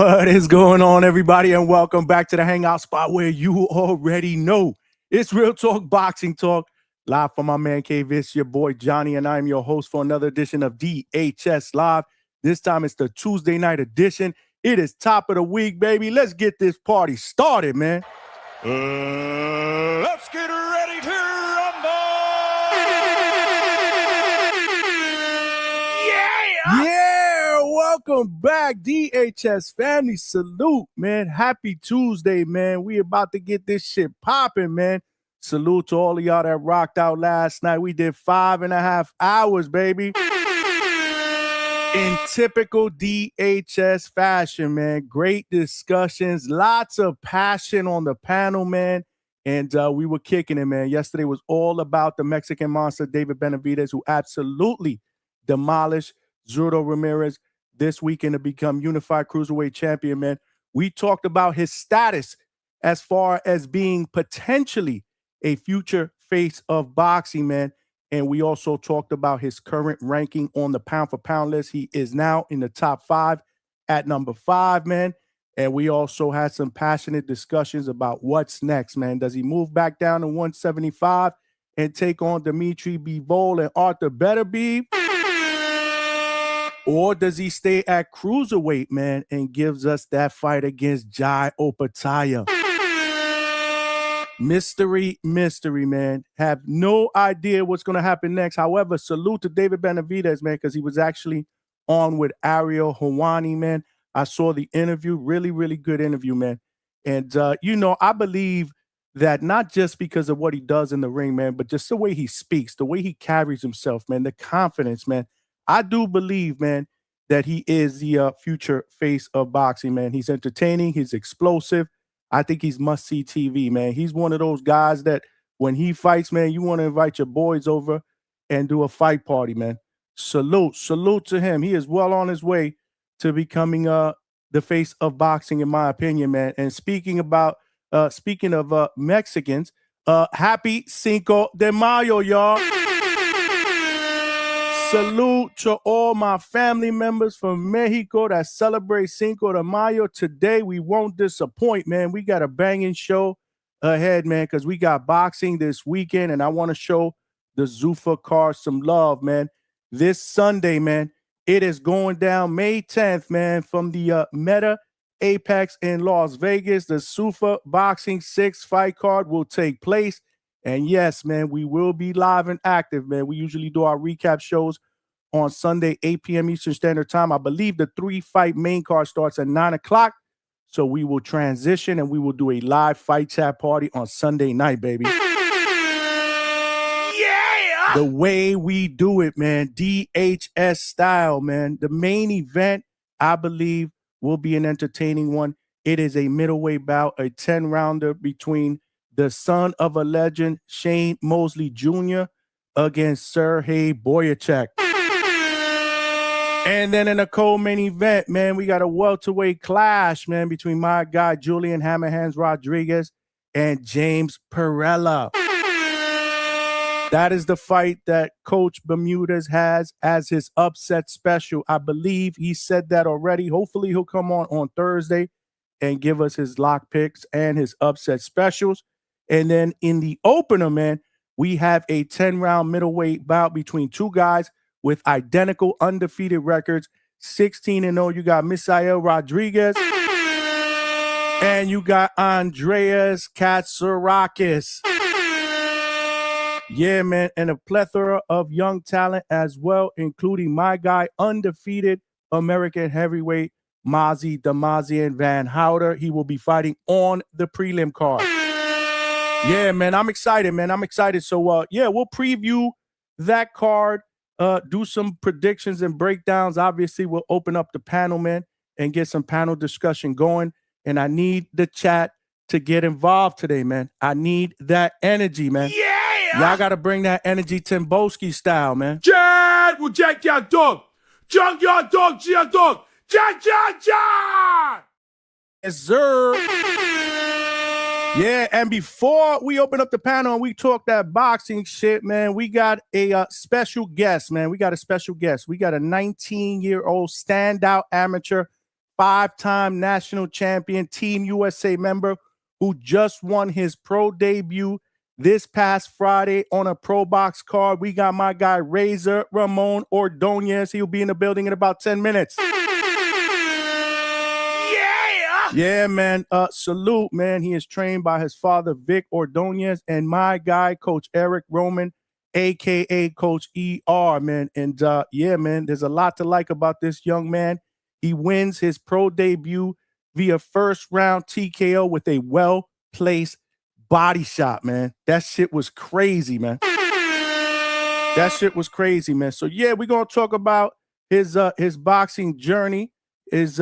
What is going on, everybody, and welcome back to the Hangout spot where you already know it's Real Talk Boxing Talk. Live from my man cave, it's your boy Johnny, and I'm your host for another edition of DHS Live. This time it's the Tuesday night edition. It is top of the week, baby. Let's get this party started, man. Let's get ready to rumble! Yeah, welcome back, DHS family. Salute, man. Happy Tuesday, man. We about to get this shit popping, man. Salute to all of y'all that rocked out last night. We did 5.5 hours, baby. In typical DHS fashion, man. Great discussions, lots of passion on the panel, man. And we were kicking it, man. Yesterday was all about the Mexican monster, David Benavidez, who absolutely demolished Zurdo Ramirez this weekend to become unified cruiserweight champion, man. We talked about his status as far as being potentially a future face of boxing, man. And we also talked about his current ranking on the pound-for-pound list. He is now in the top 5 at number 5, man. And we also had some passionate discussions about what's next, man. Does he move back down to 175 and take on Dimitri Bivol and Arthur Beterbiev? Or does he stay at cruiserweight, man, and gives us that fight against Jai Opetaia? Mystery, man. Have no idea what's going to happen next. However, salute to David Benavidez, man, because he was actually on with Ariel Helwani, man. I saw the interview. Really, really good interview, man. And, I believe that not just because of what he does in the ring, man, but just the way he speaks, the way he carries himself, man, the confidence, man. I do believe, man, that he is the future face of boxing, man. He's entertaining. He's explosive. I think he's must-see TV, man. He's one of those guys that when he fights, man, you want to invite your boys over and do a fight party, man. Salute to him. He is well on his way to becoming the face of boxing, in my opinion, man. And speaking of Mexicans, happy Cinco de Mayo, y'all. Salute to all my family members from Mexico that celebrate Cinco de Mayo. Today, we won't disappoint, man. We got a banging show ahead, man, because we got boxing this weekend, and I want to show the Zufa card some love, man. This Sunday, man, it is going down May 10th, man, from the Meta Apex in Las Vegas. The Zufa Boxing 6 fight card will take place. And yes, man, we will be live and active, man. We usually do our recap shows on Sunday, 8 p.m. Eastern Standard Time. I believe the 3-fight main card starts at 9 o'clock. So we will transition and we will do a live fight chat party on Sunday night, baby. Yeah! The way we do it, man. DHS style, man. The main event, I believe, will be an entertaining one. It is a middleweight bout, a 10-rounder between the son of a legend, Shane Mosley Jr., against Serhii Bohachuk. And then in the co-main event, man, we got a welterweight clash, man, between my guy, Julian Hammerhands Rodriguez, and James Perella. That is the fight that Coach Bermudez has as his upset special. I believe he said that already. Hopefully he'll come on Thursday and give us his lock picks and his upset specials. And then in the opener, man, we have a 10-round middleweight bout between two guys with identical undefeated records, 16-0. You got Misael Rodriguez and you got Andreas Katsarakis. Yeah, man, and a plethora of young talent as well, including my guy, undefeated American heavyweight Mazi Damazian Van Houder. He will be fighting on the prelim card. Yeah, man, I'm excited, man. I'm excited. So, we'll preview that card, do some predictions and breakdowns. Obviously, we'll open up the panel, man, and get some panel discussion going. And I need the chat to get involved today, man. I need that energy, man. Yeah! Y'all got to bring that energy Timboski style, man. Chad will jack your dog. Junk your dog, your dog. Jack. Yes, sir. Yeah, and before we open up the panel and we talk that boxing shit, man, we got a special guest, man. We got a special guest. We got a 19-year-old standout amateur 5-time national champion, Team USA member, who just won his pro debut this past Friday on a pro box card. We got my guy, Razor Ramon Ordonez. He'll be in the building in about 10 minutes. Yeah, man. Salute, man. He is trained by his father, Vic Ordonez, and my guy, Coach Eric Roman, a.k.a. Coach ER, man. And, yeah, man, there's a lot to like about this young man. He wins his pro debut via first-round TKO with a well-placed body shot, man. That shit was crazy, man. That shit was crazy, man. So, yeah, we're going to talk about his boxing journey, his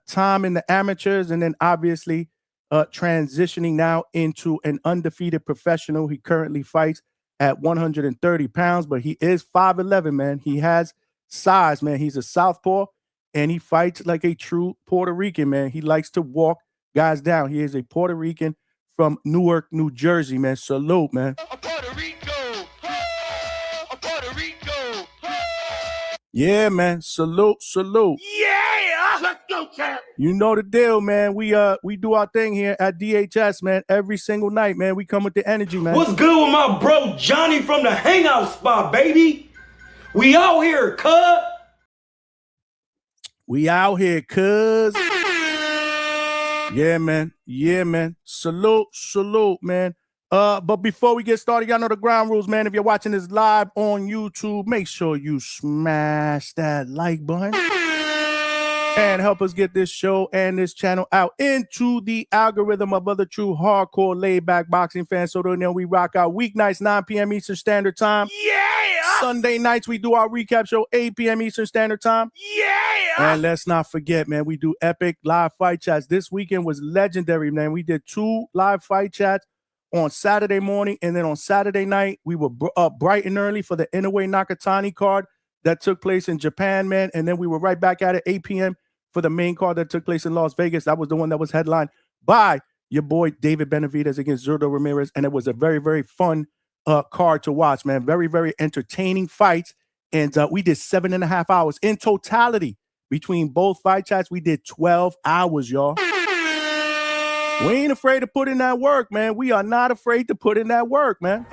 time in the amateurs, and then obviously transitioning now into an undefeated professional. He currently fights at 130 pounds, but he is 5'11", man. He has size, man. He's a southpaw, and he fights like a true Puerto Rican, man. He likes to walk guys down. He is a Puerto Rican from Newark, New Jersey, man. Salute, man. Puerto Rico. Puerto Rico. Yeah, man. Salute. Yeah. Let's go, champ. You know the deal, man. We do our thing here at DHS, man. Every single night, man. We come with the energy, man. What's good with my bro Johnny from the Hangout spot, baby? We out here, cuz. We out here, cuz. Yeah, man. Salute, man. But before we get started, y'all know the ground rules, man. If you're watching this live on YouTube, make sure you smash that like button and help us get this show and this channel out into the algorithm of other true hardcore laid-back boxing fans. So then we rock out weeknights, 9 p.m. Eastern Standard Time. Yeah. Sunday nights, we do our recap show, 8 p.m. Eastern Standard Time. Yeah. And let's not forget, man, we do epic live fight chats. This weekend was legendary, man. We did 2 live fight chats on Saturday morning, and then on Saturday night, we were up bright and early for the Inoue Nakatani card that took place in Japan, man. And then we were right back at it, 8 p.m. for the main card that took place in Las Vegas. That was the one that was headlined by your boy David Benavidez against Zurdo Ramirez, and it was a very, very fun card to watch, man. Very, very entertaining fights, and we did 7.5 hours in totality between both fight chats. We did 12 hours, y'all. We ain't afraid to put in that work, man. We are not afraid to put in that work, man.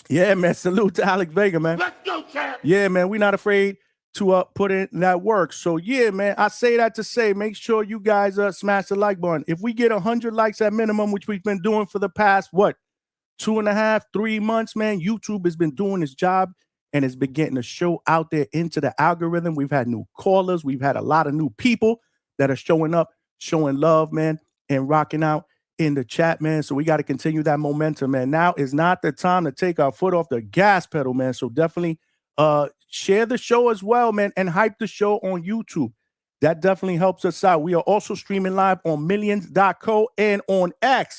Yeah, man. Salute to Alex Vega, man. Let's go, champ. Yeah, man. We're not afraid to put in that work. So, yeah, man. I say that to say, make sure you guys smash the like button. If we get 100 likes at minimum, which we've been doing for the past, 2.5, 3 months, man, YouTube has been doing its job and it's been getting the show out there into the algorithm. We've had new callers. We've had a lot of new people that are showing up, showing love, man, and rocking out in the chat, man. So we got to continue that momentum, man. Now is not the time to take our foot off the gas pedal, man. So definitely share the show as well, man, and hype the show on YouTube. That definitely helps us out. We are also streaming live on millions.co and on X.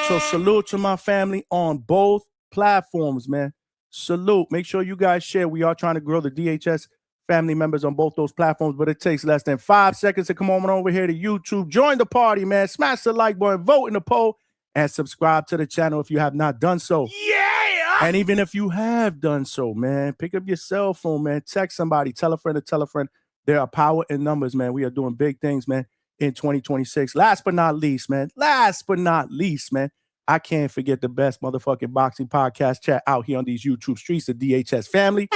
So salute to my family on both platforms, man. Salute. Make sure you guys share. We are trying to grow the DHS family members on both those platforms, but it takes less than 5 seconds to come on over here to YouTube. Join the party, man. Smash the like button, vote in the poll, and subscribe to the channel if you have not done so. Yeah. And even if you have done so, man, pick up your cell phone, man. Text somebody. Tell a friend to tell a friend. There are power in numbers, man. We are doing big things, man, in 2026. Last but not least, man. I can't forget the best motherfucking boxing podcast chat out here on these YouTube streets, the DHS family.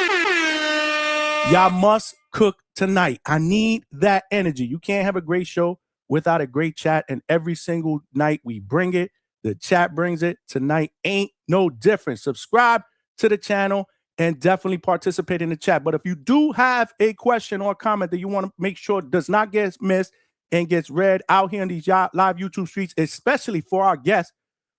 Y'all must cook tonight. I need that energy. You can't have a great show without a great chat, and every single night we bring it. The chat brings it. Tonight ain't no different. Subscribe to the channel and definitely participate in the chat. But if you do have a question or comment that you want to make sure does not get missed and gets read out here on these live YouTube streets, especially for our guest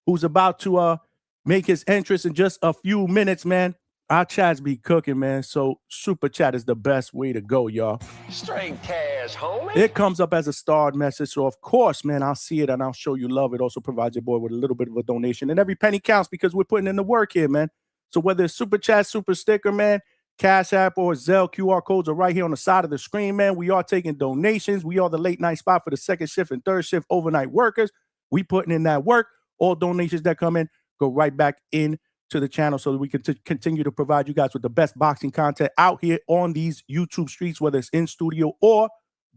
who's about to make his entrance in just a few minutes, man. Our chats be cooking, man. So super chat is the best way to go, y'all. Straight cash, homie. It comes up as a starred message. So of course, man, I'll see it and I'll show you love. It also provides your boy with a little bit of a donation. And every penny counts because we're putting in the work here, man. So whether it's super chat, super sticker, man, Cash App or Zelle, QR codes are right here on the side of the screen, man. We are taking donations. We are the late night spot for the second shift and third shift overnight workers. We putting in that work. All donations that come in go right back into to the channel so that we can continue to provide you guys with the best boxing content out here on these YouTube streets, whether it's in studio or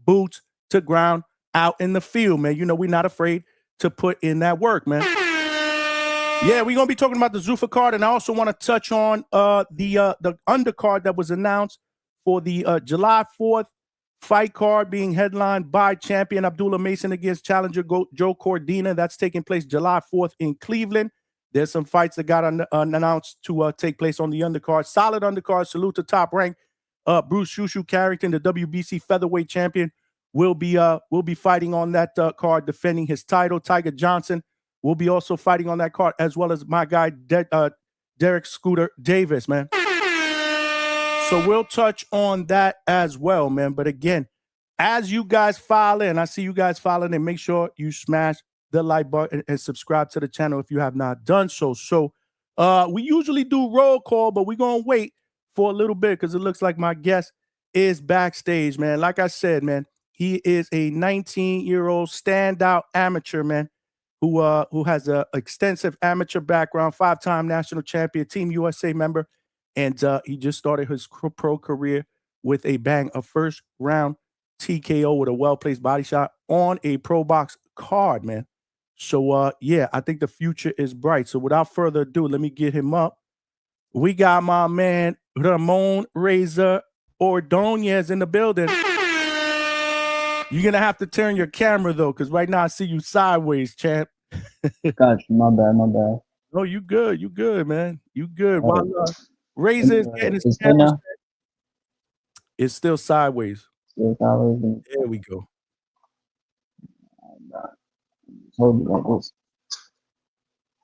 boots to ground out in the field, man. You know, we're not afraid to put in that work, man. Yeah, we're gonna be talking about the Zufa card, and I also want to touch on the undercard that was announced for the July 4th fight card being headlined by champion Abdullah Mason against challenger Joe Cordina. That's taking place July 4th in Cleveland. There's some fights that got announced to take place on the undercard. Solid undercard. Salute to Top Rank. Bruce Shushu Carrington, the WBC featherweight champion, will be fighting on that card, defending his title. Tiger Johnson will be also fighting on that card, as well as my guy Derek Scooter Davis, man. So we'll touch on that as well, man. But again, as you guys file in, I see you guys filing in, make sure you smash the like button and subscribe to the channel if you have not done so. So we usually do roll call, but we're going to wait for a little bit because it looks like my guest is backstage, man. Like I said, man, he is a 19-year-old standout amateur, man, who has an extensive amateur background, 5-time national champion, Team USA member, and he just started his pro career with a bang, a first-round TKO with a well-placed body shot on a pro box card, man. So, yeah, I think the future is bright. So without further ado, let me get him up. We got my man, Ramon Razor Ordonez in the building. You're going to have to turn your camera, though, because right now I see you sideways, champ. Got you. My bad. Oh, you good. You good, man. You good. While Razor is getting his camera now? set, it's still sideways. Still sideways. There we go. Hold it like this.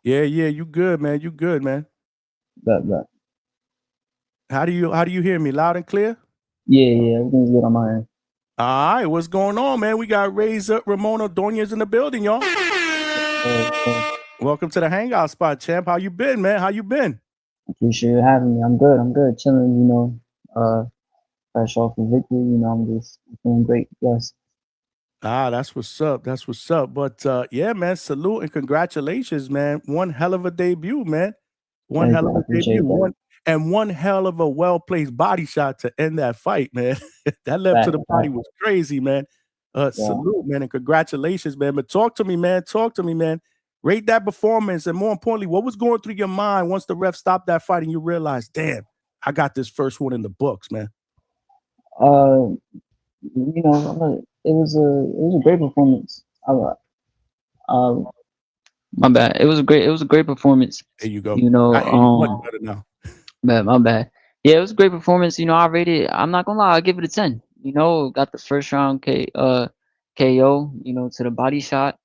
Yeah, you good, man. You good, man. Bet. How do you hear me? Loud and clear? Yeah, everything's good on my end. All right, what's going on, man? We got Razor Ramon Ordonez in the building, y'all. Welcome to the Hangout spot, champ. How you been, man? How you been? Appreciate you having me. I'm good. Chilling, you know. Fresh off the victory, you know, I'm just feeling great. Yes. That's what's up. That's what's up. But yeah, man, salute and congratulations, man. One hell of a debut, man. One hell of a debut. One hell of a well-placed body shot to end that fight, man. That left to the body was crazy, man. Salute, man, and congratulations, man. But talk to me, man. Rate that performance, and more importantly, what was going through your mind once the ref stopped that fight and you realized, damn, I got this first one in the books, man. You know, it was a great performance. My bad. It was a great performance. There you go. You know, I hear you much better now. My bad. Yeah, it was a great performance. You know, I rated. I'm not gonna lie, I give it a 10. You know, got the first round KO. You know, to the body shot.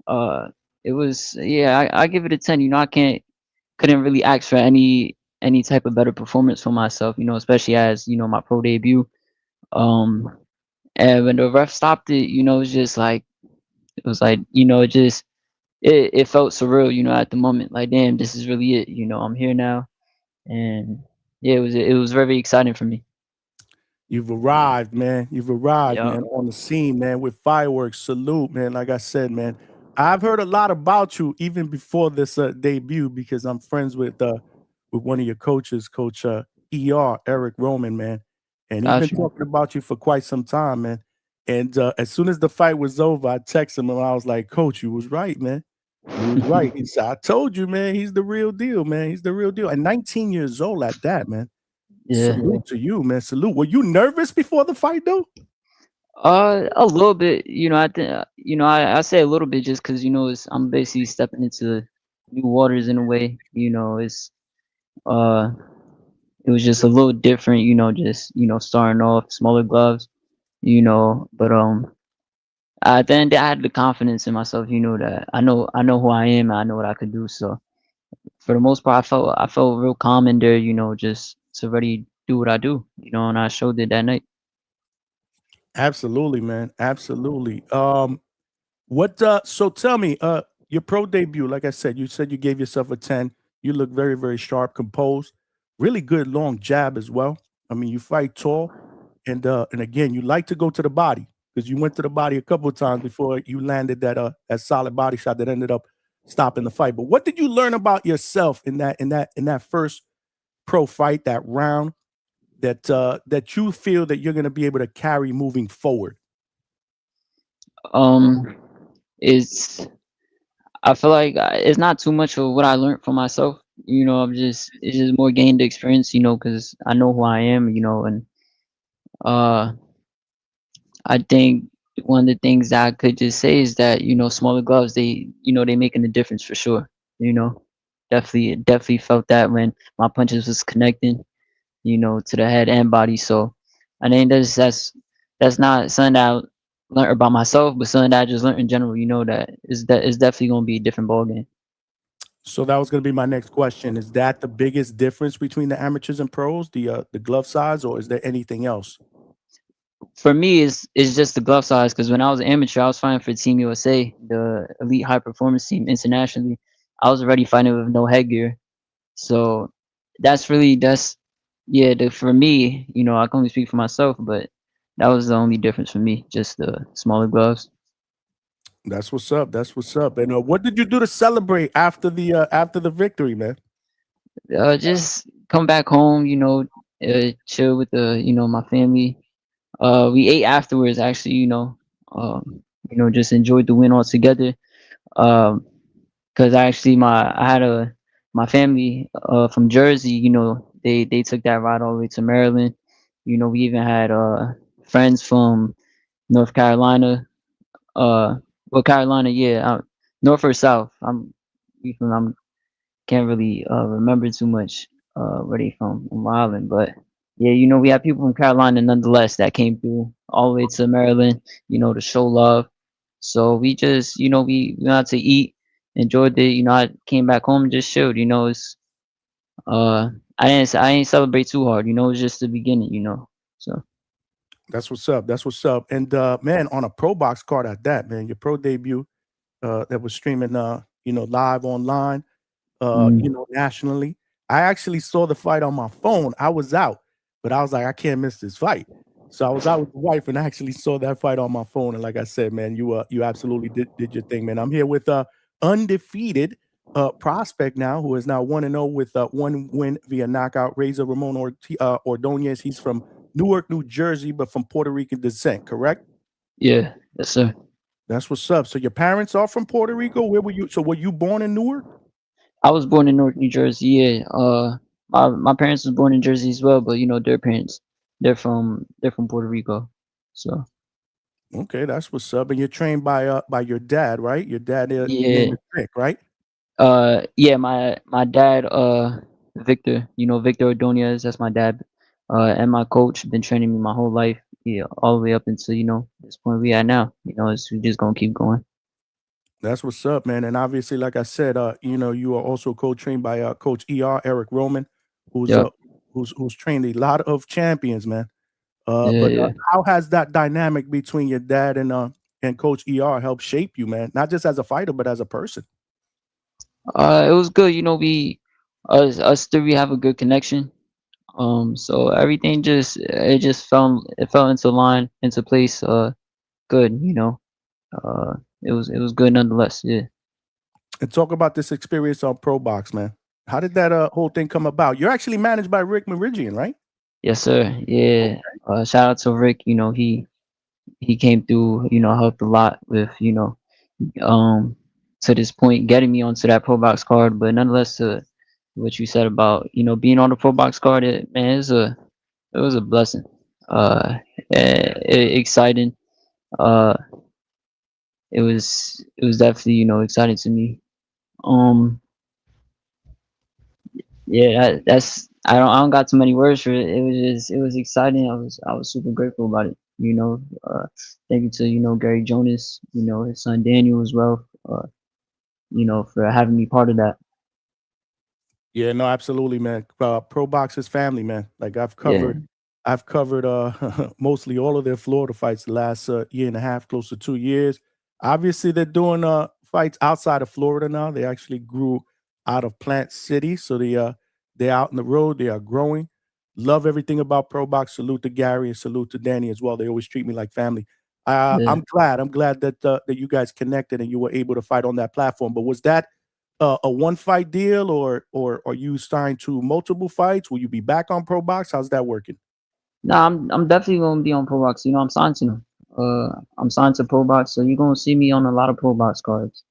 It was I give it a 10. You know, couldn't really ask for any type of better performance for myself. You know, especially as you know my pro debut. And when the ref stopped it, you know, it was like you know, it felt surreal. You know, at the moment, like damn, this is really it. You know, I'm here now. And yeah, it was very exciting for me. You've arrived, man. You've arrived, Yeah. man, on the scene, man, with fireworks. Salute, man. Like I said, man, I've heard a lot about you even before this debut because I'm friends with one of your coaches, Coach Eric Roman, man, and he's been talking about you for quite some time, man. And as soon as the fight was over, I texted him and I was like, Coach, you was right, man. He was right. He said, I told you, man, he's the real deal, man. He's the real deal. And 19 years old at that, man. Yeah. Salute to you, man. Salute. Were you nervous before the fight, though? A little bit. You know, I think you know, I say a little bit just because you know I'm basically stepping into new waters in a way. You know, it was just a little different. You know, just you know, starting off smaller gloves. You know, but at the end, I had the confidence in myself. You know that I know who I am. I know what I could do. So for the most part, I felt real calm in there. You know, just to ready do what I do. You know, and I showed it that night. Absolutely, man. Absolutely. So tell me, your pro debut, like I said you gave yourself a 10. You look very, very sharp, composed, really good long jab as well. I mean, you fight tall, and again, you like to go to the body because you went to the body a couple of times before you landed that solid body shot that ended up stopping the fight. But what did you learn about yourself in that first pro fight, that round, that you feel that you're going to be able to carry moving forward? It's I feel like it's not too much of what I learned for myself. It's just more gained experience. Because I know who I am. And uh, I think one of the things that I could just say is that smaller gloves, they making a difference for sure. You know, definitely felt that when my punches was connecting, to the head and body. So I think that's not something that I learned about myself, but something that I just learned in general. That is definitely gonna be a different ballgame. So that was going to be my next question. Is that the biggest difference between the amateurs and pros, the glove size, or is there anything else? For me, it's just the glove size. Because when I was an amateur, I was fighting for Team USA, the elite high performance team internationally. I was already fighting with no headgear, so that's yeah. For me, I can only speak for myself, but that was the only difference for me, just the smaller gloves. That's what's up. That's what's up. And what did you do to celebrate after the victory, man? Just come back home, chill with my family. We ate afterwards, actually, just enjoyed the win altogether. Um, because actually I had my family from Jersey, they took that ride all the way to Maryland. We even had friends from North Carolina, well, Carolina, yeah, North or South. I'm can't really remember too much where they from on my island, but yeah, we had people from Carolina nonetheless that came through all the way to Maryland, to show love. So we just, we went out to eat, enjoyed it. I came back home and just chilled. It's uh, I didn't celebrate too hard. It's just the beginning. So That's what's up. That's what's up. And man, on a pro box card at that, man, your pro debut that was streaming live online, mm, nationally. I actually saw the fight on my phone. I was out, but I was like, I can't miss this fight. So I was out with the wife and I actually saw that fight on my phone. And like I said, man, you absolutely did your thing, man. I'm here with undefeated prospect now, who is now 1-0 with one win via knockout. Razor Ramon Ordonez. He's from Newark, New Jersey, but from Puerto Rican descent, correct? yeah, yes sir. That's what's up. So your parents are from Puerto Rico. Where were you? So were you born in Newark? I was born in North New Jersey. Yeah. My parents was born in Jersey as well, but their parents, they're from Puerto Rico. So Okay, that's what's up. And you're trained by your dad, right? Your dad, his name yeah. is Rick, right? Yeah, my dad, Victor, Victor Ordonez, that's my dad. And my coach been training me my whole life. Yeah, all the way up until this point we at now. We just gonna keep going. That's what's up, man. And obviously, like I said, you are also co-trained by Coach Eric Roman, who's Yep. uh who's trained a lot of champions, man. Yeah, But yeah. how has that dynamic between your dad and Coach helped shape you, man? Not just as a fighter, but as a person. It was good. Us three have a good connection. So everything it fell into line, into place. Good. It was good nonetheless. Yeah. And talk about this experience on Pro Box, man. How did that whole thing come about? You're actually managed by Rick Meridian, right? Yes, sir. Yeah. Shout out to Rick. He came through. Helped a lot with um to this point getting me onto that pro box card. But nonetheless, to what you said about being on the pro box card, it was a blessing. Exciting. Uh, it was definitely exciting to me. Um, yeah, that's I don't got too many words for it. It was exciting. I was super grateful about it. Thank you to Gary Jonas, his son Daniel as well. For having me part of that. Yeah, no, absolutely, man. Pro Box is family, man. Like Yeah, I've covered mostly all of their Florida fights the last year and a half, close to 2 years. Obviously, they're doing fights outside of Florida now. They actually grew out of Plant City, so they're out on the road. They are growing. Love everything about Pro Box. Salute to Gary and salute to Danny as well. They always treat me like family. yeah. I'm glad that you guys connected and you were able to fight on that platform. But was that a one fight deal, or are you signed to multiple fights? Will you be back on Pro Box? How's that working? No, I'm definitely gonna be on Pro Box. You know, I'm signed to them. I'm signed to Pro Box, so you're gonna see me on a lot of Pro Box cards.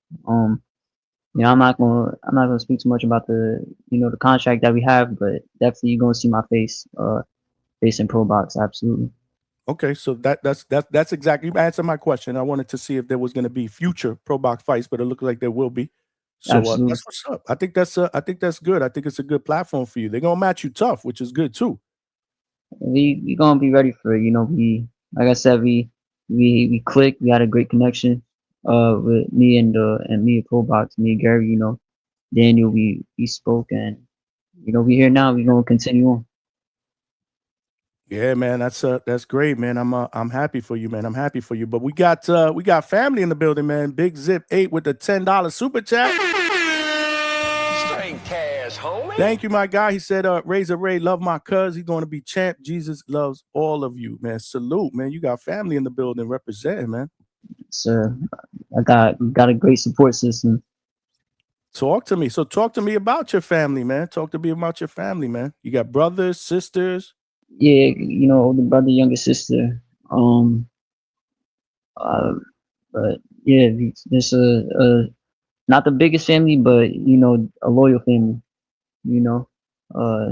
Yeah, I'm not gonna speak too much about the the contract that we have, but definitely you're gonna see my face in Pro Box, absolutely. Okay, so that's exactly, you answered my question. I wanted to see if there was going to be future Pro Box fights, but it looks like there will be. So Absolutely. that's what's up. I think that's good. I think it's a good platform for you. They're gonna match you tough, which is good too. We gonna be ready for it. We like I said, we clicked, we had a great connection with me and me and Pro Box, me and Gary, Daniel, we spoke, and we here now, we gonna continue on. Yeah, man, that's great, man. I'm happy for you, man. I'm happy for you. But we got family in the building, man. Big Zip 8 with the $10 super chat. Straight cash, homie. Thank you, my guy. He said, Razor Ray, love my cuz. He's gonna be champ. Jesus loves all of you, man. Salute, man. You got family in the building representing, man. So I got a great support system. Talk to me. So talk to me about your family, man. Talk to me about your family, man. You got brothers, sisters. Yeah, older brother, younger sister. Uh, but yeah, it's a not the biggest family, but a loyal family. You know,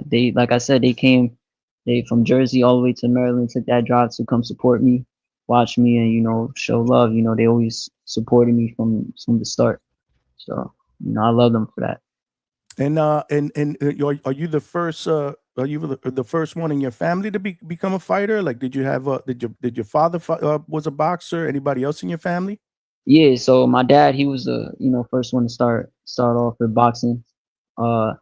they like I said, they from Jersey all the way to Maryland, took that drive to come support me, watch me, and show love. They always supported me from the start. So I love them for that. Are you the first? Are you the first one in your family to become a fighter? Like, did you have did your father was a boxer? Anybody else in your family? Yeah, so my dad, he was the first one to start off with boxing. Uh,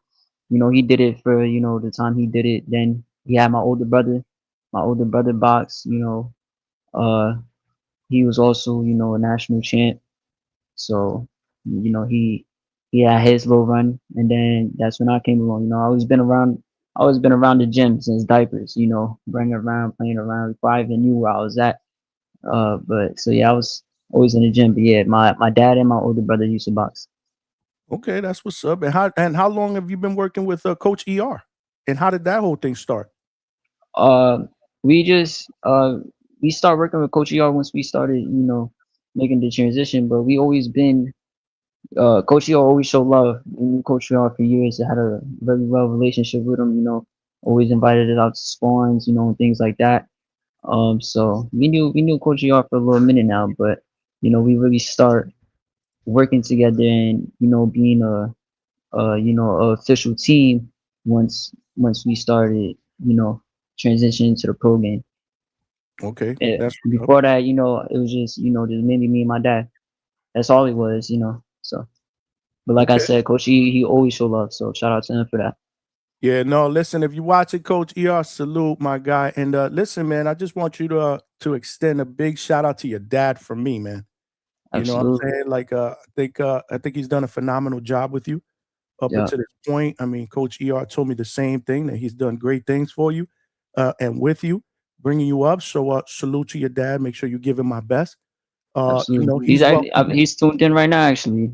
he did it for the time he did it. Then he had my older brother. My older brother boxed. Uh, he was also a national champ. So he had his little run, and then that's when I came along. I always been around the gym since diapers. Running around, playing around before I even knew where I was at. But so yeah, I was always in the gym. But yeah, my dad and my older brother used to box. Okay, that's what's up. And how long have you been working with Coach ER? And how did that whole thing start? Uh, we just we start working with Coach ER once we started, making the transition. But we always been Coach ER always showed love. We knew Coach ER for years. I had a very well relationship with him. Always invited us out to spawns, and things like that. So we knew Coach ER for a little minute now, but we really start working together and being a official team once we started transitioning to the pro game. Okay, Yeah, that's what's up. before that, it was just mainly me and my dad. That's all it was. So, but like I Okay. said, Coach, he always show love. So shout out to him for that. Yeah, no, listen, if you watch it, Coach ER, salute, my guy. And listen, man, I just want you to extend a big shout out to your dad from me, man. You know what I'm Absolutely. saying? Like, I think he's done a phenomenal job with you up Yeah. until this point. I mean, Coach ER told me the same thing, that he's done great things for you and with you, bringing you up. So salute to your dad. Make sure you give him my best. Absolutely. He's He's actually welcome. he's tuned in right now. Actually,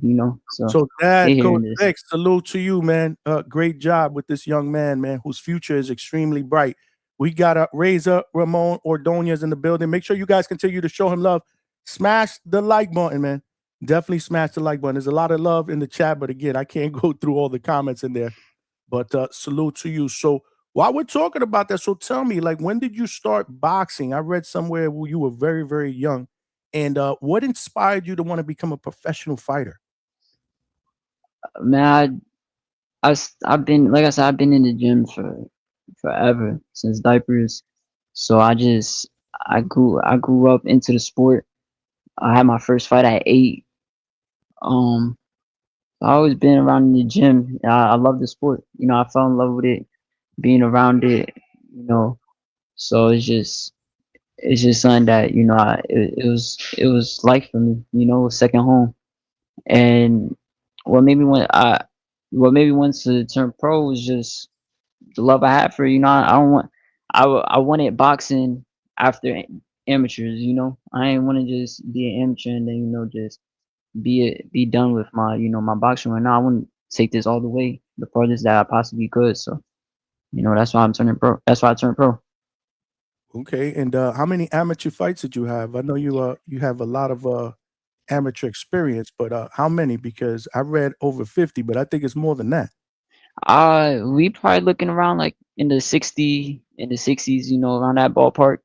so So, Dad, he Coach hearing this. Vic, salute to you, man. Great job with this young man, whose future is extremely bright. We got a Razor Ramon Ordonez in the building. Make sure you guys continue to show him love. Smash the like button, man. Definitely smash the like button. There's a lot of love in the chat, but again, I can't go through all the comments in there. But salute to you. So while we're talking about that, so tell me, like, when did you start boxing? I read somewhere where you were very, very young. And what inspired you to want to become a professional fighter? Man, I've been like I said, I've been in the gym for forever since diapers. So I grew up into the sport. I had my first fight at 8. Um, I always been around in the gym. I love the sport. I fell in love with it, being around it. You know, so it's just something that it was life for me. Second home. And what made me want I what made me want to turn pro was just the love I had for it. I don't want I wanted boxing after amateurs. I didn't want to just be an amateur and then just be done with my my boxing right now. I want to take this all the way, the farthest that I possibly could. So that's why I'm turning pro. That's why I turned pro. Okay, and how many amateur fights did you have? I know you have a lot of amateur experience, but how many? Because I read over 50, but I think it's more than that. We probably looking around like in the 60s, around that ballpark.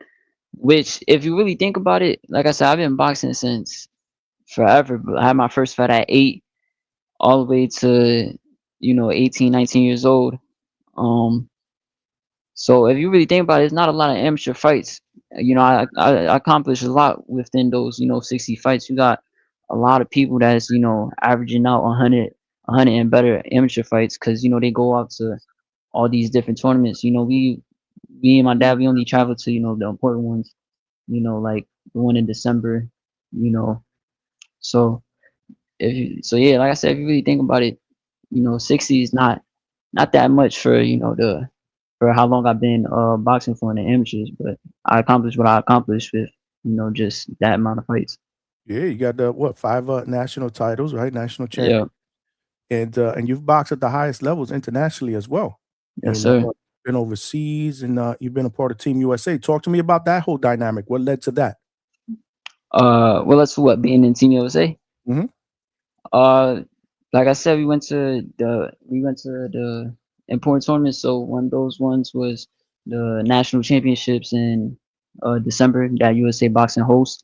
Which, if you really think about it, like I said, I've been boxing since forever. But I had my first fight at 8, all the way to 18, 19 years old. So if you really think about it, it's not a lot of amateur fights. I accomplished a lot within those 60 fights. You got a lot of people that's averaging out 100 and better amateur fights, because they go out to all these different tournaments. Me and my dad, we only travel to the important ones. Like the one in December. So yeah, like I said, if you really think about it, 60 is not that much for the for how long I've been boxing for in the amateurs, but I accomplished what I accomplished with just that amount of fights. Yeah, you got what, 5 national titles, right? National Yeah, champion, and you've boxed at the highest levels internationally as well. yes, And sir. been overseas, and you've been a part of Team USA. Talk to me about that whole dynamic. What led to that? Well, that's what being in Team USA. Mhm. Uh, like I said, we went to the important tournaments. So one of those ones was the national championships in December that USA Boxing hosts.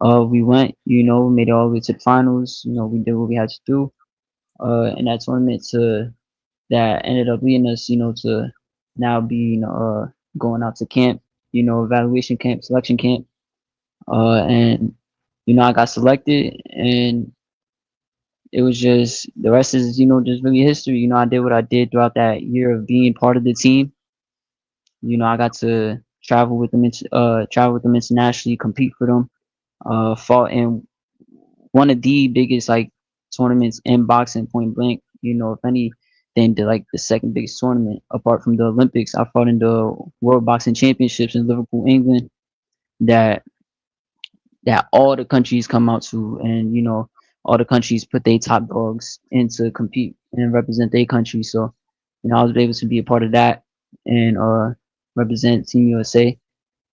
We went, made it all the way to the finals. We did what we had to do in that tournament, that ended up leading us, to now being going out to camp, evaluation camp, selection camp, and I got selected, and it was just the rest is just really history. I did what I did throughout that year of being part of the team. I got to travel with them internationally, compete for them, fought in one of the biggest tournaments in boxing, point blank. If anything, the second biggest tournament apart from the Olympics. I fought in the World Boxing Championships in Liverpool, England. That all the countries come out to, and all the countries put their top dogs in to compete and represent their country. So I was able to be a part of that and represent Team USA.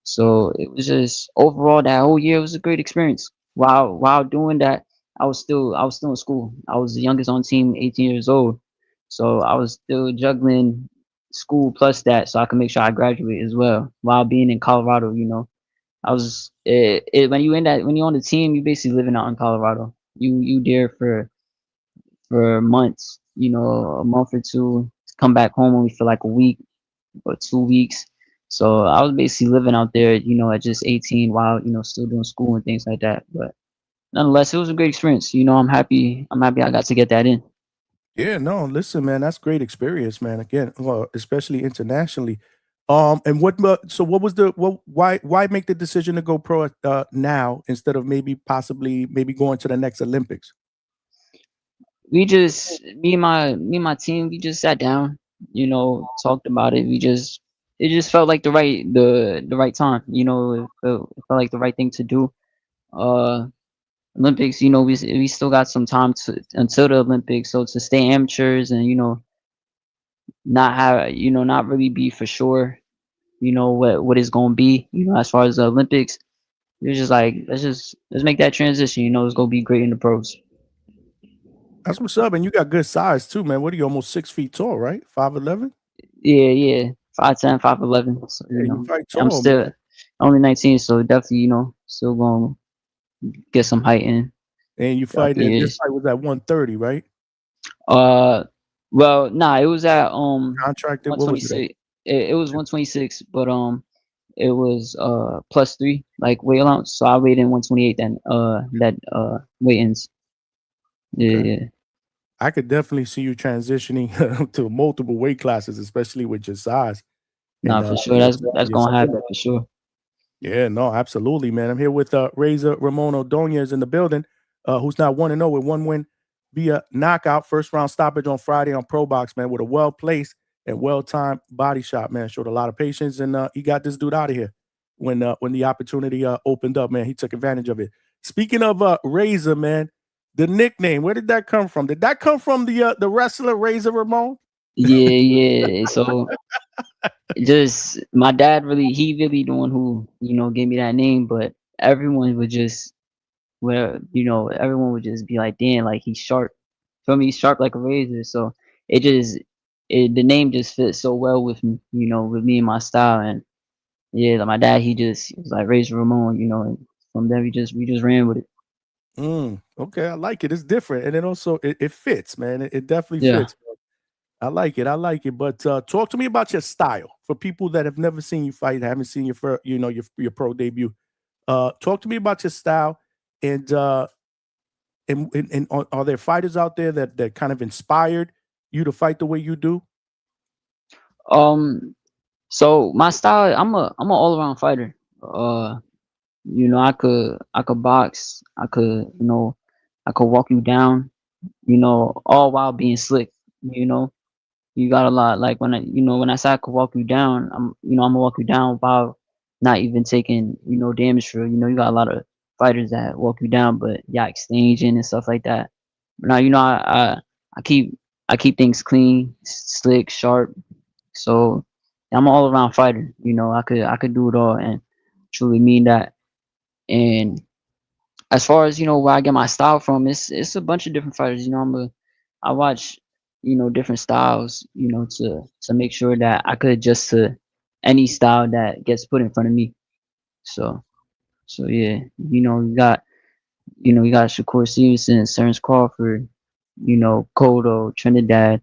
So it was just overall that whole year was a great experience. While doing that, I was still in school. I was the youngest on team, 18 years old. So I was still juggling school plus that, so I could make sure I graduate as well while being in Colorado. I was when you're on the team, you basically living out in Colorado. You there for months, a month or two, come back home only for like a week or 2 weeks. So I was basically living out there, at just 18 while, still doing school and things like that. But nonetheless, it was a great experience. I'm happy. I'm happy I got to get that in. Yeah, no, listen, man, that's great experience, man. Again, well, especially internationally. And so what was why make the decision to go pro now instead of maybe going to the next Olympics? We just me and my team, we just sat down, talked about it. It just felt like the right time. It felt like the right thing to do. Uh Olympics, we still got some time until the Olympics, so to stay amateurs and not really be for sure, what it's gonna be, as far as the Olympics. It's just like let's make that transition. It's gonna be great in the pros. That's what's up, and you got good size too, man. What are you, almost 6 feet tall, right? 5'11"? Yeah, yeah, 5'10", 5'11". So Yeah, you fight I'm tall, man. still only 19, so definitely still gonna get some height in And you throughout fight the at this years. fight was at 130, right? Uh, well, nah, it was at Contracted, what was it at? 126. It was 126, but it was +3 like weight allowance. So I weighed in 128 then that weight ins. Yeah, Okay. yeah. I could definitely see you transitioning to multiple weight classes, especially with your size and Nah, for sure. That's your gonna skill. happen for sure. Yeah, no, absolutely, man. I'm here with Razor Ramon Ordonez in the building, who's now 1-0 with one win via knockout, first round stoppage on Friday on Pro Box, man, with a well placed and well timed body shot, man. Showed a lot of patience, and he got this dude out of here when the opportunity opened up, man. He took advantage of it. Speaking of Razor, man, The nickname, where did that come from? Did that come from the wrestler Razor Ramon? Yeah. So just my dad he really the one who, gave me that name, but everyone would just everyone would just be like, damn, like he's sharp. Feel me? He's sharp like a razor. So it just the name just fits so well with me, with me and my style. And yeah, like my dad, he was like Razor Ramon, and from there we just ran with it. Okay, I like it. It's different, and then also it fits, man. It definitely Yeah. fits. I like it. I like it. But talk to me about your style for people that have never seen you fight, haven't seen your pro debut. Talk to me about your style, and are there fighters out there that kind of inspired you to fight the way you do? So my style, I'm a all around fighter. I could box. I could walk you down. All while being slick. You know, you got a lot. Like when I say I could walk you down, I'm gonna walk you down while not even taking damage for you. You got a lot of fighters that walk you down, but yeah, exchanging and stuff like that. But now I keep things clean, slick, sharp. So I'm an all around fighter. I could do it all and truly mean that. And as far as where I get my style from, it's a bunch of different fighters. I watch different styles to make sure that I could adjust to any style that gets put in front of me. So yeah, you got Shakur Stevenson, Terrence Crawford, Cotto, Trinidad,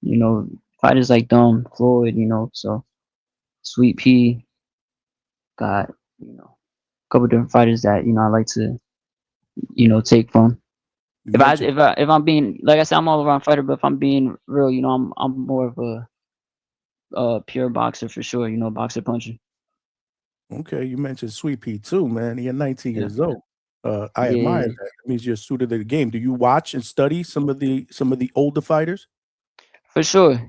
you know fighters like them, Floyd, so Sweet Pea, got a couple different fighters that I like to take from. You If I mentioned if I if I'm being, like I said, I'm all around fighter, but if I'm being real, I'm more of a pure boxer for sure. Boxer puncher. okay, you mentioned Sweet Pea too, man. You're 19 Yeah, years old. I yeah, admire yeah, that. It means you're suited to the game. Do you watch and study some of the older fighters? for sure.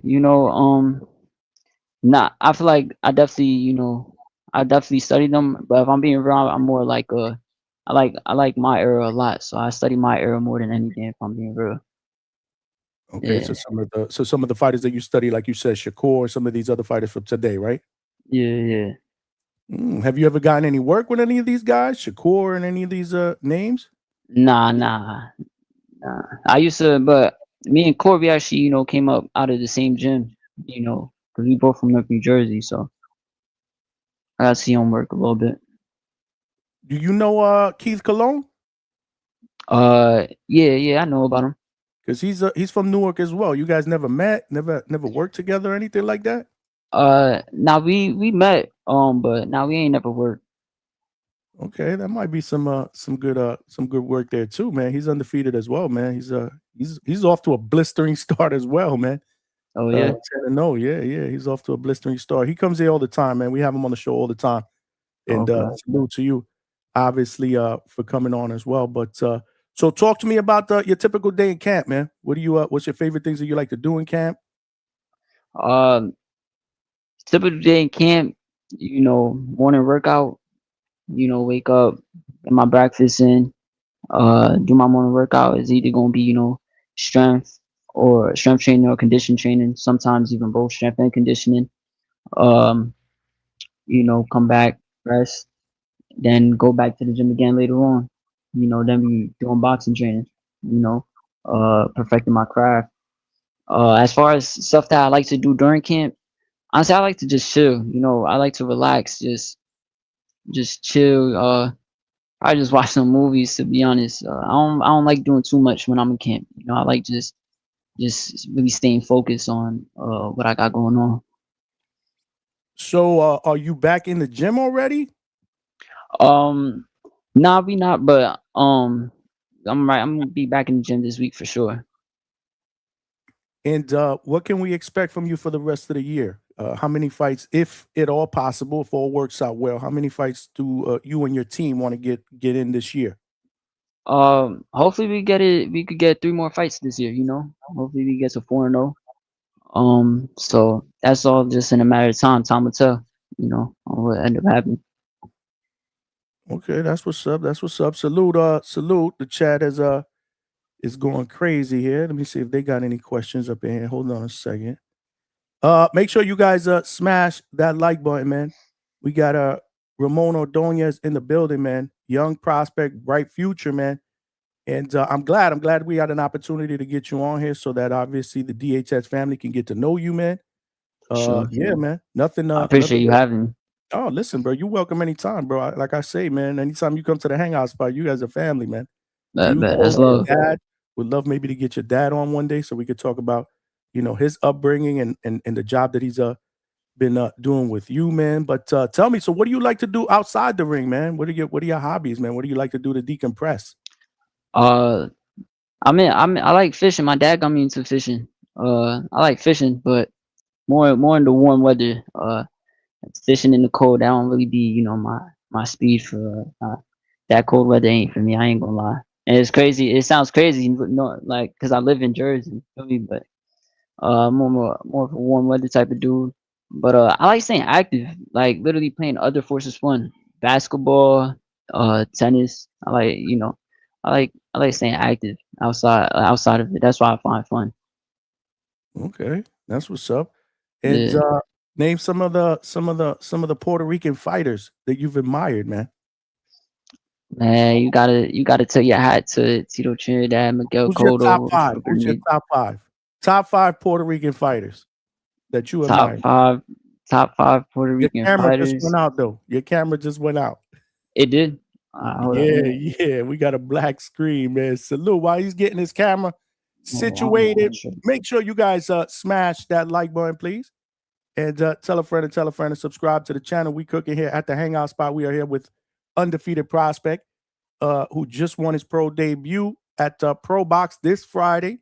Nah, I feel like I definitely study them. But if I'm being real, I'm more like I like my era a lot, so I study my era more than anything. If I'm being real, Okay, yeah, so some of the fighters that you study, like you said, Shakur, some of these other fighters from today, right? yeah, yeah. Have you ever gotten any work with any of these guys, Shakur and any of these names? Nah, nah, nah. I used to, but me and Corby actually, came up out of the same gym, because we both from Newark, New Jersey, so I got to see him work a little bit. Do you know Keith Cologne? Yeah, yeah, I know about him. Because he's from Newark as well. You guys never met, never worked together or anything like that? Now we met, but now we ain't never worked. Okay, that might be some good work there too, man. He's undefeated as well, man. He's off to a blistering start as well, man. Oh yeah, 10-0, yeah. He's off to a blistering start. He comes here all the time, man. We have him on the show all the time. And okay. salute to you, obviously, for coming on as well. But so talk to me about your typical day in camp, man. What's your favorite things that you like to do in camp? Um, Typical day in camp, morning workout. Wake up, get my breakfast in, do my morning workout. Is either gonna be strength or strength training or condition training. Sometimes even both strength and conditioning. Um, come back, rest, then go back to the gym again later on. Then we doing boxing training. Perfecting my craft. As far as stuff that I like to do during camp, honestly, I like to just chill. I like to relax, just chill. I just watch some movies, to be honest. I don't like doing too much when I'm in camp. I like just really staying focused on what I got going on. So are you back in the gym already? Um, nah, we not, but I'm right. I'm gonna be back in the gym this week for sure. And what can we expect from you for the rest of the year? How many fights, if at all possible, if all works out well, how many fights do you and your team want to get in this year? Hopefully we get it. We could get 3 more fights this year. Hopefully we get to 4-0. So that's all just in a matter of time. Time will tell. On what end up happening. Okay, that's what's up. That's what's up. Salute, salute. The chat has is going crazy here. Let me see if they got any questions up in here. Hold on a second. Make sure you guys smash that like button, man. We got Ramon Ordonez in the building, man. Young prospect, bright future, man. And I'm glad we had an opportunity to get you on here so that obviously the DHS family can get to know you, man. Sure. Yeah, man. Nothing. I appreciate you having me. Oh, listen, bro. You're welcome anytime, bro. Like I say, man. Anytime you come to the hangout spot, you guys are family, man. That's Your love. dad would love maybe to get your dad on one day so we could talk about, his upbringing and the job that he's been doing with you, man. But tell me, so what do you like to do outside the ring, man? What are your hobbies, man? What do you like to do to decompress? I like fishing. My dad got me into fishing. I like fishing, but more in the warm weather. Fishing in the cold, that don't really be, my speed for that cold weather ain't for me. I ain't gonna lie. And it's crazy. It sounds crazy, like because I live in Jersey, you feel me? But more of a warm weather type of dude. But I like staying active, like literally playing other forces of fun, basketball, tennis. I like staying active outside of it. That's why I find fun. Okay, that's what's up. And Yeah. name some of the Puerto Rican fighters that you've admired, man. Man, you gotta tell your hat to Tito Trinidad, Miguel Who's your top Cotto, five? Who's your top five? Top five Puerto Rican fighters that you top admire. five Puerto Your Rican camera just fighters. went out, though. Your camera just went out. It did. Hold up. Yeah. We got a black screen, man. Salute. While he's getting his camera situated, Sure. make sure you guys smash that like button, please. And tell a friend and subscribe to the channel. We cooking here at the Hangout spot. We are here with undefeated prospect who just won his pro debut at Pro Box this Friday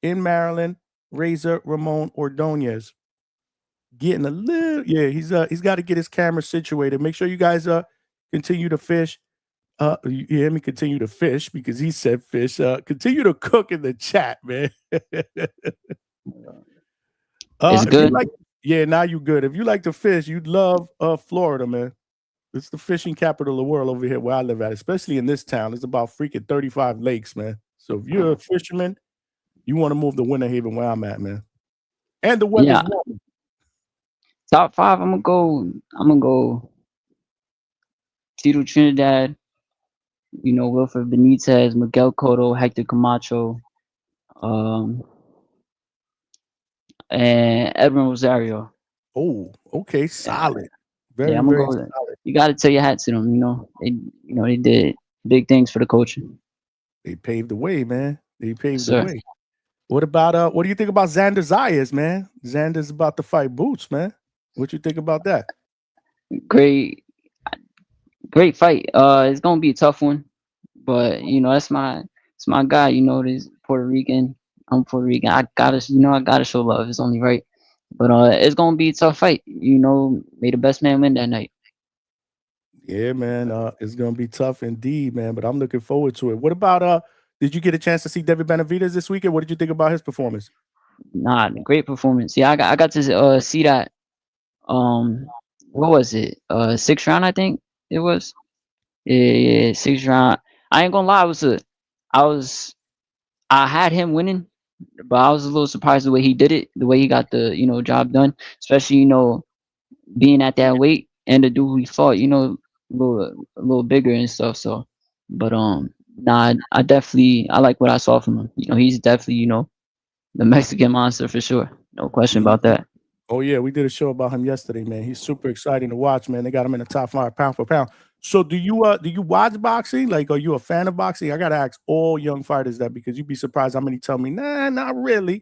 in Maryland, Razor Ramon Ordonez. Getting a little, he's got to get his camera situated. Make sure you guys continue to fish. You hear me? Continue to fish because he said fish. Continue to cook in the chat, man. It's good. Now you good. If you like to fish, you'd love Florida, man. It's the fishing capital of the world over here where I live at, especially in this town. It's about freaking 35 lakes, man. So if you're a fisherman, you want to move to Winter Haven where I'm at, man. And the weather's warm. Top five, I'm gonna go Tito Trinidad, Wilfred Benitez, Miguel Cotto, Hector Camacho, and Edwin Rosario. Oh, okay, solid. Very solid. You got to tell your hat to them. They did big things for the culture. They paved the way, man. They paved the way. What about what do you think about Xander Zayas, man? Xander's about to fight Boots, man. What you think about that? Great fight. It's gonna be a tough one, but it's my guy. This Puerto Rican. I'm Puerto Rican. I gotta show love. It's only right. But it's gonna be a tough fight. May the best man win that night. Yeah, man. It's gonna be tough indeed, man. But I'm looking forward to it. What about did you get a chance to see David Benavidez this weekend? What did you think about his performance? Nah, great performance. Yeah, I got to see that. What was it? 6th round, I think it was. Yeah, 6th round. I ain't gonna lie, I had him winning, but I was a little surprised the way he did it, the way he got the job done, especially being at that weight and the dude who he fought, a little bigger and stuff. So, but nah, I like what I saw from him. He's definitely the Mexican monster for sure, no question about that. Oh yeah, we did a show about him yesterday, man. He's super exciting to watch, man. They got him in the top 5 pound for pound. So do you watch boxing? Like, are you a fan of boxing? I gotta ask all young fighters that because you'd be surprised how many tell me, nah, not really.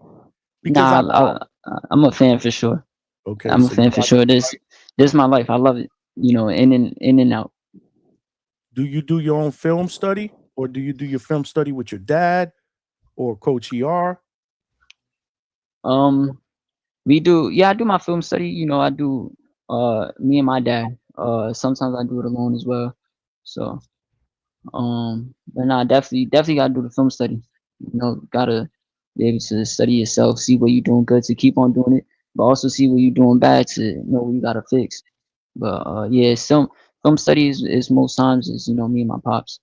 Because I'm a fan for sure. Okay, I'm a fan for sure. This is my life. I love it. In and out. Do you do your own film study, or do you do your film study with your dad or Coach ER? We do. Yeah, I do my film study. I do. Me and my dad. Sometimes I do it alone as well. So, but nah, definitely gotta do the film study. Gotta be able to study yourself, see what you're doing good to keep on doing it, but also see what you're doing bad to know what you gotta fix. But yeah, film study is most times is me and my pops.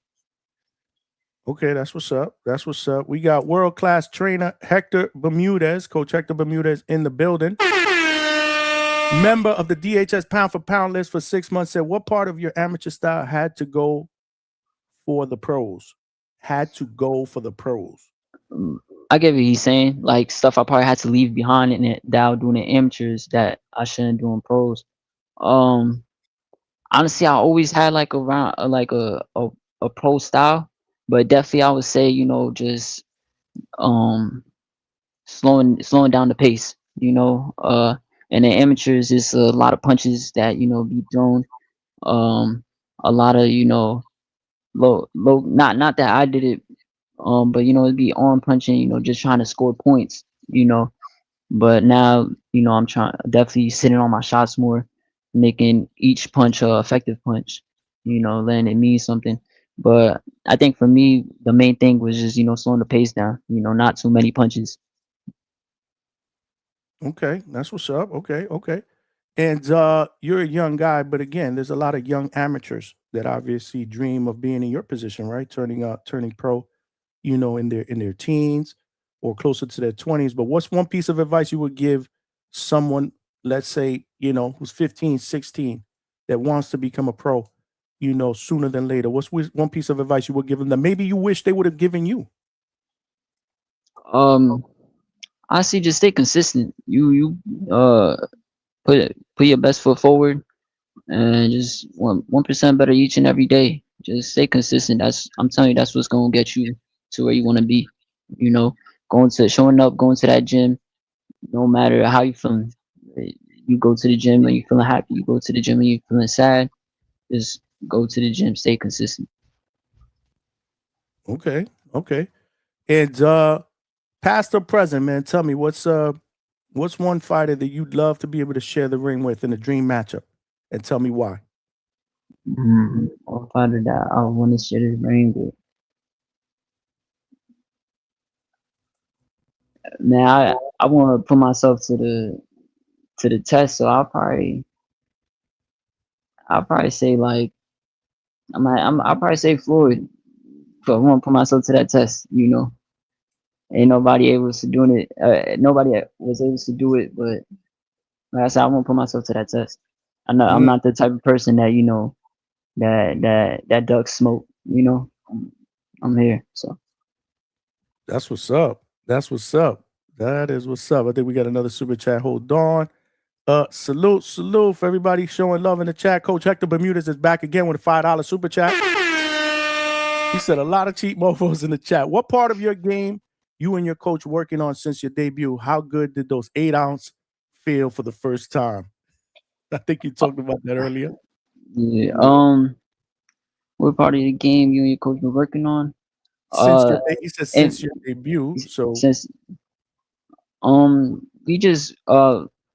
Okay, that's what's up. That's what's up. We got world-class trainer Hector Bermudez, Coach Hector Bermudez in the building. Member of the DHS pound for pound list for 6 months, said, what part of your amateur style had to go for the pros? Had to go for the pros. I get what he's saying. Like stuff I probably had to leave behind in it that I was doing in amateurs that I shouldn't do in pros. Honestly, I always had like around like a pro style, but definitely I would say, you know, just um slowing down the pace, you know. And in amateurs it's a lot of punches that, you know, be thrown. A lot of, you know, low not that I did it, but you know, it'd be arm punching, you know, just trying to score points, you know. But now, you know, I'm trying definitely sitting on my shots more, making each punch a effective punch, you know, letting it mean something. But I think for me, the main thing was just, you know, slowing the pace down, you know, not too many punches. Okay, that's what's up. Okay. And you're a young guy, but again, there's a lot of young amateurs that obviously dream of being in your position, right? Turning pro, you know, in their teens or closer to their 20s. But what's one piece of advice you would give someone, let's say, you know, who's 15, 16, that wants to become a pro, you know, sooner than later? What's one piece of advice you would give them that maybe you wish they would have given you? Um, Honestly, just stay consistent. You put your best foot forward and just 1% better each and every day. Just stay consistent. I'm telling you, that's what's gonna get you to where you want to be. You know, showing up, going to that gym, no matter how you feeling. You go to the gym when you feeling happy. You go to the gym when you feeling sad. Just go to the gym. Stay consistent. Okay. And past or present, man, tell me what's one fighter that you'd love to be able to share the ring with in a dream matchup, and tell me why. Or fighter that I want to share this ring with. Man, I want to put myself to the test. So I'll probably say like I'll probably say Floyd. But I want to put myself to that test. You know, ain't nobody able to doing it. Nobody was able to do it, but like I said, I want to put myself to that test. I'm Mm, not the type of person that, you know, that ducks smoke. You know, I'm here. So that's what's up. That's what's up. That is what's up. I think we got another super chat. Hold on. Salute for everybody showing love in the chat. Coach Hector Bermudez is back again with a $5 super chat. He said a lot of cheap mofos in the chat. What part of your game you and your coach working on since your debut? How good did those 8-ounce feel for the first time? I think you talked about that earlier. yeah. What part of the game you and your coach been working on? He said And since your debut. So since we just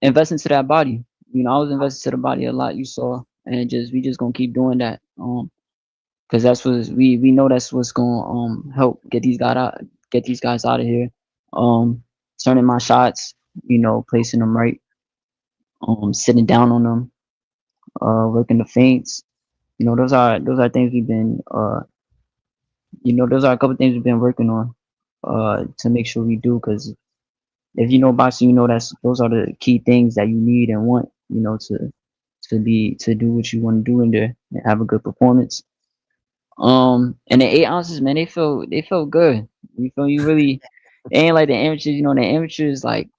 invest into that body. You know, I was investing to the body a lot. You saw, and we just gonna keep doing that. Because that's what we know that's what's gonna help get these guys out of here. Turning my shots, you know, placing them right, sitting down on them, working the feints. You know, those are things we've been you know, those are a couple things we've been working on to make sure we do. Because if you know boxing, you know those are the key things that you need and want, you know, to do what you want to do in there and have a good performance. And the 8 ounces, man, they felt good. You feel you really they ain't like the amateurs, you know, the amateurs like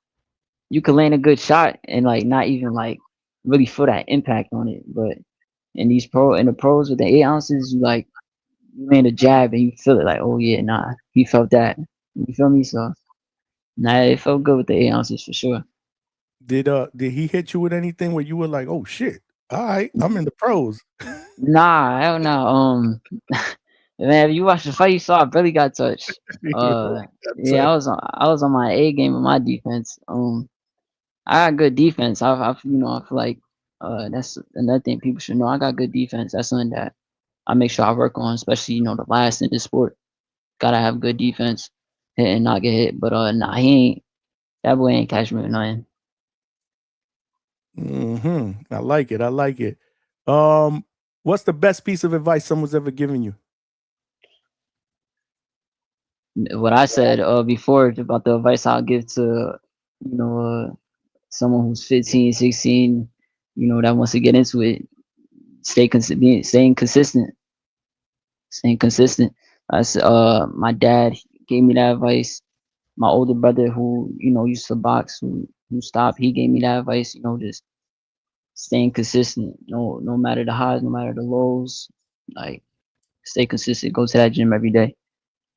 you could land a good shot and like not even like really feel that impact on it. But in the pros with the 8 ounces, you land a jab and you feel it like, oh yeah, nah, he felt that. You feel me? So nah, it felt good with the 8 ounces for sure. did he hit you with anything where you were like, oh shit, all right, I'm in the pros? Nah, hell no. Man, if you watch the fight, you saw I barely got touched. Yo, that's Yeah, I was on my A game with my defense. I got good defense. You know, I feel like that's another thing people should know. I got good defense. That's something that I make sure I work on, especially, you know, the last in this sport. Gotta have good defense, hit and not get hit. But nah, that boy ain't catch me with nothing. I like it. I like it. What's the best piece of advice someone's ever given you? what I said before about the advice I'll give to someone who's 15, 16, that wants to get into it. Staying consistent, staying consistent. My dad gave me that advice. My older brother, who used to box, who stopped, he gave me that advice. Just staying consistent. No matter the highs, no matter the lows, like stay consistent. Go to that gym every day.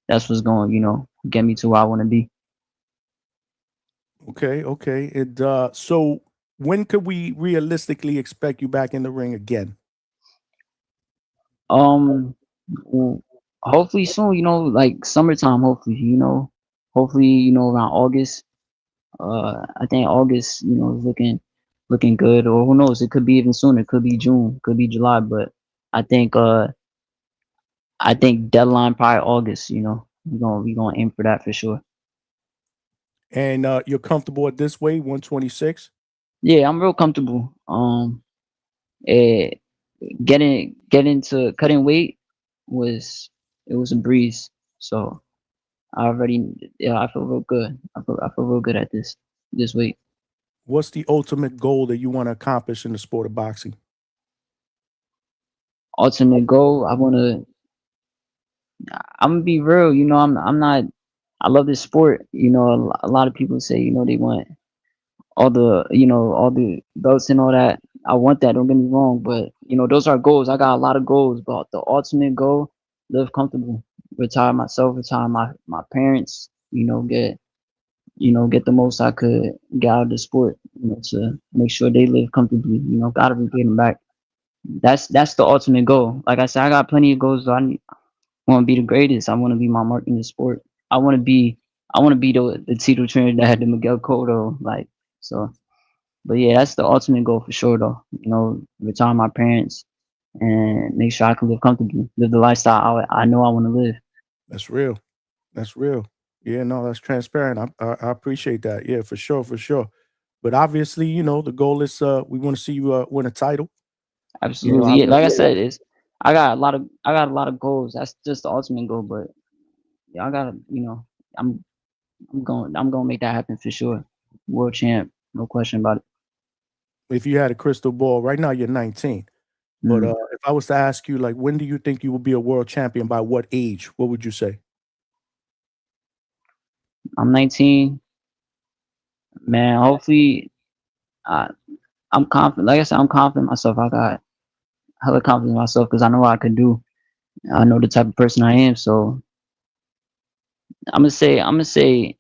That's what's going, get me to where I want to be. Okay, okay. And so when could we realistically expect you back in the ring again? Well, hopefully soon. Like summertime. Hopefully, around August. I think August, is looking good. Or who knows? It could be even sooner. It could be June. Could be July. But I think deadline probably August. We gonna aim for that for sure. And you're comfortable at this weight, 126? Yeah, I'm real comfortable. Eh, getting to cutting weight was a breeze. So I feel real good. I feel real good at this weight. What's the ultimate goal that you want to accomplish in the sport of boxing? Ultimate goal, I'm gonna be real. I'm not. I love this sport. A lot of people say they want all the belts and all that. I want that. Don't get me wrong, but those are goals. I got a lot of goals, but the ultimate goal: live comfortable, retire myself, retire my parents. Get the most I could get out of the sport. To make sure they live comfortably. Gotta repay them back. That's the ultimate goal. Like I said, I got plenty of goals. So I want to be the greatest. I want to be my mark in the sport. I want to be the Tito Trinidad, the Miguel Cotto, like so. But yeah, that's the ultimate goal for sure, though. Retire my parents and make sure I can live comfortably, live the lifestyle I know I want to live. That's real. That's real. Yeah, no, that's transparent. I appreciate that. Yeah, for sure, for sure. But obviously, the goal is we want to see you win a title. Absolutely, yeah. Like I said, I got a lot of goals. That's just the ultimate goal. But yeah, I gotta, I'm I'm gonna make that happen for sure. World champ, no question about it. If you had a crystal ball, right now you're 19. But Mm. if I was to ask you, like, when do you think you will be a world champion? By what age? What would you say? I'm 19, man. Hopefully, I, I'm confident. Like I said, I'm confident in myself. I got hella confidence in myself because I know what I can do. I know the type of person I am. So I'm gonna say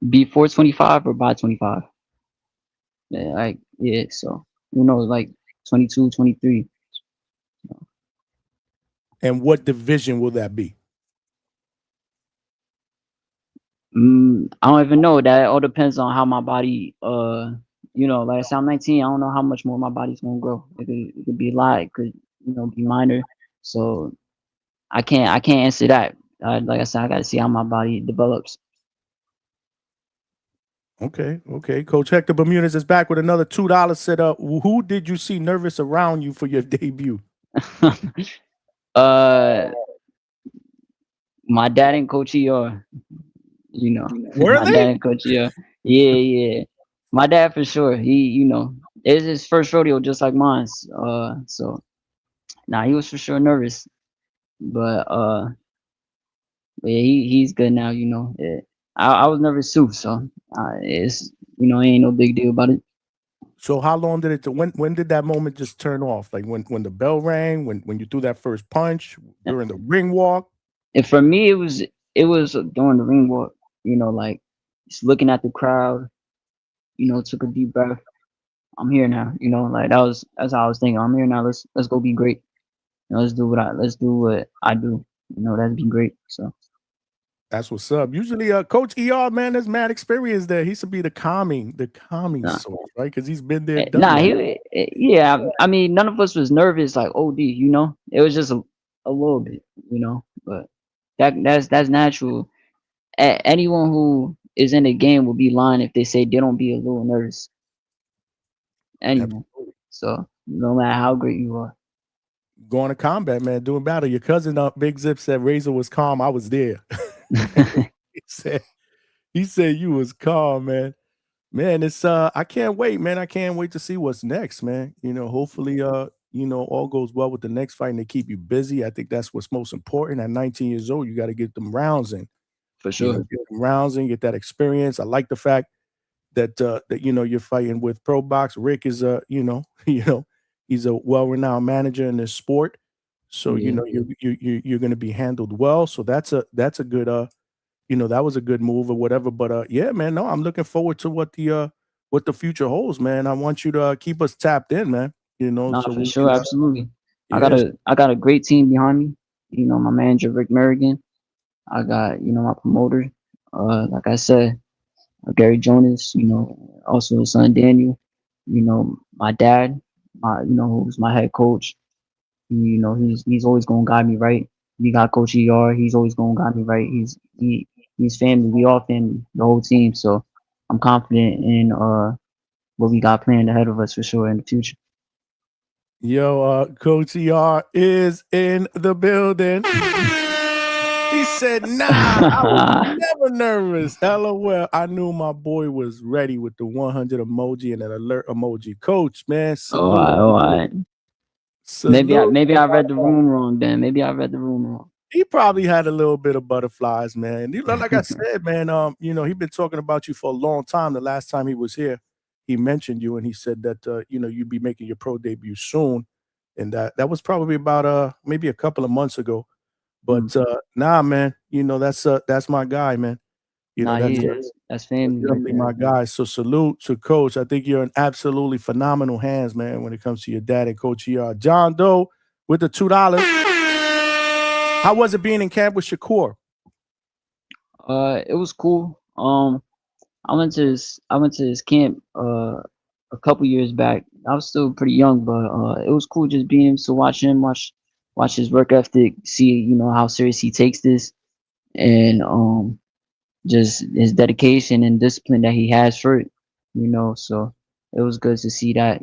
before 25 or by 25. Yeah, like yeah. So who knows? Like 22, 23. And what division will that be? I don't even know. That all depends on how my body. Like I said, I'm 19. I don't know how much more my body's gonna grow. It could be a lot. It could be minor. So I can't answer that. Like I said, I got to see how my body develops. Okay, okay. Coach Hector Bermudez is back with another $2 set up. Who did you see nervous around you for your debut? uh, my dad and Coach ER. Were My they? dad and Coach ER. Yeah, yeah. My dad for sure. It's his first rodeo, just like mine. So nah, he was for sure nervous, but yeah, he's good now. Yeah. I was nervous too, so it's ain't no big deal about it. So how long did it? When did that moment just turn off? Like when the bell rang, when you threw that first punch, during the ring walk? And for me, it was during the ring walk. Like just looking at the crowd. Took a deep breath. I'm here now. Like that's how I was thinking. I'm here now. Let's go be great. Let's do what I do. That'd be great. So That's what's up. Usually, Coach ER, man, there's mad experience there. He should be the calming nah, source, right? Because he's been there, done nah. that. Yeah. I mean, none of us was nervous like OD. It was just a little bit. But that's natural. Anyone who is in the game will be lying if they say they don't be a little nervous. Anyone. Absolutely. So no matter how great you are. Going to combat, man, doing battle. Your cousin, Big Zip, said Razor was calm. I was there. He said you was calm, man. Man, it's I can't wait, man. I can't wait to see what's next, man. Hopefully all goes well with the next fight and they keep you busy. I think that's what's most important. At 19 years old, you got to get them rounds in. For sure. Get them rounds in, get that experience. I like the fact that you're fighting with Pro Box. Rick is he's a well-renowned manager in this sport. So Yeah. you're going to be handled well. So that's a good that was a good move or whatever. But yeah, man, no, I'm looking forward to what the future holds, man. I want you to keep us tapped in, man. Nah, so for we sure, can, absolutely. yes. I got a great team behind me. My manager Rick Merrigan. I got my promoter. Like I said, Gary Jonas. Also his son Daniel. My dad. Who's my head coach. He's always gonna guide me right. We got Coach ER. He's always gonna guide me right. He's family. We all family. The whole team. So I'm confident in what we got planned ahead of us for sure in the future. Yo, Coach ER is in the building. He said, nah, I was never nervous. LOL. I knew my boy was ready with the 100 emoji and an alert emoji. Coach, man, salute. All right. Salute. Maybe I read the room wrong then. Maybe I read the room wrong. He probably had a little bit of butterflies, man. Like I said, man, he's been talking about you for a long time. The last time he was here, he mentioned you and he said that you'd be making your pro debut soon. And that was probably about maybe a couple of months ago. But nah, man, that's my guy, man. Nah, that's family. Definitely my guy. So salute to Coach. I think you're in absolutely phenomenal hands, man, when it comes to your dad and Coach ER. John Doe with the $2. How was it being in camp with Shakur? It was cool. I went to his camp a couple years back. I was still pretty young, but it was cool just being able to watch his work ethic, see how serious he takes this, and just his dedication and discipline that he has for it. So it was good to see that.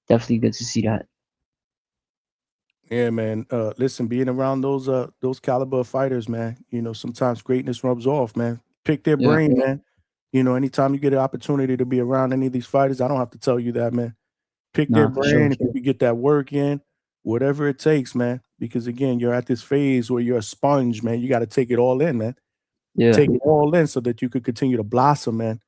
Definitely good to see that. Yeah, man. Listen, being around those caliber of fighters, man, sometimes greatness rubs off, man. Pick their brain, man. Anytime you get an opportunity to be around any of these fighters, I don't have to tell you that, man. Pick their brain. Sure. If you could get that work in, whatever it takes, man. Because again, you're at this phase where you're a sponge, man. You got to take it all in, man. Yeah. Take it all in so that you could continue to blossom, man.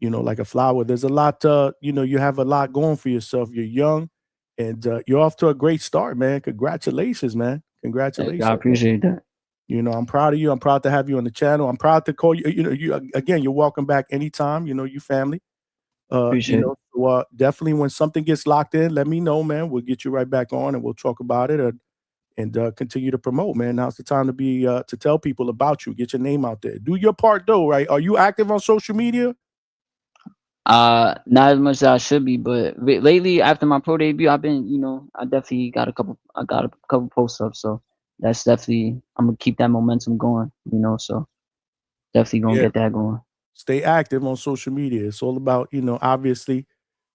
Like a flower. There's a lot, you have a lot going for yourself. You're young. And you're off to a great start, man. Congratulations, man. Congratulations. I appreciate that. I'm proud of you. I'm proud to have you on the channel. I'm proud to call you. You're welcome back anytime. You family. Appreciate it. So, definitely when something gets locked in, let me know, man. We'll get you right back on and we'll talk about it and continue to promote, man. Now's the time to tell people about you. Get your name out there. Do your part though, right? Are you active on social media? Not as much as I should be, but lately after my pro debut, I've been, I definitely got a couple posts up. So that's definitely, I'm gonna keep that momentum going, so definitely gonna get that going. Stay active on social media. It's all about, obviously,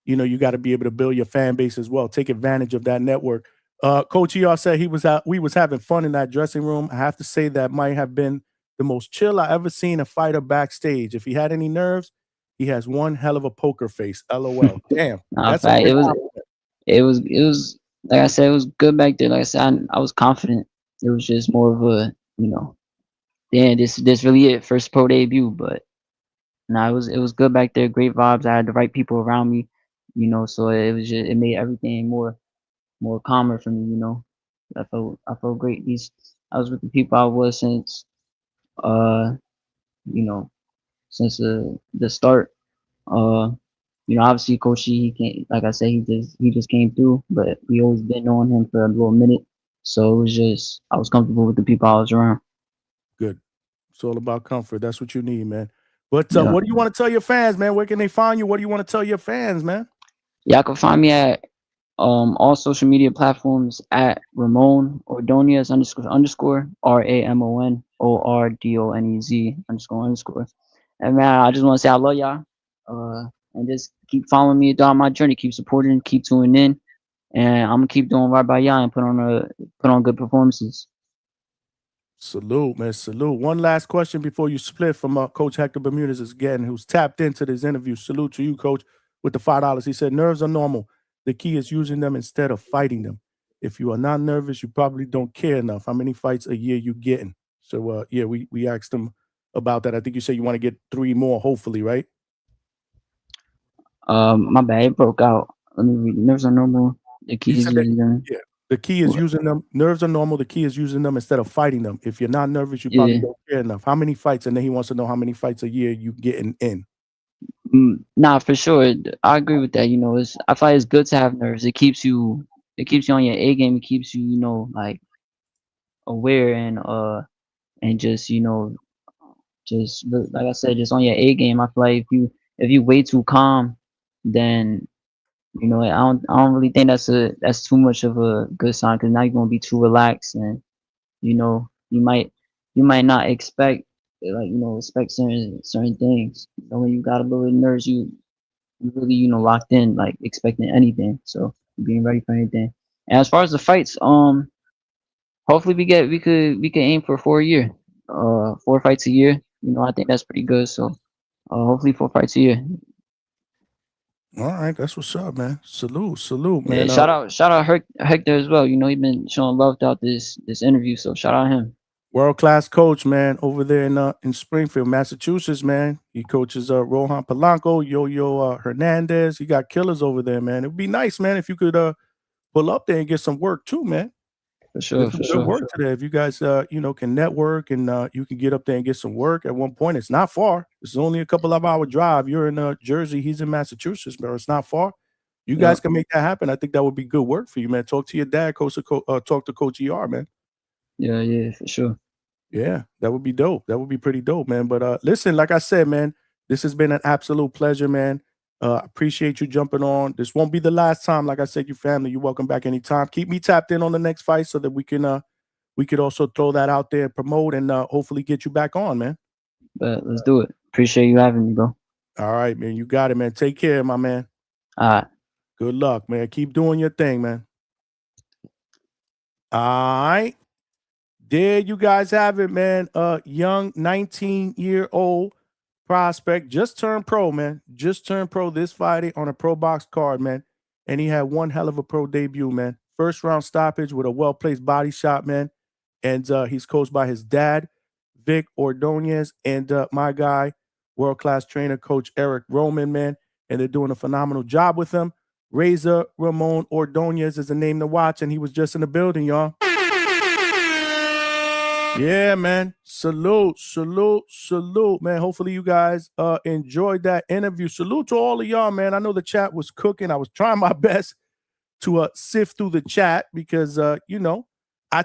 you got to be able to build your fan base as well. Take advantage of that network. Coach ER said we was having fun in that dressing room. I have to say that might have been the most chill I ever seen a fighter backstage. If he had any nerves, he has one hell of a poker face. LOL. Damn. That's it was like I said, it was good back there. Like I said, I was confident. It was just more of a, damn, this really it, first pro debut. But no, it was good back there. Great vibes. I had the right people around me, so it made everything more calmer for me, I felt great. I was with the people I was since since the start. Obviously Coach he came, like I said, he just came through, but we always been knowing him for a little minute. So it was just I was comfortable with the people I was around. Good. It's all about comfort. That's what you need, man. But what do you want to tell your fans, man? Where can they find you? What do you want to tell your fans, man? Y'all can find me at all social media platforms at Ramon Ordonez __ RAMON ORDONEZ __. And man, I just want to say I love y'all. And just keep following me throughout my journey. Keep supporting, keep tuning in, and I'm gonna keep doing right by y'all and put on good performances. Salute, man. Salute. One last question before you split from Coach Hector Bermudez again, who's tapped into this interview. Salute to you, Coach, with the $5. He said, nerves are normal. The key is using them instead of fighting them. If you are not nervous, you probably don't care enough. How many fights a year you getting? So, yeah, we asked him about that. I think you said you want to get 3 more, hopefully, right? My bad, it broke out. Let me read. Nerves are normal. The key He is said that, using them. yeah, the key is What? using them. Nerves are normal. The key is using them instead of fighting them. If you're not nervous, you probably Yeah. don't care enough. How many fights? And then he wants to know how many fights a year you getting in. Nah, for sure. I agree with that. You know, I feel like it's good to have nerves. It keeps you on your A game. It keeps you, like aware and just, like I said, just on your A game. I feel like if you way too calm, then I don't really think that's too much of a good sign, because now you're gonna be too relaxed, and you might not expect expect certain things. When you got a little bit of nerves, you really locked in, like expecting anything. So being ready for anything. And as far as the fights, hopefully we could aim for 4 a year, 4 fights a year. I think that's pretty good. So hopefully 4 fights a year. All right, that's what's up, man. Salute, Yeah, man. shout out Hector as well. He been showing love throughout this interview, so shout out him. World-class coach, man, over there in Springfield, Massachusetts, man. He coaches Rohan Polanco, Yo-Yo Hernandez. He got killers over there, man. It would be nice, man, if you could pull up there and get some work too, man. For sure, There's for some sure. good work today. If you guys can network and you can get up there and get some work at one point. It's not far. It's only a couple of hour drive. You're in Jersey, he's in Massachusetts, bro. It's not far. You guys can make that happen. I think that would be good work for you, man. Talk to your dad, talk to Coach ER, man. Yeah, for sure. Yeah, that would be dope. That would be pretty dope, man. But listen, like I said, man, this has been an absolute pleasure, man. Appreciate you jumping on. This won't be the last time. Like I said, you family, you're welcome back anytime. Keep me tapped in on the next fight so that we could also throw that out there, promote, and hopefully get you back on, man. But let's do it. Appreciate you having me, bro. All right, man. You got it, man. Take care, my man. All right. Good luck, man. Keep doing your thing, man. All right. There you guys have it, man. Young 19-year-old prospect just turned pro, man. Just turned pro this Friday on a pro box card, man. And he had one hell of a pro debut, man. First round stoppage with a well-placed body shot, man. And he's coached by his dad, Vic Ordonez, and my guy, world-class trainer, Coach Eric Roman, man. And they're doing a phenomenal job with him. Razor Ramon Ordonez is a name to watch, and he was just in the building, y'all. Yeah, man. Salute, man. Hopefully you guys enjoyed that interview. Salute to all of y'all, man. I know the chat was cooking. I was trying my best to sift through the chat because, I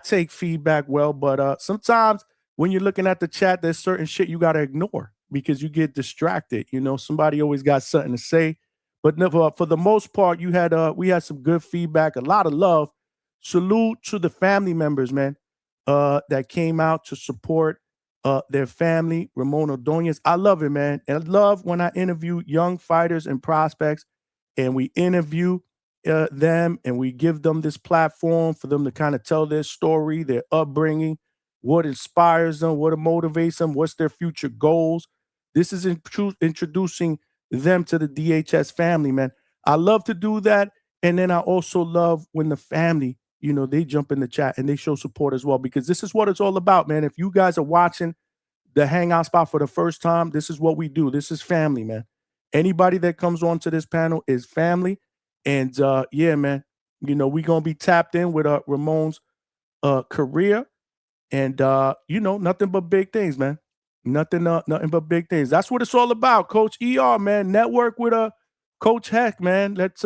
take feedback well, but sometimes when you're looking at the chat, there's certain shit you got to ignore because you get distracted. Somebody always got something to say. But for the most part, we had some good feedback, a lot of love. Salute to the family members, man. That came out to support their family, Ramon Ordonez. I love it, man. And I love when I interview young fighters and prospects, and we interview them and we give them this platform for them to kind of tell their story, their upbringing, what inspires them, what motivates them, what's their future goals. This is introducing them to the DHS family, man. I love to do that. And then I also love when the family, they jump in the chat and they show support as well, because this is what it's all about, man. If you guys are watching the Hangout spot for the first time, this is what we do. This is family, man. Anybody that comes onto this panel is family. And yeah, man, we're going to be tapped in with Ramon's career and, nothing but big things, man. Nothing but big things. That's what it's all about. Coach ER, man. Network with Coach Heck, man. Let's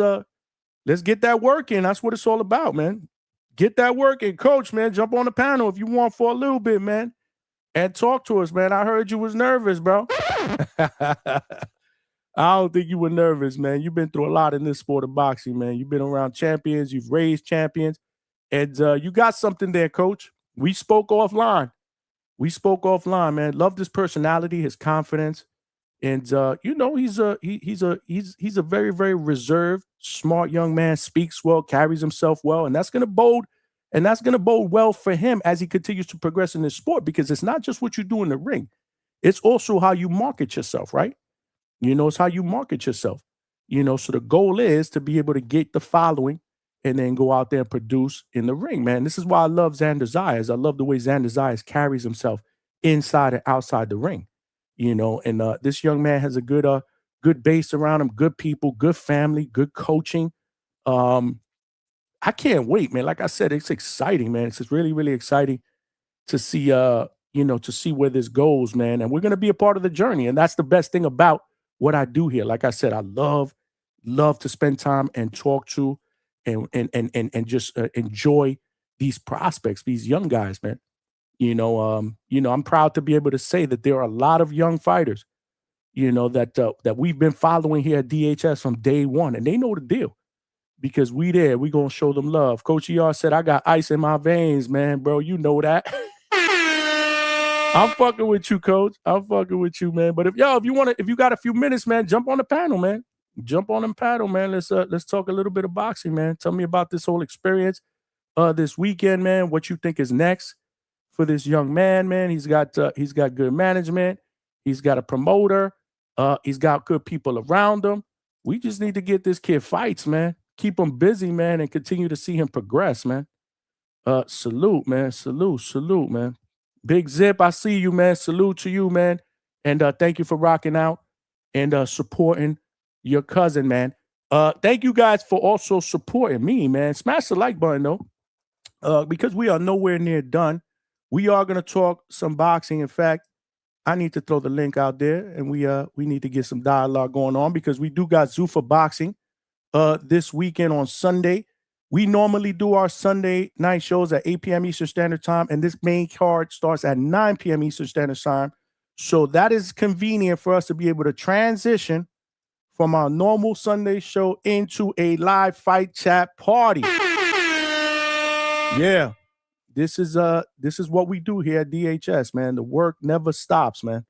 get that work in. That's what it's all about, man. Get that work in. Coach, man, jump on the panel if you want for a little bit, man. And talk to us, man. I heard you was nervous, bro. I don't think you were nervous, man. You've been through a lot in this sport of boxing, man. You've been around champions. You've raised champions. And you got something there, Coach. We spoke offline, man. Love his personality, his confidence. And he's a very, very reserved, smart young man, speaks well, carries himself well, and that's going to bode And that's going to bode well for him as he continues to progress in this sport, because it's not just what you do in the ring. It's also how you market yourself, right? You know, it's how you market yourself. You know, so the goal is to be able to get the following and then go out there and produce in the ring, man. This is why I love Xander Zayas. I love the way Xander Zayas carries himself inside and outside the ring. You know, and this young man has a good base around him, good people, good family, good coaching. I can't wait, man. Like I said, it's exciting, man. It's just really, really exciting to see, you know, to see where this goes, man. And we're going to be a part of the journey. And that's the best thing about what I do here. Like I said, I love to spend time and talk to and just enjoy these prospects, these young guys, man. You know, I'm proud to be able to say that there are a lot of young fighters, you know, that we've been following here at DHS from day one, and they know the deal because we gonna show them love. Coach ER said, I got ice in my veins, man, bro. You know that. I'm fucking with you, Coach. I'm fucking with you, man. But if you got a few minutes, man, jump on the panel, man. Jump on the panel, man. Let's talk a little bit of boxing, man. Tell me about this whole experience this weekend, man. What you think is next for this young man, man. He's got good management. He's got a promoter. He's got good people around him. We just need to get this kid fights, man. Keep him busy, man, and continue to see him progress, man. Salute, man. Salute, man. Big Zip, I see you, man. Salute to you, man. And thank you for rocking out and supporting your cousin, man. Thank you guys for also supporting me, man. Smash the like button, though, because we are nowhere near done. We are going to talk some boxing. In fact, I need to throw the link out there, and we need to get some dialogue going on because we do got Zufa boxing this weekend on Sunday. We normally do our Sunday night shows at 8 p.m. Eastern Standard Time, and this main card starts at 9 p.m. Eastern Standard Time. So that is convenient for us to be able to transition from our normal Sunday show into a live fight chat party. Yeah. This is what we do here at DHS, man. The work never stops, man.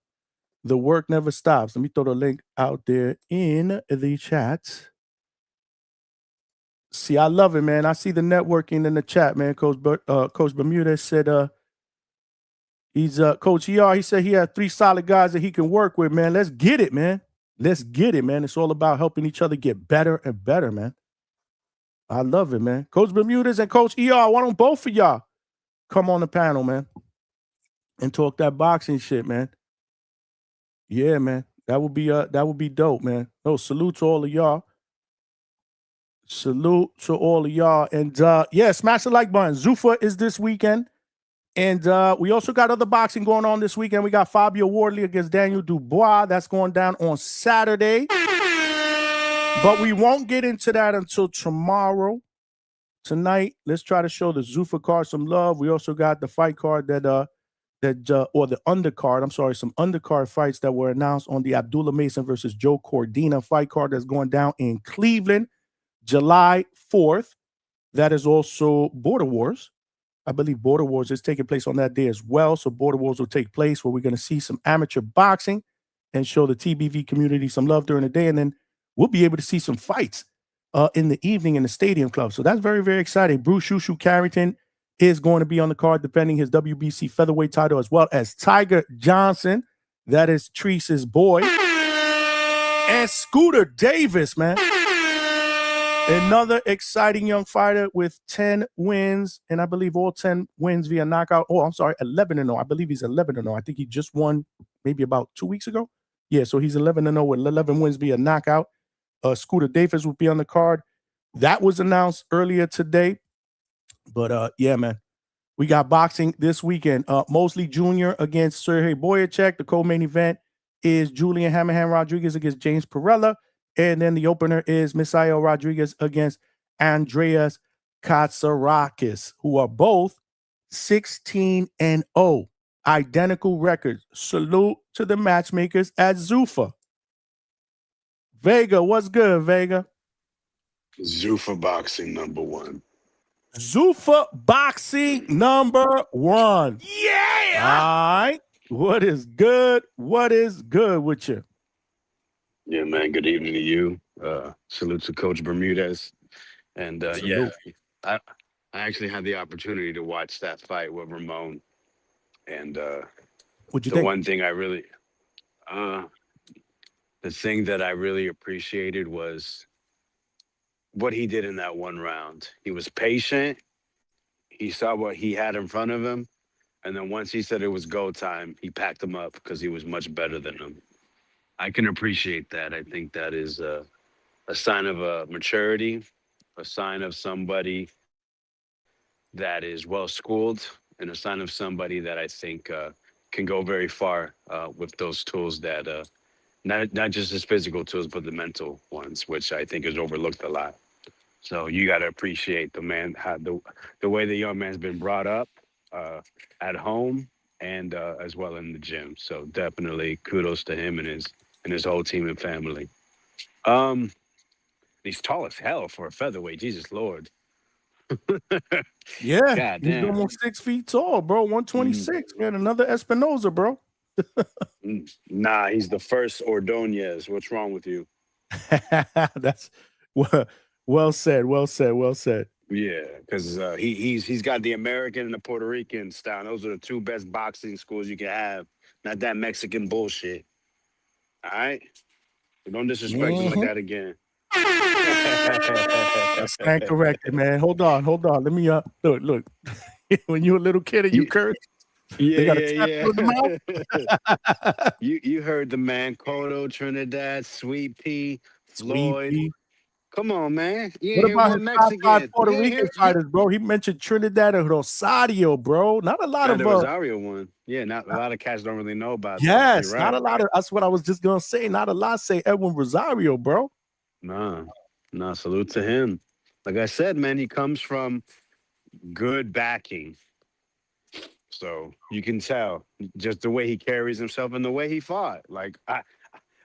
The work never stops. Let me throw the link out there in the chat. See, I love it, man. I see the networking in the chat, man. Coach Benavidez said he's Coach ER. He said he had 3 solid guys that he can work with, man. Let's get it, man. Let's get it, man. It's all about helping each other get better and better, man. I love it, man. Coach Benavidez and Coach ER, why don't both of y'all come on the panel, man, and talk that boxing shit, man? Yeah, man. That would be dope, man. No, salute to all of y'all. Salute to all of y'all. And yeah, smash the like button. Zufa is this weekend. And we also got other boxing going on this weekend. We got Fabio Wardley against Daniel Dubois. That's going down on Saturday. But we won't get into that until tomorrow. Tonight, let's try to show the Zufa card some love. We also got the fight card or the undercard. I'm sorry, some undercard fights that were announced on the Abdullah Mason versus Joe Cordina fight card that's going down in Cleveland, July 4th. That is also Border Wars. I believe Border Wars is taking place on that day as well. So Border Wars will take place where we're going to see some amateur boxing and show the TBV community some love during the day. And then we'll be able to see some fights in the evening in the Stadium Club. So that's very, very exciting. Bruce Shushu Carrington is going to be on the card defending his WBC featherweight title, as well as Tiger Johnson. That is Treese's boy. And Scooter Davis, man. Another exciting young fighter with 10 wins, and I believe all 10 wins via knockout. Oh, I'm sorry, 11-0. I believe he's 11-0. I think he just won maybe about 2 weeks ago. Yeah, so he's 11-0 with 11 wins via knockout. Scooter Davis will be on the card. That was announced earlier today. But, yeah, man, we got boxing this weekend. Mosley Jr. against Serhii Bohachuk. The co-main event is Julian Hammerhand Rodriguez against James Perella. And then the opener is Misael Rodriguez against Andreas Katsarakis, who are both 16-0. Identical records. Salute to the matchmakers at Zufa. Vega, what's good, Vega? Zufa boxing #1. Zufa boxing #1. Yeah! All right. What is good? What is good with you? Yeah, man. Good evening to you. Salute to Coach Bermudez. And yeah, I actually had the opportunity to watch that fight with Ramon, and What'd you the think? one thing I really, the thing that I really appreciated was what he did in that one round. He was patient. He saw what he had in front of him, and then once he said it was go time, he packed him up because he was much better than him. I can appreciate that. I think that is a sign of maturity, a sign of somebody that is well schooled, and a sign of somebody that I think can go very far with those tools that not just his physical tools, but the mental ones, which I think is overlooked a lot. So you got to appreciate the man, how the way the young man's been brought up at home and as well in the gym. So definitely kudos to him and his whole team and family. He's tall as hell for a featherweight. Jesus Lord. Yeah, God he's damn. almost 6 feet tall, bro. 126, man. Another Espinoza, bro. Nah, he's the first Ordonez. What's wrong with you? That's well said. Well said. Well said. Yeah, because he's got the American and the Puerto Rican style. Those are the two best boxing schools you can have. Not that Mexican bullshit. All right, so don't disrespect him like that again. Stand corrected, man. Hold on. Let me look. When you were a little kid and you cursed, they got a tattoo in the mouth. You heard the man, Cotto, Trinidad, Sweet Pea, Floyd. Pea. Come on, man. You What ain't about hear his one top 5 Mexican. Puerto Rican fighters, bro? He mentioned Trinidad and Rosario, bro. Not a lot of the Rosario one. Yeah, not a lot of cats don't really know about that. Yes, You're not right. a lot of. That's what I was just gonna say. Not a lot say Edwin Rosario, bro. Nah, salute to him. Like I said, man, he comes from good backing. So you can tell just the way he carries himself and the way he fought. Like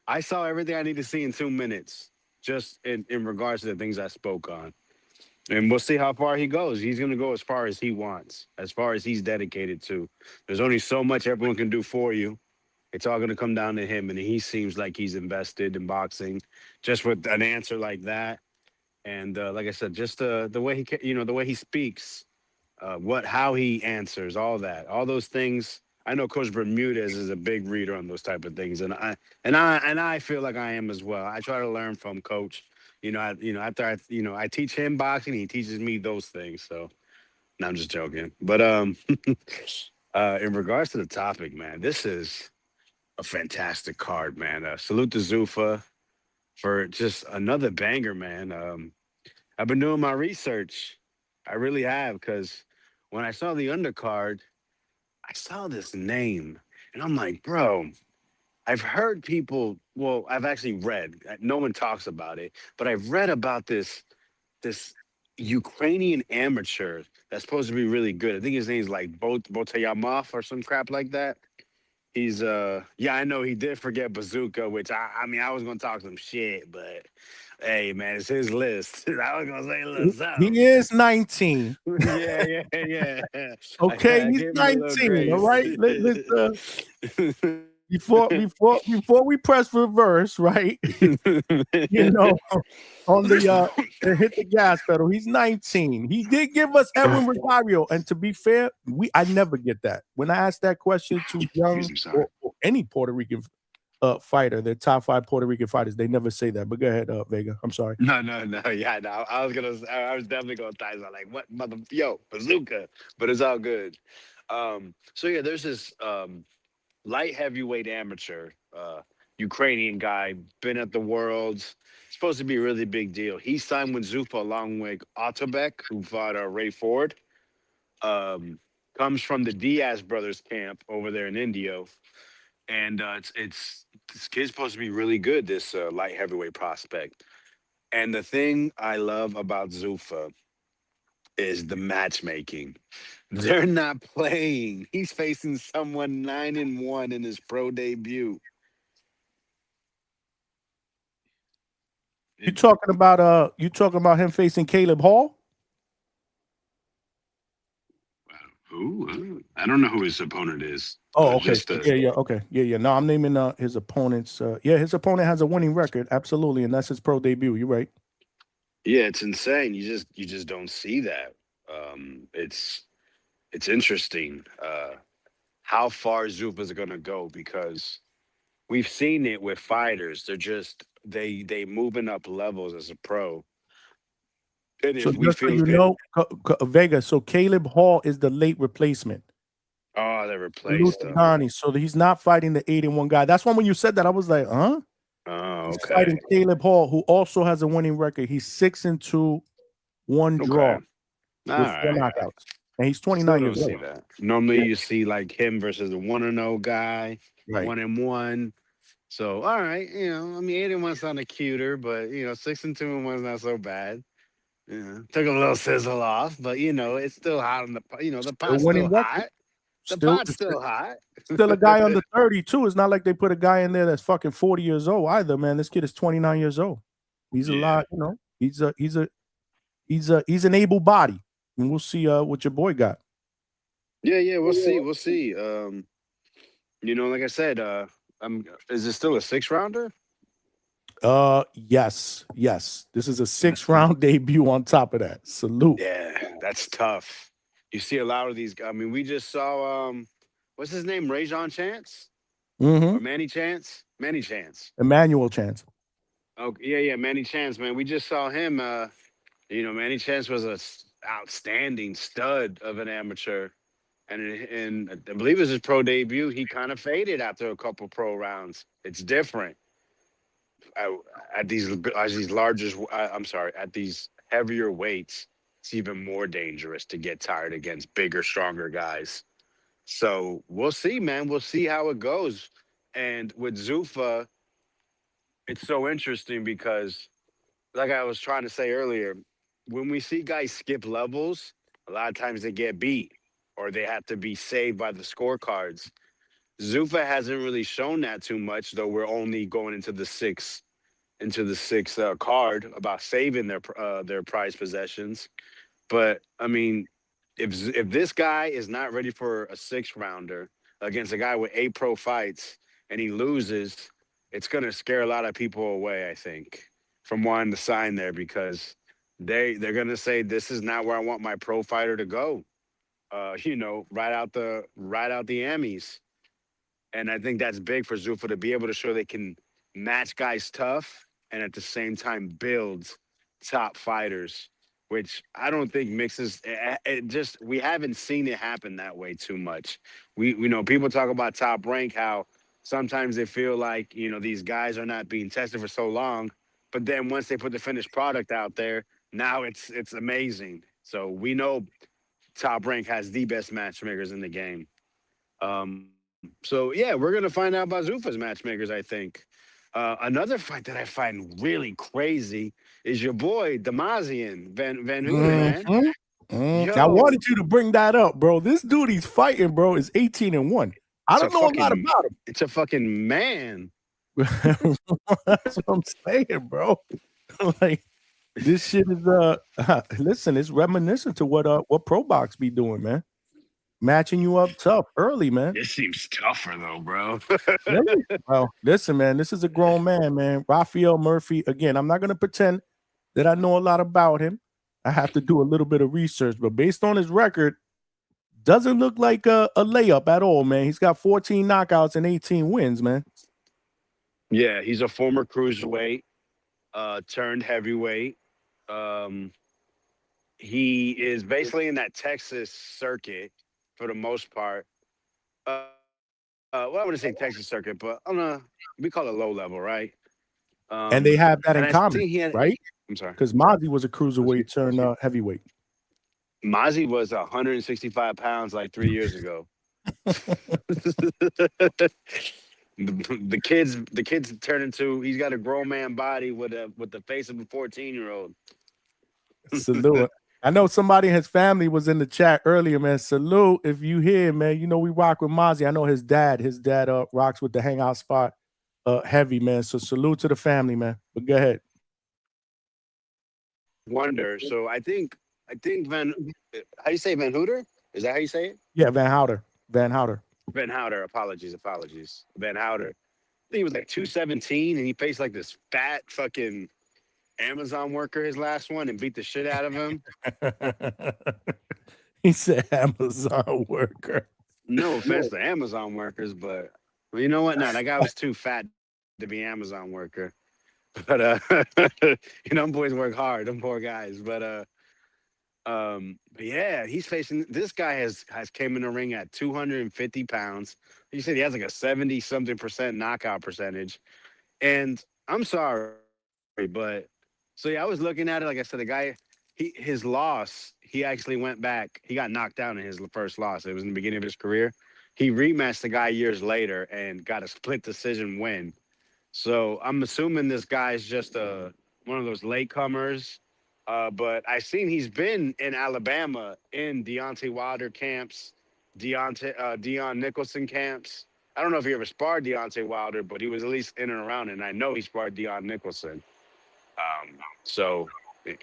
I saw everything I need to see in 2 minutes, just in regards to the things I spoke on. And we'll see how far he goes. He's going to go as far as he wants, as far as he's dedicated to. There's only so much everyone can do for you. It's all going to come down to him. And he seems like he's invested in boxing just with an answer like that. And like I said, just the way the way he speaks, how he answers, all those things. I know Coach Bermudez is a big reader on those type of things, and I feel like I am as well. I try to learn from Coach. After I teach him boxing, he teaches me those things. So, no, I'm just joking. But in regards to the topic, man, this is a fantastic card, man. Salute to Zufa for just another banger, man. I've been doing my research. I really have, because when I saw the undercard, I saw this name, and I'm like, bro, I've heard people. Well, I've actually read. No one talks about it, but I've read about this Ukrainian amateur that's supposed to be really good. I think his name's like Botayamov or some crap like that. He's yeah, I know he did forget Bazooka, which I mean I was gonna talk some shit, but hey man, it's his list. I was gonna say a little something. He is 19. Yeah. Okay, he's 19. All right. Before we press reverse, right? On the hit the gas pedal. He's 19. He did give us Edwin Rosario, and to be fair, I never get that. When I ask that question to young or any Puerto Rican fighter, the top 5 Puerto Rican fighters, they never say that. But go ahead, Vega. I'm sorry. No. Yeah, no. I was definitely gonna tie it. Like, what bazooka? But it's all good. So yeah, there's this light heavyweight amateur, Ukrainian guy, been at the Worlds. Supposed to be a really big deal. He signed with Zufa along with Otabek, who fought Ray Ford. Comes from the Diaz brothers camp over there in Indio. And it's this kid's supposed to be really good, this light heavyweight prospect. And the thing I love about Zufa is the matchmaking. They're not playing. He's facing someone 9-1 in his pro debut. You talking about him facing Caleb Hall? Who? I don't know who his opponent is. Oh, okay. Okay. Yeah. No, I'm naming his opponents. His opponent has a winning record, absolutely, and that's his pro debut. You're right. Yeah, it's insane. You just don't see that. It's interesting how far Zufa's going to go, because we've seen it with fighters. They're just they moving up levels as a pro. And So if we just so feel you it, know, Vega. So Caleb Hall is the late replacement. oh, they Salute replaced to him. Donnie. So he's not fighting the 8-1 guy. That's why when you said that, I was like, huh? Oh, He's okay. fighting Caleb Hall, who also has a winning record. He's 6-2, 1 draw Okay. All with 4 right. knockouts, and he's Still 29 don't years see old. that. Normally Yeah. you see like him versus the 1-0 guy, Right. 1-1. So all right, I mean 8-1's not a cuter, but 6-2-1's not so bad. Took a little sizzle off, but it's still hot on the pot. The Still pot's winning still record. hot. The Still, pot's still hot. still a guy under 30 too. It's not like they put a guy in there that's fucking 40 years old either, man. This kid is 29 years old. He's a lot, He's an able body, and we'll see what your boy got. Yeah, we'll see. We'll see. Like I said, is it still a 6-rounder? Yes. This is a 6-round debut on top of that. Salute. Yeah, that's tough. You see a lot of these. I mean, we just saw what's his name? Rajon Chance? Or Manny Chance? Manny Chance. Emmanuel Chance. Oh, yeah, Manny Chance, man. We just saw him. Manny Chance was a outstanding stud of an amateur. And I believe it was his pro debut. He kind of faded after a couple pro rounds. It's different. At these heavier weights, it's even more dangerous to get tired against bigger, stronger guys. So we'll see, man. We'll see how it goes. And with Zufa, it's so interesting because, like I was trying to say earlier, when we see guys skip levels, a lot of times they get beat or they have to be saved by the scorecards. Zufa hasn't really shown that too much, though we're only going into the sixth card about saving their prize possessions. But I mean, if this guy is not ready for a 6-rounder against a guy with 8 pro fights and he loses, it's gonna scare a lot of people away, I think, from wanting to sign there, because they're gonna say this is not where I want my pro fighter to go. Right out the Emmys. And I think that's big for Zufa to be able to show they can match guys tough and at the same time build top fighters, which I don't think mixes. We haven't seen it happen that way too much. We know people talk about Top Rank, how sometimes they feel like these guys are not being tested for so long, but then once they put the finished product out there, now it's amazing. So we know Top Rank has the best matchmakers in the game. So yeah, we're gonna find out about Zufa's matchmakers, I think. Another fight that I find really crazy is your boy Damazian Van Hooter, man. I wanted you to bring that up, bro. This dude he's fighting, bro, is 18-1. I don't know a lot about him. It's a fucking man. That's what I'm saying, bro. Like, this shit is listen, it's reminiscent to what Pro Box be doing, man. Matching you up tough early, man. It seems tougher though, bro. Really? Well, listen, man, this is a grown man. Raphael Murphy. Again, I'm not gonna pretend that I know a lot about him. I have to do a little bit of research, but based on his record, doesn't look like a layup at all, man. He's got 14 knockouts and 18 wins, man. Yeah, he's a former cruiserweight, turned heavyweight. He is basically in that Texas circuit for the most part. Well, I wouldn't say Texas circuit, but we call it low level, right? And they have that in common, right? I'm sorry. Because Mozzie was a cruiserweight turned heavyweight. Mozzie was 165 pounds like 3 years ago. The kids turn into, he's got a grown man body with the face of a 14-year-old. Salute. I know somebody in his family was in the chat earlier, man. Salute if you hear, man. We rock with Mozzie. I know his dad rocks with the Hangout spot heavy, man. So salute to the family, man. But go ahead. Wonder. So I think how do you say Van Hooter? Is that how you say it? Yeah, Van Houter. Van Houter. Apologies. Van Houter. I think he was like 217 and he faced like this fat fucking Amazon worker his last one and beat the shit out of him. He said Amazon worker. No offense to Amazon workers, but well, you know what? No, that guy was too fat to be Amazon worker. But them boys work hard, them poor guys. But yeah, he's facing this guy has came in the ring at 250 pounds. You said he has like a 70 something percent knockout percentage. And I'm sorry, but so yeah, I was looking at it. Like I said, the guy, his loss, he actually went back. He got knocked down in his first loss. It was in the beginning of his career. He rematched the guy years later and got a split decision win. So I'm assuming this guy's just one of those latecomers. But I seen he's been in Alabama in Deontay Wilder camps, Dion Nicholson camps. I don't know if he ever sparred Deontay Wilder, but he was at least in and around, and I know he sparred Dion Nicholson. So,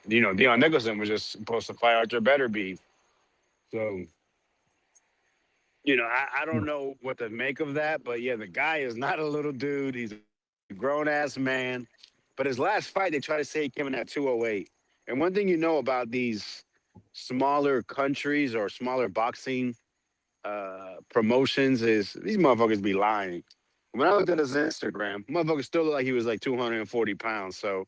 Dion Nicholson was just supposed to fight Arthur Betterby. So, I don't know what to make of that, but yeah, the guy is not a little dude. He's a grown-ass man. But his last fight, they try to say he came in at 208. And one thing you know about these smaller countries or smaller boxing promotions is these motherfuckers be lying. When I looked at his Instagram, motherfucker still looked like he was like 240 pounds. So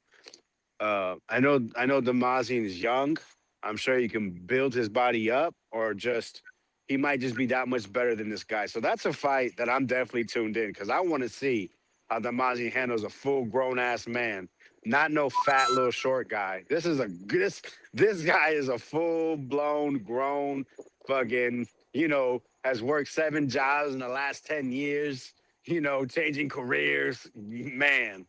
I know Damazian is young. I'm sure he can build his body up, or just he might just be that much better than this guy. So that's a fight that I'm definitely tuned in because I want to see how Damazian handles a full grown ass man, not no fat little short guy. This guy is a full blown grown fucking, has worked 7 jobs in the last 10 years, changing careers, man.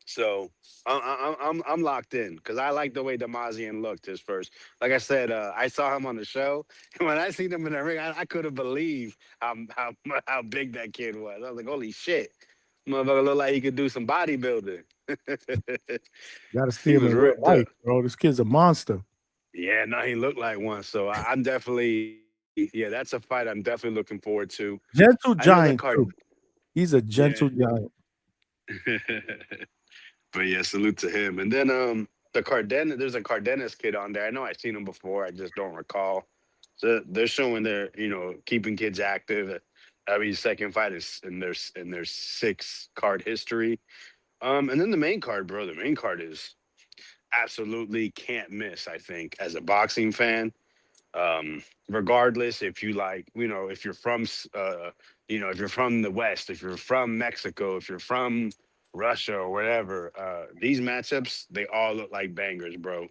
So I'm locked in because I like the way Damazian looked his first. Like I said, I saw him on the show, and when I seen him in the ring, I couldn't believe how big that kid was. I was like, holy shit, motherfucker looked like he could do some bodybuilding. Gotta see him in real life, bro. This kid's a monster. Yeah, no, he looked like one. So I'm definitely, that's a fight I'm definitely looking forward to. Gentle giant, too. He's a gentle giant. But yeah, salute to him. And then there's a Cardenas kid on there. I know I've seen him before. I just don't recall. So they're showing their, keeping kids active. Second fight is in their 6-card history. And then the main card, bro. The main card is absolutely can't miss, I think, as a boxing fan. Regardless if you like, if you're from if you're from the West, if you're from Mexico, if you're from Russia or whatever, these matchups, they all look like bangers, bro.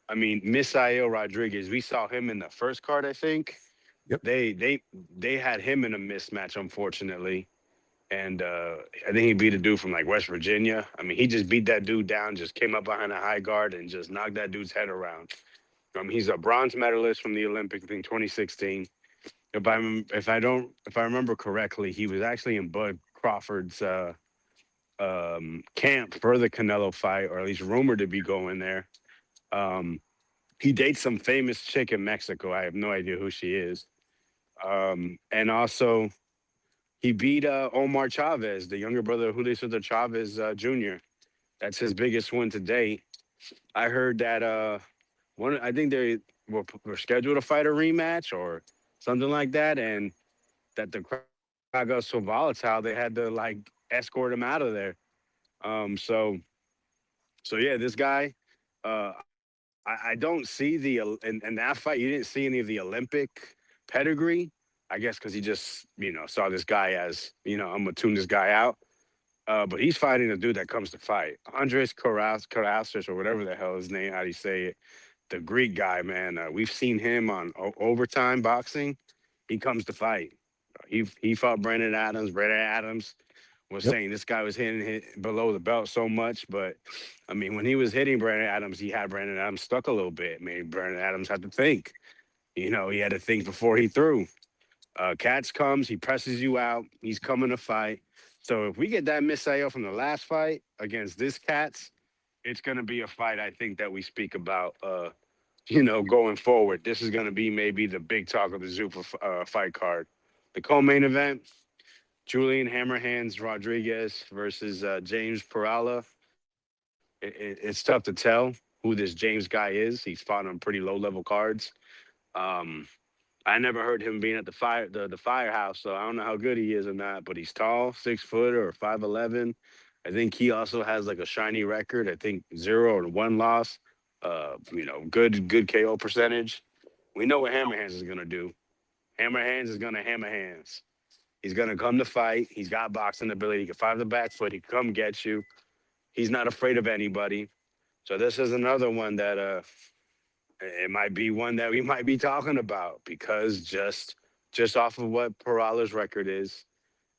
I mean, Misael Rodriguez, we saw him in the first card, I think. Yep. They had him in a mismatch, unfortunately. And I think he beat a dude from like West Virginia. I mean, he just beat that dude down, just came up behind a high guard and just knocked that dude's head around. He's a bronze medalist from the Olympics in 2016. If I remember correctly, he was actually in Bud Crawford's camp for the Canelo fight, or at least rumored to be going there. He dates some famous chick in Mexico. I have no idea who she is. And also, he beat Omar Chavez, the younger brother of Julio Cesar Chavez Jr. That's his biggest win to date. I heard that I think they were scheduled to fight a rematch or something like that, and that the crowd got so volatile they had to like escort him out of there. So yeah, this guy, I don't see in that fight. You didn't see any of the Olympic pedigree, I guess, because he just saw this guy as I'm gonna tune this guy out. But he's fighting a dude that comes to fight, Andres Karasis or whatever the hell his name. How do you say it? The Greek guy, man. We've seen him on Overtime Boxing. He comes to fight. He fought Brandon Adams. Brandon Adams was saying this guy was hitting below the belt so much, but I mean, when he was hitting Brandon Adams, he had Brandon Adams stuck a little bit. I mean, Brandon Adams had to think. He had to think before he threw. Katz comes, he presses you out. He's coming to fight. So if we get that Misael from the last fight against this Katz, it's going to be a fight, I think, that we speak about, going forward. This is going to be maybe the big talk of the Zufa fight card. The co-main event, Julian Hammerhands Rodriguez versus James Perala. it's tough to tell who this James guy is. He's fought on pretty low level cards. Um, I never heard him being at the firehouse, so I don't know how good he is or not. But he's tall, 6 foot or 5'11". I think he also has like a shiny record. I think 0 or 1 loss. Good KO percentage. We know what Hammer Hands is gonna do. Hammer Hands is gonna hammer hands. He's gonna come to fight. He's got boxing ability. He can fight the back foot. He can come get you. He's not afraid of anybody. So this is another one that it might be one that we might be talking about because just off of what Perala's record is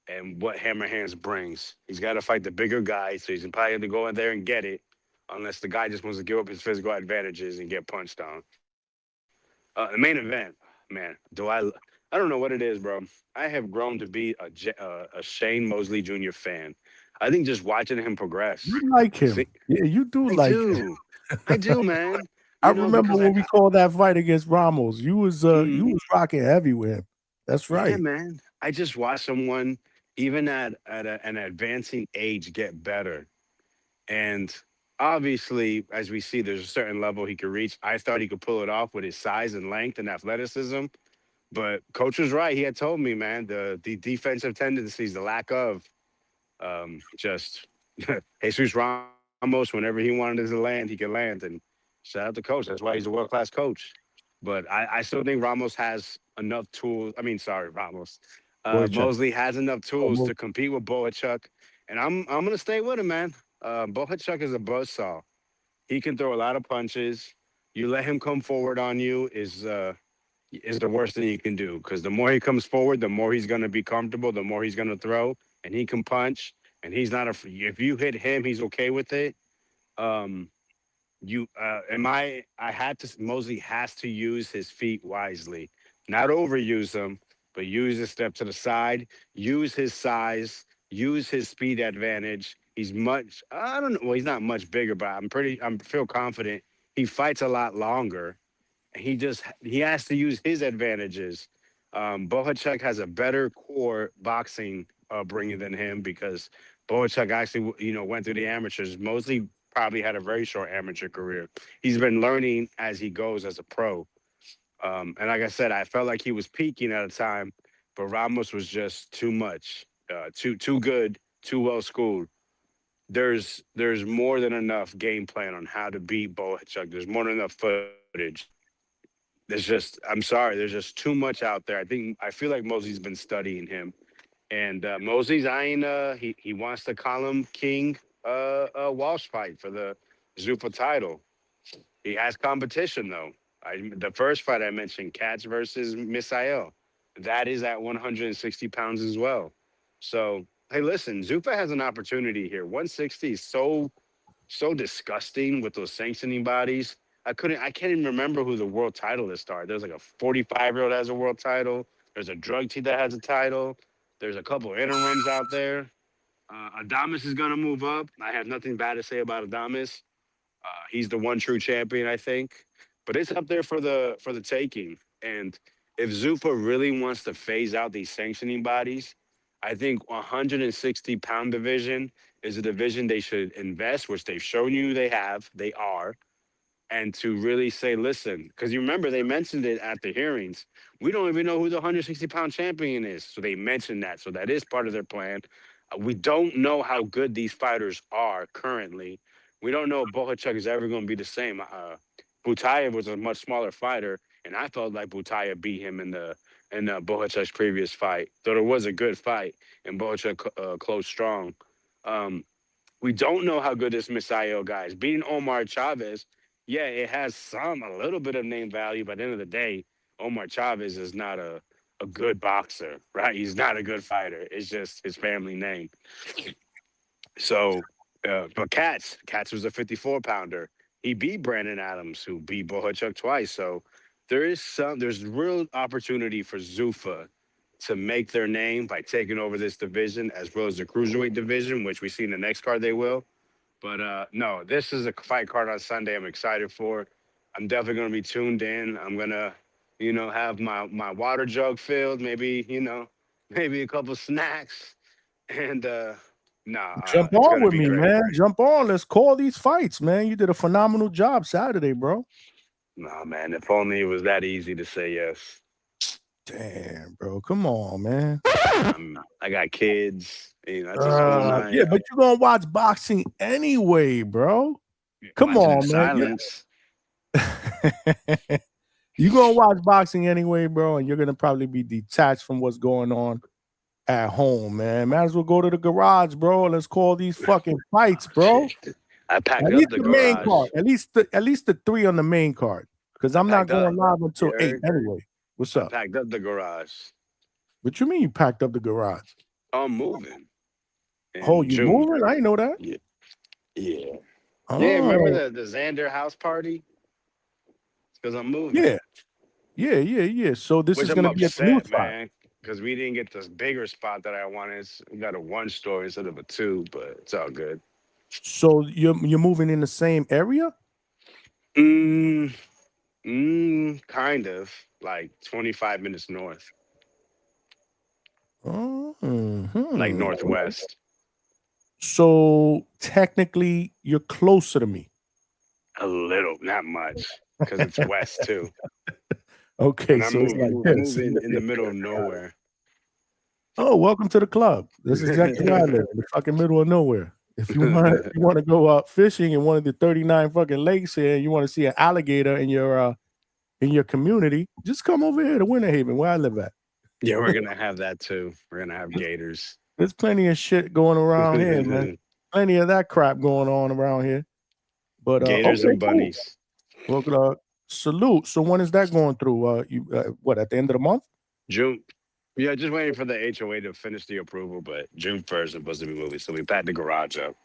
and what Hammer Hands brings, he's got to fight the bigger guy, so he's probably going to go in there and get it, unless the guy just wants to give up his physical advantages and get punched on. The main event, man, I don't know what it is, bro. I have grown to be a Shane Mosley Jr. fan. I think just watching him progress. You like him. Yeah, you do I like do. him. I do, man. I remember when we called that fight against Ramos. You was rocking heavy with him. That's right. Yeah, man. I just watched someone, even at an advancing age, get better. And obviously, as we see, there's a certain level he could reach. I thought he could pull it off with his size and length and athleticism. But coach was right. He had told me, man, the defensive tendencies, the lack of just Jesus Ramos, whenever he wanted to land, he could land. And shout out to coach. That's why he's a world-class coach. But I still think Ramos has enough tools. I mean, sorry, Ramos. Mosley has enough tools to compete with Bohachuk. And I'm gonna stay with him, man. Bohachuk is a buzzsaw. He can throw a lot of punches. You let him come forward on you is the worst thing you can do. Because the more he comes forward, the more he's gonna be comfortable, the more he's gonna throw, and he can punch. And he's not if you hit him, he's okay with it. Mosley has to use his feet wisely, not overuse them, but use a step to the side, use his size, use his speed advantage. He's I don't know, well, he's not much bigger, but I feel confident. He fights a lot longer. He has to use his advantages. Bohachuk has a better core boxing upbringing than him because Bohachuk actually, went through the amateurs. Mosley probably had a very short amateur career. He's been learning as he goes as a pro. And like I said, I felt like he was peaking at a time, but Ramos was just too much, too good, too well schooled. There's more than enough game plan on how to beat Bohachuk. There's more than enough footage. I'm sorry, there's just too much out there. I feel like Mosley's been studying him. And Mosley's eyeing, he wants to call him King Walsh fight for the Zufa title. He has competition, though. The first fight I mentioned, Katz versus Misael, that is at 160 pounds as well. So, hey, listen, Zufa has an opportunity here. 160 is so disgusting with those sanctioning bodies. I can't even remember who the world titleists are. There's like a 45-year-old that has a world title. There's a drug team that has a title. There's a couple interims out there. Adames is going to move up. I have nothing bad to say about Adames. He's the one true champion, I think. But it's up there for the taking. And if Zufa really wants to phase out these sanctioning bodies, I think 160-pound division is a division they should invest, which they've shown you they are. And to really say, listen, because you remember they mentioned it at the hearings. We don't even know who the 160-pound champion is. So they mentioned that. So that is part of their plan. We don't know how good these fighters are currently. We don't know if Bohachuk is ever going to be the same. Butayev was a much smaller fighter, and I felt like Butayev beat him in Bohachuk's previous fight. Though it was a good fight, and Bohachuk closed strong. We don't know how good this Misael guy is. Beating Omar Chavez, yeah, it has a little bit of name value, but at the end of the day, Omar Chavez is not a good boxer, right? He's not a good fighter. It's just his family name. So, but Katz was a 54-pounder. He beat Brandon Adams, who beat Bohachuk twice. So there's real opportunity for Zufa to make their name by taking over this division as well as the cruiserweight division, which we see in the next card they will. But no, this is a fight card on Sunday I'm excited for. I'm definitely going to be tuned in. I'm going to, have my water jug filled, maybe a couple snacks. And Nah, Jump it's on gonna with be me, great. man. Jump on. Let's call these fights, man. You did a phenomenal job Saturday, bro. Nah, man. If only it was that easy to say yes. Damn, bro. Come on, man. I got kids. You know, that's a whole night. Yeah, but you're gonna watch boxing anyway, bro. Come Watching on, in man. silence. You're gonna watch boxing anyway, bro, and you're gonna probably be detached from what's going on at home, man. Might as well go to the garage, bro. Let's call these fucking fights, bro. Shit. I packed At up least the the main garage. card. At least the 3 on the main card. Because I'm not packed going up. live until You 8 heard? anyway. What's I up? packed up the garage. What you mean you packed up the garage? I'm moving. Oh, in you June. moving? I didn't know that. Yeah. Yeah. Oh, Yeah, remember the Xander house party? Because I'm moving. Yeah. So this Which is I'm gonna be a new upset, spot. man, because we didn't get this bigger spot that I wanted. We got a 1-story instead of a 2, but it's all good. So you're moving in the same area? Kind of like 25 minutes north, like northwest. So technically, you're closer to me. A little, not much, because it's west too. Okay, And I'm so it's like this. moving in the middle of nowhere. Oh, welcome to the club. This is exactly where I live, in the fucking middle of nowhere. If you want to go out fishing in one of the 39 fucking lakes here, and you want to see an alligator in your community, just come over here to Winter Haven, where I live at. Yeah, we're gonna have that too. We're gonna have gators. There's plenty of shit going around here, man. Plenty of that crap going on around here. But gators and bunnies. Cool. Well, salute. So when is that going through? What, at the end of the month? June. Yeah, just waiting for the HOA to finish the approval, but June 1st is supposed to be moving, so we packed the garage up.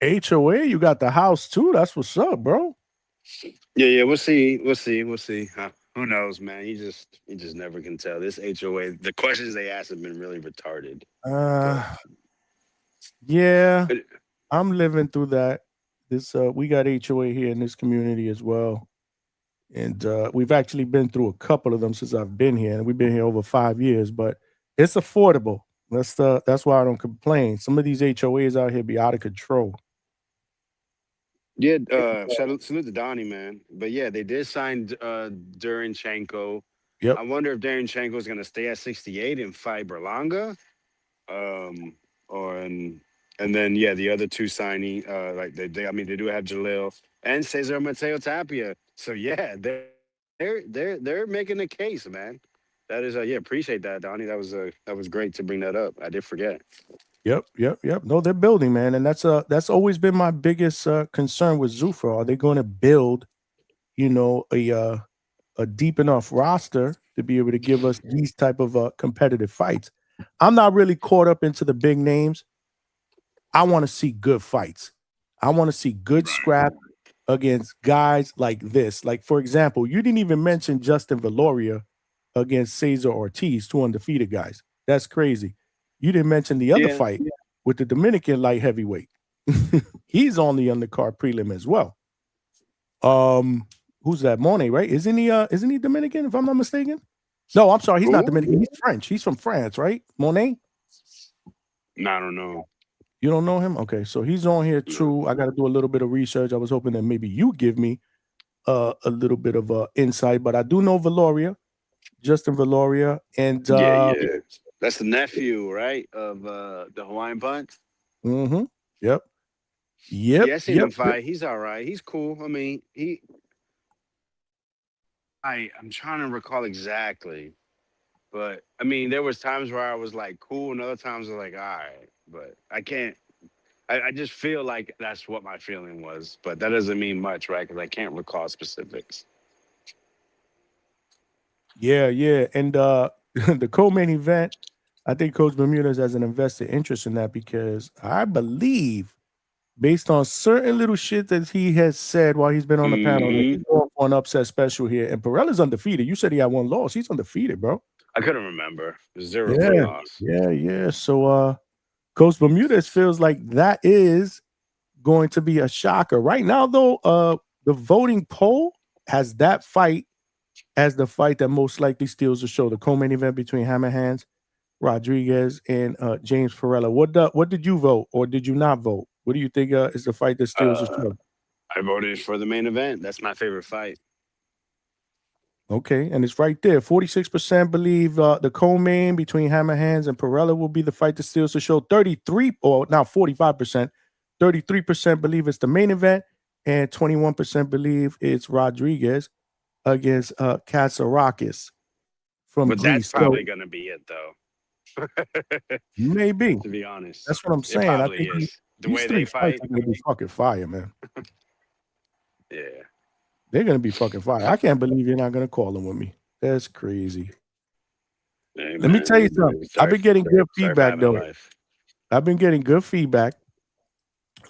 HOA, you got the house too. That's what's up, bro. Yeah, we'll see. Who knows, man? You just never can tell. This HOA, the questions they ask have been really retarded. Yeah, I'm living through that. This we got HOA here in this community as well. And we've actually been through a couple of them since I've been here, and we've been here over 5 years, but it's affordable. That's why I don't complain. Some of these HOAs out here be out of control. Yeah, salute to Donnie, man. But yeah, they did sign Duranchenko. Yep. I wonder if Duranchenko is going to stay at 68 and fight Berlanga, and then yeah, the other 2 signing, like they do have Jalil and Cesar Mateo Tapia. So yeah, they're making a case, man. That is appreciate that, Donnie. That was great to bring that up. I did forget. Yep. No, they're building, man, and that's always been my biggest concern with Zufa. Are they going to build, a deep enough roster to be able to give us these type of competitive fights? I'm not really caught up into the big names. I want to see good fights. I want to see good scrap against guys like this. Like, for example, you didn't even mention Justin Valoria against Cesar Ortiz, 2 undefeated guys. That's crazy. You didn't mention the other fight with the Dominican light heavyweight. He's on the undercard prelim as well. Who's that? Monet, right? Isn't he Dominican, if I'm not mistaken? No, I'm sorry, he's not Dominican. He's French. He's from France, right? Monet? No, I don't know. You don't know him? Okay, so he's on here too. I got to do a little bit of research. I was hoping that maybe you give me a little bit of insight, but I do know Valoria, Justin Valoria, and yeah. That's the nephew, right, of the Hawaiian Punch. Mm-hmm. Yep. Yeah, I seen him fight. He's all right. He's cool. I mean, I'm trying to recall exactly, but I mean, there was times where I was like cool, and other times I was like, all right, but I can't. I just feel like that's what my feeling was, but that doesn't mean much, right? Because I can't recall specifics. Yeah, and the co-main event, I think Coach Bermudez has an invested interest in that because I believe, based on certain little shit that he has said while he's been on the panel, that he's going for an upset special here. And Perella's undefeated. You said he had 1 loss. He's undefeated, bro. I couldn't remember. 0 loss. Yeah. So Coach Bermudez feels like that is going to be a shocker. Right now, though, the voting poll has that fight as the fight that most likely steals the show. The co-main event between Hammer Hands Rodriguez and James Perella. What did you vote or did you not vote? What do you think is the fight that steals the show? I voted for the main event. That's my favorite fight. Okay, and it's right there. 46% believe the co-main between Hammer Hands and Perella will be the fight that steals the show. 33 or now 45%. 33% believe it's the main event, and 21% believe it's Rodriguez against Katsarakis from But Greece. that's probably gonna be it, though. Maybe. To be honest, That's what I'm saying. It I probably think is. The these way three they fight. fights are gonna be fucking fire, man. Yeah. They're gonna be fucking fire. I can't believe you're not gonna call them with me. That's crazy. Hey, Let me tell you something. I've been getting good feedback though. I've been getting good feedback.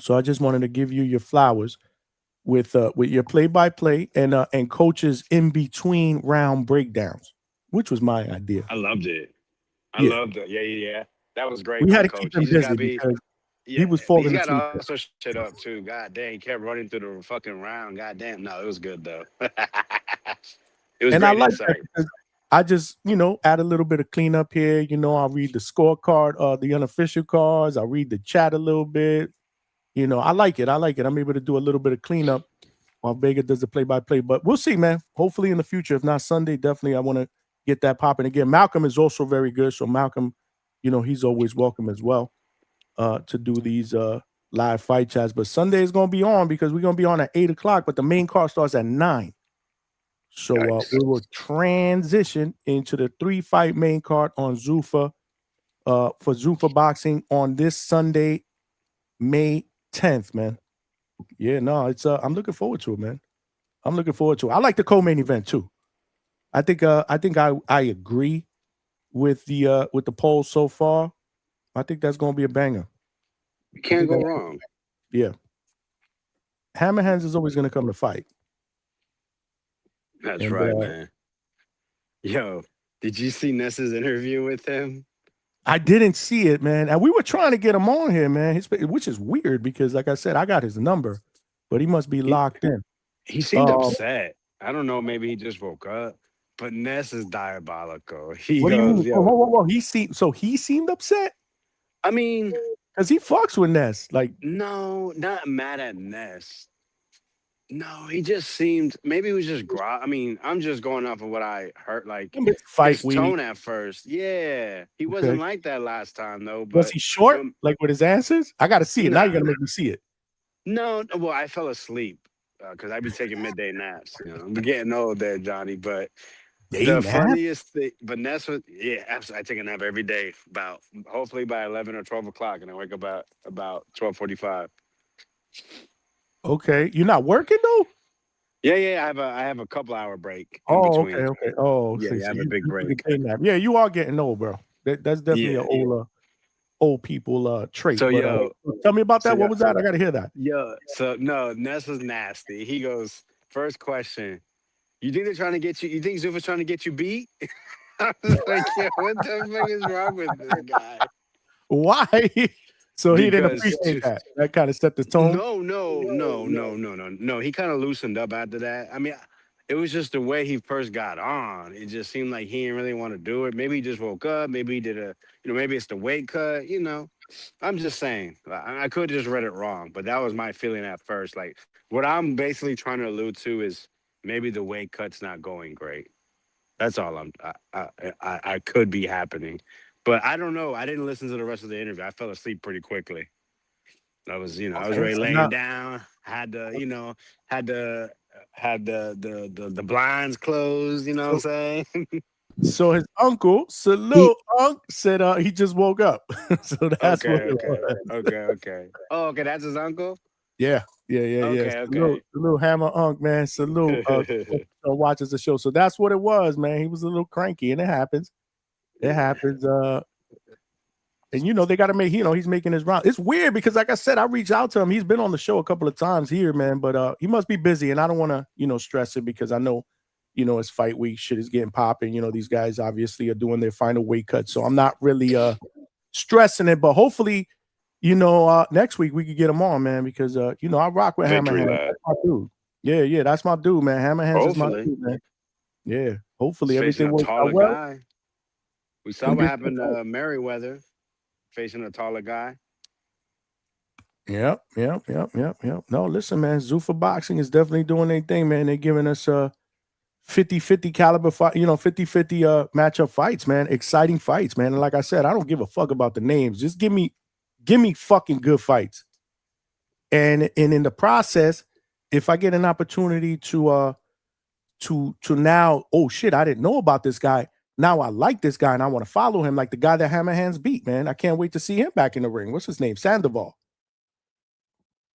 So I just wanted to give you your flowers with your play-by-play and coaches in between round breakdowns, which was my idea. I loved it. I Yeah. loved it. Yeah. That was great. We had to Coach. keep him He just busy gotta because he was falling He's got asleep. to also shit up too. God damn, he kept running through the fucking round. God damn. No, it was good though. It was And great I like insight. that because I just, add a little bit of cleanup here. I'll read the scorecard, the unofficial cards. I'll read the chat a little bit. I like it. I'm able to do a little bit of cleanup while Vega does the play-by-play. But we'll see, man. Hopefully in the future, if not Sunday, definitely I want to get that popping again. Malcolm is also very good. So Malcolm, he's always welcome as well to do these live fight chats. But Sunday is going to be on because we're going to be on at 8 o'clock, but the main card starts at 9. So we will transition into the 3-fight main card on Zufa for Zufa Boxing on this Sunday, May 10th, man. Yeah, no, it's I'm looking forward to it, man. I'm looking forward to it. I like the co-main event too. I think I agree with the polls so far. I think that's going to be a banger. You can't go wrong. Yeah. Hammer Hands is always going to come to fight. That's right, man. Yo, did you see Ness's interview with him? I didn't see it, man. And we were trying to get him on here, man. Which is weird because, like I said, I got his number, but he must be locked in. He seemed upset. I don't know. Maybe he just woke up. But Ness is diabolical. He what goes, do you mean? Whoa. He seemed upset? I mean, because he fucks with Ness. Like, no, not mad at Ness. No, he just seemed, maybe he was just I mean, I'm just going off of what I heard, like his tone at first. Yeah, he wasn't like that last time though. But was he short, like with his answers? I got to see it. Now you got to make me see it. No, well, I fell asleep because I be taking midday naps. I'm getting old there, Johnny. But the funniest thing, but Ness was, absolutely. I take a nap every day, hopefully by 11 or 12 o'clock, and I wake up about 12:45. Okay, you're not working though? Yeah. I have a couple hour break. In between. Okay. Oh, yeah, I have a big break. Yeah, you are getting old, bro. That's definitely an old people trait. So tell me about that. What was that? I gotta hear that. Yeah. So no, Ness was nasty. He goes, first question. You think they're trying to get you? You think Zufa's trying to get you beat? I was like, what the fuck is wrong with this guy? Why? So he didn't appreciate that. That kind of set the tone. No. He kind of loosened up after that. I mean, it was just the way he first got on. It just seemed like he didn't really want to do it. Maybe he just woke up. Maybe he did maybe it's the weight cut. I'm just saying. I could have just read it wrong, but that was my feeling at first. Like what I'm basically trying to allude to is maybe the weight cut's not going great. That's all I could be happening. But I don't know. I didn't listen to the rest of the interview. I fell asleep pretty quickly. I was already laying down. Had the blinds closed. You know what I'm saying? So his uncle, Salute Unc, said he just woke up. So that's okay. Oh, okay. That's his uncle. Yeah. Okay. Salute Hammer Unc, man. Salute watches the show. So that's what it was, man. He was a little cranky, and it happens. It happens. And they got to make, he's making his round. It's weird because, like I said, I reached out to him. He's been on the show a couple of times here, man, but he must be busy, and I don't want to, stress it because I know, it's fight week. Shit is getting popping. These guys obviously are doing their final weight cut, so I'm not really stressing it. But hopefully, next week we could get him on, man, because I rock with Hammer Hands. That's my dude. Yeah, that's my dude, man. Hammer Hands is my dude, man. Yeah, hopefully everything works out well. We saw what happened to Merriweather facing a taller guy. Yep. No, listen, man. Zufa Boxing is definitely doing their thing, man. They're giving us 50-50 caliber fight, 50-50 matchup fights, man. Exciting fights, man. And like I said, I don't give a fuck about the names. Just give me fucking good fights. And in the process, if I get an opportunity to now, oh shit, I didn't know about this guy. Now I like this guy and I want to follow him, like the guy that Hammerhands beat, man. I can't wait to see him back in the ring. What's his name? Sandoval.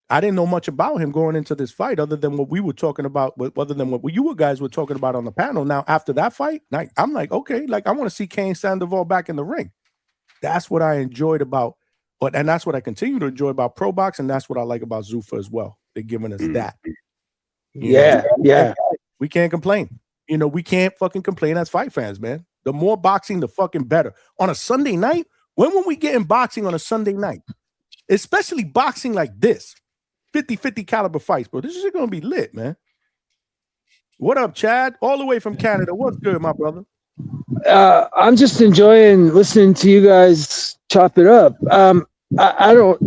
I didn't know much about him going into this fight other than what we were talking about, other than what you guys were talking about on the panel. Now, after that fight, I'm like, okay, like I want to see Kane Sandoval back in the ring. That's what I enjoyed about, and that's what I continue to enjoy about Pro Box, and that's what I like about Zufa as well. They're giving us that. Yeah. We can't complain. We can't fucking complain as fight fans, man. The more boxing, the fucking better. On a Sunday night, when were we getting boxing on a Sunday night? Especially boxing like this. 50-50 caliber fights, bro. This is going to be lit, man. What up, Chad? All the way from Canada. What's good, my brother? I'm just enjoying listening to you guys chop it up. I don't,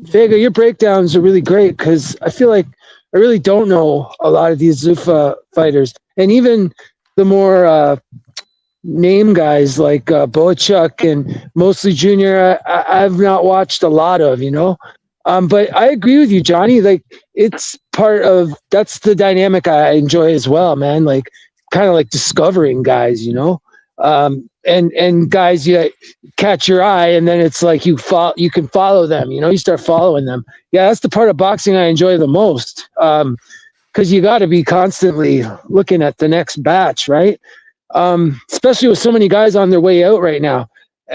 Vega, your breakdowns are really great because I feel like I really don't know a lot of these Zufa fighters. And even the more name guys like Bohachuk and Mosley Jr., I've not watched a lot of, But I agree with you, Johnny. Like, it's that's the dynamic I enjoy as well, man. Like, kind of like discovering guys, and guys you catch your eye, and then it's like you can follow them. You start following them. Yeah, that's the part of boxing I enjoy the most. Because you got to be constantly looking at the next batch, right? Especially with so many guys on their way out right now,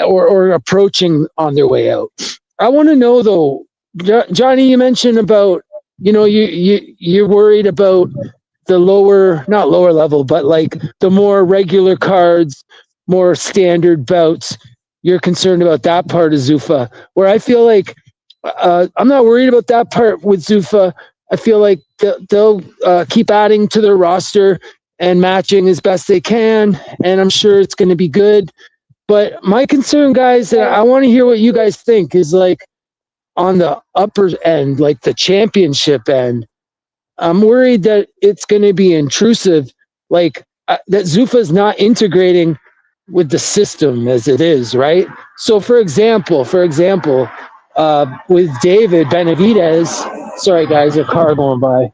or approaching on their way out. I want to know though. Johnny, you mentioned about, you're worried about the not lower level, but like the more regular cards, more standard bouts. You're concerned about that part of Zufa, where I feel like I'm not worried about that part with Zufa. I feel like they'll keep adding to their roster and matching as best they can, and I'm sure it's going to be good. But my concern, guys, and I want to hear what you guys think, is like, on the upper end, like the championship end, I'm worried that it's going to be intrusive, like that Zufa is not integrating with the system as it is, right? So, for example, with David Benavidez, sorry guys, a car going by.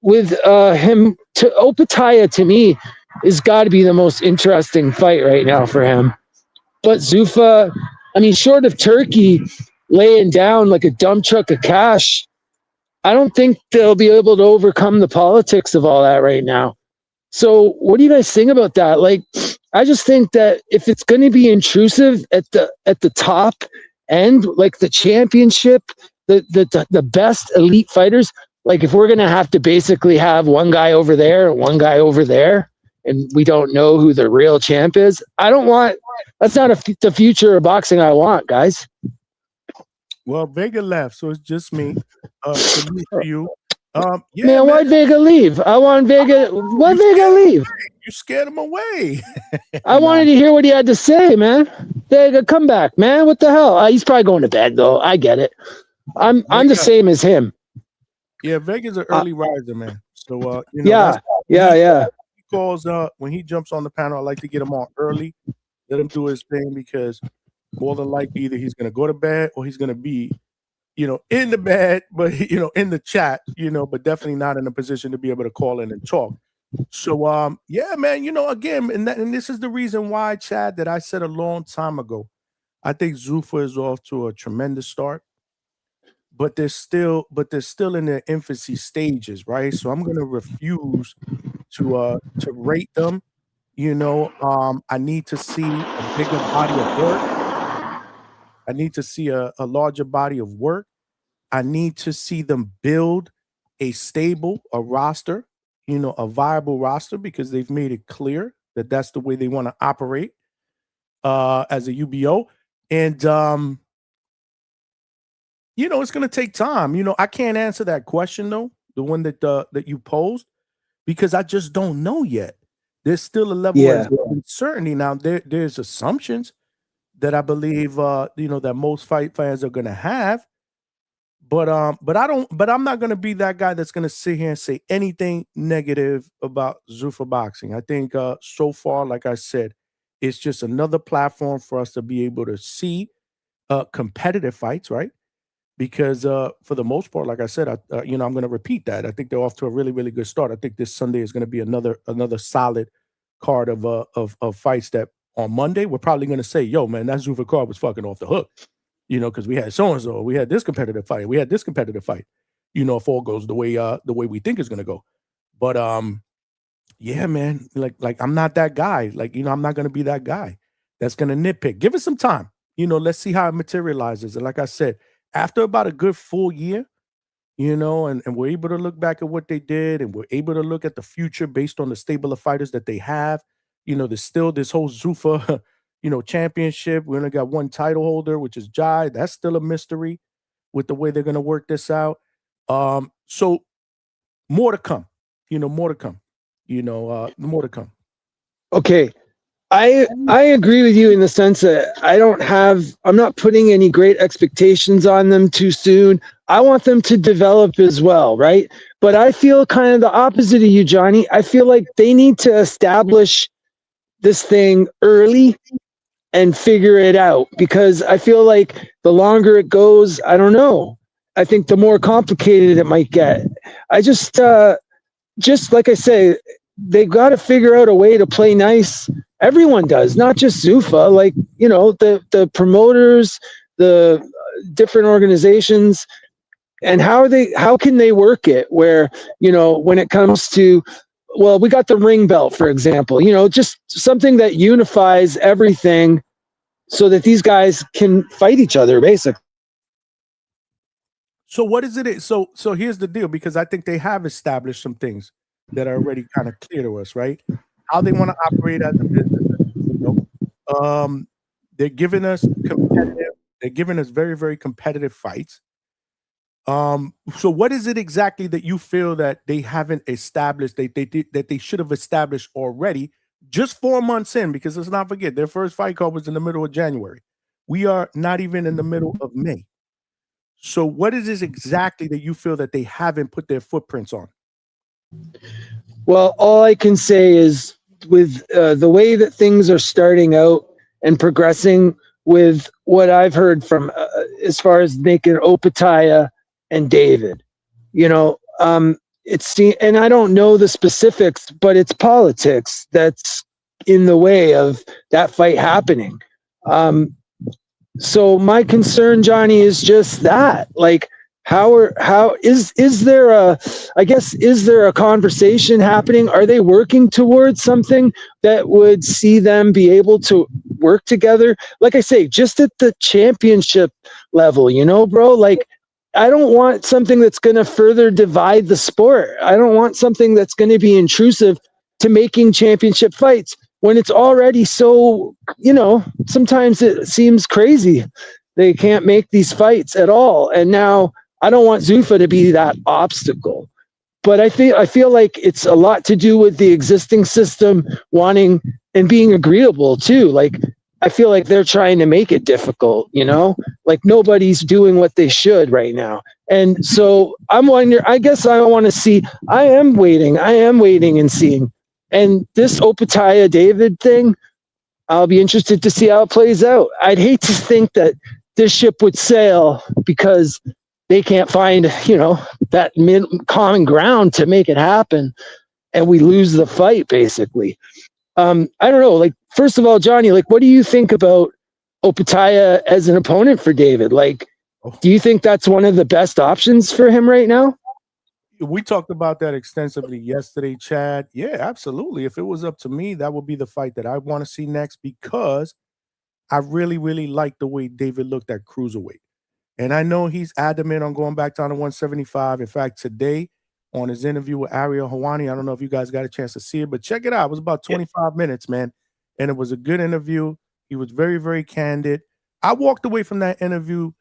With him, Opataya to me is got to be the most interesting fight right now for him. But Zufa, short of Turkey laying down like a dump truck of cash, I don't think they'll be able to overcome the politics of all that right now. So what do you guys think about that? Like, I just think that if it's going to be intrusive at the top end, like the championship, the best elite fighters, like if we're going to have to basically have one guy over there and one guy over there, and we don't know who the real champ is, that's not the future of boxing I want, guys. Well, Vega left, so it's just me. For you. Man, why'd Vega leave? Why'd Vega leave? You scared him away. I wanted to hear what he had to say, man. Vega, come back, man. What the hell? He's probably going to bed, though. I get it. I'm the same as him. Yeah, Vega's an early riser, man. So, yeah. He calls when he jumps on the panel, I like to get him on early, let him do his thing, because more than likely either he's going to go to bed or he's going to be, in the bed, but, in the chat, but definitely not in a position to be able to call in and talk. So, yeah, man, again, and this is the reason why, Chad, that I said a long time ago, I think Zufa is off to a tremendous start, but they're still in their infancy stages, right? So I'm going to refuse to rate them. I need to see a bigger body of work. I need to see a larger body of work. I need to see them build a roster, a viable roster, because they've made it clear that that's the way they want to operate as a UBO. And, it's going to take time. I can't answer that question, though, the one that you posed, because I just don't know yet. There's still a level of uncertainty. Now, there's assumptions that I believe, that most fight fans are going to have. But I'm not going to be that guy that's going to sit here and say anything negative about Zuffa boxing. I think so far, like I said, it's just another platform for us to be able to see competitive fights, right? Because for the most part, like I said, I'm going to repeat that. I think they're off to a really, really good start. I think this Sunday is going to be another solid card of fights that on Monday we're probably going to say, yo, man, that Zuffa card was fucking off the hook. Because we had so-and-so, we had this competitive fight, if all goes the way we think it's gonna go. But yeah, man, like I'm not that guy. I'm not gonna be that guy that's gonna nitpick. Give it some time. Let's see how it materializes. And like I said, after about a good full year, and we're able to look back at what they did, and we're able to look at the future based on the stable of fighters that they have. There's still this whole Zufa championship. We only got one title holder, which is Jai. That's still a mystery with the way they're going to work this out. So more to come, more to come, more to come. Okay. I agree with you in the sense that I'm not putting any great expectations on them too soon. I want them to develop as well, right? But I feel kind of the opposite of you, Johnny. I feel like they need to establish this thing early and figure it out, because I feel like the longer it goes, I don't know. I think the more complicated it might get. I just like I say, they got to figure out a way to play nice. Everyone does, not just Zufa. Like, the promoters, the different organizations, and how can they work it where, when it comes to, well, we got the ring belt, for example, just something that unifies everything so that these guys can fight each other, basically. So what is it? So here's the deal, because I think they have established some things that are already kind of clear to us, right? How they want to operate as a business. They're giving us very, very competitive fights. So what is it exactly that you feel that they haven't established, that they should have established already, just 4 months in? Because let's not forget, their first fight card was in the middle of January. We are not even in the middle of May. So what is this exactly that you feel that they haven't put their footprints on? Well, all I can say is with the way that things are starting out and progressing, with what I've heard from as far as making Opataya and David, and I don't know the specifics, but it's politics that's in the way of that fight happening. So my concern, Johnny, is just that, like, is there a conversation happening? Are they working towards something that would see them be able to work together? Like I say, just at the championship level, bro, like, I don't want something that's going to further divide the sport. I don't want something that's going to be intrusive to making championship fights when it's already so, sometimes it seems crazy. They can't make these fights at all. And now I don't want Zufa to be that obstacle. But I feel like it's a lot to do with the existing system wanting and being agreeable too. Like, I feel like they're trying to make it difficult, like nobody's doing what they should right now. And so I'm wondering, I guess I want to see, I am waiting and seeing. And this Opataya David thing, I'll be interested to see how it plays out. I'd hate to think that this ship would sail because they can't find, that common ground to make it happen, and we lose the fight, basically. I don't know. Like, first of all, Johnny, like, what do you think about Opataya as an opponent for David? Like, do you think that's one of the best options for him right now? We talked about that extensively yesterday, Chad. Yeah, absolutely. If it was up to me, that would be the fight that I want to see next, because I really, really like the way David looked at cruiserweight. And I know he's adamant on going back down to 175. In fact, today on his interview with Ariel Helwani, I don't know if you guys got a chance to see it, but check it out. It was about 25 minutes, man. And it was a good interview. He was very, very candid. I walked away from that interview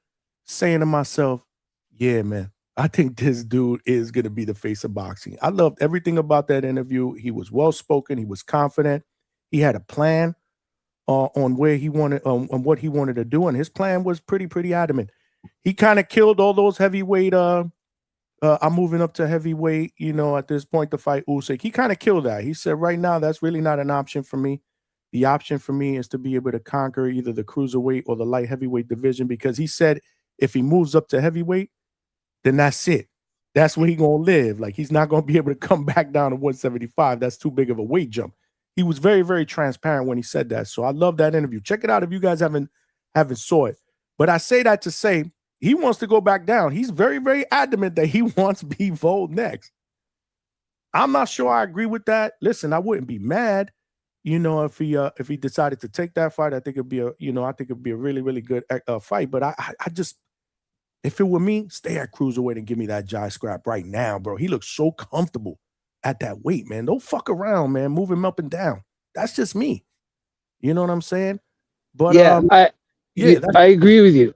saying to myself, yeah, man, I think this dude is going to be the face of boxing. I loved everything about that interview. He was well spoken. He was confident. He had a plan on where he wanted, on what he wanted to do, and his plan was pretty adamant. He kind of killed all those heavyweight. I'm moving up to heavyweight. At this point to fight Usyk. He kind of killed that. He said, right now, that's really not an option for me. The option for me is to be able to conquer either the cruiserweight or the light heavyweight division, because he said if he moves up to heavyweight, then that's it. That's where he's going to live. Like, he's not going to be able to come back down to 175. That's too big of a weight jump. He was very, very transparent when he said that. So I love that interview. Check it out if you guys haven't saw it. But I say that to say he wants to go back down. He's very, very adamant that he wants Bivol next. I'm not sure I agree with that. Listen, I wouldn't be mad, if he decided to take that fight. I think it'd be a really, really good fight. But I just, if it were me, stay at cruiserweight and give me that Jai Scrap right now, bro. He looks so comfortable at that weight, man. Don't fuck around, man. Move him up and down. That's just me. You know what I'm saying? But I agree with you.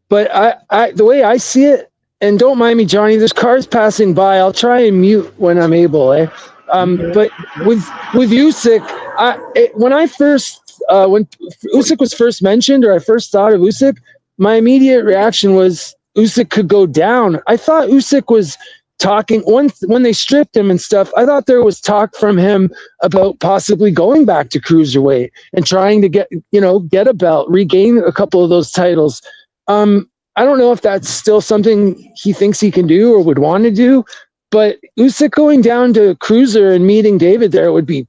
But I the way I see it, and don't mind me, Johnny, there's cars passing by. I'll try and mute when I'm able, eh? But with Usyk, when Usyk was first mentioned, or I first thought of Usyk, my immediate reaction was Usyk could go down. I thought Usyk was talking when they stripped him and stuff. I thought there was talk from him about possibly going back to cruiserweight and trying to get a belt, regain a couple of those titles. I don't know if that's still something he thinks he can do or would want to do, but Usyk going down to cruiser and meeting David there would be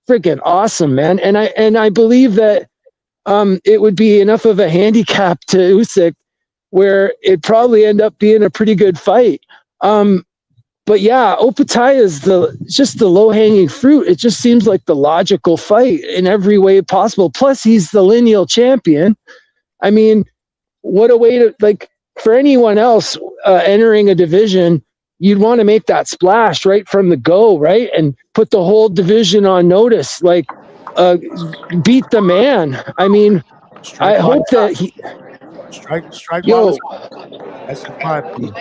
freaking awesome, man. And I believe that it would be enough of a handicap to Usyk where it'd probably end up being a pretty good fight. But yeah, Opetaia is just the low-hanging fruit. It just seems like the logical fight in every way possible. Plus, he's the lineal champion. I mean, what a way to, like, for anyone else entering a division, you'd want to make that splash right from the go, right? And put the whole division on notice, like beat the man. I mean, I hope that he... Strike. Yo, that's his opinion.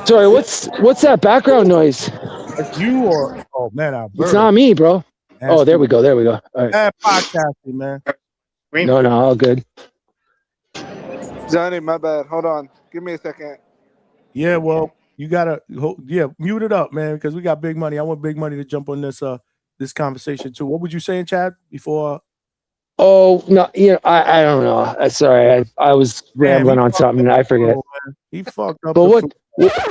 Sorry, what's that background noise? It's you or man, Alberto. It's not me, bro. There we go. All right. Podcasting, man. No, all good. Johnny, my bad. Hold on. Give me a second. Yeah, well, you gotta mute it up, man, because we got Big Money. I want Big Money to jump on this conversation too. What would you say, Chad, before? Oh no, I don't know. Sorry, I was rambling on something. I forget. He fucked up. But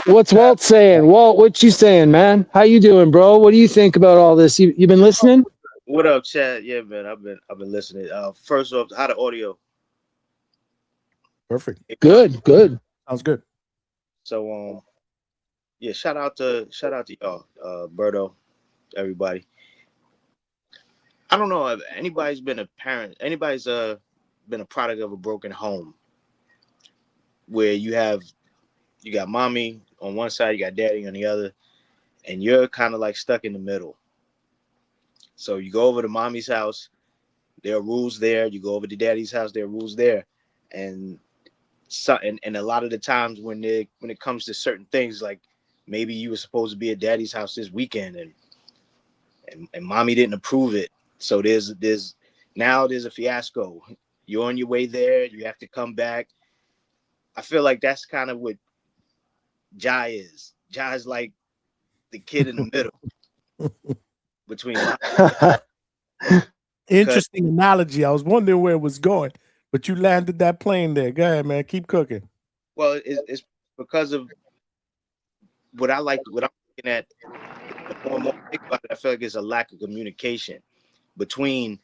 what's Walt saying? Walt, what you saying, man? How you doing, bro? What do you think about all this? You been listening? What up, Chad? Yeah, man, I've been listening. First off, how the audio? Perfect. Good. Sounds good. So yeah, shout out to y'all, Berto, everybody. I don't know if anybody's been a parent, anybody's been a product of a broken home where you got mommy on one side, you got daddy on the other, and you're kind of like stuck in the middle. So you go over to mommy's house, there are rules there. You go over to daddy's house, there are rules there. And a lot of the times when it comes to certain things, like maybe you were supposed to be at daddy's house this weekend and mommy didn't approve it. So there's a fiasco. You're on your way there, you have to come back. I feel like that's kind of what Jai is. Jai's like the kid in the middle between. Interesting analogy. I was wondering where it was going, but you landed that plane there. Go ahead, man. Keep cooking. Well, it's because of what I'm looking at. The more and more I think about it, I feel like it's a lack of communication between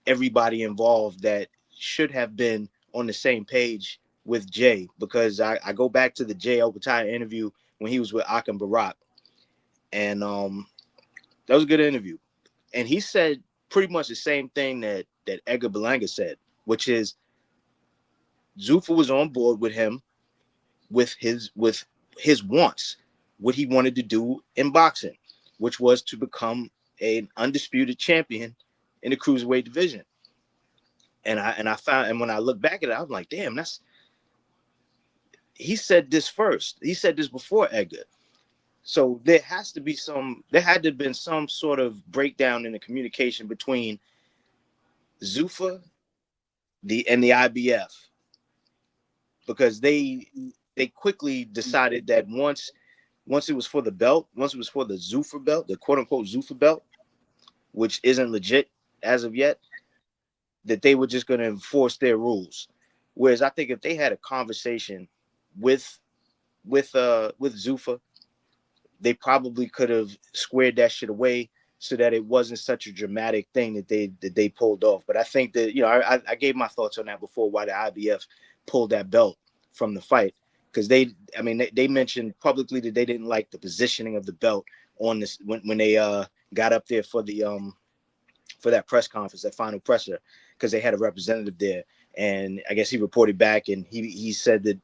everybody involved that should have been on the same page with Jay, because I go back to the Jay Opetaia interview when he was with Akim Barak, and that was a good interview, and he said pretty much the same thing that Edgar Berlanga said, which is Zufa was on board with him with his wants, what he wanted to do in boxing, which was to become an undisputed champion in the cruiserweight division. And I found, and when I look back at it, I was like, damn, he said this first. He said this before Edgar. So there had to have been some sort of breakdown in the communication between Zufa and the IBF, because they quickly decided that once it was for the belt, once it was for the Zufa belt, the quote unquote Zufa belt, which isn't legit as of yet, that they were just going to enforce their rules. Whereas I think if they had a conversation with Zufa, they probably could have squared that shit away so that it wasn't such a dramatic thing that they pulled off. But I think that, you know, I gave my thoughts on that before, why the IBF pulled that belt from the fight, because they mentioned publicly that they didn't like the positioning of the belt on this when they got up there for the for that press conference, that final presser, because they had a representative there, and I guess he reported back and he said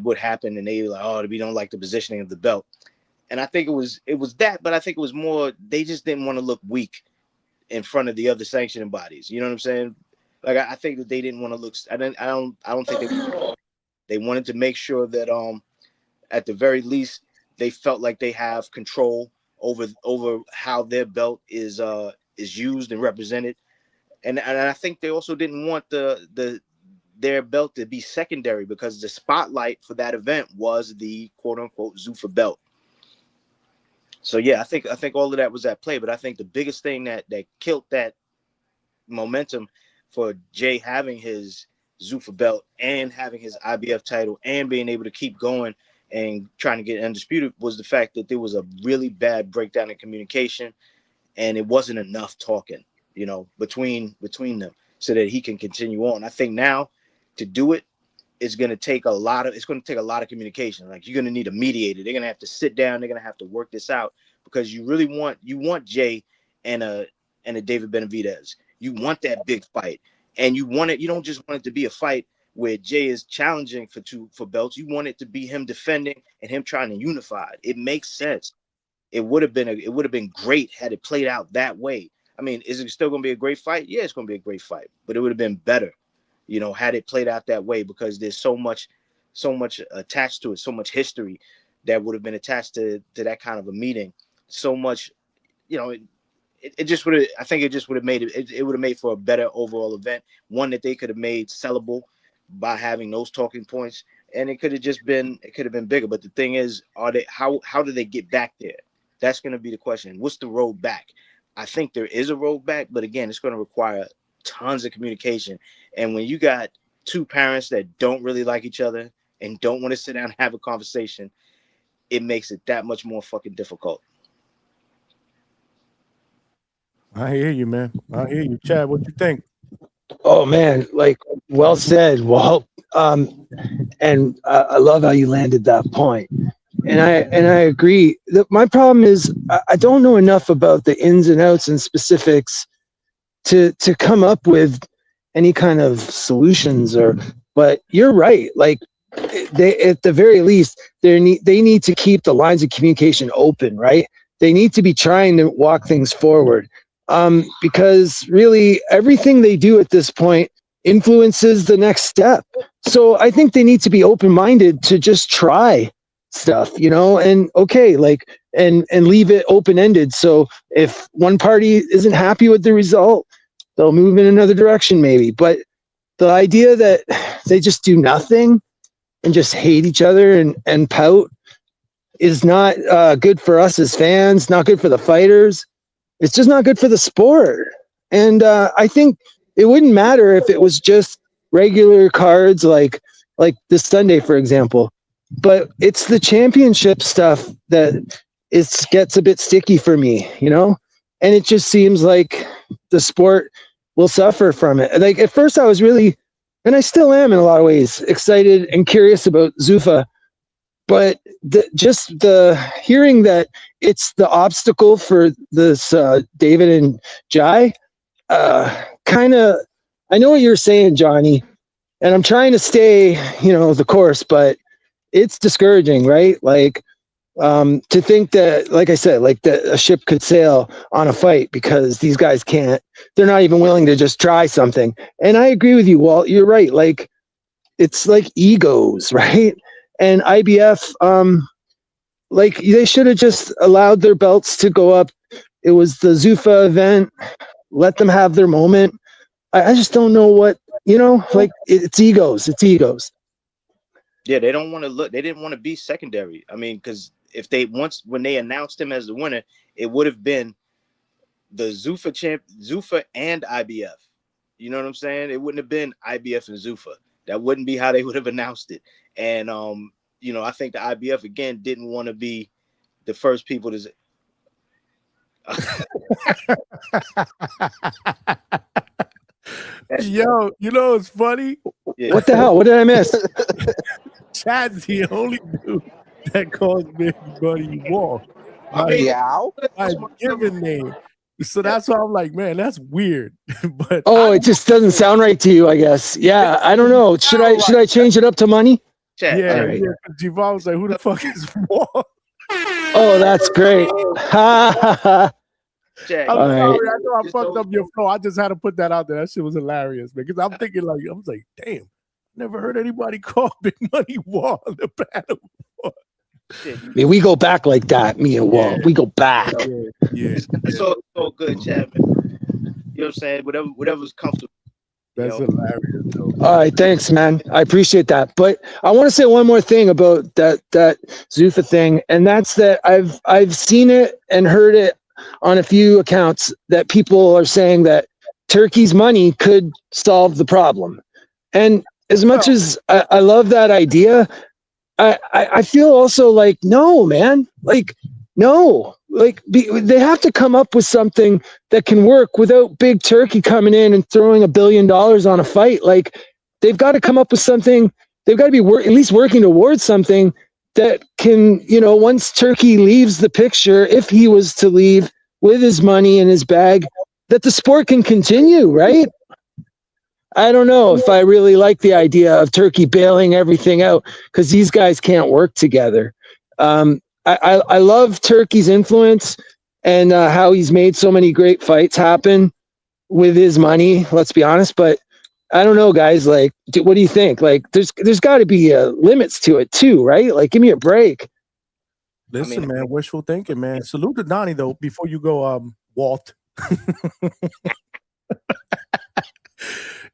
what happened, and they were like, oh, we don't like the positioning of the belt. And I think it was that, but I think it was more they just didn't want to look weak in front of the other sanctioning bodies. You know what I'm saying? Like I think that they didn't want to look. I don't think they wanted to make sure that at the very least they felt like they have control over how their belt is used and represented. And I think they also didn't want their belt to be secondary, because the spotlight for that event was the quote unquote Zufa belt. So yeah, I think all of that was at play, but I think the biggest thing that killed that momentum for Jay having his Zufa belt and having his IBF title and being able to keep going and trying to get undisputed was the fact that there was a really bad breakdown in communication, and it wasn't enough talking, you know, between them so that he can continue on. I think now to do it, it's going to take a lot of communication. Like, you're going to need a mediator. They're going to have to sit down. They're going to have to work this out, because you really want Jay and a David Benavidez. You want that big fight, and you don't just want it to be a fight where Jay is challenging for belts. You want it to be him defending and him trying to unify. It makes sense. It would have been great had it played out that way. I mean, is it still going to be a great fight? Yeah, it's going to be a great fight, but it would have been better, you know, had it played out that way, because there's so much attached to it, so much history that would have been attached to that kind of a meeting. So much, you know, it just would have, I think it just would have made it would have made for a better overall event, one that they could have made sellable by having those talking points, and it could have been bigger. But the thing is, how do they get back there? That's going to be the question. What's the road back? I think there is a road back, but again, it's going to require tons of communication. And when you got two parents that don't really like each other and don't want to sit down and have a conversation, it makes it that much more fucking difficult. I hear you, man. I hear you. Chad, what you think? Oh man, like, well said. Well, and I love how you landed that point. And I agree. My problem is I don't know enough about the ins and outs and specifics to come up with any kind of solutions. But you're right. Like, they, at the very least, they need to keep the lines of communication open, right? They need to be trying to walk things forward, because really everything they do at this point influences the next step. So I think they need to be open-minded to just try stuff, you know, and okay, like, and leave it open-ended. So if one party isn't happy with the result, they'll move in another direction maybe. But the idea that they just do nothing and just hate each other and pout is not good for us as fans, not good for the fighters. It's just not good for the sport. And I think it wouldn't matter if it was just regular cards like this Sunday, for example. But it's the championship stuff that gets a bit sticky for me, you know? And it just seems like the sport will suffer from it. Like, at first I was really, and I still am in a lot of ways, excited and curious about Zufa. But just the hearing that it's the obstacle for this David and Jai, kind of, I know what you're saying, Johnny, and I'm trying to stay, the course, but it's discouraging, right? Like, to think that, like I said, like that a ship could sail on a fight because these guys can't, they're not even willing to just try something. And I agree with you, Walt, you're right. Like, it's like egos, right? and IBF, like they should have just allowed their belts to go up. It was the Zufa event. Let them have their moment. I just don't know what, like it's egos. It's egos. Yeah, they don't want to look. They didn't want to be secondary. I mean, because if they when they announced him as the winner, it would have been the Zufa and IBF. You know what I'm saying? It wouldn't have been IBF and Zufa. That wouldn't be how they would have announced it. And I think the IBF again didn't want to be the first people to. Yo, it's funny. Yeah. What the hell? What did I miss? Chad's the only dude that calls Big Buddy Wall. My given name. So that's why I'm like, man, that's weird. But it just doesn't sound right to you, I guess. Yeah, I don't know. Should I change it up to money? Chad, yeah, right. Javon was like, who the fuck is Wall? Oh, that's great. Chad, I'm All sorry, right. I know I fucked up your flow. I just had to put that out there. That shit was hilarious, man. Because I'm thinking I was like, damn, never heard anybody call Big Money Wall on the panel before. I mean, we go back like that, me and Wall. We go back. Yeah. It's all good, Chad. Man. You know what I'm saying? Whatever's comfortable. That's hilarious, though. All right, thanks, man. I appreciate that. But I want to say one more thing about that Zufa thing, and that's that I've seen it and heard it on a few accounts that people are saying that Turkey's money could solve the problem. And as much as I love that idea, I feel also like, no, man, like, no, like they have to come up with something that can work without Big Turkey coming in and throwing $1 billion on a fight. Like they've got to come up with something. They've got to be at least working towards something that can, once Turkey leaves the picture, if he was to leave with his money in his bag, that the sport can continue, right? I don't know if I really like the idea of Turkey bailing everything out because these guys can't work together. I love Turkey's influence and how he's made so many great fights happen with his money, let's be honest. But I don't know, guys, like, what do you think? Like, there's got to be limits to it too, right? Like, give me a break. Listen, man, wishful thinking, man. Salute to Donnie, though, before you go, Walt.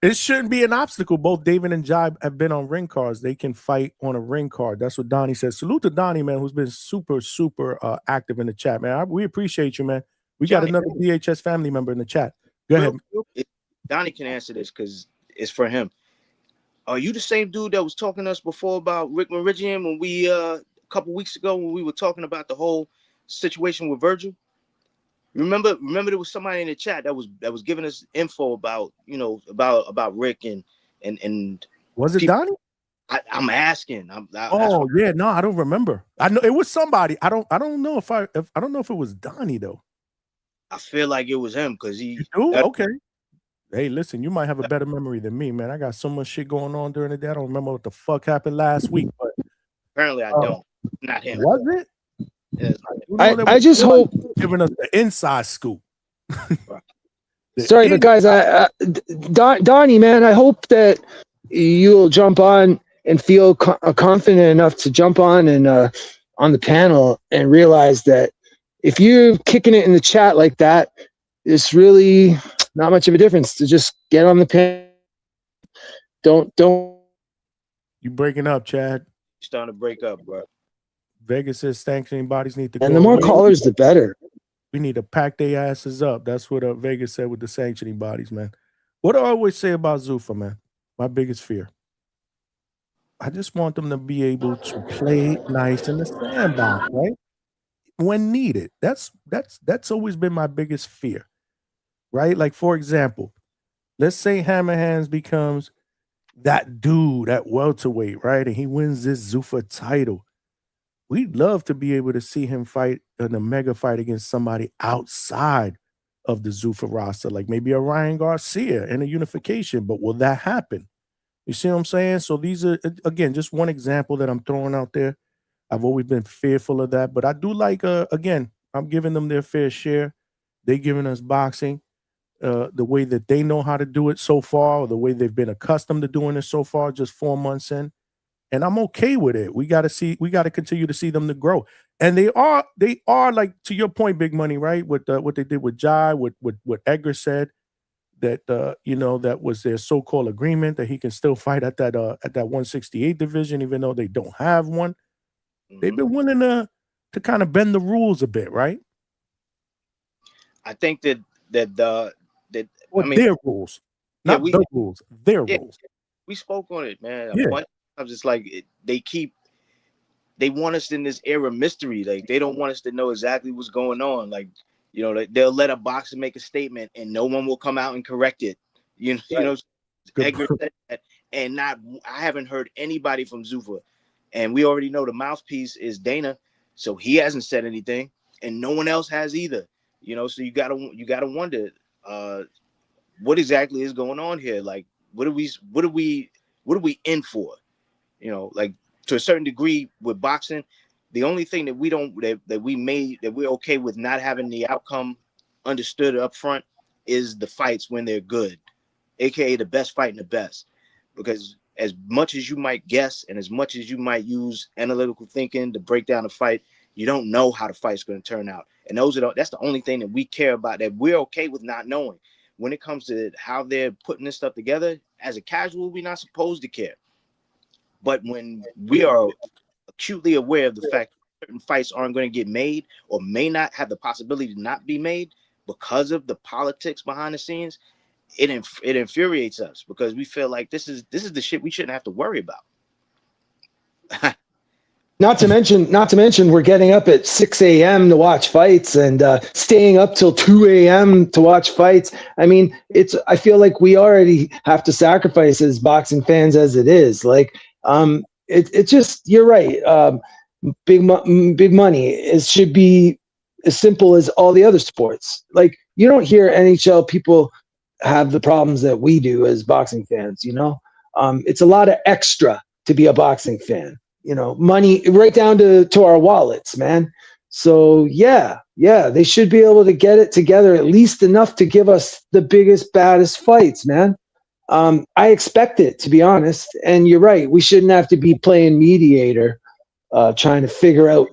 It shouldn't be an obstacle. Both David and Jai have been on ring cards. They can fight on a ring card. That's what Donnie says. Salute to Donnie, man, who's been super, super active in the chat, man. We appreciate you, man. We got another DHS family member in the chat. Go ahead. Donnie can answer this because it's for him. Are you the same dude that was talking to us before about Rick Meridian when we a couple weeks ago when we were talking about the whole situation with Virgil? Remember there was somebody in the chat that was giving us info about about Rick and was it people. Donnie? I'm asking. I don't remember. I know it was somebody. I don't know if I don't know if it was Donnie though. I feel like it was him because he. Okay. Hey, listen, you might have a better memory than me, man. I got so much shit going on during the day. I don't remember what the fuck happened last week, but apparently I don't. Not him. Was it? Yes. I just hope giving us the inside scoop. Sorry, but guys, Donnie, man, I hope that you'll jump on and feel confident enough to jump on and on the panel and realize that if you're kicking it in the chat like that, it's really not much of a difference to just get on the panel. Don't. You breaking up, Chad? Starting to break up, bro. Vegas says sanctioning bodies need to go. And the more callers, the better. We need to pack their asses up. That's what Vegas said with the sanctioning bodies, man. What do I always say about Zufa, man? My biggest fear. I just want them to be able to play nice in the sandbox, right? When needed. That's always been my biggest fear, right? Like, for example, let's say Hammer Hands becomes that dude, that welterweight, right? And he wins this Zufa title. We'd love to be able to see him fight in a mega fight against somebody outside of the Zufa roster, like maybe a Ryan Garcia in a unification. But will that happen? You see what I'm saying? So these are, again, just one example that I'm throwing out there. I've always been fearful of that. But I do like, again, I'm giving them their fair share. They're giving us boxing the way that they know how to do it so far, or the way they've been accustomed to doing it so far, just 4 months in. and I'm okay with it. We got to continue to see them to grow. And they are like, to your point, Big Money, right? With what they did with Jai, with what Edgar said, that you know, that was their so-called agreement that he can still fight at that 168 division, even though they don't have one. They've been willing to kind of bend the rules a bit, right? I think that Well, I mean, their rules, not the rules, their rules. We spoke on it, man. Yeah. I'm just like, they want us in this era of mystery. Like, they don't want us to know exactly what's going on. Like, you know, they'll let a boxer make a statement and no one will come out and correct it. You know, Edgar said that, and I haven't heard anybody from Zufa, and we already know the mouthpiece is Dana, so he hasn't said anything, and no one else has either. You know, so you gotta wonder what exactly is going on here. Like, what are we in for? You know, like, to a certain degree with boxing, the only thing that we're okay with not having the outcome understood up front is the fights when they're good, aka the best fight and the best. Because as much as you might guess and as much as you might use analytical thinking to break down a fight, you don't know how the fight's going to turn out. And that's the only thing that we care about, that we're okay with not knowing. When it comes to how they're putting this stuff together, as a casual, we're not supposed to care. But when we are acutely aware of the fact that certain fights aren't going to get made or may not have the possibility to not be made because of the politics behind the scenes, it infuriates us, because we feel like this is the shit we shouldn't have to worry about. Not to mention, we're getting up at 6 a.m. to watch fights and staying up till 2 a.m. to watch fights. I mean, I feel like we already have to sacrifice as boxing fans as it is. Like, it's just, you're right. Big money. It should be as simple as all the other sports. Like, you don't hear NHL people have the problems that we do as boxing fans, you know? It's a lot of extra to be a boxing fan. You know, money right down to our wallets, man. So yeah, they should be able to get it together at least enough to give us the biggest, baddest fights, man. I expect it, to be honest. And you're right, we shouldn't have to be playing mediator, trying to figure out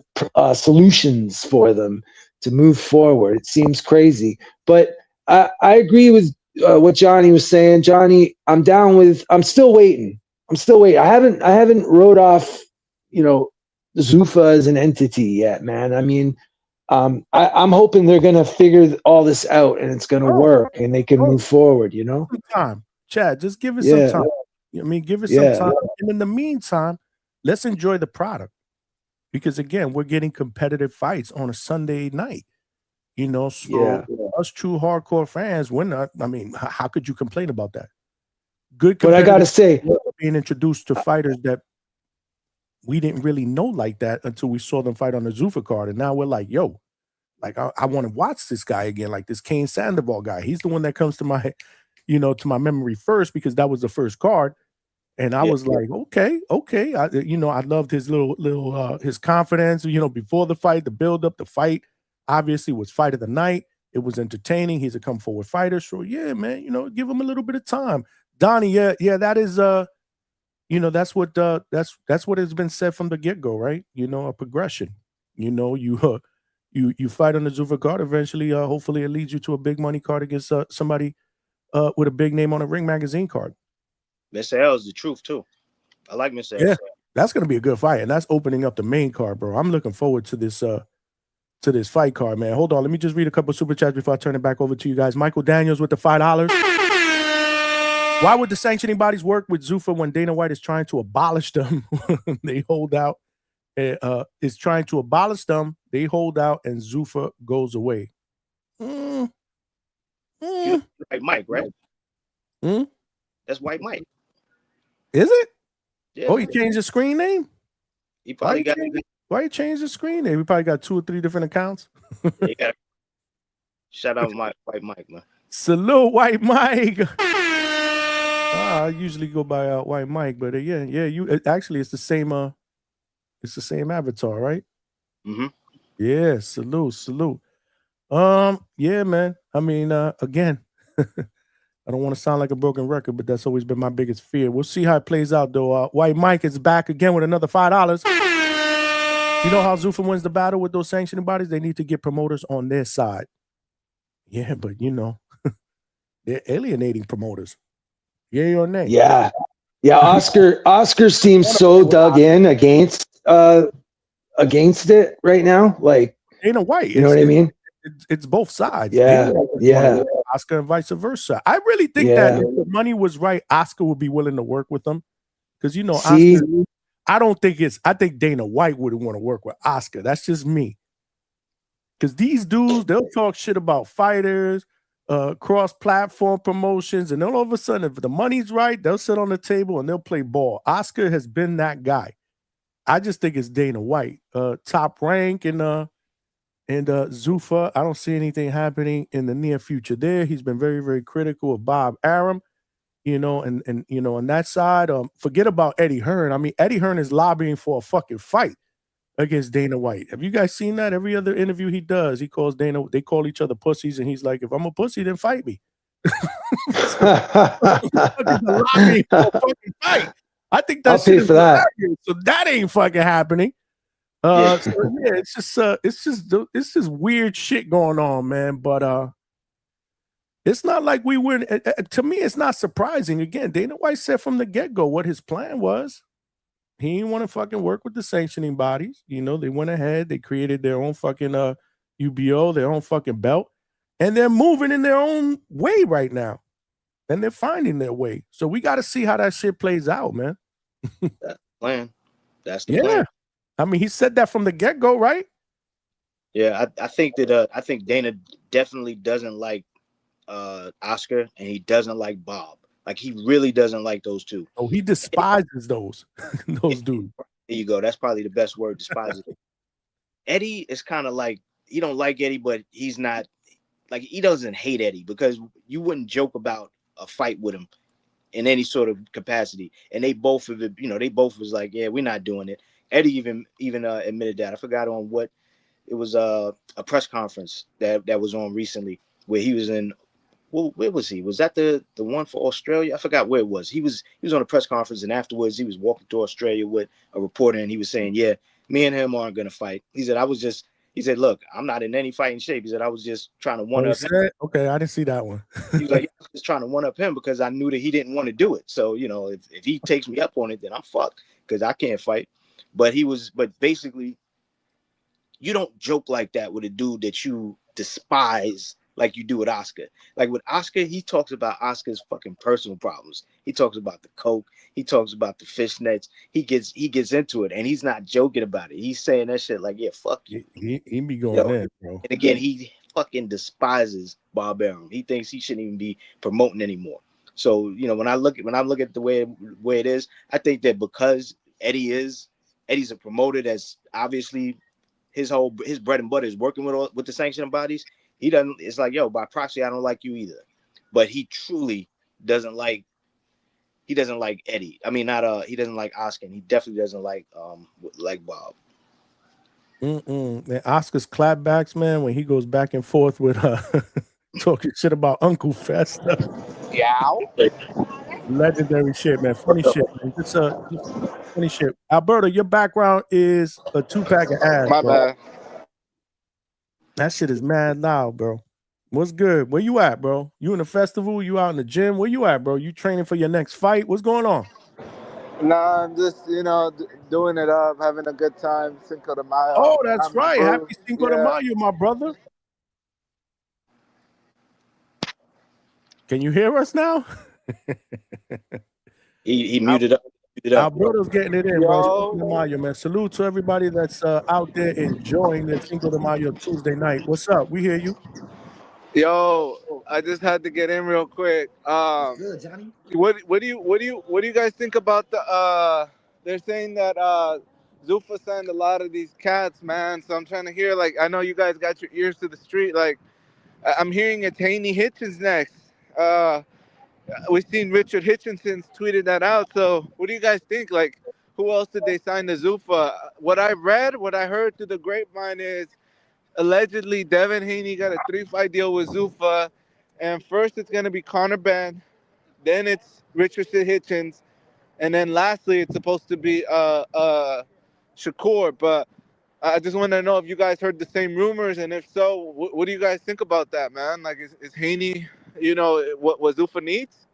solutions for them to move forward. It seems crazy, but I agree with what Johnny was saying. Johnny, I'm still waiting. I haven't wrote off, you know, Zufa as an entity yet, man. I mean, I'm hoping they're going to figure all this out and it's going to work and they can move forward, you know? Some time. Chad, just give it some time. I mean, give it some time. And in the meantime, let's enjoy the product. Because again, we're getting competitive fights on a Sunday night. You know, so us true hardcore fans, we're not, I mean, how could you complain about that? Good, but I gotta say, being introduced to fighters that we didn't really know like that until we saw them fight on the Zufa card, and now we're like, yo, like I want to watch this guy again, like this Kane Sandoval guy. He's the one that comes to my, you know, to my memory first, because that was the first card, and I was like, okay, I loved his little his confidence, you know, before the fight, the build up, the fight, obviously was fight of the night. It was entertaining. He's a come forward fighter, so yeah, man, you know, give him a little bit of time. Donnie, yeah, that is you know, that's what has been said from the get-go, right? You know, a progression. You know, you fight on the Zufa card, eventually, hopefully it leads you to a big money card against somebody with a big name on a Ring Magazine card. Mr. L is the truth too. I like Mr. L. Yeah, that's gonna be a good fight, and that's opening up the main card, bro. I'm looking forward to this fight card, man. Hold on, let me just read a couple super chats before I turn it back over to you guys. Michael Daniels with the $5. Why would the sanctioning bodies work with Zufa when Dana White is trying to abolish them? They hold out. Is trying to abolish them. They hold out, and Zufa goes away. White Mike, right? That's White Mike. Is it? Yeah. Oh, he changed his screen name? He probably Why he changed his screen name? He probably got 2 or 3 different accounts. Shout out White Mike, man. Salute, White Mike. I usually go by White Mike, but actually it's the same avatar, right? Mm-hmm. Yeah, salute. Yeah, man. I mean, again, I don't want to sound like a broken record, but that's always been my biggest fear. We'll see how it plays out, though. White Mike is back again with another $5. You know how Zufa wins the battle with those sanctioning bodies? They need to get promoters on their side. Yeah, but you know, they're alienating promoters. Yay or nay? Yeah. Oscar seems so dug in against it right now. Like Dana White. You know what I mean? It's both sides. Yeah, yeah. Oscar and vice versa. I really think that if the money was right, Oscar would be willing to work with them. Because, you know, Oscar, I think Dana White wouldn't want to work with Oscar. That's just me. Because these dudes, they'll talk shit about fighters, cross-platform promotions, and then all of a sudden, if the money's right, they'll sit on the table and they'll play ball. Oscar has been that guy. I just think it's Dana White. Top Rank and Zufa. I don't see anything happening in the near future there. He's been very, very critical of Bob Arum, you know, and you know, on that side, forget about Eddie Hearn. I mean, Eddie Hearn is lobbying for a fucking fight against Dana White. Have you guys seen that? Every other interview he does, he calls Dana, they call each other pussies, and he's like, if I'm a pussy, then fight me. Lobbying for a fucking fight. I think that's I'll pay for that. So that ain't fucking happening. So yeah, it's just weird shit going on, man. But it's not like we were. To me, it's not surprising. Again, Dana White said from the get-go what his plan was. He didn't want to fucking work with the sanctioning bodies. You know, they went ahead, they created their own fucking UBO, their own fucking belt, and they're moving in their own way right now. And they're finding their way. So we got to see how that shit plays out, man. That's the plan. That's the plan. I mean, he said that from the get-go, right? Yeah, I think that I think Dana definitely doesn't like Oscar, and he doesn't like Bob. Like, he really doesn't like those two. Oh, he despises those dudes. There you go. That's probably the best word, despises. Eddie is kind of like, he don't like Eddie, but he's not, like, he doesn't hate Eddie, because you wouldn't joke about a fight with him in any sort of capacity. And they both of it, you know, they both was like, yeah, we're not doing it. Eddie even admitted that. I forgot on what it was, a press conference that was on recently where he was in. Well, where was he? Was that the one for Australia? I forgot where it was. He was on a press conference, and afterwards he was walking to Australia with a reporter, and he was saying, yeah, me and him aren't gonna fight. He said, look, I'm not in any fighting shape. He said, I was just trying to one up him. Okay, I didn't see that one. He was like, I was just trying to one up him because I knew that he didn't want to do it. So, you know, if he takes me up on it, then I'm fucked because I can't fight. But basically, you don't joke like that with a dude that you despise like you do with Oscar. Like with Oscar, he talks about Oscar's fucking personal problems. He talks about the coke. He talks about the fishnets. He gets into it, and he's not joking about it. He's saying that shit like, yeah, fuck you. He be going in, bro. And again, he fucking despises Bob Arum. He thinks he shouldn't even be promoting anymore. So, you know, when I look at the way it is, I think that because Eddie's a promoter that's obviously his bread and butter is working with the sanctioning bodies. He doesn't. It's like, yo, by proxy, I don't like you either. But he truly doesn't like. He doesn't like Eddie. I mean, he doesn't like Oscar. And he definitely doesn't like Bob. And Oscar's clapbacks, man, when he goes back and forth with talking shit about Uncle Fester. Yeah. Legendary shit, man. Funny shit, man. Just funny shit. Alberto, your background is a 2-pack of ass. My bro. bad. That shit is mad loud, bro. What's good? Where you at, bro? You in the festival? You out in the gym? Where you at, bro? You training for your next fight? What's going on? Nah, I'm just, doing it up, having a good time. Cinco de Mayo. Oh, that's right. Happy Cinco de Mayo, my brother. Can you hear us now? He muted up. Alberto's getting it in, bro. Cinco de Mayo, man. Salute to everybody that's out there enjoying their Cinco de Mayo Tuesday night. What's up? We hear you. Yo, I just had to get in real quick. Good, Johnny. What do you guys think about the they're saying that Zufa signed a lot of these cats, man. So I'm trying to hear, like, I know you guys got your ears to the street. Like, I'm hearing it's Haney Hitchens next. We've seen Richard Hitchenson's tweeted that out. So what do you guys think? Like, who else did they sign to Zufa? What I heard through the grapevine is allegedly Devin Haney got a 3-fight deal with Zufa. and first it's gonna be Conor Benn, then it's Richardson Hitchens, and then lastly it's supposed to be Shakur. But I just want to know if you guys heard the same rumors, and if so, what do you guys think about that, man? Like, is Haney, what Zufa needs?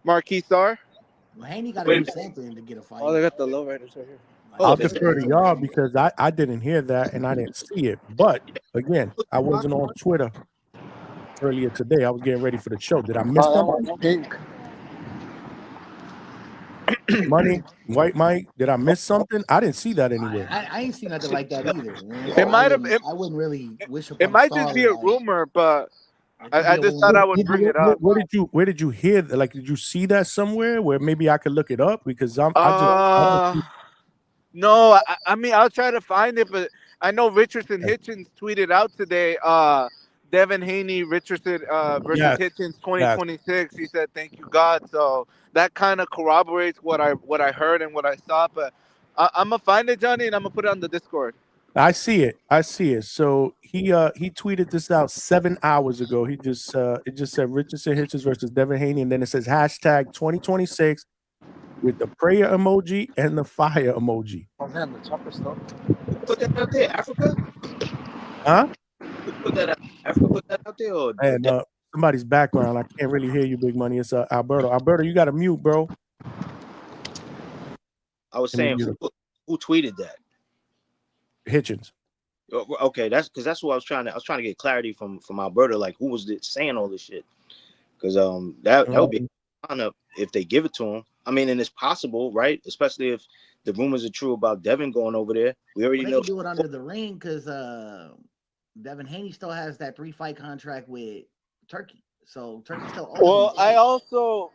Marquis Star? Well, Haney got to do something to get a fight. Oh, they got the lowriders right here. I'll defer to y'all because I didn't hear that and I didn't see it. But again, I wasn't on Twitter earlier today. I was getting ready for the show. Did I miss something? Money, White Mike, did I miss something? I didn't see that anywhere. I ain't seen nothing like that either. It might have. I wouldn't really wish upon It might Star just be a like- rumor, but I just thought I would bring it up. Where did you hear that? Like, did you see that somewhere where maybe I could look it up? Because I no, I mean, I'll try to find it, but I know Richardson Hitchens tweeted out today, Devin Haney, Richardson versus Hitchens 2026. He said, "Thank you, God." So that kind of corroborates what I heard and what I saw. But I'm gonna find it, Johnny, and I'm gonna put it on the Discord. I see it. So he tweeted this out 7 hours ago. He just it just said Richardson Hitchens versus Devin Haney, and then it says hashtag 2026 with the prayer emoji and the fire emoji. Oh man, the chopper stuff. Put that out there, Africa. Huh? Put that out, Africa. Put that out there. Or And somebody's background. I can't really hear you, Big Money. It's Alberto. Alberto, you got to mute, bro. I was saying, who tweeted that? Hitchens. Okay, that's because that's what I was trying to get clarity from Alberta. Like, who was saying all this shit? Because that would be honor if they give it to him. I mean, and it's possible, right? Especially if the rumors are true about Devin going over there. We already know. They can do it under the ring because Devin Haney still has that 3-fight contract with Turkey. So Turkey still owns Well, him. I also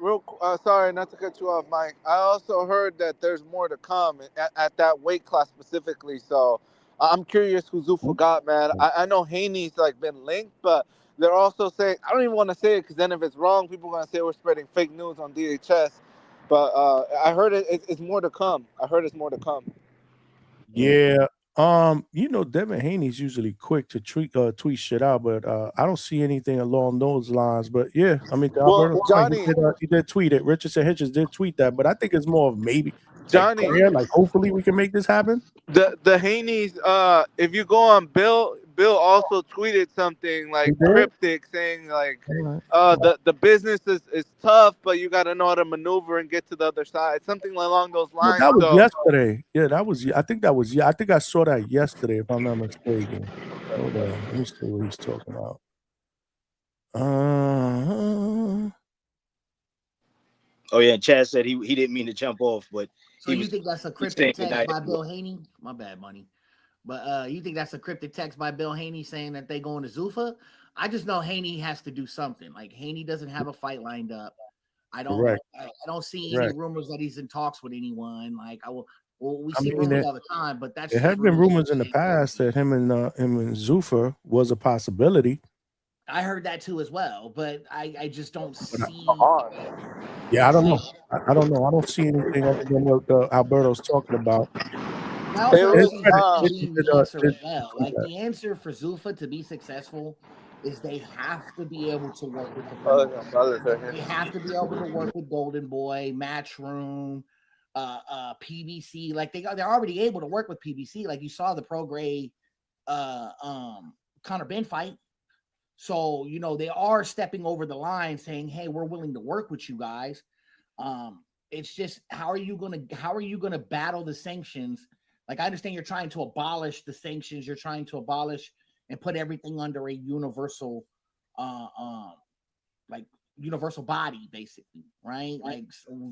sorry not to cut you off, Mike. I also heard that there's more to come at that weight class specifically. So I'm curious who Zufa got, man. I know Haney's like been linked, but they're also saying, I don't even want to say it because then if it's wrong, people are gonna say we're spreading fake news on DHS. But I heard it's more to come. I heard it's more to come. Yeah. Devin Haney's usually quick to tweet shit out, but I don't see anything along those lines. But yeah, I mean, Johnny, he did tweet it. Richardson Hitchens did tweet that, but I think it's more of maybe Johnny. Like hopefully we can make this happen. The Haney's, if you go on Bill also tweeted something like cryptic, saying like the business is tough, but you got to know how to maneuver and get to the other side. Something along those lines. That was yesterday. Yeah, that was. I think that was. Yeah, I think I saw that yesterday, if I'm not mistaken. Hold on, let me see what he's talking about. Oh yeah, Chad said he didn't mean to jump off, but so you think that's a cryptic text by Bill Haney? My bad, Money. But you think that's a cryptic text by Bill Haney saying that they going to Zufa? I just know Haney has to do something. Like Haney doesn't have a fight lined up. I don't see any rumors that he's in talks with anyone. Like we see rumors all the time, but that's there have been rumors in the past that him and Zufa was a possibility. I heard that too as well, but I just don't see. Yeah, I don't know. I don't know. I don't see anything other than what Alberto's talking about. The answer for Zufa to be successful is they have to be able to work with the they have to be able to work with Golden Boy, Matchroom, PBC. Like they're already able to work with PBC. Like you saw the pro-grade Conor Benn fight. So they are stepping over the line, saying, "Hey, we're willing to work with you guys." It's just how are you gonna battle the sanctions? Like I understand you're trying to abolish the sanctions, you're trying to abolish and put everything under a universal, universal body, basically, right? Like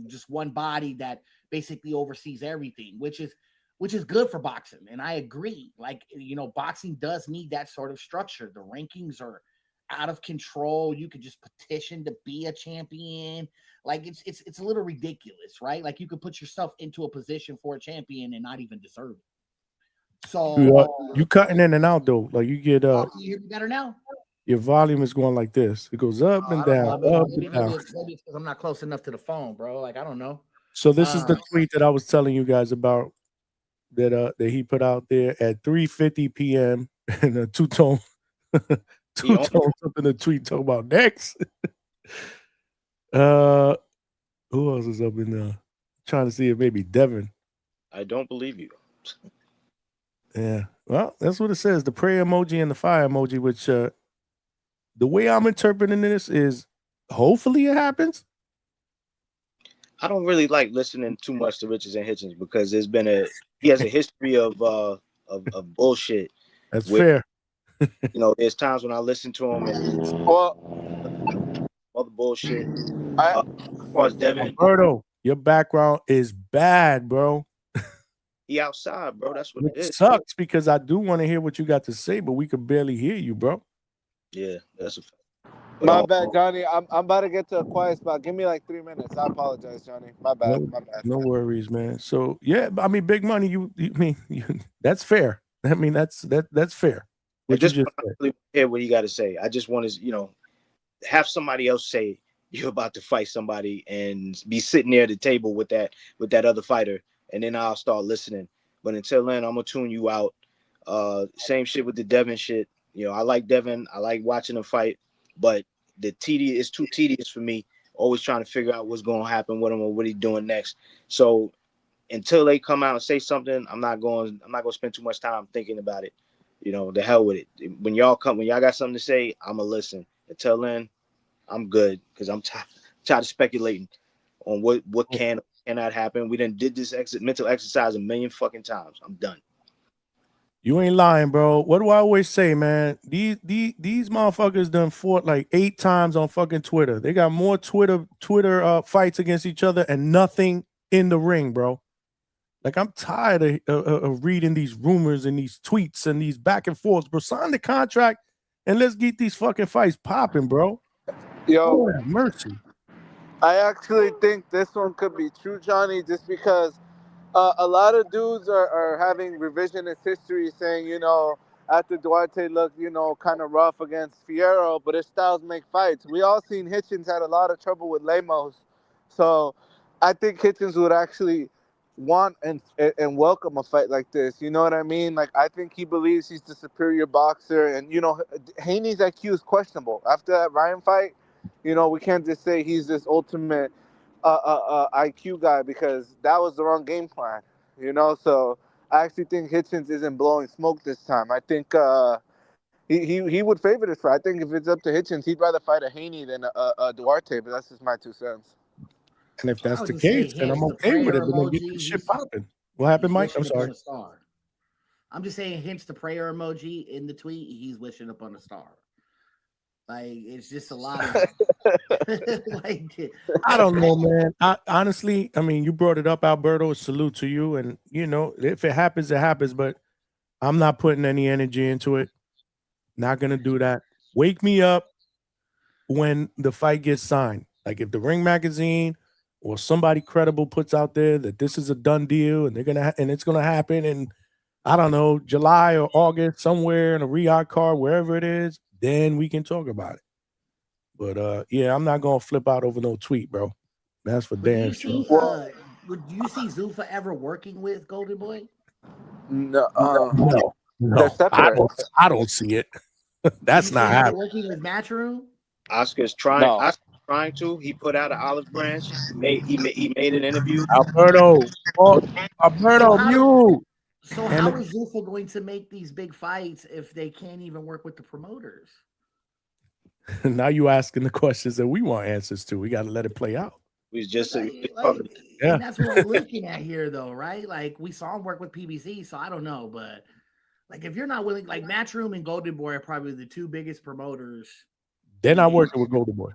just one body that basically oversees everything, which is good for boxing. And I agree. Like boxing does need that sort of structure. The rankings are out of control. You could just petition to be a champion. Like it's a little ridiculous, right? Like you could put yourself into a position for a champion and not even deserve it. So you cutting in and out though. Like you get can you hear me better now? Your volume is going like this. It goes up and down, up and down. Maybe it's because I'm not close enough to the phone, bro. Like I don't know. So this is the tweet that I was telling you guys about that he put out there at 3:50 p.m. in a two-tone Two-tone something to tweet talk about next. Who else is up in there? Trying to see if maybe Devin. I don't believe you. Yeah. Well, that's what it says. The prayer emoji and the fire emoji, which the way I'm interpreting this is hopefully it happens. I don't really like listening too much to Richards and Hitchens because he has a history of bullshit. That's fair. There's times when I listen to him and all the bullshit. As far as Devin, Alberto, your background is bad, bro. he outside, bro. That's what It it is. sucks because I do want to hear what you got to say, but we could barely hear you, bro. Yeah, that's a fact. My bad, Johnny. I'm about to get to a quiet spot. Give me like 3 minutes. I apologize, Johnny. My bad. No worries, man. So yeah, I mean, big money. That's fair. I mean, that's fair. I just want to really hear what you got to say. I just want to, have somebody else say you're about to fight somebody and be sitting there at the table with that other fighter, and then I'll start listening. But until then, I'm gonna tune you out. Same shit with the Devin shit. I like Devin. I like watching him fight, but it's too tedious for me. Always trying to figure out what's going to happen with him or what he's doing next. So until they come out and say something, I'm not going to spend too much time thinking about it. The hell with it. When y'all got something to say, I'm gonna listen. Until then, I'm good because I'm tired of speculating on what cannot happen. We done did this mental exercise a million fucking times. I'm done. You ain't lying, bro. What do I always say, man? These motherfuckers done fought like 8 times on fucking Twitter. They got more Twitter fights against each other and nothing in the ring, bro. Like, I'm tired of reading these rumors and these tweets and these back and forths, bro. Sign the contract and let's get these fucking fights popping, bro. Yo, oh, mercy. I actually think this one could be true, Johnny, just because a lot of dudes are having revisionist history saying, after Duarte looked, kind of rough against Fierro, but his styles make fights. We all seen Hitchens had a lot of trouble with Lemos. So I think Hitchens would actually want and welcome a fight like this. You know what I mean? Like, I think he believes he's the superior boxer. And, Haney's IQ is questionable. After that Ryan fight, we can't just say he's this ultimate IQ guy because that was the wrong game plan, So I actually think Hitchens isn't blowing smoke this time. I think he would favor this fight. I think if it's up to Hitchens, he'd rather fight a Haney than a Duarte, but that's just my 2 cents. And if that's the case, then I'm okay with it. But then get this shit popping. What happened, Mike? I'm sorry. I'm just saying, hence the prayer emoji in the tweet. He's wishing upon a star. Like, it's just a lot of I don't know, man. Honestly, I mean, you brought it up, Alberto. Salute to you. And if it happens, it happens. But I'm not putting any energy into it. Not gonna do that. Wake me up when the fight gets signed. Like, if the Ring Magazine or somebody credible puts out there that this is a done deal and it's gonna happen in, I don't know, July or August, somewhere in a Riyadh card, wherever it is, then we can talk about it. But yeah, I'm not gonna flip out over no tweet, bro. That's for damn sure. Would you see Zufa ever working with Golden Boy? No. I don't see it. That's not happening. Working with Matchroom? Oscar's trying. No. Oscar's trying to. He put out an olive branch. He made an interview. Alberto, you. So how is Zufa going to make these big fights if they can't even work with the promoters? Now you asking the questions that we want answers to. We got to let it play out. We just yeah. And that's what we're looking at here, though, right? Like, we saw him work with PBC, so I don't know, but like, if you're not willing, like, Matchroom and Golden Boy are probably the 2 biggest promoters. They're not working with Golden Boy.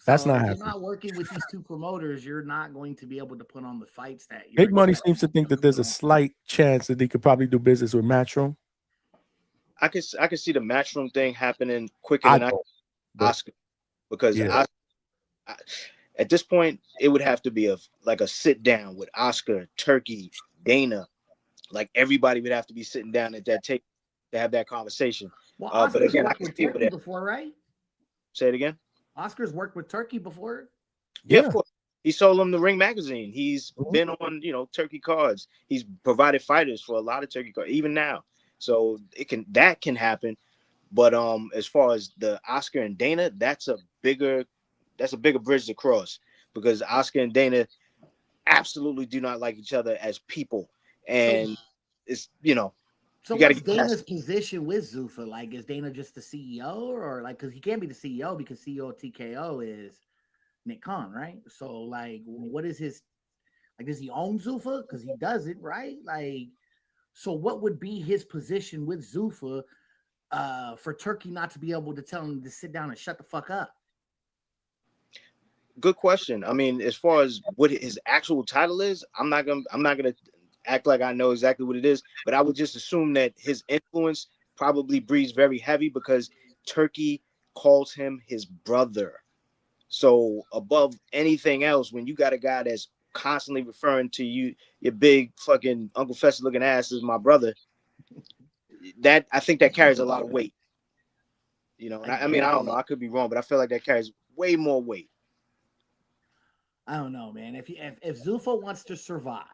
That's not happening. If you're not working with these 2 promoters, you're not going to be able to put on the fights that you're Big Money seems to think that there's a slight chance that they could probably do business with Matchroom. I could see the Matchroom thing happening quicker than Oscar, because at this point it would have to be a sit down with Oscar, Turkey, Dana, like everybody would have to be sitting down at that table to have that conversation. Well, but again, I can see Turkey before, right? Say it again. Oscar's worked with Turkey before. Yeah, of course. He sold him the Ring Magazine. He's been on Turkey cards. He's provided fighters for a lot of Turkey cards, even now. So that can happen. But as far as the Oscar and Dana, that's a bigger bridge to cross, because Oscar and Dana absolutely do not like each other as people, and it's So you got to what's get past Dana's position with Zufa? Like, is Dana just the CEO, or like, because he can't be the CEO because CEO of TKO is Nick Khan, right? So like, what is his, like, does he own Zufa? Because he does it, right? Like, so what would be his position with Zufa for Turkey not to be able to tell him to sit down and shut the fuck up? Good question. I mean, as far as what his actual title is, I'm not gonna act like I know exactly what it is, but I would just assume that his influence probably breathes very heavy because Turkey calls him his brother. So above anything else, when you got a guy that's constantly referring to you, your big fucking Uncle Fester looking ass is my brother, that I think that carries a lot of weight. And I mean, I don't know, I could be wrong, but I feel like that carries way more weight. I don't know, man. If Zufa wants to survive,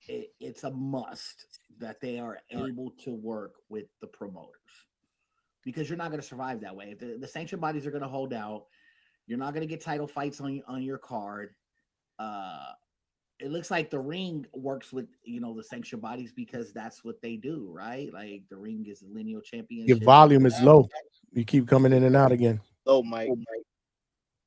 it's a must that they are able to work with the promoters, because you're not going to survive that way. If the sanction bodies are going to hold out, you're not going to get title fights on your card. It looks like the ring works with the sanction bodies because that's what they do, right? Like the ring is a lineal championship. Your volume is low. You keep coming in and out again. Low, Mike.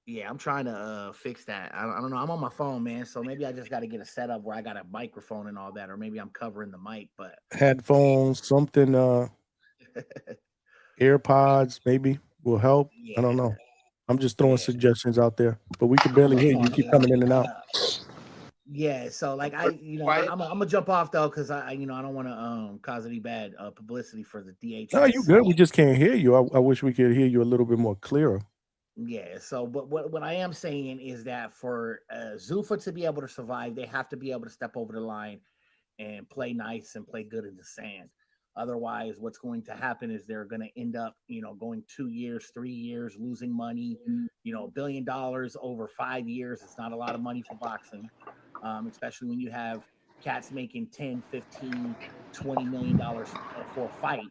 Yeah, I'm trying to fix that. I don't know. I'm on my phone, man. So maybe I just got to get a setup where I got a microphone and all that, or maybe I'm covering the mic. But headphones, something, AirPods maybe will help. I don't know. I'm just throwing suggestions out there, but we can barely hear you. You keep coming in and out. Yeah, so like I'm gonna jump off though, because I don't want to cause any bad publicity for the DHS. No, you good. We just can't hear you. I wish we could hear you a little bit more clearer. Yeah, so but what I am saying is that for Zufa to be able to survive, they have to be able to step over the line and play nice and play good in the sand. Otherwise, what's going to happen is they're going to end up, going 2 years, 3 years, losing money, $1 billion over 5 years. It's not a lot of money for boxing, especially when you have cats making 10, 15, $20 million for a fight.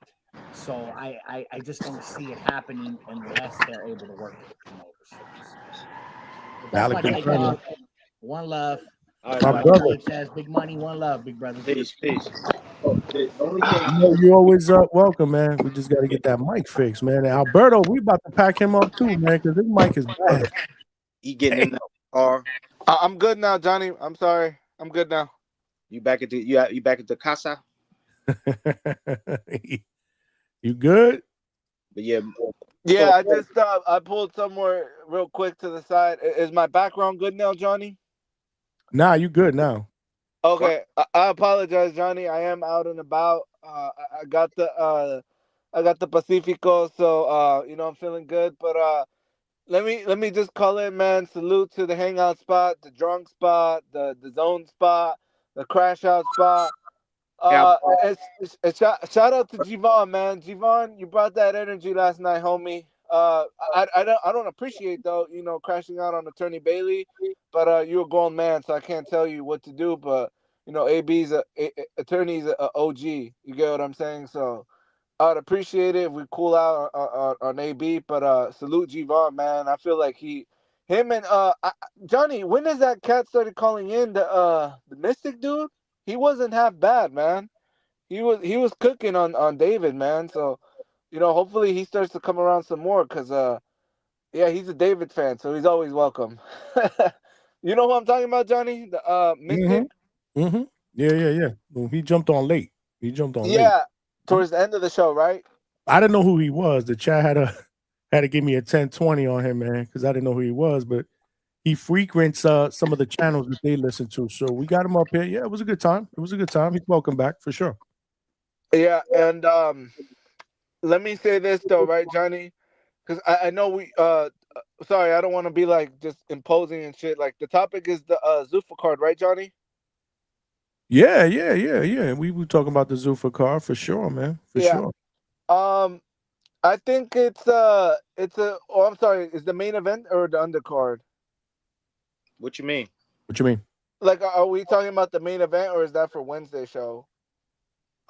So I just don't see it happening unless they're able to work with the promoters. That's my take, dog. One love. All right, my brother. Has big money. One love, big brother. Peace. You're always welcome, man. We just got to get that mic fixed, man. And Alberto, we about to pack him up too, man, because his mic is bad. He getting in the car. I'm good now, Johnny. I'm sorry. I'm good now. You back at the casa? You good? But yeah. I just I pulled somewhere real quick to the side. Is my background good now, Johnny? Nah, you good now. Okay, I apologize, Johnny. I am out and about. I got the Pacifico, so I'm feeling good. But let me just call in, man. Salute to the hangout spot, the drunk spot, the zone spot, the crash out spot. Shout out to Javon, man. Javon, you brought that energy last night, homie. I don't appreciate though, crashing out on Attorney Bailey, but you're a grown man, so I can't tell you what to do. But AB's attorney's a OG. You get what I'm saying? So I'd appreciate it if we cool out on AB. But salute Javon, man. I feel like him and Johnny. When does that cat started calling in the Mystic dude? He wasn't half bad, man. He was cooking on David, man. So. Hopefully he starts to come around some more because, he's a David fan, so he's always welcome. You know who I'm talking about, Johnny? The Mystic? Mm-hmm. Yeah. Well, he jumped on late. Yeah, towards the end of the show, right? I didn't know who he was. The chat had to give me a 10-20 on him, man, because I didn't know who he was, but he frequents some of the channels that they listen to. So we got him up here. Yeah, it was a good time. He's welcome back for sure. Yeah, and let me say this though, right, Johnny? Because I know we sorry, I don't want to be like just imposing and shit. Like the topic is the Zufa card, right, Johnny? Yeah. We were talking about the Zufa card for sure, man. For sure. I think it's I'm sorry, is the main event or the undercard? What you mean? Like, are we talking about the main event or is that for Wednesday show?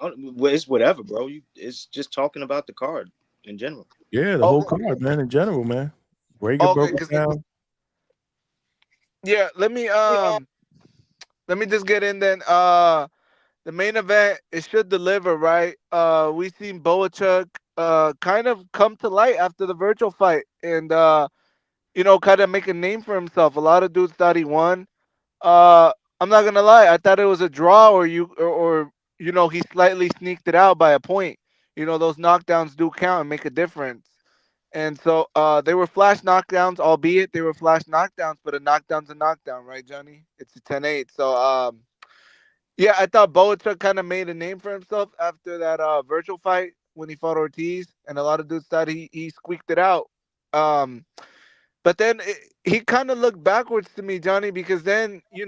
Well, it's whatever, bro. It's just talking about the card. in general. Yeah, the whole card, man. In general, man. Rager broke it down. Yeah, let me just get in then. The main event, it should deliver, right? We seen Bohachuk kind of come to light after the virtual fight, and kind of make a name for himself. A lot of dudes thought he won. I'm not gonna lie, I thought it was a draw, or he slightly sneaked it out by a point. Those knockdowns do count and make a difference. And so they were flash knockdowns, albeit they were flash knockdowns, but a knockdown's a knockdown, right, Johnny? It's a 10-8. So yeah, I thought Bohachuk kind of made a name for himself after that virtual fight when he fought Ortiz, and a lot of dudes thought he squeaked it out. But then he kind of looked backwards to me, Johnny, because then, he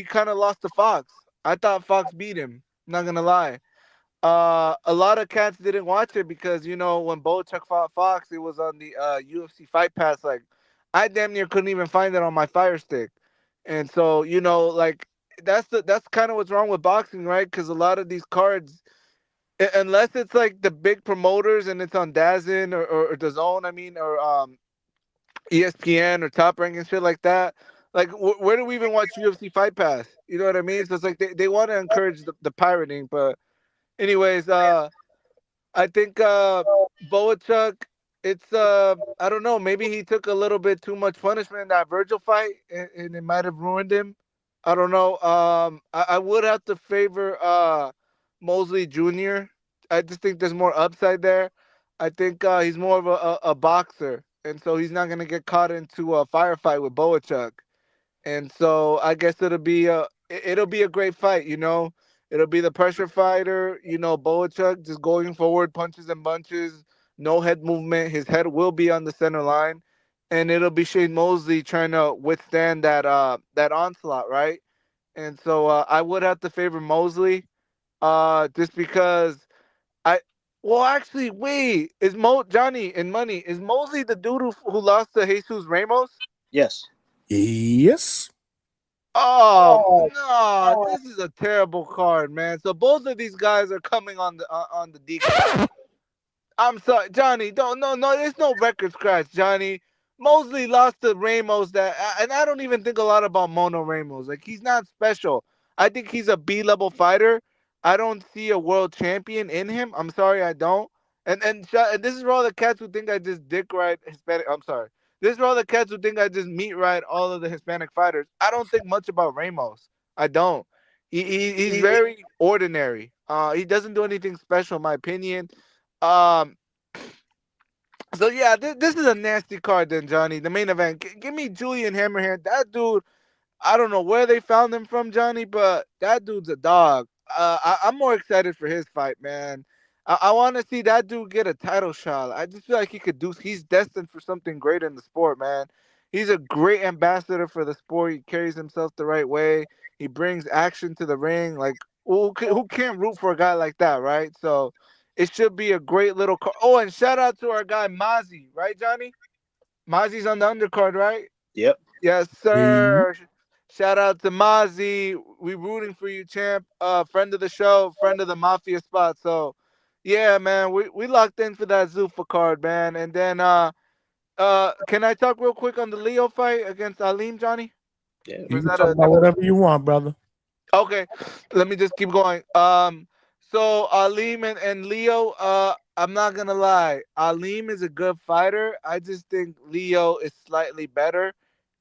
kind of lost to Fox. I thought Fox beat him, not going to lie. A lot of cats didn't watch it because, when Bohachuk fought Fox, it was on the UFC Fight Pass. Like, I damn near couldn't even find it on my Fire Stick. And so, that's kind of what's wrong with boxing, right? Because a lot of these cards, unless it's like the big promoters and it's on DAZN or DAZN, or ESPN or Top Rank and shit like that. Like, where do we even watch UFC Fight Pass? You know what I mean? So it's like they want to encourage the pirating. But anyways, I think Bohachuk, it's I don't know, maybe he took a little bit too much punishment in that Virgil fight, and it might have ruined him. I don't know. I would have to favor Mosley Jr. I just think there's more upside there. I think he's more of a boxer, and so he's not gonna get caught into a firefight with Bohachuk. And so I guess it'll be a great fight. It'll be the pressure fighter. Bohachuk just going forward, punches and bunches, no head movement. His head will be on the center line, and it'll be Shane Mosley trying to withstand that onslaught, right? And so I would have to favor Mosley, just because I. Well, actually, wait. Johnny and Money, is Mosley the dude who lost to Jesus Ramos? Yes. Yes. Oh no, this is a terrible card, man. So both of these guys are coming on the decline. I'm sorry, Johnny. Don't no. There's no record scratch, Johnny. Mosley lost to Ramos, and I don't even think a lot about Mono Ramos. Like, he's not special. I think he's a B-level fighter. I don't see a world champion in him. I'm sorry, I don't. And this is for all the cats who think I just dick ride Hispanic. I'm sorry. This is for all the cats who think I just meat ride all of the Hispanic fighters. I don't think much about Ramos. I don't. He's very ordinary. He doesn't do anything special, in my opinion. So yeah, this is a nasty card then, Johnny. The main event. Give me Julian Hammerhand. That dude, I don't know where they found him from, Johnny, but that dude's a dog. I'm more excited for his fight, man. I want to see that dude get a title shot. I just feel like he's destined for something great in the sport, man. He's a great ambassador for the sport. He carries himself the right way. He brings action to the ring. Like, who can't root for a guy like that, right? So it should be a great little card. Oh, and shout out to our guy Mozzie, right, Johnny? Mozzie's on the undercard, right? Yep. Yes, sir. Shout out to Mozzie. We rooting for you, champ. Friend of the show, friend of the Mafia spot. So, yeah, man, we locked in for that Zufa card, man. And then, can I talk real quick on the Leo fight against Aleem, Johnny? Yeah. You can talk about whatever you want, brother. Okay, let me just keep going. So Aleem and Leo, I'm not gonna lie, Aleem is a good fighter. I just think Leo is slightly better.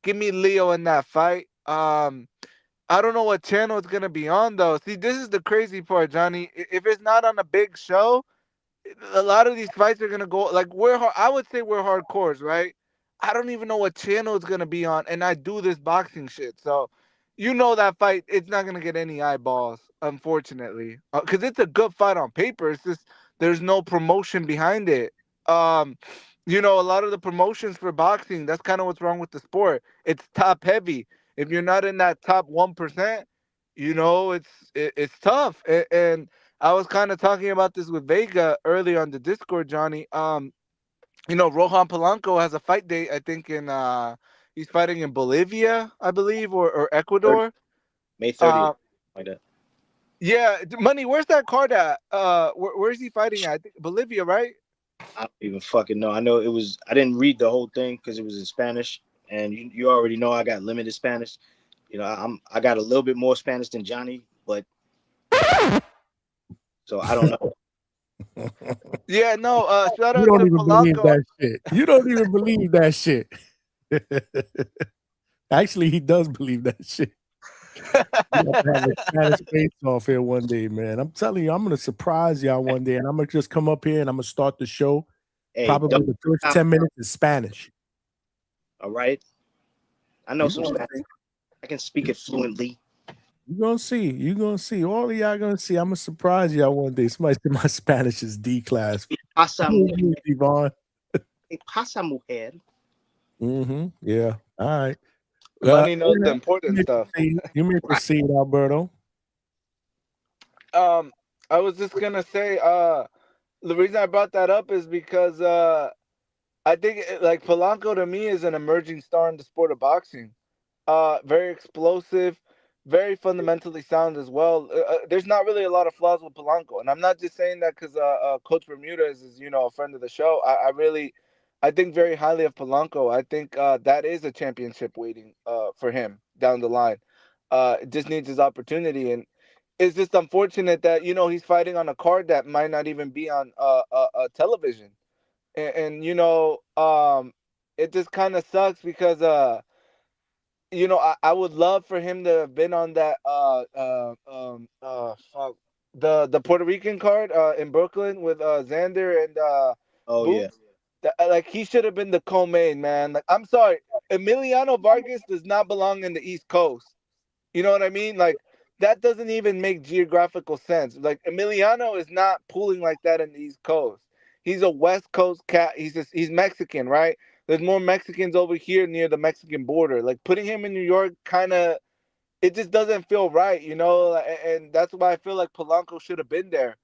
Give me Leo in that fight. I don't know what channel it's gonna be on though. See, this is the crazy part, Johnny. If it's not on a big show, a lot of these fights are gonna go like I would say we're hardcores, right? I don't even know what channel it's gonna be on, and I do this boxing shit, so that fight, it's not gonna get any eyeballs, unfortunately, because it's a good fight on paper. It's just there's no promotion behind it. A lot of the promotions for boxing, that's kind of what's wrong with the sport. It's top heavy. If you're not in that top 1%, it's tough. And I was kind of talking about this with Vega earlier on the Discord, Johnny. Rohan Polanco has a fight date, I think, he's fighting in Bolivia, I believe, or Ecuador. May 30th, like that. Yeah, Money, where's that card at? Where's he fighting at? I think Bolivia, right? I don't even fucking know. I know it was. I didn't read the whole thing because it was in Spanish, and you already know I got limited Spanish. You know, I got a little bit more Spanish than Johnny, but so I don't know. Yeah, no. Shout You out don't to even believe Polanco. that shit. You don't even believe that shit. Actually, he does believe that shit. You have to have a Spanish face off here one day, man. I'm telling you, I'm gonna surprise y'all one day, and I'm gonna just come up here and I'm gonna start the show. Hey, Probably the first 10 minutes is Spanish. All right, I know You some gonna Spanish. see. I can speak it fluently. You gonna see. You gonna see. All of y'all gonna see. I'm gonna surprise y'all one day. Somebody said my Spanish is D class. Pasa mujer. Yvonne. Pasa mujer. Yeah. All right. Money knows the You important may stuff. proceed. You may proceed, Alberto. I was just gonna say, the reason I brought that up is because I think like Polanco to me is an emerging star in the sport of boxing. Very explosive, very fundamentally sound as well. There's not really a lot of flaws with Polanco, and I'm not just saying that because Coach Bermudez is a friend of the show. I think very highly of Polanco. I think that is a championship waiting for him down the line. It just needs his opportunity, and it's just unfortunate that he's fighting on a card that might not even be on television, and it just kind of sucks because I would love for him to have been on that fuck, the Puerto Rican card in Brooklyn with Xander and Oh yeah. Boots. Like he should have been the co-main, man. Like I'm sorry, Emiliano Vargas does not belong in the East Coast. You know what I mean? Like that doesn't even make geographical sense. Like Emiliano is not pooling like that in the East Coast. He's a West Coast cat. He's Mexican, right? There's more Mexicans over here near the Mexican border. Like putting him in New York kind of it just doesn't feel right, and that's why I feel like Polanco should have been there.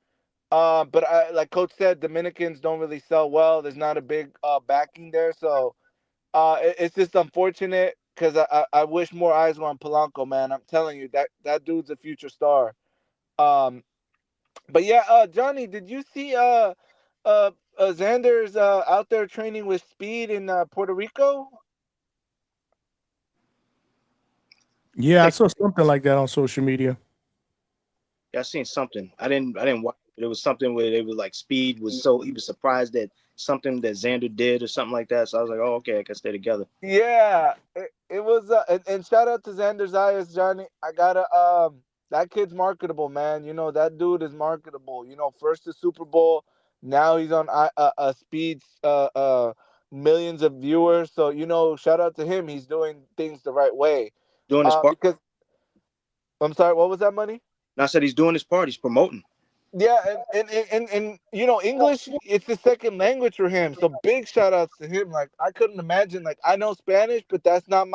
But like Coach said, Dominicans don't really sell well. There's not a big backing there, so it's just unfortunate because I wish more eyes were on Polanco, man. I'm telling you that dude's a future star. Um, but yeah, Johnny, did you see Xander's out there training with Speed in Puerto Rico? Yeah, I saw something like that on social media. Yeah, I seen something. I didn't watch it. It was something where they were like Speed was he was surprised that something that Xander did or something like that. So I was like, oh, okay, I guess they're together. Yeah, it was and shout out to Xander Zayas, Johnny. I gotta that kid's marketable, man. That dude is marketable. First the Super Bowl, now he's on Speed's millions of viewers. So shout out to him. He's doing things the right way. Doing his part. Because I'm sorry, what was that, Money? And I said he's doing his part. He's promoting. Yeah, and English, it's the second language for him. So big shout outs to him. Like I couldn't imagine. Like I know Spanish, but that's not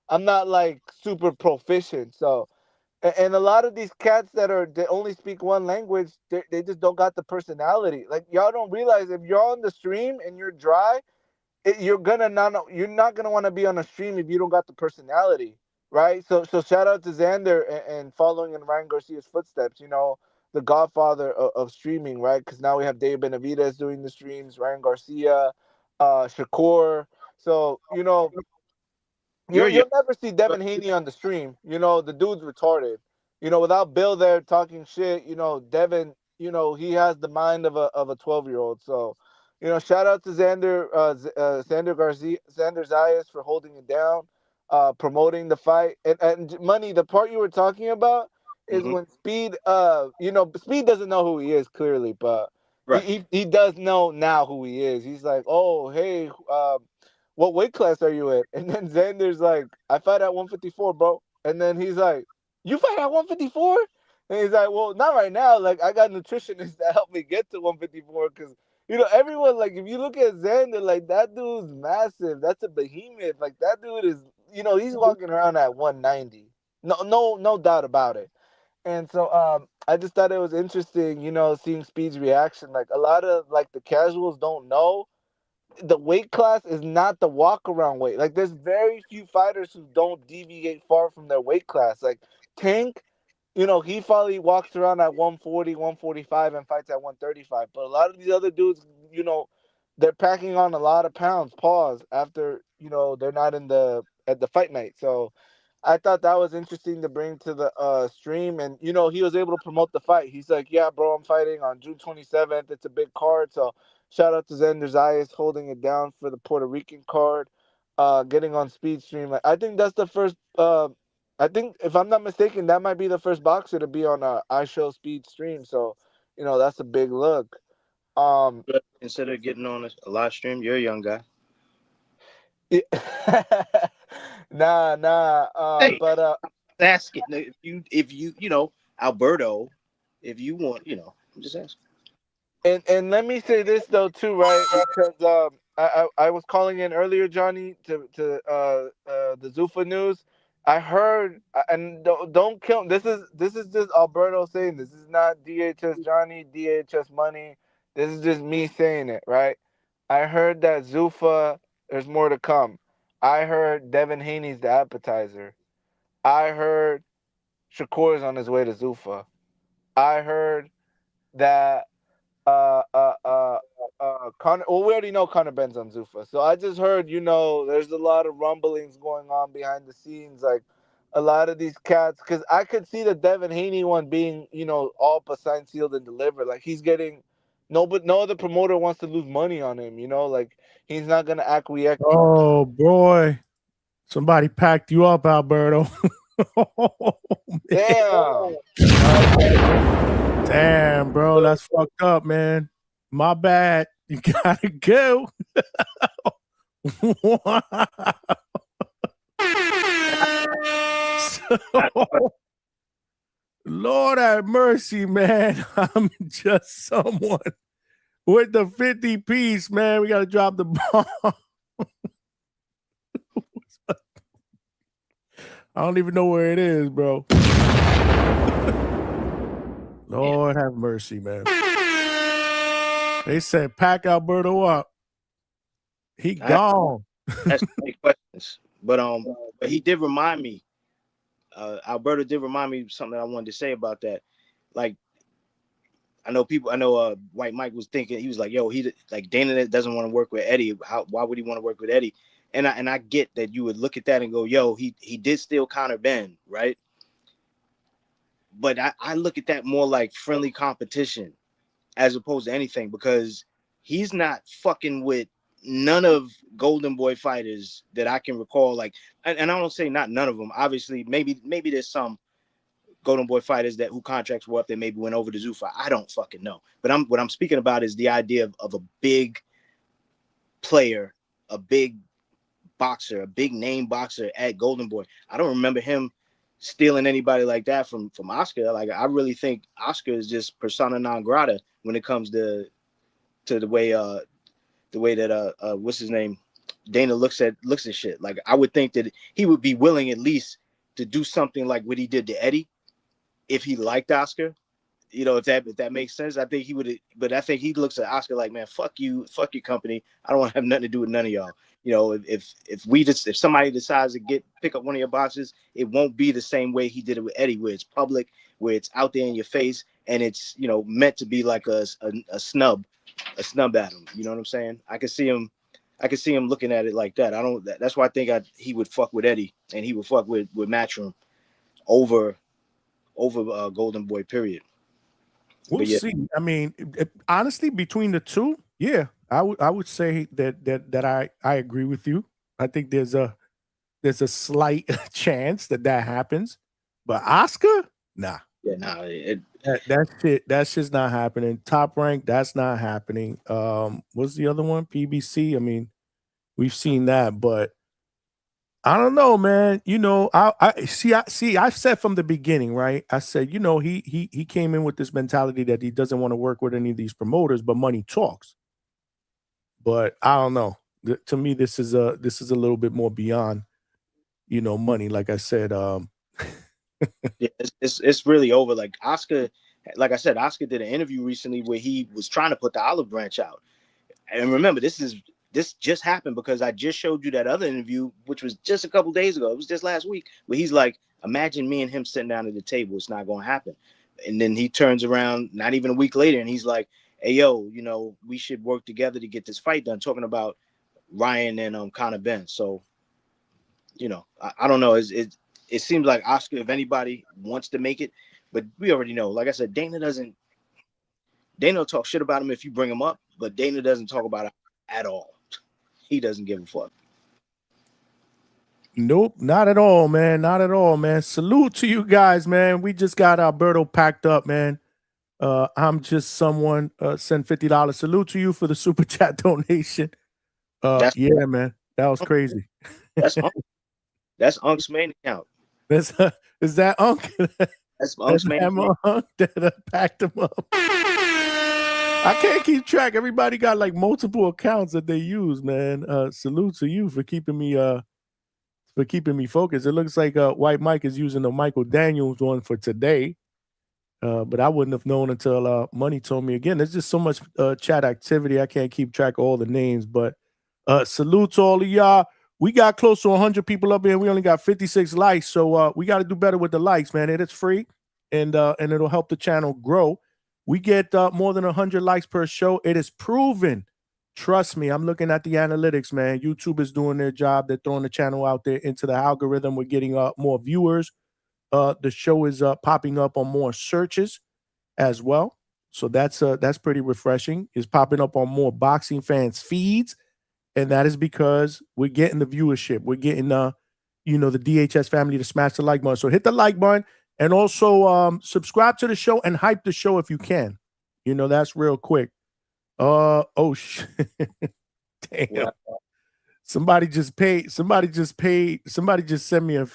I'm not like super proficient. So and a lot of these cats they only speak one language, they just don't got the personality. Like y'all don't realize if you're on the stream and you're dry, you're not gonna want to be on a stream if you don't got the personality, right? So shout out to Xander and following in Ryan Garcia's footsteps. The godfather of streaming, right? Because now we have Dave Benavidez doing the streams, Ryan Garcia, Shakur. So you'll never see Devin Haney on the stream. The dude's retarded. Without Bill there talking shit, Devin, he has the mind of a 12-year-old. So, shout out to Xander Garcia, Xander Zayas for holding it down, promoting the fight. And Money, the part you were talking about is when Speed, Speed doesn't know who he is clearly, but right. he does know now who he is. He's like, oh, hey, what weight class are you at? And then Xander's like, I fight at 154, bro. And then he's like, you fight at 154? And he's like, well, not right now. Like, I got nutritionists that help me get to 154 because, everyone, like, if you look at Xander, like, that dude's massive. That's a behemoth. Like, that dude is, he's walking around at 190. No doubt about it. And so I just thought it was interesting, seeing Speed's reaction. Like, a lot of, like, the casuals don't know the weight class is not the walk around weight. Like there's very few fighters who don't deviate far from their weight class. Like Tank, he probably walks around at 140, 145 and fights at 135. But a lot of these other dudes, they're packing on a lot of pounds. Pause after they're not at the fight night. So I thought that was interesting to bring to the stream, and he was able to promote the fight. He's like, "Yeah, bro, I'm fighting on June 27th. It's a big card." So shout out to Xander Zayas holding it down for the Puerto Rican card, getting on speed stream. Like, I think that's the first. I think if I'm not mistaken, that might be the first boxer to be on a iShow speed stream. So that's a big look. Instead of getting on a live stream, you're a young guy. Nah. Hey, But asking if you Alberto, if you want, I'm just asking. And let me say this though too, right? Because I was calling in earlier, Johnny, to the Zufa news. I heard, and don't kill. This is just Alberto saying this. This is not DHS Johnny, DHS Money. This is just me saying it, right? I heard that Zufa. There's more to come. I heard Devin Haney's the appetizer. I heard Shakur's on his way to Zufa. I heard that Conor. Well, we already know Conor Ben's on Zufa. So I just heard, there's a lot of rumblings going on behind the scenes, like a lot of these cats. Because I could see the Devin Haney one being, all but signed, sealed, and delivered. Like he's getting no other promoter wants to lose money on him. Like he's not gonna acquiesce. Oh boy, somebody packed you up, Alberto. Oh, Damn. Damn, bro, that's fucked up, man. My bad. You gotta go. So, Lord have mercy, man. I'm just someone with the 50 piece, man. We gotta drop the bomb. I don't even know where it is, bro. Lord have mercy, man. They said pack Alberto up. He gone. That's many questions, but he did remind me. Alberto did remind me of something I wanted to say about that. Like, I know White Mike was thinking, he was like, "Yo, he like Dana doesn't want to work with Eddie. Why would he want to work with Eddie?" And I get that you would look at that and go, "Yo, he did steal Conor Ben, right?" But I look at that more like friendly competition as opposed to anything, because he's not fucking with none of Golden Boy fighters that I can recall. Like, and I don't say not none of them. Obviously, maybe there's some Golden Boy fighters who contracts were up that maybe went over to Zufa. I don't fucking know. But what I'm speaking about is the idea of a big player, a big boxer, a big name boxer at Golden Boy. I don't remember him stealing anybody like that from Oscar. Like, I really think Oscar is just persona non grata when it comes to the way that what's his name, Dana looks at shit. Like, I would think that he would be willing at least to do something like what he did to Eddie if he liked Oscar. If that makes sense. I think he would, but I think he looks at Oscar like, man, fuck you, fuck your company. I don't want to have nothing to do with none of y'all. If somebody decides to pick up one of your boxes, it won't be the same way he did it with Eddie, where it's public, where it's out there in your face, and it's meant to be like a snub at him. You know what I'm saying? I can see him looking at it like that. That's why I think he would fuck with Eddie, and he would fuck with Matchroom over Golden Boy, period. We'll see. I mean, honestly, between the two, yeah, I would say that I agree with you. I think there's a slight chance that happens, but Oscar, nah. Yeah, nah. That's just not happening. Top Rank, that's not happening. What's the other one? PBC. I mean, we've seen that, but I don't know, man. I see. I said from the beginning, right? I said, he came in with this mentality that he doesn't want to work with any of these promoters, but money talks. But I don't know. To me, this is a little bit more beyond, money. Like I said, yeah, it's really over. Like Oscar, like I said, Oscar did an interview recently where he was trying to put the olive branch out. And remember, this just happened because I just showed you that other interview, which was just a couple days ago. It was just last week, where he's like, imagine me and him sitting down at the table. It's not going to happen. And then he turns around, not even a week later, and he's like, hey, yo, you know, we should work together to get this fight done. Talking about Ryan and Conor Ben. So, you know, I don't know. It seems like Oscar, if anybody wants to make it, but we already know. Like I said, Dana will talk shit about him if you bring him up, but Dana doesn't talk about it at all. He doesn't give a fuck. Nope, not at all, man. Not at all, man. Salute to you guys, man. We just got Alberto packed up, man. I'm just someone send $50. Salute to you for the super chat donation. Yeah, man. That was crazy. That's Unk's main account. Is that Unk? That's Unk's main account. Unk that packed him up. I can't keep track. Everybody got like multiple accounts that they use, man. Salute to you for keeping me focused. It looks like White Mike is using the Michael Daniels one for today. But I wouldn't have known until Money told me. Again, there's just so much chat activity. I can't keep track of all the names. But salute to all of y'all. We got close to 100 people up here. We only got 56 likes. So we got to do better with the likes, man. It is free, and it'll help the channel grow. We get more than 100 likes per show. It is proven. Trust me, I'm looking at the analytics, man. YouTube is doing their job. They're throwing the channel out there into the algorithm. We're getting more viewers. The show is popping up on more searches as well. So that's pretty refreshing. It's popping up on more boxing fans' feeds. And that is because we're getting the viewership. We're getting, the DHS family to smash the like button. So hit the like button and also subscribe to the show and hype the show if you can. That's real quick. Oh, shit. Damn. Yeah. Somebody just sent me a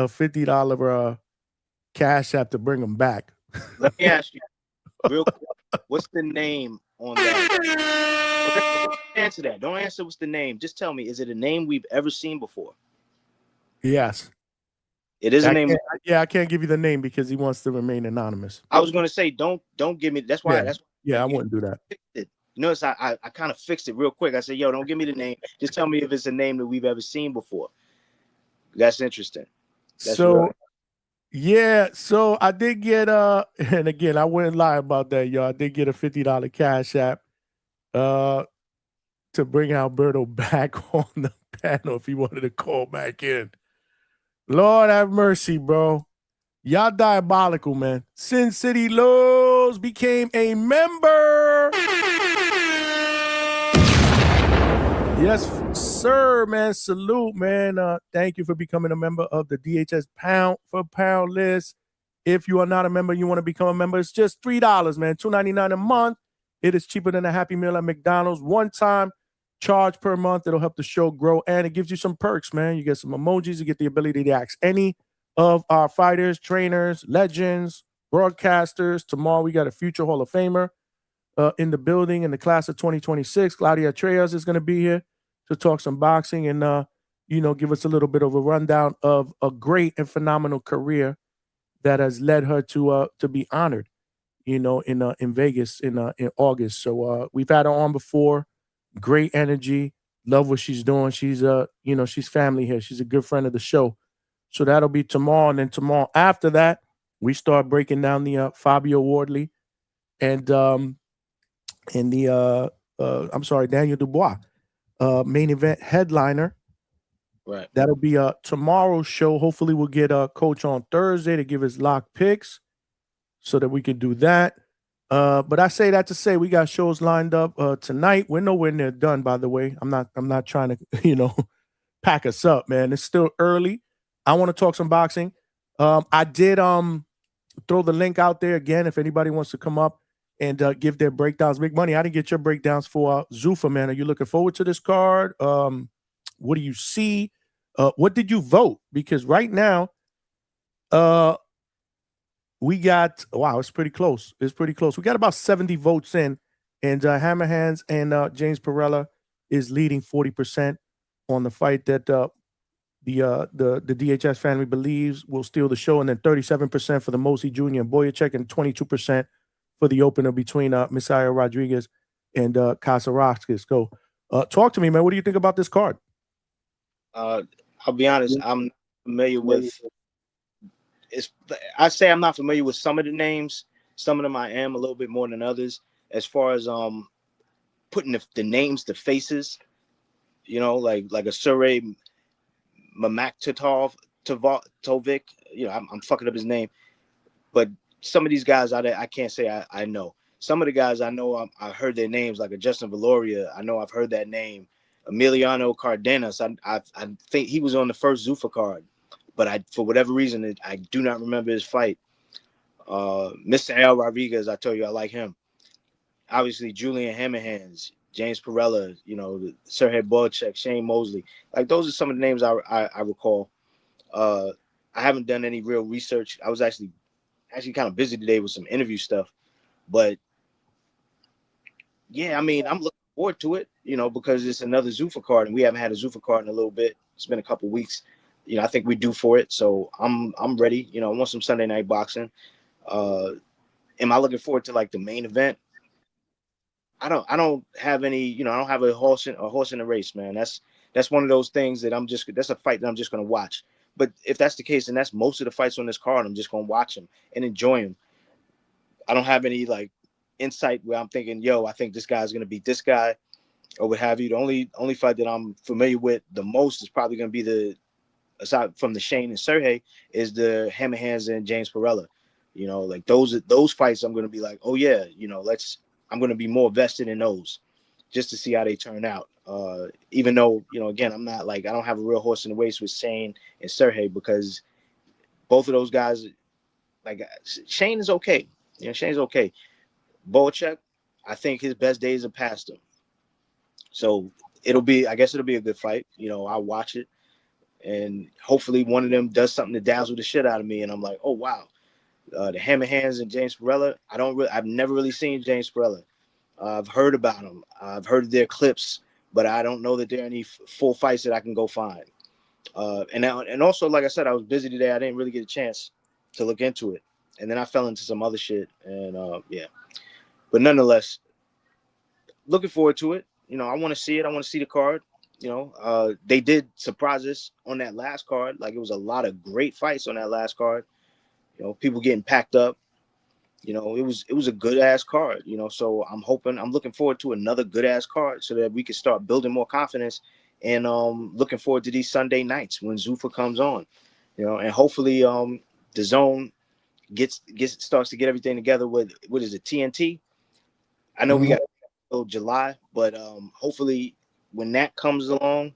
$50 cash app to bring them back. Let me ask you real quick, what's the name on that? Don't answer that. Don't answer what's the name. Just tell me, is it a name we've ever seen before? Yes. It is a name. Yeah, I can't give you the name because he wants to remain anonymous. I was going to say, don't give me. That's why. Yeah, I wouldn't do that. You notice I kind of fixed it real quick. I said, yo, don't give me the name. Just tell me if it's a name that we've ever seen before. That's interesting. Yeah, so I did get and again, I wouldn't lie about that, y'all. I did get a $50 cash app to bring Alberto back on the panel if he wanted to call back in. Lord have mercy, bro. Y'all diabolical, man. Sin City Lows became a member. Yes, sir, man. Salute, man. Thank you for becoming a member of the DHS Pound for Pound list. If you are not a member, you want to become a member, it's just $3, man. $2.99 a month. It is cheaper than a Happy Meal at McDonald's. One-time charge per month. It'll help the show grow, and it gives you some perks, man. You get some emojis. You get the ability to ask any of our fighters, trainers, legends, broadcasters. Tomorrow, we got a future Hall of Famer in the building in the class of 2026. Claudia Treyas is going to be here to talk some boxing and, give us a little bit of a rundown of a great and phenomenal career that has led her to be honored, in Vegas in August. So we've had her on before. Great energy. Love what she's doing. She's, she's family here. She's a good friend of the show. So that'll be tomorrow. And then tomorrow after that, we start breaking down the Fabio Wardley and Daniel Dubois main event headliner. Right. That'll be tomorrow's show. Hopefully we'll get a coach on Thursday to give his lock picks so that we can do that. But I say that to say we got shows lined up tonight. We're nowhere near done, by the way. I'm not trying to, pack us up, man. It's still early. I want to talk some boxing. I did throw the link out there again if anybody wants to come up and give their breakdowns. Big Money, I didn't get your breakdowns for Zufa, man. Are you looking forward to this card? What do you see? What did you vote? Because right now, we got, wow, it's pretty close. It's pretty close. We got about 70 votes in, and Hammerhands and James Perella is leading 40% on the fight that the DHS family believes will steal the show, and then 37% for the Mosley Jr. and Bohachuk, and 22% for the opener between Messiah Rodriguez and Kasarakis. Go. Talk to me, man. What do you think about this card? I'll be honest. I'm familiar with. I say I'm not familiar with some of the names. Some of them I am a little bit more than others. As far as putting the names to faces, you know, like a Serhii Tovic. You know, I'm fucking up his name, but some of these guys I can't say I know. Some of the guys I know, I heard their names, like a Justin Valoria. I know I've heard that name. Emiliano Cardenas. I think he was on the first Zufa card, but for whatever reason, I do not remember his fight. Mr. Al Rodriguez, I told you I like him. Obviously, Julian Hammerhands, James Perella, you know, Serhii Bohachuk, Shane Mosley. Like, those are some of the names I recall. I haven't done any real research. I was actually kind of busy today with some interview stuff, but yeah, I mean, I'm looking forward to it, you know, because it's another Zufa card, and we haven't had a Zufa card in a little bit. It's been a couple weeks. You know, I think we're due for it, so I'm ready. You know, I want some Sunday night boxing. Am I looking forward to like the main event? I don't have any, you know, I don't have a horse in the race, man. That's one of those things that that's a fight that I'm just gonna watch. But if that's the case, and that's most of the fights on this card, I'm just gonna watch them and enjoy them. I don't have any like insight where I'm thinking, yo, I think this guy's gonna beat this guy or what have you. The only fight that I'm familiar with the most is probably gonna be aside from the Shane and Serhii, is the Hammerhands and James Perella. You know, like those fights, I'm gonna be like, oh yeah, you know, I'm gonna be more vested in those just to see how they turn out. Even though, you know, again, I don't have a real horse in the race with Shane and Serhii, because both of those guys, like, Shane is okay. You know, Shane's okay. Bohachuk, I think his best days are past him. So I guess it'll be a good fight. You know, I'll watch it, and hopefully one of them does something to dazzle the shit out of me, and I'm like, oh wow. The Hammerhands and James Perella, I've never really seen James Perella. I've heard about him. I've heard their clips, but I don't know that there are any full fights that I can go find. And also, like I said, I was busy today. I didn't really get a chance to look into it, and then I fell into some other shit. And yeah, but nonetheless, looking forward to it. You know, I want to see it. I want to see the card. You know, they did surprise us on that last card. Like, it was a lot of great fights on that last card. You know, people getting packed up. You know, it was a good ass card. You know, so I'm looking forward to another good ass card so that we can start building more confidence. And looking forward to these Sunday nights when Zufa comes on. You know, and hopefully the Zone starts to get everything together with, what is it, TNT? I know we got till July, but hopefully when that comes along,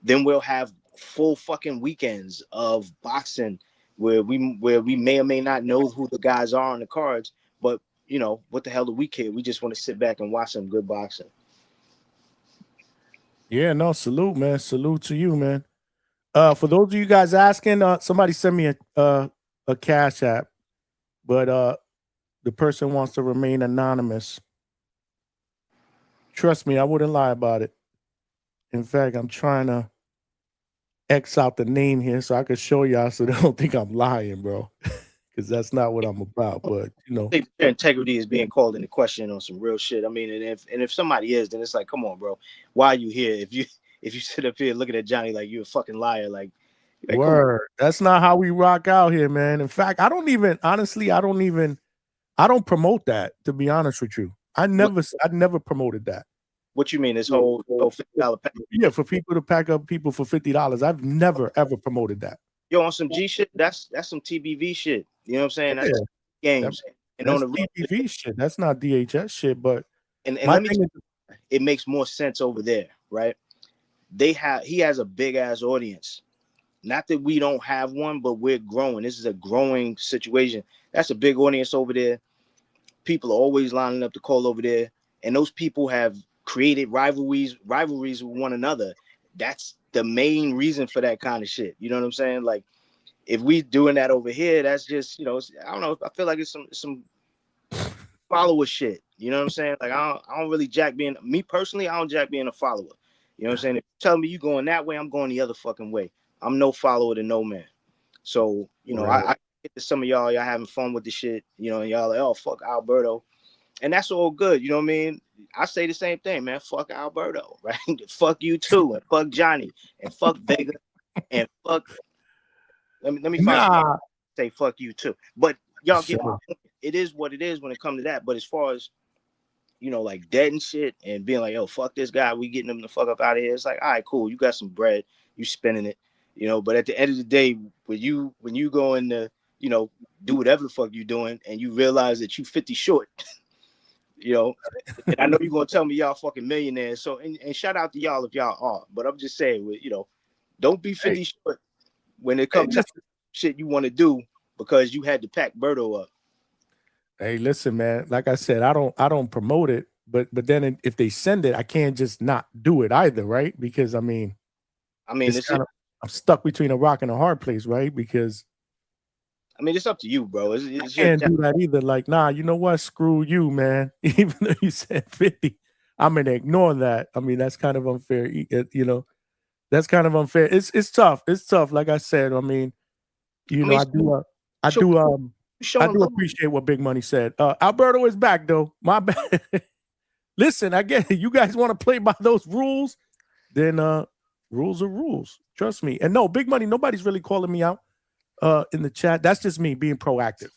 then we'll have full fucking weekends of boxing where we may or may not know who the guys are on the cards, but you know, what the hell do we care? We just want to sit back and watch some good boxing. Yeah, no, salute, man. Salute to you, man. For those of you guys asking, somebody sent me a Cash App, but the person wants to remain anonymous. Trust me, I wouldn't lie about it. In fact, I'm trying to X out the name here so I can show y'all so they don't think I'm lying, bro. Because that's not what I'm about. But you know, their integrity is being called into question on some real shit. I mean, and if somebody is, then it's like, come on, bro, why are you here? If you sit up here looking at Johnny like you're a fucking liar, like word. That's not how we rock out here, man. In fact, I don't promote that, to be honest with you. I never promoted that. What you mean? This whole $50 pack? Yeah, for people to pack up people for $50. I've never ever promoted that. Yo, on some G shit, that's some TBV shit. You know what I'm saying? That's games. That's on the TBV shit. That's not DHS shit. But and let me tell you, it makes more sense over there, right? He has a big ass audience. Not that we don't have one, but we're growing. This is a growing situation. That's a big audience over there. People are always lining up to call over there, and those people have created rivalries with one another. That's the main reason for that kind of shit. You know what I'm saying? Like, if we doing that over here, that's just, you know, I don't know. I feel like it's some follower shit. You know what I'm saying? Like, I don't really jack being, me personally, I don't jack being a follower. You know what I'm saying? If you tell me you going that way, I'm going the other fucking way. I'm no follower to no man. So, you know, I get to some of y'all having fun with the shit, you know, and y'all like, oh, fuck Alberto. And that's all good. You know what I mean? I say the same thing, man. Fuck Alberto, right? Fuck you too, and fuck Johnny, and fuck Vega, and fuck. Let me say fuck you too. But y'all get my point. it is what it is when it comes to that. But as far as, you know, like dead and shit and being like, yo, fuck this guy, we getting him the fuck up out of here. It's like, all right, cool. You got some bread, you spending it, you know. But at the end of the day, when you go in to, you know, do whatever the fuck you doing and you realize that you 50 short, you know, and I know you're gonna tell me y'all fucking millionaires. So and shout out to y'all if y'all are. But I'm just saying, you know, don't be 50 short when it comes to shit you want to do because you had to pack Berto up. Hey, listen, man. Like I said, I don't promote it, but then if they send it, I can't just not do it either, right? Because I mean, it's kind of, I'm stuck between a rock and a hard place, right? Because I mean, it's up to you, bro. It's I can't do that either. Like, nah, you know what? Screw you, man. Even though you said 50, I'm gonna ignore that. I mean, that's kind of unfair. You know, that's kind of unfair. It's tough. It's tough. Like I said, I mean, you know, I do appreciate what Big Money said. Alberto is back though. My bad. Listen, I get it. You guys want to play by those rules, then rules are rules. Trust me. And no, Big Money, nobody's really calling me out in the chat. That's just me being proactive.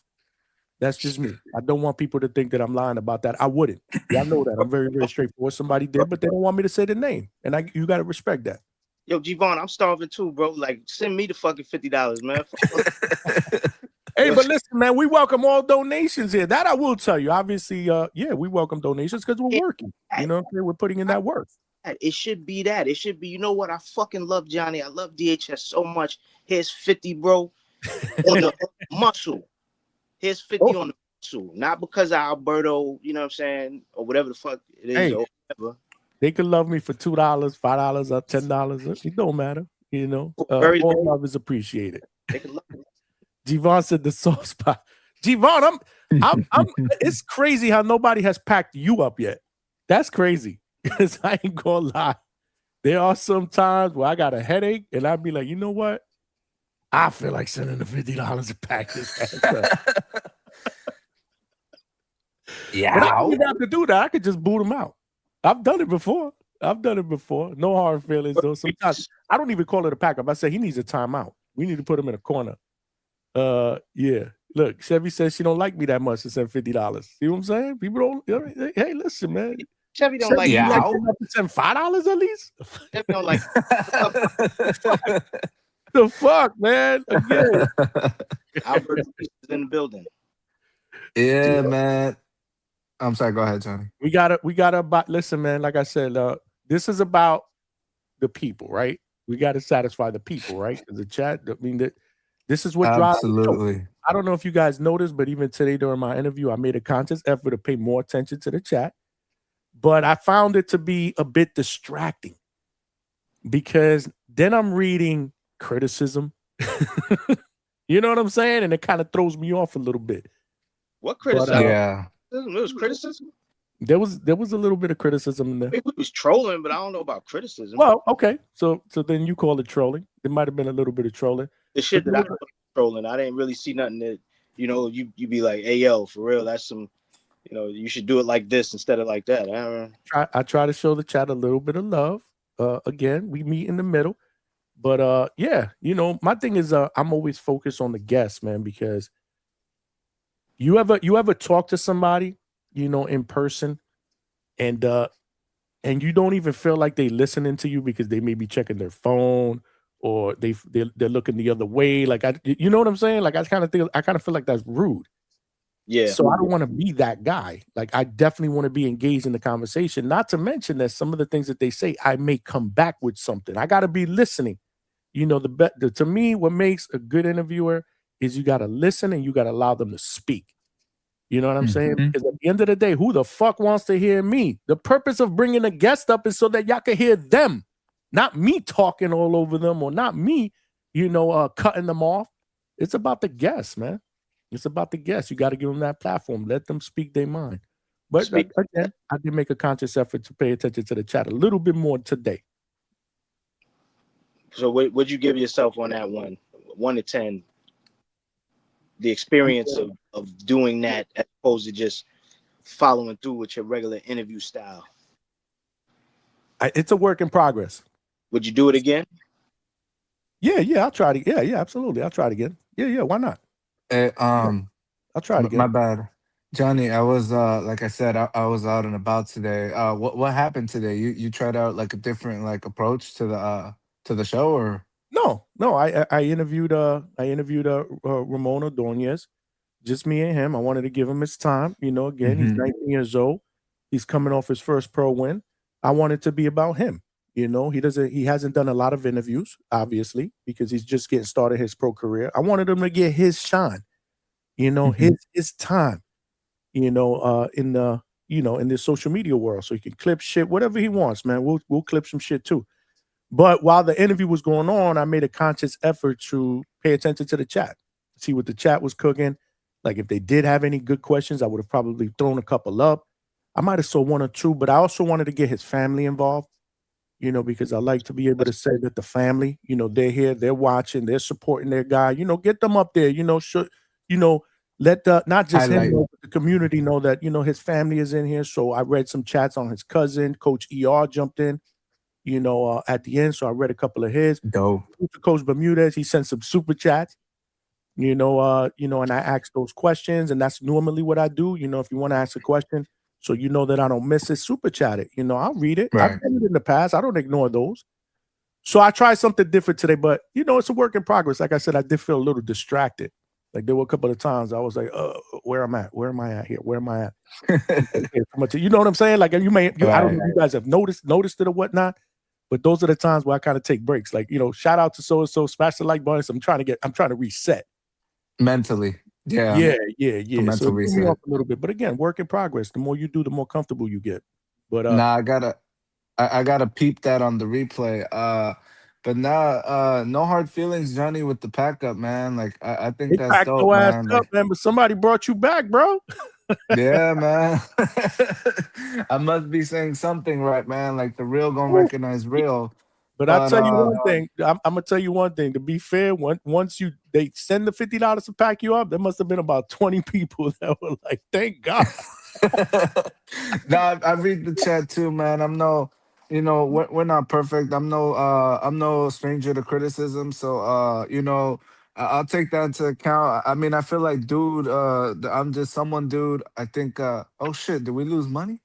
That's just me. I don't want people to think that I'm lying about that. I wouldn't. Y'all know that. I'm very, very straightforward. Somebody did, but they don't want me to say the name. And you got to respect that. Yo, G-Von, I'm starving too, bro. Like, send me the fucking $50, man. Hey, but listen, man, we welcome all donations here. That I will tell you. Obviously, yeah, we welcome donations because we're working. You know what I'm saying? We're putting in that work. It should be that. It should be, you know what? I fucking love Johnny. I love DHS so much. Here's 50, bro, on the muscle. Here's 50 on the muscle. Not because of Alberto, you know what I'm saying? Or whatever the fuck it is. Hey, or whatever. They could love me for $2, $5, or $10. It don't matter. You know, all love is appreciated. They can love me. G-Von said the soft spot. G-Von, I'm it's crazy how nobody has packed you up yet. That's crazy. Because I ain't gonna lie. There are some times where I got a headache and I'd be like, you know what? I feel like sending the $50 to pack this ass up. Yeah. But I don't even have to do that. I could just boot them out. I've done it before. No hard feelings though. Sometimes I don't even call it a pack up. I say he needs a timeout. We need to put him in a corner. Yeah. Look, Chevy says she don't like me that much to send $50. See what I'm saying? People don't. Hey, listen, man. Chevy don't like you. Yeah. Like enough to send $5 at least. Chevy don't like. The fuck, man. Again. Albert is in the building. Yeah, man. I'm sorry. Go ahead, Johnny. We gotta. Listen, man. Like I said, this is about the people, right? We got to satisfy the people, right? The chat. I mean that. This is what drives. Absolutely. I don't know if you guys noticed, but even today during my interview, I made a conscious effort to pay more attention to the chat. But I found it to be a bit distracting because then I'm reading criticism. You know what I'm saying? And it kind of throws me off a little bit. What criticism? But, Yeah. It was criticism. There was a little bit of criticism in there. It was trolling, but I don't know about criticism. Well, okay. So then you call it trolling. It might have been a little bit of trolling. The shit that I was trolling, I didn't really see nothing that, you know, you be like, hey, yo, for real, that's some, you know, you should do it like this instead of like that. I try to show the chat a little bit of love. Again, we meet in the middle. But yeah, you know, my thing is I'm always focused on the guests, man, because you ever talk to somebody, you know, in person and you don't even feel like they listening to you because they may be checking their phone or they're looking the other way. Like you know what I'm saying? Like I kind of feel like that's rude. Yeah. So I don't want to be that guy. Like I definitely want to be engaged in the conversation. Not to mention that some of the things that they say, I may come back with something. I got to be listening. You know, to me, what makes a good interviewer is you got to listen and you got to allow them to speak. You know what I'm saying? Because at the end of the day, who the fuck wants to hear me? The purpose of bringing a guest up is so that y'all can hear them, not me talking all over them or not me, you know, cutting them off. It's about the guests, man. It's about the guests. You got to give them that platform. Let them speak their mind. But again, I did make a conscious effort to pay attention to the chat a little bit more today. So what would you give yourself on that 1 to 10? The experience of doing that as opposed to just following through with your regular interview style. It's a work in progress. Would you do it again? Yeah, I'll try it. Yeah, absolutely. I'll try it again. Yeah, why not? I'll try it again. My bad. Johnny, I was like I said, I was out and about today. What happened today? You tried out like a different like approach to the show, or? No. I interviewed Ramon Ordonez, just me and him. I wanted to give him his time. Again, he's Hmm. 19 years old. He's coming off his first pro win. I want it to be about him. He hasn't done a lot of interviews, obviously, because he's just getting started his pro career. I wanted him to get his shine, Hmm. his time, in the in this social media world. So he can clip shit, whatever he wants, man. We'll clip some shit too. But while the interview was going on, I made a conscious effort to pay attention to the chat, see what the chat was cooking. Like if they did have any good questions, I would have probably thrown a couple up. I might have saw one or two, but I also wanted to get his family involved, because I like to be able to say that the family, they're here, they're watching, they're supporting their guy. Get them up there, you know, let the not just him Highlight. know, but the community know that, his family is in here. So I read some chats on his cousin, Coach ER jumped in, at the end. So I read a couple of his. Dope. Coach Benavidez, he sent some super chats, and I ask those questions, and that's normally what I do. If you want to ask a question, so that I don't miss it, super chat it. I'll read it. I've Right. done it in the past. I don't ignore those. So I tried something different today, but it's a work in progress. Like I said, I did feel a little distracted. Like there were a couple of times I was like, where am I at? Where am I at here? Where am I at? You know what I'm saying? Like I don't know Right. if you guys have noticed it or whatnot, but those are the times where I kind of take breaks. Like, shout out to so and so, smash the like button. So I'm trying to reset. Mentally. Yeah. Yeah. A So mental it threw me reset. off a little bit. But again, work in progress. The more you do, the more comfortable you get. But Nah, I gotta peep that on the replay. But nah, no hard feelings, Johnny, with the pack up, man. Like I think they that's packed dope, your ass man. up, Like, man. But somebody brought you back, bro. yeah, man. I must be saying something right, man. Like the real gonna Woo. recognize real. But I'll But tell you one thing. I'm gonna tell you one thing. To be fair, once they send the $50 to pack you up, there must have been about 20 people that were like, "Thank God." nah, I read the chat too, man. We're not perfect. I'm no stranger to criticism. So, I'll take that into account. I mean, I feel like, dude, I'm just someone, dude. I think, oh shit, did we lose money?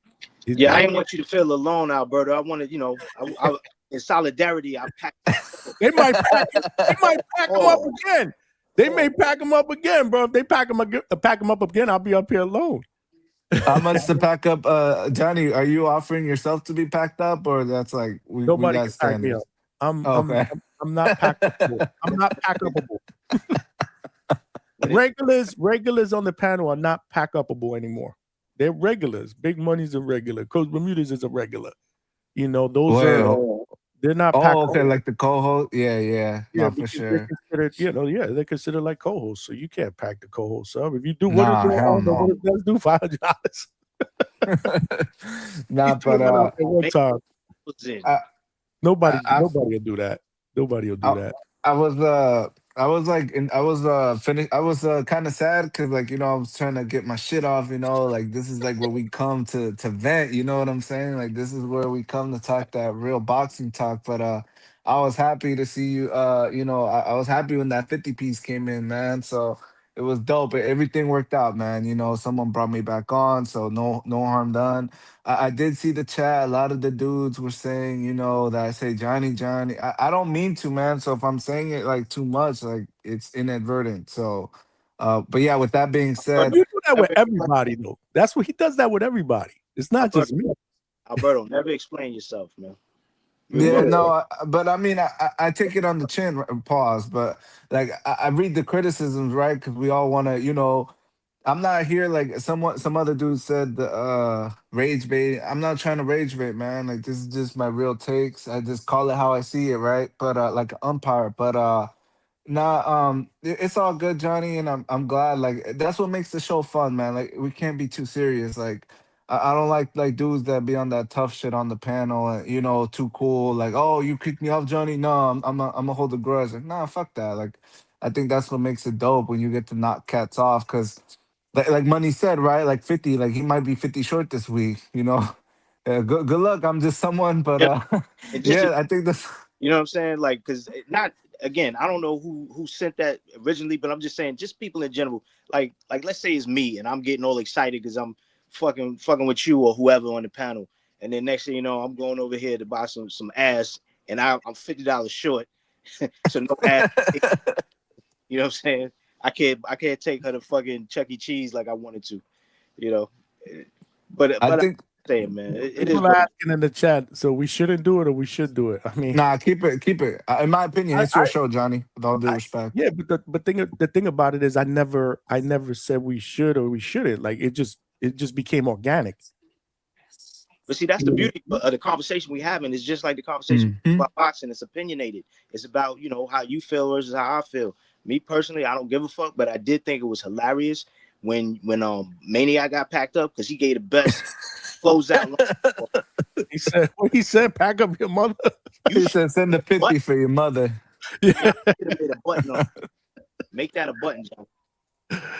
Yeah, I didn't want you to feel alone, Alberto. I wanted, in solidarity, I packed. They might pack him. They might pack him up again. They may pack him up again, bro. If they pack him up again, I'll be up here alone. How much to pack up? Johnny, are you offering yourself to be packed up, or that's like we Nobody got can pack me up. standards? I'm Oh, I'm okay. I'm not packable. I'm not pack upable. Regulars on the panel are not pack upable anymore. They're regulars. Big Money's a regular. Coach Bermudez is a regular. Those Wait, are they're not pack oh, okay, upable. like the co-host. Yeah, Yeah, not for because they're sure. considered, they're considered like co-hosts. So you can't pack the co-host up. If you do, what Nah, I hell don't know what no. it does do $500. He Nah, threw but that out there one time. I, Nobody I, will do that. Nobody will do I, that. I was like, I was finished. I was kind of sad because, like, I was trying to get my shit off. Like this is like where we come to vent. You know what I'm saying? Like this is where we come to talk that real boxing talk. But I was happy to see you. I was happy when that 50 piece came in, man. So it was dope. Everything worked out, man. Someone brought me back on, so no harm done. I did see the chat. A lot of the dudes were saying, that I say Johnny, Johnny. I don't mean to, man. So if I'm saying it like too much, like it's inadvertent. So, but yeah, with that being But said, you do that with everybody, though. That's what he does. That with everybody. It's not just me. Alberto, never explain yourself, man. yeah, no, but I mean, I take it on the chin, pause. But like, I read the criticisms, right? Because we all want to, I'm not here like some other dude said the rage bait. I'm not trying to rage bait, man. Like this is just my real takes. I just call it how I see it, right? But like an umpire. But nah, it's all good, Johnny, and I'm glad. Like that's what makes the show fun, man. Like we can't be too serious. Like I don't like dudes that be on that tough shit on the panel and too cool. Like, oh, you kicked me off, Johnny. No, I'm a hold a grudge. Like, nah, fuck that. Like I think that's what makes it dope when you get to knock cats off because like Money said, right? Like 50, like he might be 50 short this week, good luck. I'm just someone, but And just yeah, I think that's you know what I'm saying? Like, because not again, I don't know who sent that originally, but I'm just saying, just people in general. Like let's say it's me and I'm getting all excited because I'm fucking with you or whoever on the panel, and then next thing you know, I'm going over here to buy some ass, and I'm $50 short, so no ass. You know what I'm saying? I can't take her to fucking Chuck E. Cheese like I wanted to, you know. But I I'm think saying, man, it is People what are asking in the chat, so we shouldn't do it or we should do it. I mean, nah, keep it. In my opinion, it's your show, Johnny. With all due respect. yeah, but the thing about it is, I never said we should or we shouldn't. Like it just became organic. But see, that's the beauty of the conversation we having. It's just like the conversation about boxing. It's opinionated. It's about, you know, how you feel versus how I feel. Me personally, I don't give a fuck, but I did think it was hilarious when Maniac got packed up because he gave the best closeout. He said, pack up your mother. He said, send the 50 for your mother. Yeah, made a button on it. Make that a button, John.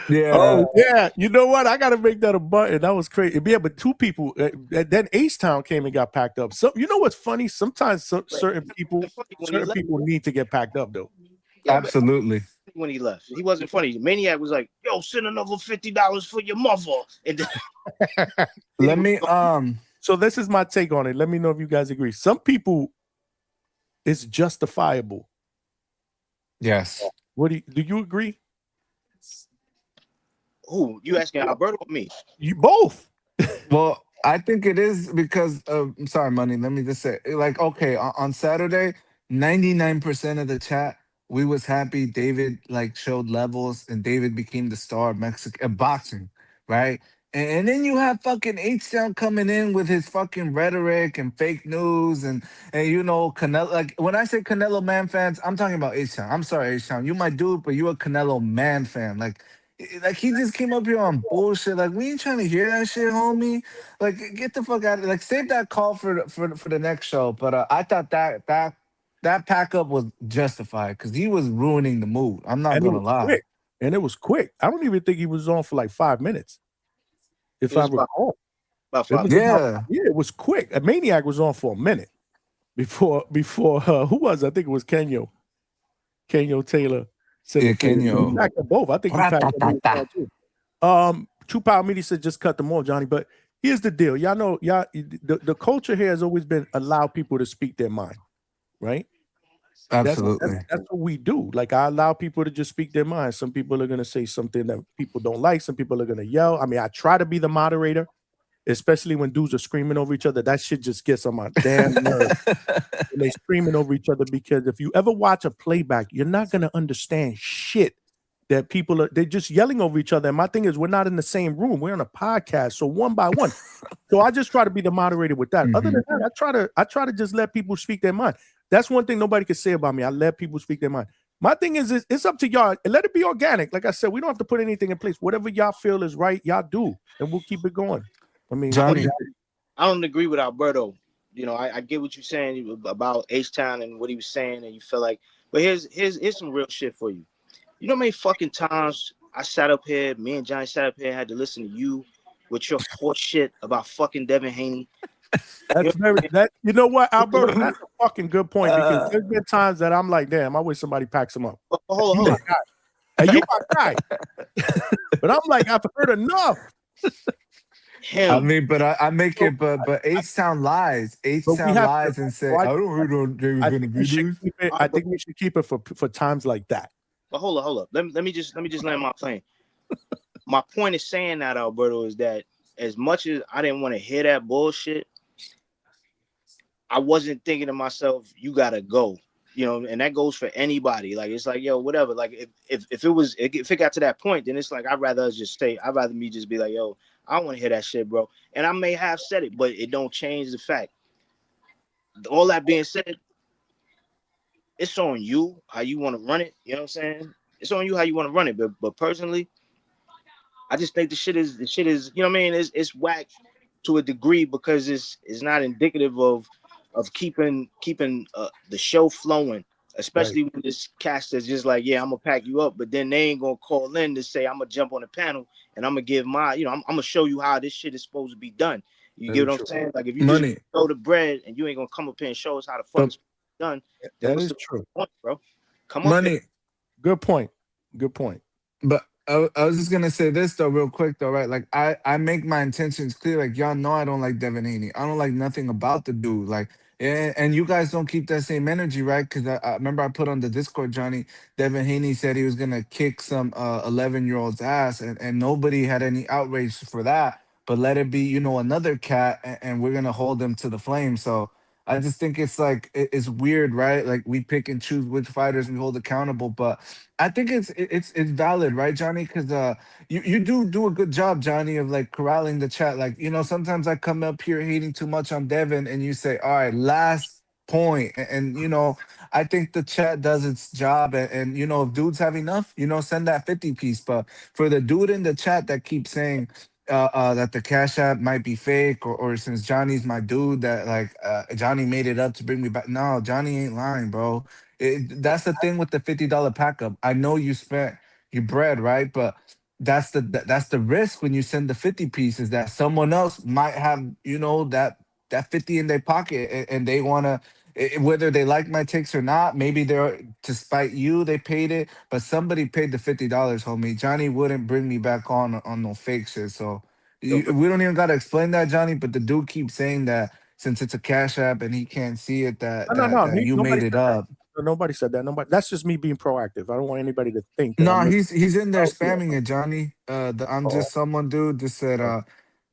Yeah. Oh yeah. You know what? I gotta make that a button. That was crazy. Yeah, but two people. Then H-Town came and got packed up. So you know what's funny? Sometimes certain people need to get packed up though. Yeah, absolutely. When he left, he wasn't funny. Maniac was like, "Yo, send another $50 for your mother." And let me So this is my take on it. Let me know if you guys agree. Some people, it's justifiable. Yes. What do you agree? Who you asking, Alberto or me? You both. Well, I think it is because I'm sorry, Money. Let me just say, like, okay, on Saturday, 99% of the chat, we was happy David like showed levels and David became the star of Mexican boxing, right? And then you have fucking H-Town coming in with his fucking rhetoric and fake news and you know, Canelo. Like when I say Canelo Man fans, I'm talking about H-Town. I'm sorry, H-Town. You my dude, but you a Canelo Man fan. Like he just came up here on bullshit. Like we ain't trying to hear that shit, homie. Like get the fuck out of it. Like save that call for the next show. But I thought that pack up was justified because he was ruining the mood. I'm not gonna lie. Quick. And it was quick. I don't even think he was on for like 5 minutes. If I recall. About 5 minutes. Yeah, it was quick. A Maniac was on for a minute before who was? I think it was Kenyo Taylor. Yeah, Kenyo. He packed up both. I think he packed up too. True Power Media said just cut them off, Johnny. But here's the deal. Y'all know, the culture here has always been allow people to speak their mind, right? Absolutely. That's what we do. Like I allow people to just speak their mind. Some people are gonna say something that people don't like. Some people are gonna yell. I mean, I try to be the moderator, especially when dudes are screaming over each other. That shit just gets on my damn nerves. And they screaming over each other because if you ever watch a playback, you're not gonna understand shit that they're just yelling over each other. And my thing is, we're not in the same room. We're on a podcast, so one by one. So I just try to be the moderator with that. Other than that, I try to just let people speak their mind. That's one thing nobody can say about me. I let people speak their mind. My thing is, it's up to y'all. Let it be organic. Like I said, we don't have to put anything in place. Whatever y'all feel is right, y'all do, and we'll keep it going. I mean, Johnny, I don't agree with Alberto. You know, I get what you're saying about H-Town and what he was saying, and you feel like, but here's some real shit for you. You know how many fucking times I sat up here, me and Johnny sat up here, had to listen to you with your horse shit about fucking Devin Haney. You know what, Alberto? That's a fucking good point because there's been times that I'm like, damn, I wish somebody packs him up. Hold on. And you my guy. But I'm like, I've heard enough. I mean, but I make it, but H-Town lies. H-Town lies and say, I don't heard on David Benavidez. I think we should keep it for times like that. But hold up. Let me just land my plane. My point is saying that, Alberto, is that as much as I didn't want to hear that bullshit, I wasn't thinking to myself, you gotta go, you know, and that goes for anybody. Like it's like, yo, whatever. Like if it got to that point, then it's like I'd rather us just stay. I'd rather me just be like, yo, I don't want to hear that shit, bro. And I may have said it, but it don't change the fact. All that being said, it's on you how you want to run it. You know what I'm saying? It's on you how you want to run it. But personally, I just think the shit is, you know what I mean? It's whack to a degree because it's not indicative of keeping the show flowing, especially when this cast is just like, yeah, I'm gonna pack you up, but then they ain't gonna call in to say I'm gonna jump on the panel and I'm gonna give my, you know, I'm gonna show you how this shit is supposed to be done. You get what I'm saying? Like if you just throw the bread and you ain't gonna come up here and show us how the fuck it's done, that is true, point, bro. Come up here. Money. Good point. Good point. But I was just gonna say this though, real quick though, right? Like I make my intentions clear. Like y'all know I don't like Devin Haney. I don't like nothing about the dude. Like and you guys don't keep that same energy, right? Because I remember I put on the Discord, Johnny. Devin Haney said he was gonna kick some 11-year-old's ass, and nobody had any outrage for that. But let it be, another cat, and we're gonna hold him to the flame. So I just think it's like it's weird, right? Like we pick and choose which fighters we hold accountable, but I think it's valid, right, Johnny? Because you do a good job, Johnny, of like corralling the chat. Like sometimes I come up here hating too much on Devin, and you say, "All right, last point," and I think the chat does its job, and if dudes have enough, send that 50 piece. But for the dude in the chat that keeps saying that the Cash App might be fake, or since Johnny's my dude, that like Johnny made it up to bring me back. No, Johnny ain't lying, bro. That's the thing with the $50 pack up. I know you spent your bread, right? But that's the risk when you send the 50 pieces, that someone else might have that 50 in their pocket, and they want to, whether they like my takes or not. Maybe they're to spite you, they paid it, but somebody paid the $50, homie. Johnny wouldn't bring me back on no fake shit. So we don't even gotta explain that, Johnny. But the dude keeps saying that since it's a Cash App and he can't see it, that No, that no, that you nobody made it said that. up. Nobody said that. Nobody. That's just me being proactive. I don't want anybody to think that No, I'm. he's in there Oh, yeah. spamming it, Johnny. I'm Oh, just someone, dude. Just said, oh,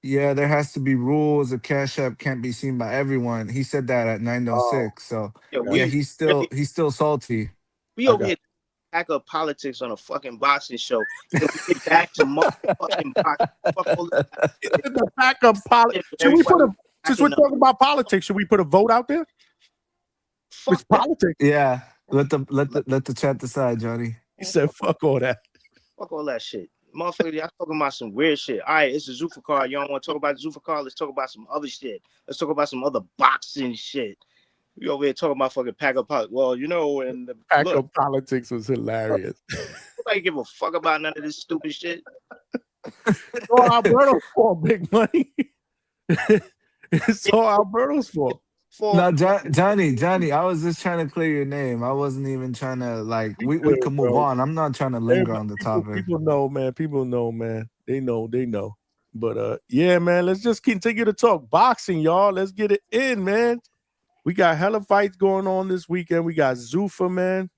yeah, there has to be rules. A Cash App can't be seen by everyone. He said that at oh, 9:06. So Yeah, got yeah, we he's really still he's still salty. we I over got. here pack up politics on a fucking boxing show. Then we get back to motherfucking boxing. Fuck all this This is the backup politics. shit. Should we put Everybody a? Since we're backing up. talking about politics, should we put a vote out there? It's Fuck that. politics. Yeah, let the chat decide, Johnny. He said, "Fuck all that." Fuck all that shit. Motherfucker, y'all talking about some weird shit. All right, it's a Zufa card. You don't want to talk about the Zufa card? Let's talk about some other shit. Let's talk about some other boxing shit. We over here talking about fucking pack up politics. Well, and Backup politics was hilarious. nobody give a fuck about none of this stupid shit. It's all Alberto's fault, big money. It's all Alberto's fault. No, Johnny, I was just trying to clear your name. I wasn't even trying to like. We Good, can move bro. on. I'm not trying to linger on the topic. People know, man. People know, man. They know. But yeah, man. Let's just continue to talk boxing, y'all. Let's get it in, man. We got hella fights going on this weekend. We got Zufa, man.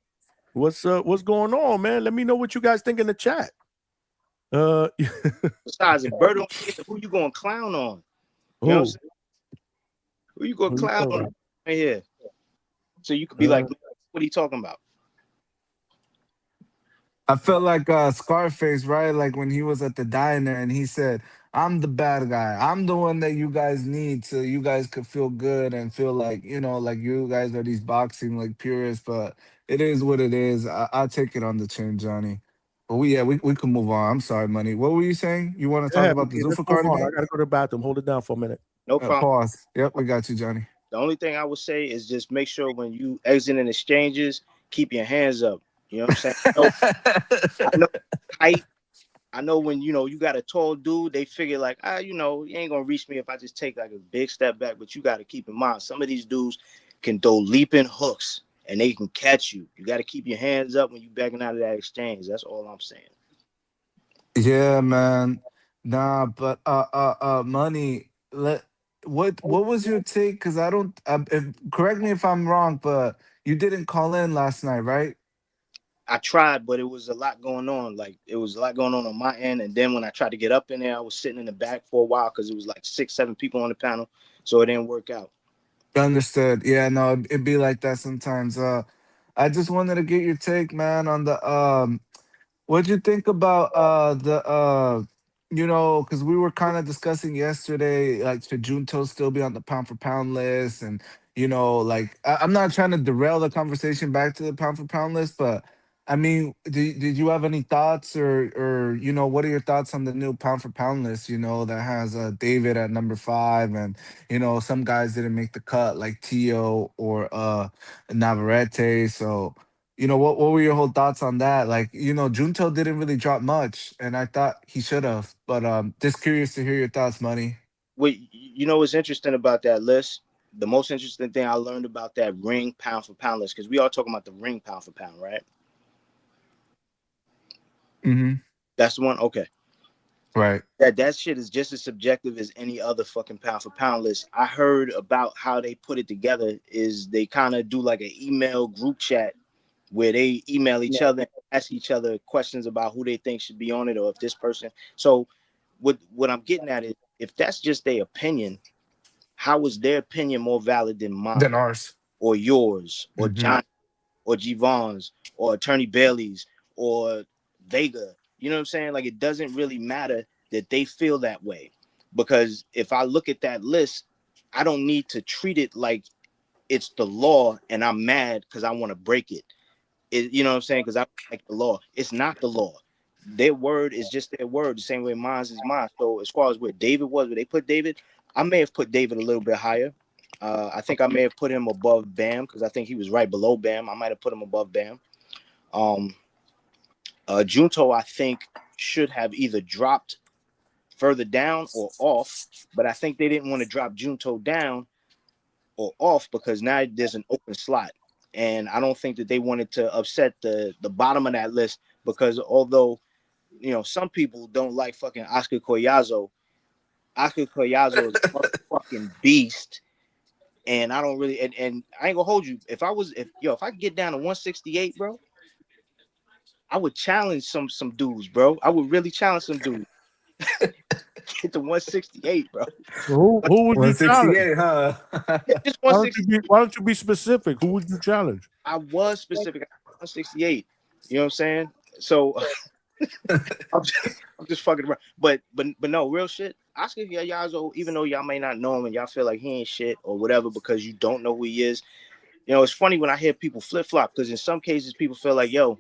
What's going on, man? Let me know what you guys think in the chat. Besides, if Bird don't get it, who you gonna clown on? You know what I'm saying? Who you gonna clown on right here? So you could be like, what are you talking about? I felt like Scarface, right? Like when he was at the diner and he said, "I'm the bad guy. I'm the one that you guys need, so you guys could feel good and feel like like you guys are these boxing like purists." But it is what it is. I'll take it on the chin, Johnny. But we can move on. I'm sorry, Money. What were you saying? You want to talk about the let's Zufa move card on. again? I gotta go to the bathroom. Hold it down for a minute. No problem. Pause. Yep, we got you, Johnny. The only thing I would say is just make sure when you exit in exchanges, keep your hands up. You know what I'm saying? I know when you got a tall dude, they figure like, you ain't gonna reach me if I just take like a big step back. But you got to keep in mind, some of these dudes can throw leaping hooks and they can catch you. You got to keep your hands up when you backing out of that exchange. That's all I'm saying. Yeah, man. Nah, but Money. What was your take? Because I don't. Correct me if I'm wrong, but you didn't call in last night, right? I tried, but it was a lot going on. Like it was a lot going on my end. And then when I tried to get up in there, I was sitting in the back for a while because it was like 6-7 people on the panel, so it didn't work out. Understood. Yeah, no, it'd be like that sometimes. I just wanted to get your take, man, on the what'd you think about because we were kind of discussing yesterday, like should Junto still be on the pound for pound list, and like I'm not trying to derail the conversation back to the pound for pound list, but I mean, did you have any thoughts, or what are your thoughts on the new pound for pound list? That has David at number 5, and some guys didn't make the cut like Tio or Navarrete. So what were your whole thoughts on that? Like Junto didn't really drop much, and I thought he should have. But just curious to hear your thoughts, Money. What's interesting about that list? the most interesting thing I learned about that ring pound for pound list, because we are talking about the ring pound for pound, right? Mm-hmm. That's the one. Okay. Right. That shit is just as subjective as any other fucking pound for pound list. I heard about how they put it together is they kind of do like an email group chat where they email each other and ask each other questions about who they think should be on it or if this person. So what I'm getting at is if that's just their opinion, how is their opinion more valid than mine Than ours. or yours or Mm-hmm. John or Gvon's or Attorney Bailey's or Vega? You know what I'm saying? Like, it doesn't really matter that they feel that way, because if I look at that list, I don't need to treat it like it's the law and I'm mad because I want to break it. You know what I'm saying? Because I like the law. It's not the law. Their word is just their word, the same way mine is mine. So as far as where David was, where they put David, I may have put David a little bit higher. I think I may have put him above Bam because I think he was right below Bam. I might have put him above Bam. Junto, I think, should have either dropped further down or off, but I think they didn't want to drop Junto down or off because now there's an open slot. And I don't think that they wanted to upset the bottom of that list, because although, you know, some people don't like fucking Oscar Collazo. Oscar Collazo is a fucking beast. And I don't really, and I ain't gonna hold you. If I could get down to 168, bro, I would challenge some dudes, bro. I would really challenge some dudes. Get to 168, bro. Who would you challenge? 168, huh? Just Why 168. don't you be specific? Who would you challenge? I was specific. 168. You know what I'm saying? So I'm just fucking around. But no, real shit. Oscar Collazo, even though y'all may not know him and y'all feel like he ain't shit or whatever because you don't know who he is, you know, it's funny when I hear people flip-flop, because in some cases people feel like, yo,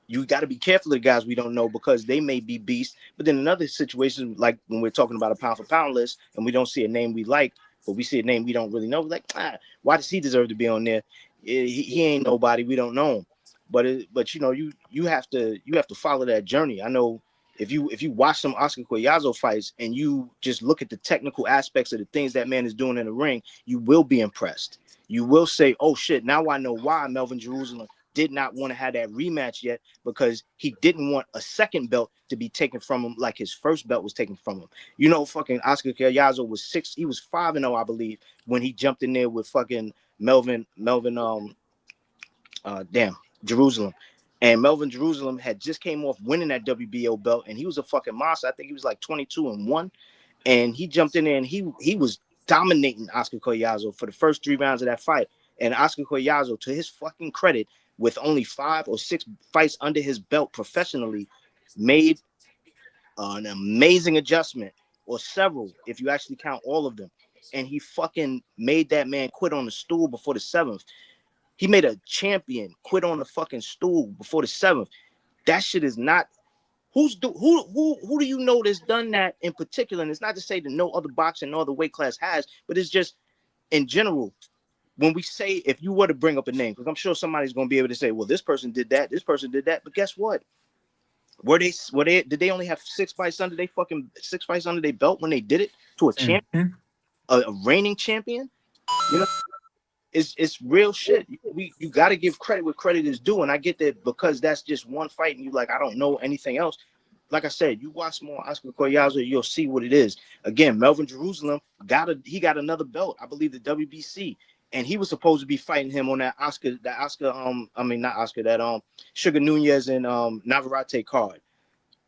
you got to be careful of the guys we don't know because they may be beasts. But then in other situations, like when we're talking about a pound for pound list and we don't see a name we like, but we see a name we don't really know, we're like, why does he deserve to be on there? He ain't nobody. We don't know him. But you know, you have to follow that journey. I know if you watch some Oscar Collazo fights and you just look at the technical aspects of the things that man is doing in the ring, you will be impressed. You will say, oh shit, now I know why Melvin Jerusalem did not want to have that rematch yet, because he didn't want a second belt to be taken from him like his first belt was taken from him. You know, fucking Oscar Collazo was 5-0, I believe, when he jumped in there with fucking Melvin Jerusalem. And Melvin Jerusalem had just came off winning that WBO belt, and he was a fucking monster. I think he was like 22-1, and he jumped in there and he was dominating Oscar Collazo for the first 3 rounds of that fight. And Oscar Collazo, to his fucking credit, with only 5 or 6 fights under his belt professionally, made an amazing adjustment, or several, if you actually count all of them. And he fucking made that man quit on the stool before the 7th. He made a champion quit on the fucking stool before the 7th. That shit is not. Who do you know that's done that in particular? And it's not to say that no other boxer, no other weight class has, but it's just in general. When we say, if you were to bring up a name, because I'm sure somebody's going to be able to say, well, this person did that, this person did that. But guess what? Did they only have 6 fights under their belt when they did it to a champion, a reigning champion? You know, it's real shit. You got to give credit where credit is due. And I get that, because that's just one fight and you like, I don't know anything else. Like I said, you watch more Oscar Collazo, you'll see what it is. Again, Melvin Jerusalem got another belt, I believe the WBC. And he was supposed to be fighting him on that Sugar Nunez and Navarrete card.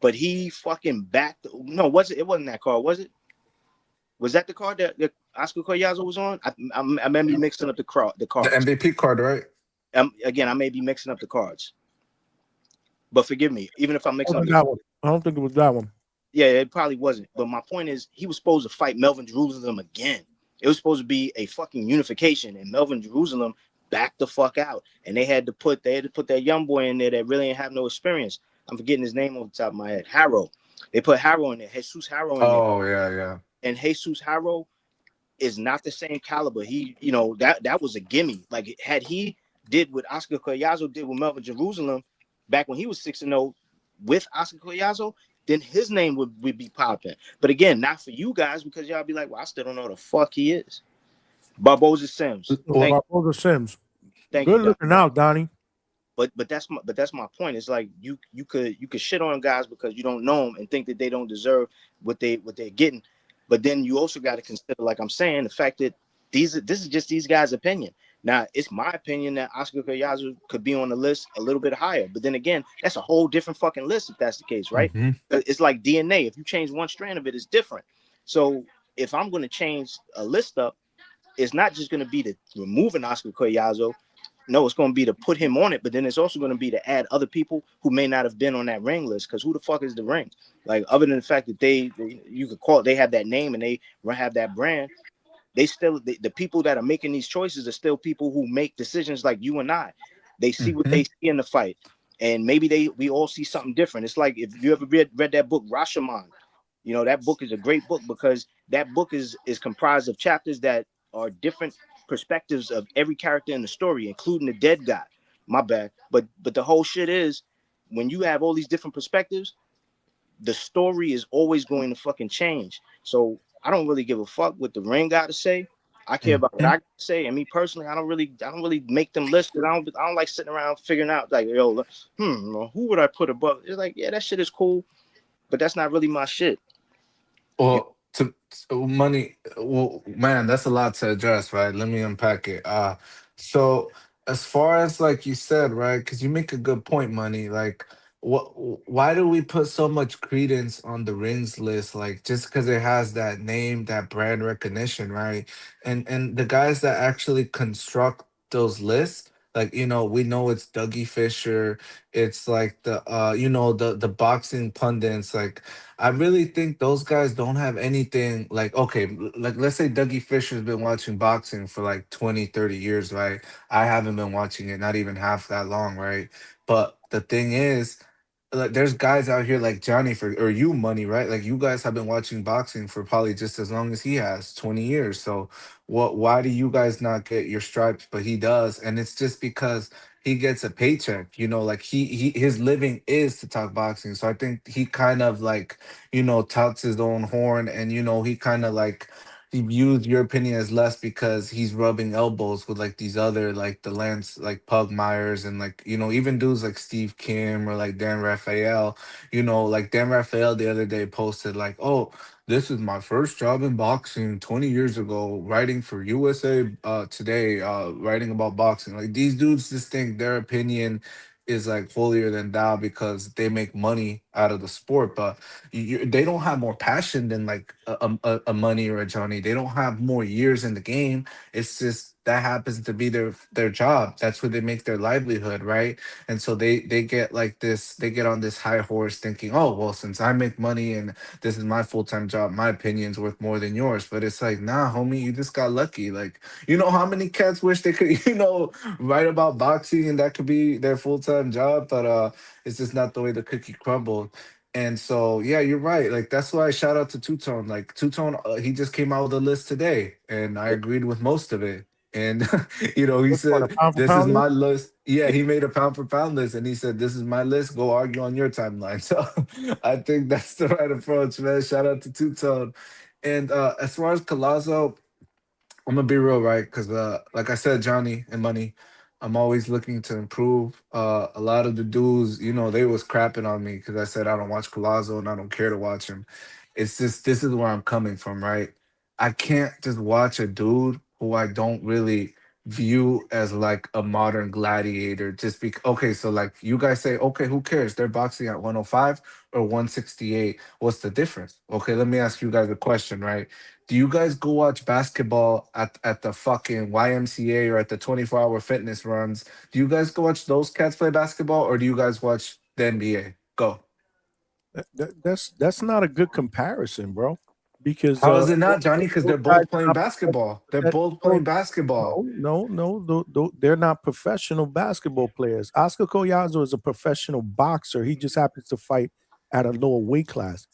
But he fucking backed. No, it wasn't that card, was it? Was that the card that Oscar Collazo was on? I may be mixing up the cards. The MVP card, right? Again, I may be mixing up the cards. But forgive me, even if I'm mixing up that one. I don't think it was that one. Yeah, it probably wasn't. But my point is, he was supposed to fight Melvin Jerusalem again. It was supposed to be a fucking unification, and Melvin Jerusalem backed the fuck out. And they had to put that young boy in there that really didn't have no experience. I'm forgetting his name off the top of my head. Harrow. They put Harrow in there. Jesus Harrow in there. Oh, yeah. And Jesus Harrow is not the same caliber. He, you know, that was a gimme. Like, had he did what Oscar Collazo did with Melvin Jerusalem back when he was 6-0 with Oscar Collazo, then his name would be popping. But again, not for you guys, because y'all be like, well, I still don't know what the fuck he is. Barboza Sims. Well, Barboza Sims. Thank Good you, Doc. looking out, Donnie. But that's my point. It's like you could shit on guys because you don't know them and think that they don't deserve what they're getting. But then you also got to consider, like I'm saying, the fact that this is just these guys' opinion. Now, it's my opinion that Oscar Koyazu could be on the list a little bit higher. But then again, that's a whole different fucking list if that's the case, right? Mhm. It's like DNA. If you change one strand of it, it's different. So if I'm going to change a list up, it's not just going to be to remove an Oscar Koyazu. No, it's going to be to put him on it, but then it's also going to be to add other people who may not have been on that ring list. Because who the fuck is the ring? Like, other than the fact that you could call it, they have that name and they have that brand. They still, the people that are making these choices are still people who make decisions like you and I. They see what they see in the fight, and maybe we all see something different. It's like if you ever read that book, Rashomon. You know, that book is a great book because that book is comprised of chapters that are different perspectives of every character in the story, including the dead guy. My bad. But the whole shit is, when you have all these different perspectives, the story is always going to fucking change. So I don't really give a fuck what the ring got to say. I care about what I got to say. And me personally, I don't really make them lists. I don't like sitting around figuring out like, yo, who would I put above? It's like, yeah, that shit is cool, but that's not really my shit. Well, money. Well, man, that's a lot to address, right? Let me unpack it. So as far as like you said, right? Because you make a good point, money. Like, what? Why do we put so much credence on the rings list? Like, just because it has that name, that brand recognition, right? And the guys that actually construct those lists. Like, we know it's Dougie Fisher. It's like the boxing pundits. Like, I really think those guys don't have anything like, okay, like let's say Dougie Fisher's been watching boxing for like 20, 30 years, right? I haven't been watching it, not even half that long, right? But the thing is, like there's guys out here like Johnny or you, Money, right? Like you guys have been watching boxing for probably just as long as he has, 20 years. So why do you guys not get your stripes but he does? And it's just because he gets a paycheck, like his living is to talk boxing. So I think he kind of like, touts his own horn, and he kind of like he views your opinion as less because he's rubbing elbows with like these other like the Lance like Pug Myers and like even dudes like Steve Kim or like Dan Raphael. Like Dan Raphael the other day posted like, oh, this is my first job in boxing 20 years ago, writing for USA Today, writing about boxing. Like these dudes just think their opinion is like holier than thou because they make money out of the sport, but they don't have more passion than like a Money or a Johnny. They don't have more years in the game. It's just that happens to be their job. That's where they make their livelihood, right? And so they get like this. They get on this high horse, thinking, oh well, since I make money and this is my full-time job, my opinion's worth more than yours. But it's like, nah, homie, you just got lucky. Like, how many cats wish they could, write about boxing and that could be their full-time job, but it's just not the way the cookie crumbled. And so, yeah, you're right. Like that's why I shout out to Two Tone. Like Two Tone, he just came out with a list today, and I agreed with most of it. And he What's what, a said, pound for "This is pound list? my list." Yeah, he made a pound for pound list, and he said, "This is my list. Go argue on your timeline." So I think that's the right approach, man. Shout out to Two Tone. And as far as Colazo, I'm gonna be real, right? Because like I said, Johnny and Money, I'm always looking to improve. A lot of the dudes, they was crapping on me because I said I don't watch Colazo and I don't care to watch him. It's just this is where I'm coming from, right? I can't just watch a dude who I don't really view as like a modern gladiator just because okay, so like you guys say, okay, who cares? They're boxing at 105 or 168. What's the difference? Okay, let me ask you guys a question, right? Do you guys go watch basketball at the fucking YMCA or at the 24-hour fitness runs? Do you guys go watch those cats play basketball, or do you guys watch the NBA? Go. That's not a good comparison, bro. Because How is it not, Johnny? Because those they're guys both playing are not basketball. They're that- both no, playing basketball. they're not professional basketball players. Oscar Collazo is a professional boxer. He just happens to fight at a lower weight class.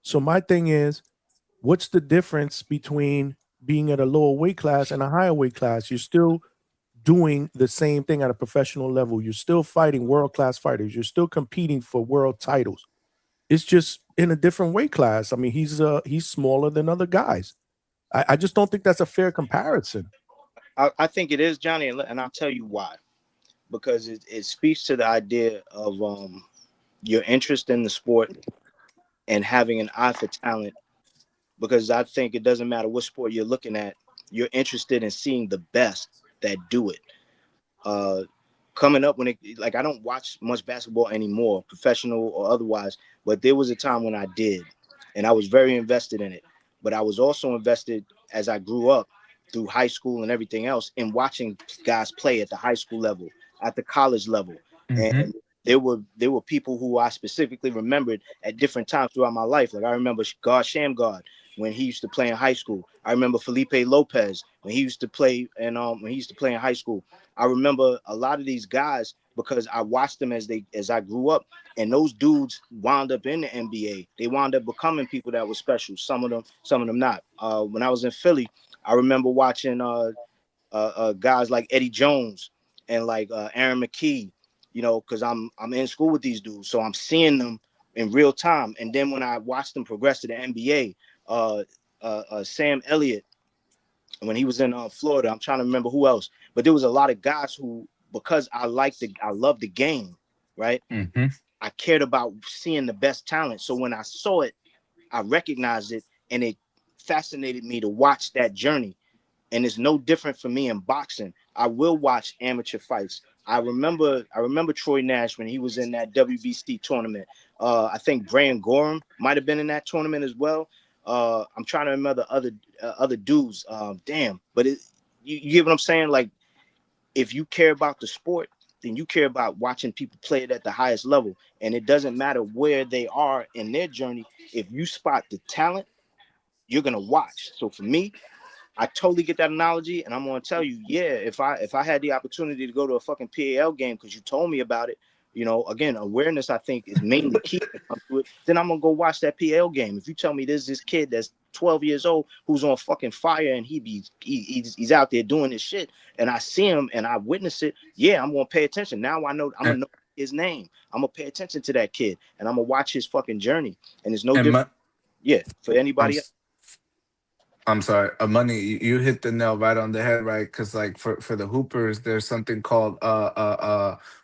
So my thing is, what's the difference between being at a lower weight class and a higher weight class? You're still doing the same thing at a professional level. You're still fighting world class fighters. You're still competing for world titles. It's just in a different weight class. I mean, he's smaller than other guys. I just don't think that's a fair comparison. I think it is, Johnny, and I'll tell you why. Because it speaks to the idea of your interest in the sport and having an eye for talent. Because I think it doesn't matter what sport you're looking at, you're interested in seeing the best that do it. Uh, Coming up when it like I don't watch much basketball anymore, professional or otherwise, but there was a time when I did, and I was very invested in it. But I was also invested as I grew up through high school and everything else in watching guys play at the high school level, at the college level. Hmm. And there were people who I specifically remembered at different times throughout my life. Like I remember God Shamgard when he used to play in high school. I remember Felipe Lopez when he used to play and when he used to play in high school. I remember a lot of these guys because I watched them as I grew up, and those dudes wound up in the NBA. They wound up becoming people that were special. Some of them not. When I was in Philly, I remember watching guys like Eddie Jones and like Aaron McKee. You know, because I'm in school with these dudes, so I'm seeing them in real time. And then when I watched them progress to the NBA, Sam Elliott when he was in Florida. I'm trying to remember who else, but there was a lot of guys who, because I love the game, right? Hmm. I cared about seeing the best talent. So when I saw it, I recognized it, and it fascinated me to watch that journey. And it's no different for me in boxing. I will watch amateur fights. I remember Troy Nash when he was in that WBC tournament. I think Brian Gorham might have been in that tournament as well. I'm trying to remember other dudes. Damn, but you get what I'm saying? Like if you care about the sport, then you care about watching people play it at the highest level. And it doesn't matter where they are in their journey. If you spot the talent, you're gonna watch. So for me, I totally get that analogy, and I'm gonna tell you, yeah, if I had the opportunity to go to a fucking PAL game because you told me about it, you know, again, awareness I think is mainly key to it. Then I'm gonna go watch that PAL game. If you tell me there's this kid that's 12 years old who's on fucking fire and he's out there doing this shit, and I see him and I witness it, yeah, I'm gonna pay attention. Now I know I'm And gonna know his name. I'm gonna pay attention to that kid, and I'm gonna watch his fucking journey. And it's no and different, my, yeah, for I'm anybody else. s- I'm sorry, money. You hit the nail right on the head, right? Because like for the hoopers, there's something called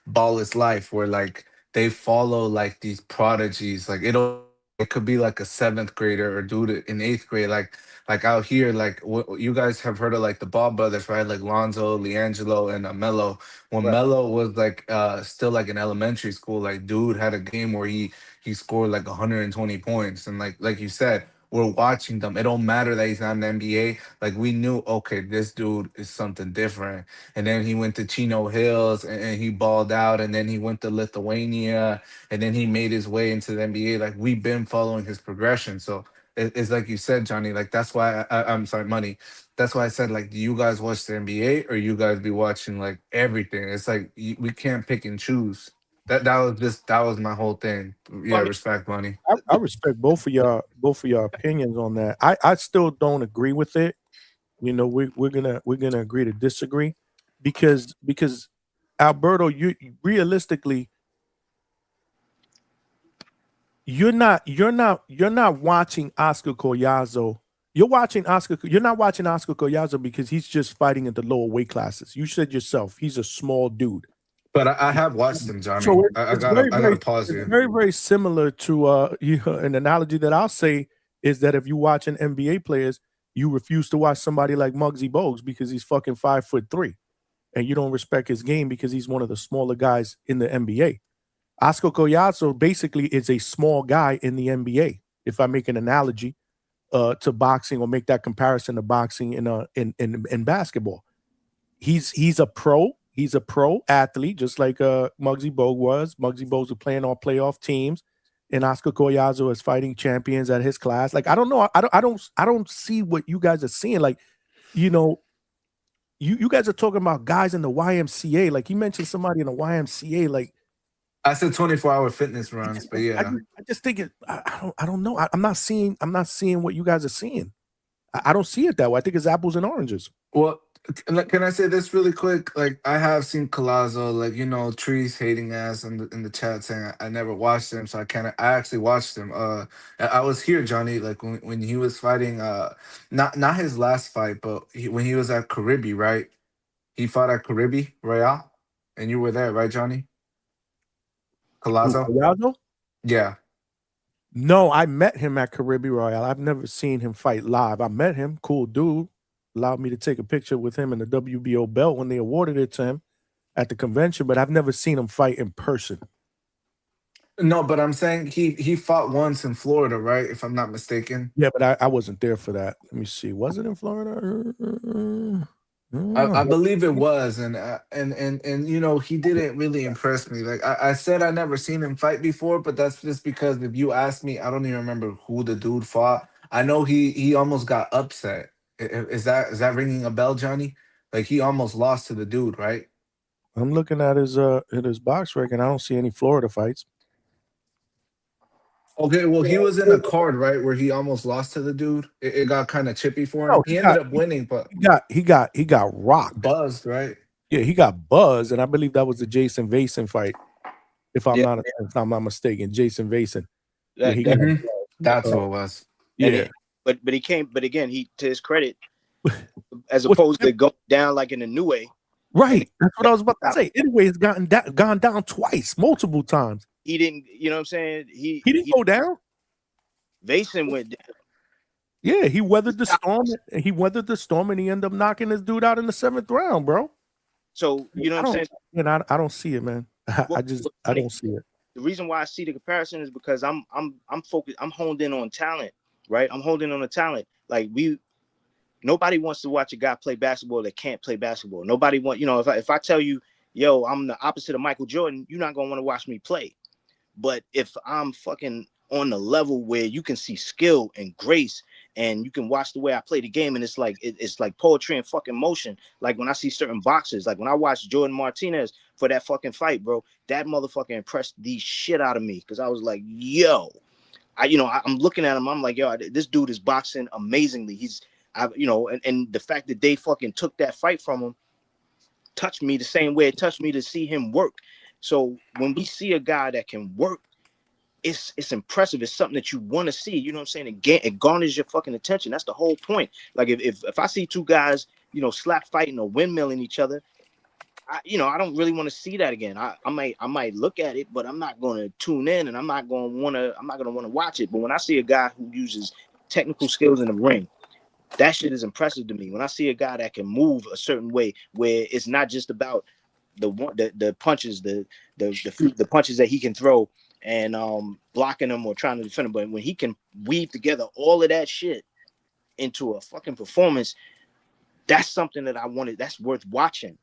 ball is life, where like they follow like these prodigies. Like it could be like a seventh grader or dude in eighth grade. Like out here, like what you guys have heard of like the Ball brothers, right? Like Lonzo, Leangelo, and Melo. When Right. Melo was like still like in elementary school, like dude had a game where he scored like 120 points, and like you said, we're watching them. It don't matter that he's not in the NBA. Like we knew, okay, this dude is something different. And then he went to Chino Hills and he balled out. And then he went to Lithuania and then he made his way into the NBA. Like we've been following his progression. So it's like you said, Johnny. Like that's why I'm sorry, Money. That's why I said like, do you guys watch the NBA or you guys be watching like everything? It's like we can't pick and choose. That was my whole thing. Well, Yeah, I mean, respect, Money. I respect both of y'all opinions on that. I still don't agree with it. You know, we're gonna agree to disagree because Alberto, you realistically, you're not watching Oscar Collazo. You're not watching Oscar Collazo because he's just fighting at the lower weight classes. You said yourself he's a small dude. But I have watched him, Johnny. So it's very, I gotta very, pause it's you. very, very similar to an analogy that I'll say is that if you watch an NBA players, you refuse to watch somebody like Muggsy Bogues because he's fucking 5'3", and you don't respect his game because he's one of the smaller guys in the NBA. Oscar Collazo basically is a small guy in the NBA. If I make an analogy to boxing or make that comparison to boxing in basketball, he's a pro. He's a pro athlete, just like Muggsy Bogues was. Muggsy Bogues was playing on playoff teams, and Oscar Collazo is fighting champions at his class. Like I don't know, I don't see what you guys are seeing. Like you know, you guys are talking about guys in the YMCA. Like you mentioned somebody in the YMCA. Like I said 24-hour fitness runs, but I yeah. just, I just think it. I don't know. I'm not seeing what you guys are seeing. I don't see it that way. I think it's apples and oranges. Well, can I say this really quick? Like I have seen Colazo, like Trees hating ass in the chat saying I never watched him, so I can't. I actually watched him. I was here, Johnny, like when he was fighting. Not his last fight, but when he was at Caribbean, right? He fought at Caribe Royale, and you were there, right, Johnny? Who, Collazo? Gallardo? Yeah. No, I met him at Caribe Royale. I've never seen him fight live. I met him, cool dude. Allowed me to take a picture with him in the WBO belt when they awarded it to him at the convention, but I've never seen him fight in person. No, but I'm saying he fought once in Florida, right? If I'm not mistaken. Yeah, but I wasn't there for that. Let me see. Was it in Florida? I believe it was, and you know, he didn't really impress me. Like I said, I never seen him fight before, but that's just because if you ask me, I don't even remember who the dude fought. I know he almost got upset. Is that ringing a bell, Johnny? Like he almost lost to the dude, right? I'm looking at his box record, and I don't see any Florida fights. Okay, well, he was in a card, right, where he almost lost to the dude. It got kind of chippy for him. No, He ended up winning, but he got rocked. buzzed, right? Yeah, he got buzzed, and I believe that was the Jason Vason fight, if I'm not mistaken. Jason Vason. Yeah, he got That's what it was. Yeah. But he came. But again, he, to his credit, as opposed to going down like in the new way. Right. That's what I was about to say. Anyway, it's gone down twice, multiple times. He didn't. You know what I'm saying? He didn't go down. Vason went down. Yeah, he weathered the storm. He weathered the storm, and he ended up knocking this dude out in the 7th round, bro. So you know what I'm saying? And I don't see it, man. I don't see it. The reason why I see the comparison is because I'm focused. I'm honed in on talent, right? I'm holding on to talent. Like nobody wants to watch a guy play basketball that can't play basketball. Nobody want, you know, if I tell you, yo, I'm the opposite of Michael Jordan, you're not gonna want to watch me play. But if I'm fucking on the level where you can see skill and grace, and you can watch the way I play the game, and it's like poetry and fucking motion. Like when I see certain boxers, like when I watched Jordan Martinez for that fucking fight, bro, that motherfucker impressed the shit out of me, because I was like, yo, I'm looking at him, I'm like, yo, this dude is boxing amazingly. And the fact that they fucking took that fight from him touched me the same way it touched me to see him work. So when we see a guy that can work, it's impressive. It's something that you want to see. You know what I'm saying? It garners your fucking attention. That's the whole point. Like if I see two guys, slap fighting or windmilling each other, I don't really want to see that again. I might look at it, but I'm not going to tune in, and I'm not going to want to watch it. But when I see a guy who uses technical skills in the ring, that shit is impressive to me. When I see a guy that can move a certain way, where it's not just about the punches, the punches that he can throw and blocking them or trying to defend them, but when he can weave together all of that shit into a fucking performance, that's something that I wanted. That's worth watching.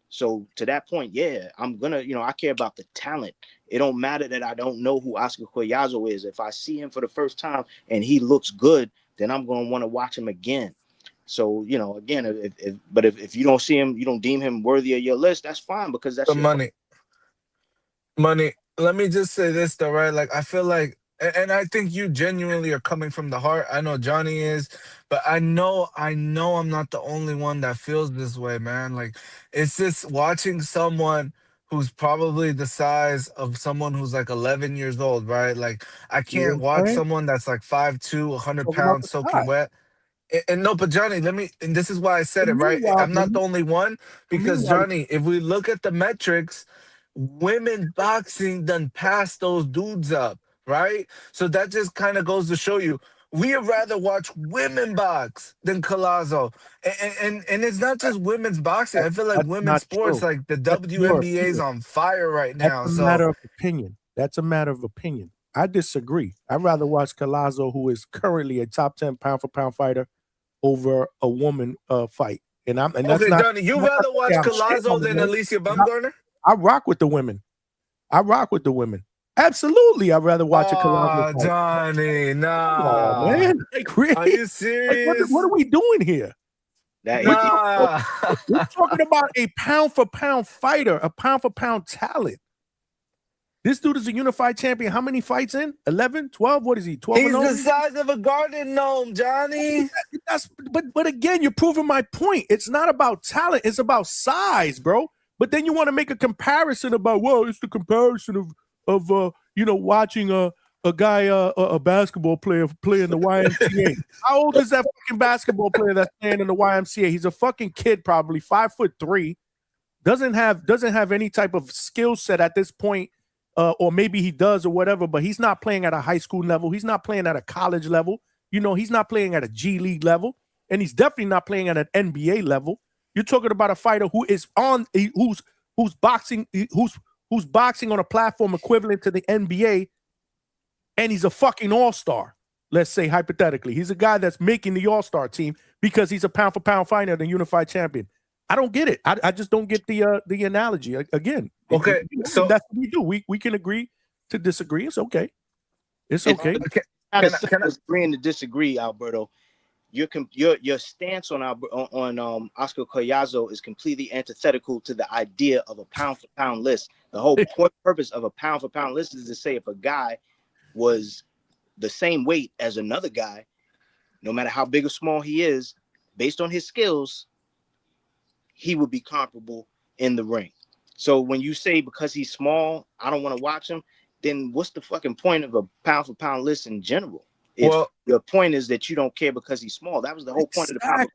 So to that point, yeah, I'm gonna, I care about the talent. It don't matter that I don't know who Oscar Collazo is. If I see him for the first time and he looks good, then I'm gonna want to watch him again. So again, if you don't see him, you don't deem him worthy of your list, that's fine, because that's the money. Let me just say this though, right? Like I feel like, and I think you genuinely are coming from the heart. I know Johnny is, but I know I'm not the only one that feels this way, man. Like it's just watching someone who's probably the size of someone who's like 11 years old, right? Like I can't watch someone that's like 5'2", 100 pounds soaking wet. And no, but Johnny, and this is why I said it, right? I'm not the only one, because Johnny, if we look at the metrics, women boxing done pass those dudes up, right? So that just kind of goes to show you, we'd rather watch women box than Collazo. And it's not just women's boxing. I feel like women's sports, like the WNBA is on fire right now. That's a matter of opinion. That's a matter of opinion. I disagree. I'd rather watch Collazo, who is currently a top 10 pound for pound fighter, over a woman fight. And that's okay, not, Johnny, you rather watch Collazo than Alicia Baumgartner? I rock with the women. Absolutely, I'd rather watch a Collazo fight. Johnny, nah. Oh, man. Like, really? Are you serious? Like, what are we doing here? Nah. We're talking about a pound for pound fighter, a pound for pound talent. This dude is a unified champion. How many fights in? 11, 12? What is he? 12? He's the size of a garden gnome, Johnny. But again, you're proving my point. It's not about talent. It's about size, bro. But then you want to make a comparison about, well, it's the comparison of watching a basketball player playing the YMCA. How old is that fucking basketball player that's playing in the YMCA? He's a fucking kid, probably 5'3". Doesn't have any type of skill set at this point, or maybe he does or whatever. But he's not playing at a high school level. He's not playing at a college level. You know, he's not playing at a G League level, and he's definitely not playing at an NBA level. You're talking about a fighter who is who's boxing on a platform equivalent to the NBA. And he's a fucking all-star, let's say hypothetically. He's a guy that's making the all-star team because he's a pound-for-pound fighter and a unified champion. I don't get it. I just don't get the analogy. Again, okay, so that's what we do. We can agree to disagree. It's okay. It's okay. Can I agreeing to disagree, Alberto? Your stance on Oscar Collazo is completely antithetical to the idea of a pound-for-pound list. The whole purpose of a pound-for-pound list is to say if a guy was the same weight as another guy, no matter how big or small he is, based on his skills, he would be comparable in the ring. So when you say because he's small, I don't want to watch him, then what's the fucking point of a pound for pound list in general? If your point is that you don't care because he's small, that was the whole point of the pound.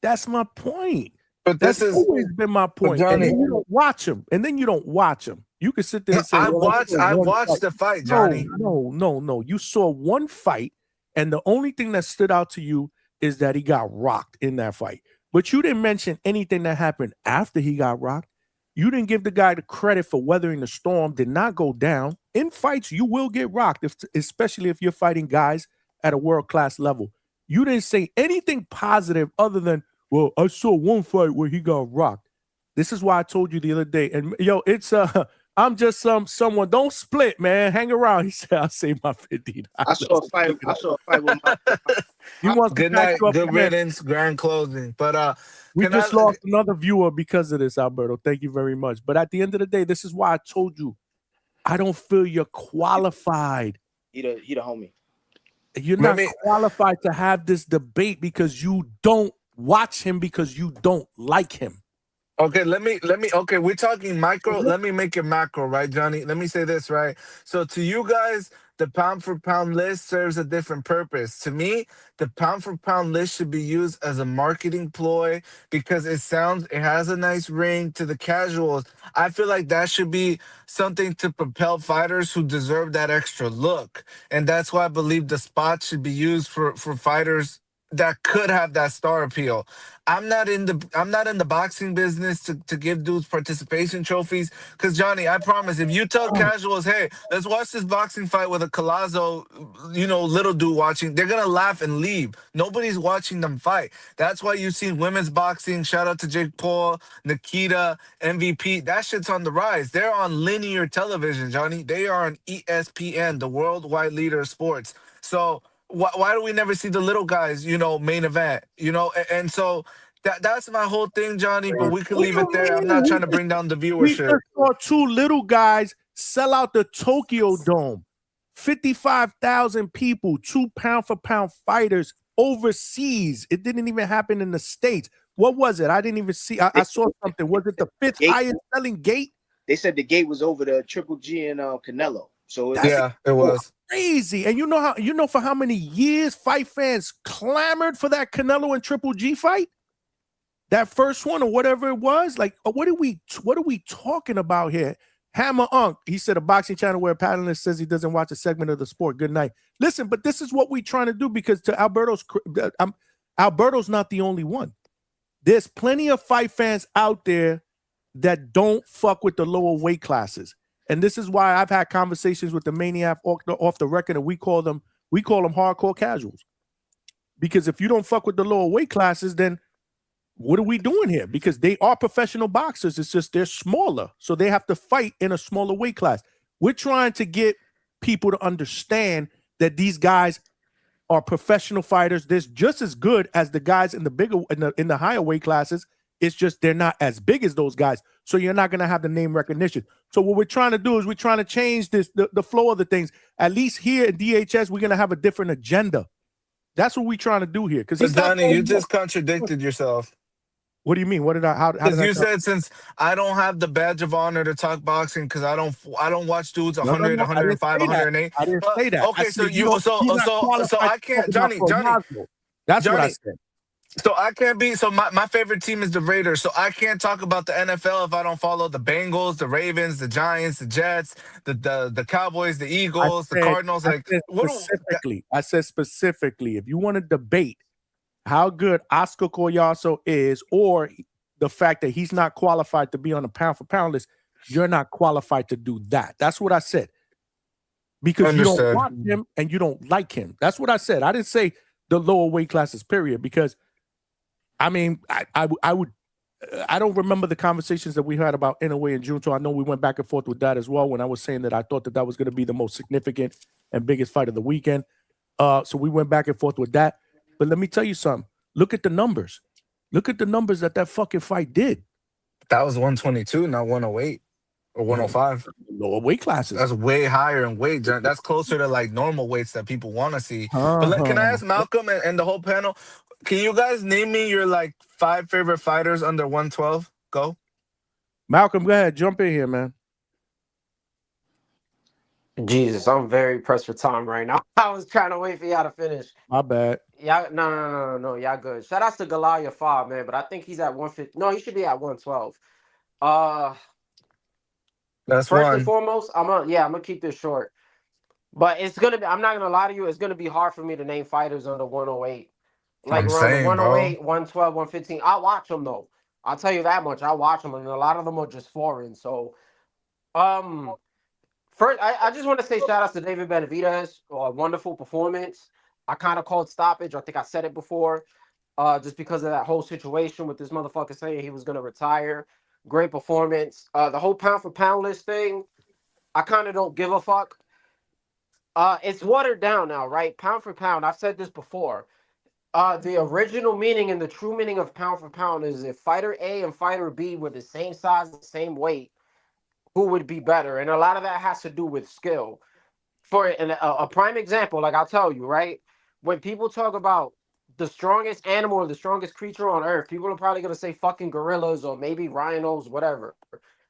That's my point. But that's always been my point. Johnny, and then you don't watch him, and then you don't watch him. You can sit there and say, I watched the fight, Johnny. No. You saw one fight, and the only thing that stood out to you is that he got rocked in that fight. But you didn't mention anything that happened after he got rocked. You didn't give the guy the credit for weathering the storm, did not go down. In fights, you will get rocked, especially if you're fighting guys at a world-class level. You didn't say anything positive other than, well, I saw one fight where he got rocked. This is why I told you the other day. And, yo, it's I'm just someone. Don't split, man. Hang around. He said, I'll save my $50. I saw a fight with my good night, good riddance, grand closing. But we just lost another viewer because of this, Alberto. Thank you very much. But at the end of the day, this is why I told you, I don't feel you're qualified. He the homie. You're not qualified to have this debate because you don't watch him because you don't like him. Okay, let me okay, we're talking micro. Let me make it macro, right, Johnny? Let me say this, right? So to you guys, the pound for pound list serves a different purpose. To me, the pound for pound list should be used as a marketing ploy because it has a nice ring. To the casuals, I feel like that should be something to propel fighters who deserve that extra look. And that's why I believe the spot should be used for fighters that could have that star appeal. I'm not in the boxing business to give dudes participation trophies. Because Johnny, I promise, if you tell casuals, hey, let's watch this boxing fight with a Collazo, little dude watching, they're gonna laugh and leave. Nobody's watching them fight. That's why you've seen women's boxing. Shout out to Jake Paul, Nikita, MVP. That shit's on the rise. They're on linear television, Johnny. They are on ESPN, the worldwide leader of sports. So why do we never see the little guys, main event, And so that's my whole thing, Johnny, but we can leave it there. I'm not trying to bring down the viewership. We just saw two little guys sell out the Tokyo Dome. 55,000 people, 2 pound-for-pound fighters overseas. It didn't even happen in the States. What was it? I didn't even see. I saw something. Was it the 5th highest selling gate? They said the gate was over the Triple G and Canelo. So it was crazy. And you know for how many years fight fans clamored for that Canelo and Triple G fight? That first one or whatever it was. Like, what are we talking about here? Hammer Unk, he said a boxing channel where a panelist says he doesn't watch a segment of the sport. Good night. Listen, but this is what we're trying to do because to Alberto's not the only one. There's plenty of fight fans out there that don't fuck with the lower weight classes. And this is why I've had conversations with the Maniac off the record, and we call them hardcore casuals. Because if you don't fuck with the lower weight classes, then what are we doing here? Because they are professional boxers. It's just they're smaller, so they have to fight in a smaller weight class. We're trying to get people to understand that these guys are professional fighters. They're just as good as the guys in the bigger in the higher weight classes. It's just they're not as big as those guys, so you're not going to have the name recognition. So what we're trying to do is we're trying to change the flow of the things. At least here at DHS, we're going to have a different agenda. That's what we're trying to do here. But Donnie, you just contradicted yourself. What do you mean? What did I? How did Because I? you said since I don't have the badge of honor to talk boxing because I don't watch dudes No, no, 100, no. I didn't 105, say that. 108. I didn't say that. I Okay, so said you don't. You're not so qualified I to talk can't about Collazo. That's what I Johnny. said. So I can't be. So my favorite team is the Raiders. So I can't talk about the NFL if I don't follow the Bengals, the Ravens, the Giants, the Jets, the Cowboys, the Eagles, the Cardinals. Like what? I said specifically, if you want to debate how good Oscar Collazo is, or the fact that he's not qualified to be on the pound for pound list, you're not qualified to do that. That's what I said. Because you don't watch him and you don't like him. That's what I said. I didn't say the lower weight classes, period. Because I mean, I don't remember the conversations that we had about Inoue and Junto. I know we went back and forth with that as well when I was saying that I thought that was going to be the most significant and biggest fight of the weekend. So we went back and forth with that. But let me tell you something. Look at the numbers. Look at the numbers that fucking fight did. That was 122, not 108 or 105. Lower weight classes. That's way higher in weight. That's closer to like normal weights that people want to see. But can I ask Malcolm and the whole panel, can you guys name me your like 5 favorite fighters under 112? Go. Malcolm, go ahead. Jump in here, man. Jesus, I'm very pressed for time right now. I was trying to wait for y'all to finish. My bad. Yeah, no. Y'all good. Shout out to Galaya 5, man, but I think he's at 150. No, he should be at 112. That's first one. and foremost, I'm gonna keep this short. But it's gonna be, I'm not gonna lie to you, it's gonna be hard for me to name fighters under 108. Like around the 108, 112, 115. I'll watch them though. I'll tell you that much. I watch them, and a lot of them are just foreign. So first, I just want to say shout out to David Benavidez. Wonderful performance. I kind of called stoppage. I think I said it before. Just because of that whole situation with this motherfucker saying he was going to retire. Great performance. The whole pound for pound list thing, I kind of don't give a fuck. It's watered down now, right? Pound for pound. I've said this before. The original meaning and the true meaning of pound for pound is if fighter A and fighter B were the same size, the same weight, who would be better? And a lot of that has to do with skill. For a prime example, like I'll tell you, right? When people talk about the strongest animal or the strongest creature on earth, people are probably going to say fucking gorillas or maybe rhinos, whatever.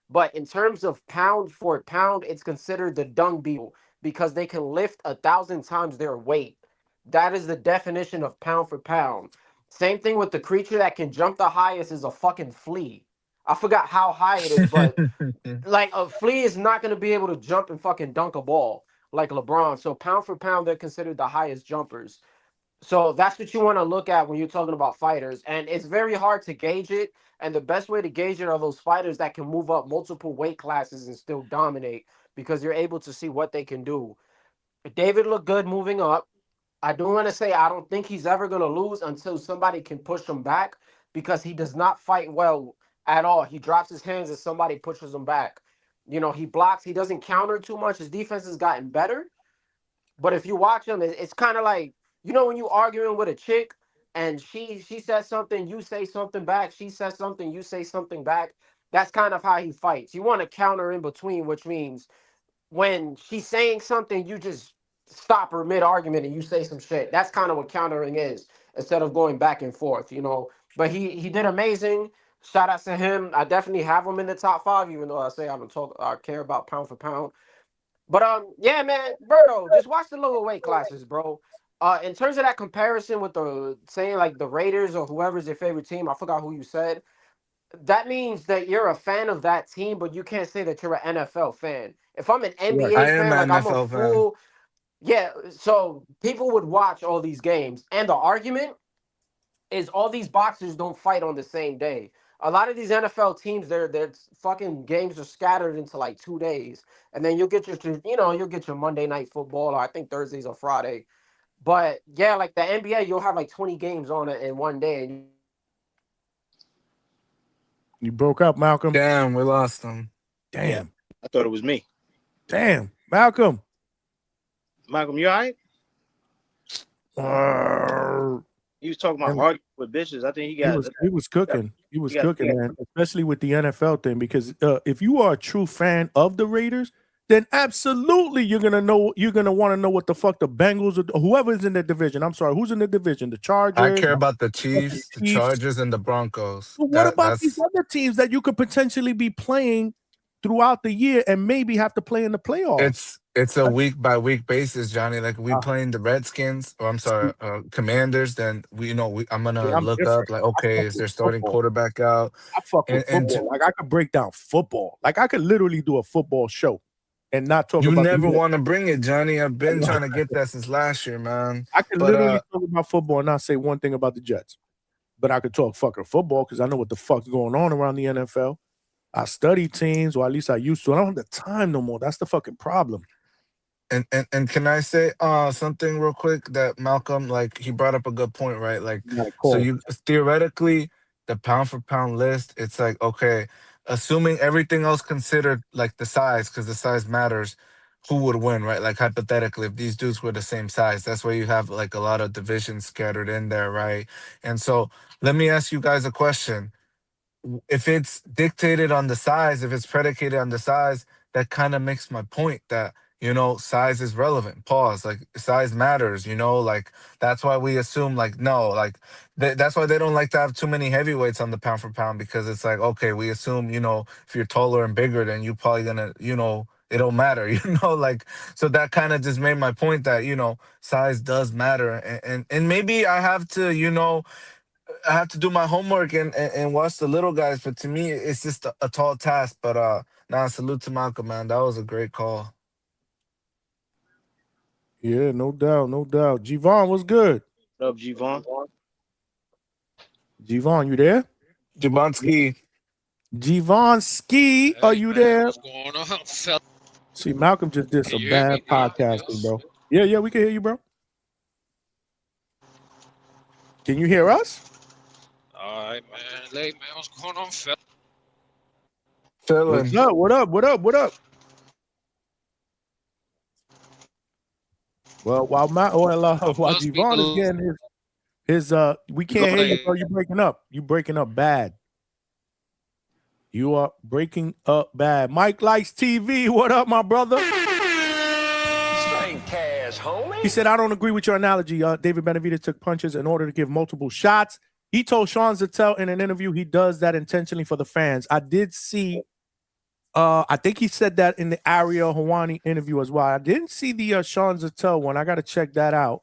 But in terms of pound for pound, it's considered the dung beetle because they can lift 1,000 times their weight. That is the definition of pound for pound. Same thing with the creature that can jump the highest is a fucking flea. I forgot how high it is, but like a flea is not going to be able to jump and fucking dunk a ball like LeBron. So pound for pound, they're considered the highest jumpers. So that's what you want to look at when you're talking about fighters. And it's very hard to gauge it. And the best way to gauge it are those fighters that can move up multiple weight classes and still dominate because you're able to see what they can do. David looked good moving up. I do want to say I don't think he's ever going to lose until somebody can push him back because he does not fight well at all. He drops his hands and somebody pushes him back. You know, he blocks. He doesn't counter too much. His defense has gotten better. But if you watch him, it's kind of like, you know, when you arguing with a chick and she says something, you say something back. She says something, you say something back. That's kind of how he fights. You want to counter in between, which means when she's saying something, you just stop her mid-argument and you say some shit. That's kind of what countering is instead of going back and forth, you know. But he did amazing. Shout out to him. I definitely have him in the top 5, even though I say I care about pound for pound. But yeah, man, Berto, just watch the lower weight classes, bro. In terms of that comparison with the saying like the Raiders or whoever's your favorite team, I forgot who you said. That means that you're a fan of that team, but you can't say that you're an NFL fan. If I'm an NBA fan, like I'm a full, yeah. So people would watch all these games, and the argument is all these boxers don't fight on the same day. A lot of these NFL teams, their fucking games are scattered into like 2 days, and then you'll get your Monday Night Football, or I think Thursdays or Friday. But yeah, like the NBA, you'll have like 20 games on it in one day. And you broke up, Malcolm. Damn, we lost him. Damn. Yeah, I thought it was me. Damn, Malcolm. Malcolm, you all right? He was talking about arguing with bitches. I think he was cooking. He was cooking, man. Especially with the NFL thing, because if you are a true fan of the Raiders, then absolutely you're gonna want to know what the fuck the Bengals or whoever's in the division. I'm sorry, who's in the division? The I Chargers. care about the the Chiefs, the Chiefs. Chargers, and the Broncos. But what about these That's other teams that you could potentially be playing throughout the year and maybe have to play in the playoffs? it's a week by week basis, Johnny. Like we playing the Redskins, or I'm sorry, Commanders. Then I'm gonna I'm look different. up like, I okay, fuck is with their starting football. quarterback out? I fuck with And football. Like I could break down football. Like I could literally do a football show and not talk you about never the want to bring it, Johnny. I've been trying to get that since last year, man. I could But literally talk about football and not say one thing about the Jets. But I could talk fucking football because I know what the fuck's going on around the NFL. I study teams, or at least I used to. I don't have the time no more. That's the fucking problem. And can I say something real quick that Malcolm, like, he brought up a good point, right? Like, so you theoretically, the pound for pound list, it's like, okay, assuming everything else considered, like the size, because the size matters, who would win, right? Like hypothetically, if these dudes were the same size, that's why you have like a lot of divisions scattered in there, right? And so let me ask you guys a question. If it's dictated on the size, if it's predicated on the size, that kind of makes my point that, size is relevant. Pause. Like, size matters, like, that's why we assume, like, no, like, that's why they don't like to have too many heavyweights on the pound for pound, because it's like, okay, we assume, if you're taller and bigger, then you probably gonna, it don't matter, like, so that kind of just made my point that, size does matter. And maybe I have to, I have to do my homework and watch the little guys, but to me, it's just a tall task. But salute to Malcolm, man. That was a great call. Yeah, no doubt, no doubt. Javon, what's good? What up, Javon? Javon, you there? Javon Ski. Javon Ski, are you there? What's going on, fella? See, Malcolm just did some you hear bad me? podcasting, bro. Yeah, we can hear you, bro. Can you hear us? All right, man. Hey, man, what's going on, fella? Feeling. What up? Well, while Javon is getting his we can't hear you, bro. You're breaking up. You breaking up bad. You are breaking up bad. Mike Likes TV. What up, my brother? Straight cash, homie. He said, I don't agree with your analogy. David Benavidez took punches in order to give multiple shots. He told Sean Zattel in an interview he does that intentionally for the fans. I did see, I think he said that in the Ariel Helwani interview as well. I didn't see the Sean Zattel one. I got to check that out.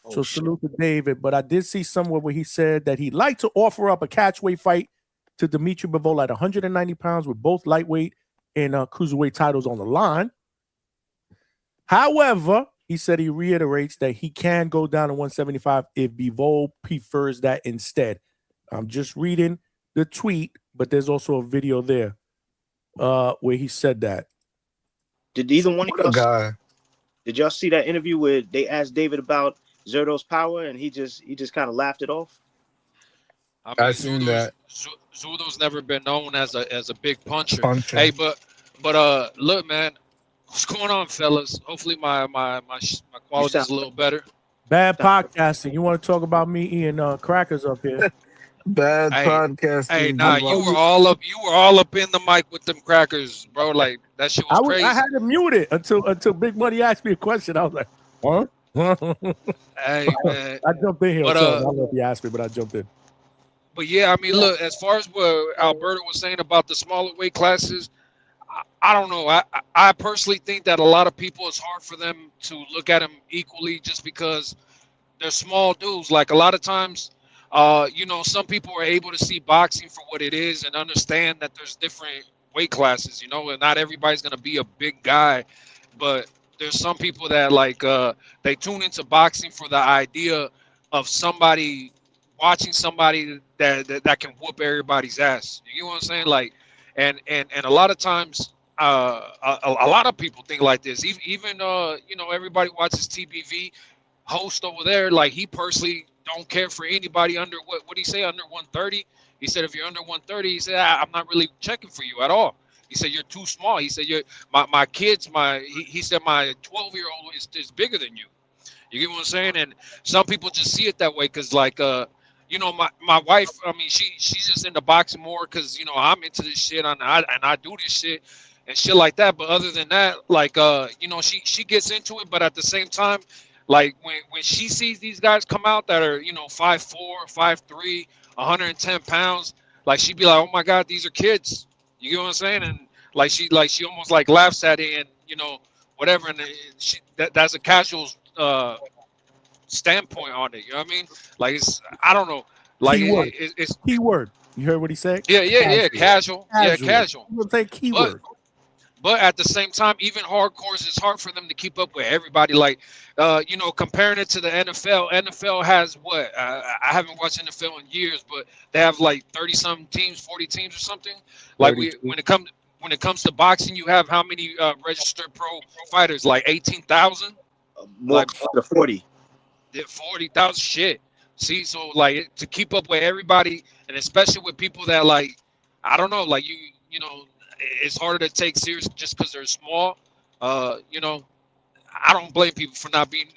So salute to David. But I did see somewhere where he said that he'd like to offer up a catchweight fight to Dimitri Bivol at 190 pounds with both lightweight and cruiserweight titles on the line. However, he said he reiterates that he can go down to 175 if Bivol prefers that instead. I'm just reading the tweet, but there's also a video there where he said that. Did either one of y'all did y'all see that interview where they asked David about Zerto's power and he just kind of laughed it off? I seen that. Zudo's never been known as a big puncher. Hey, but look, man, what's going on, fellas? Hopefully my quality is a little better. Bad podcasting. You want to talk about me eating crackers up here? Bad podcasting. Hey, nah, you were all up in the mic with them crackers, bro. Like that shit was crazy. I had to mute it until Big Money asked me a question. I was like, huh? Hey, man. I jumped in here. But, I don't know if you asked me, but I jumped in. But yeah, I mean, look, as far as what Alberto was saying about the smaller weight classes, I don't know. I personally think that a lot of people, it's hard for them to look at them equally just because they're small dudes. Like a lot of times, some people are able to see boxing for what it is and understand that there's different weight classes, and not everybody's going to be a big guy. But there's some people that they tune into boxing for the idea of somebody watching somebody that can whoop everybody's ass. You know what I'm saying? Like, and a lot of times, a lot of people think like this. Even everybody watches TBV host over there. Like, he personally don't care for anybody under what he say, under 130. He said if you're under 130, he said I'm not really checking for you at all. He said you're too small. He said my kids, he said my 12-year-old is bigger than you. You get what I'm saying? And some people just see it that way because my wife, I mean, she's just into boxing more because, I'm into this shit and I do this shit. and shit like that. But other than that, like you know, she gets into it, but at the same time, like when she sees these guys come out that are, you know, 5'4", 5'3", 110 pounds, like she'd be like, oh my God, these are kids. You get what I'm saying? And like she almost like laughs at it and, you know, whatever. And that's a casual standpoint on it. You know what I mean? Like I don't know. Like Keyword. it's Keyword. You heard what he said? yeah, casual. Yeah, Casual. casual. We'll say keyword. But at the same time, even hardcores, it's hard for them to keep up with everybody. Like, you know, comparing it to the NFL, NFL has what? I haven't watched NFL in years, but they have like 30-something teams, 40 teams or something. Like when it comes to boxing, you have how many registered pro fighters? Like 18,000. More Like to 40. 40,000. Shit. See, so like to keep up with everybody, and especially with people that like, I don't know, like you know, it's harder to take serious just because they're small. You know, I don't blame people for not being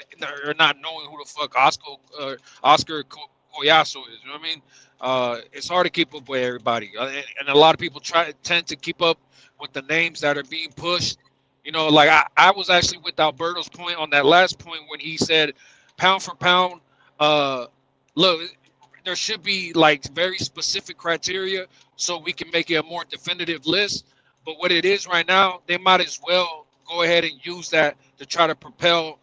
or not knowing who the fuck Oscar Collazo is. You know what I mean? It's hard to keep up with everybody, and a lot of people tend to keep up with the names that are being pushed. You know, like I was actually with Alberto's point on that last point when he said, pound for pound, look, there should be like very specific criteria so we can make it a more definitive list. But what it is right now, they might as well go ahead and use that to try to propel,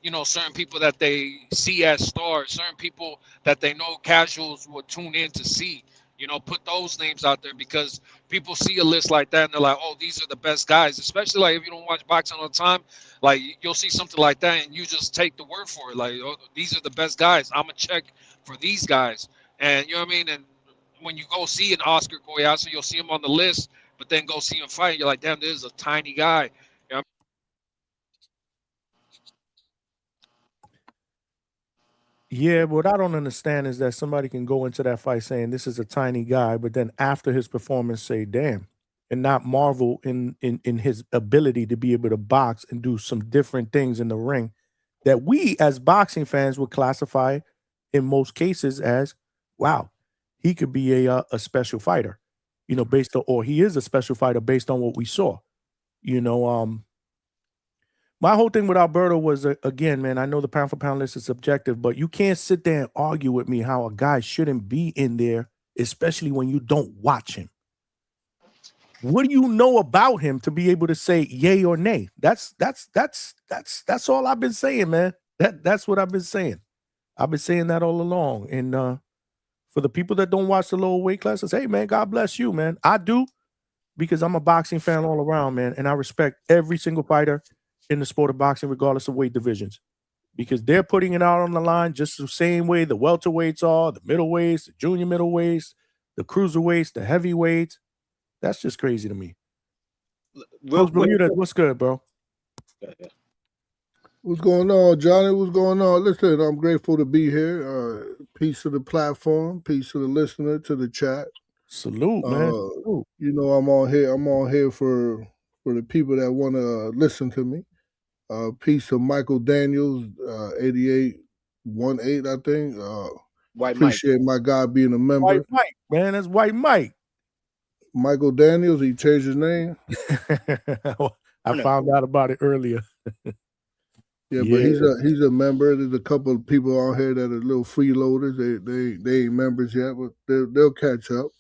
you know, certain people that they see as stars, certain people that they know casuals will tune in to see. You know, put those names out there because people see a list like that and they're like, oh, these are the best guys. Especially like if you don't watch boxing all the time, like you'll see something like that and you just take the word for it. Like, oh, these are the best guys. I'm gonna check for these guys. And you know what I mean? And when you go see an Oscar Collazo, you'll see him on the list, but then go see him fight. You're like, damn, this is a tiny guy. You know? Yeah, what I don't understand is that somebody can go into that fight saying this is a tiny guy, but then after his performance say, damn, and not marvel in his ability to be able to box and do some different things in the ring that we as boxing fans would classify in most cases as, wow, he could be a special fighter, you know, based on, or he is a special fighter based on what we saw, you know. My whole thing with Alberto was, again, man, I know the pound for pound list is subjective, but you can't sit there and argue with me how a guy shouldn't be in there, especially when you don't watch him. What do you know about him to be able to say yay or nay? That's all I've been saying, man. That's what I've been saying. I've been saying that all along. And for the people that don't watch the lower weight classes, hey, man, God bless you, man. I do, because I'm a boxing fan all around, man, and I respect every single fighter in the sport of boxing, regardless of weight divisions, because they're putting it out on the line just the same way the welterweights are, the middleweights, the junior middleweights, the cruiserweights, the heavyweights. That's just crazy to me. Bermuda, what's good, bro? What's going on, Johnny? What's going on? Listen, I'm grateful to be here. Peace to the platform, peace to the listener, to the chat. Salute, man. Salute. You know, I'm on here for the people that want to listen to me. Peace to Michael Daniels, 8818, I think. White appreciate Mike. my guy being a member. White Mike, man. That's White Mike. Michael Daniels, he changed his name. I found out about it earlier. Yeah, but he's a member. There's a couple of people on here that are little freeloaders. They ain't members yet, but they'll catch up.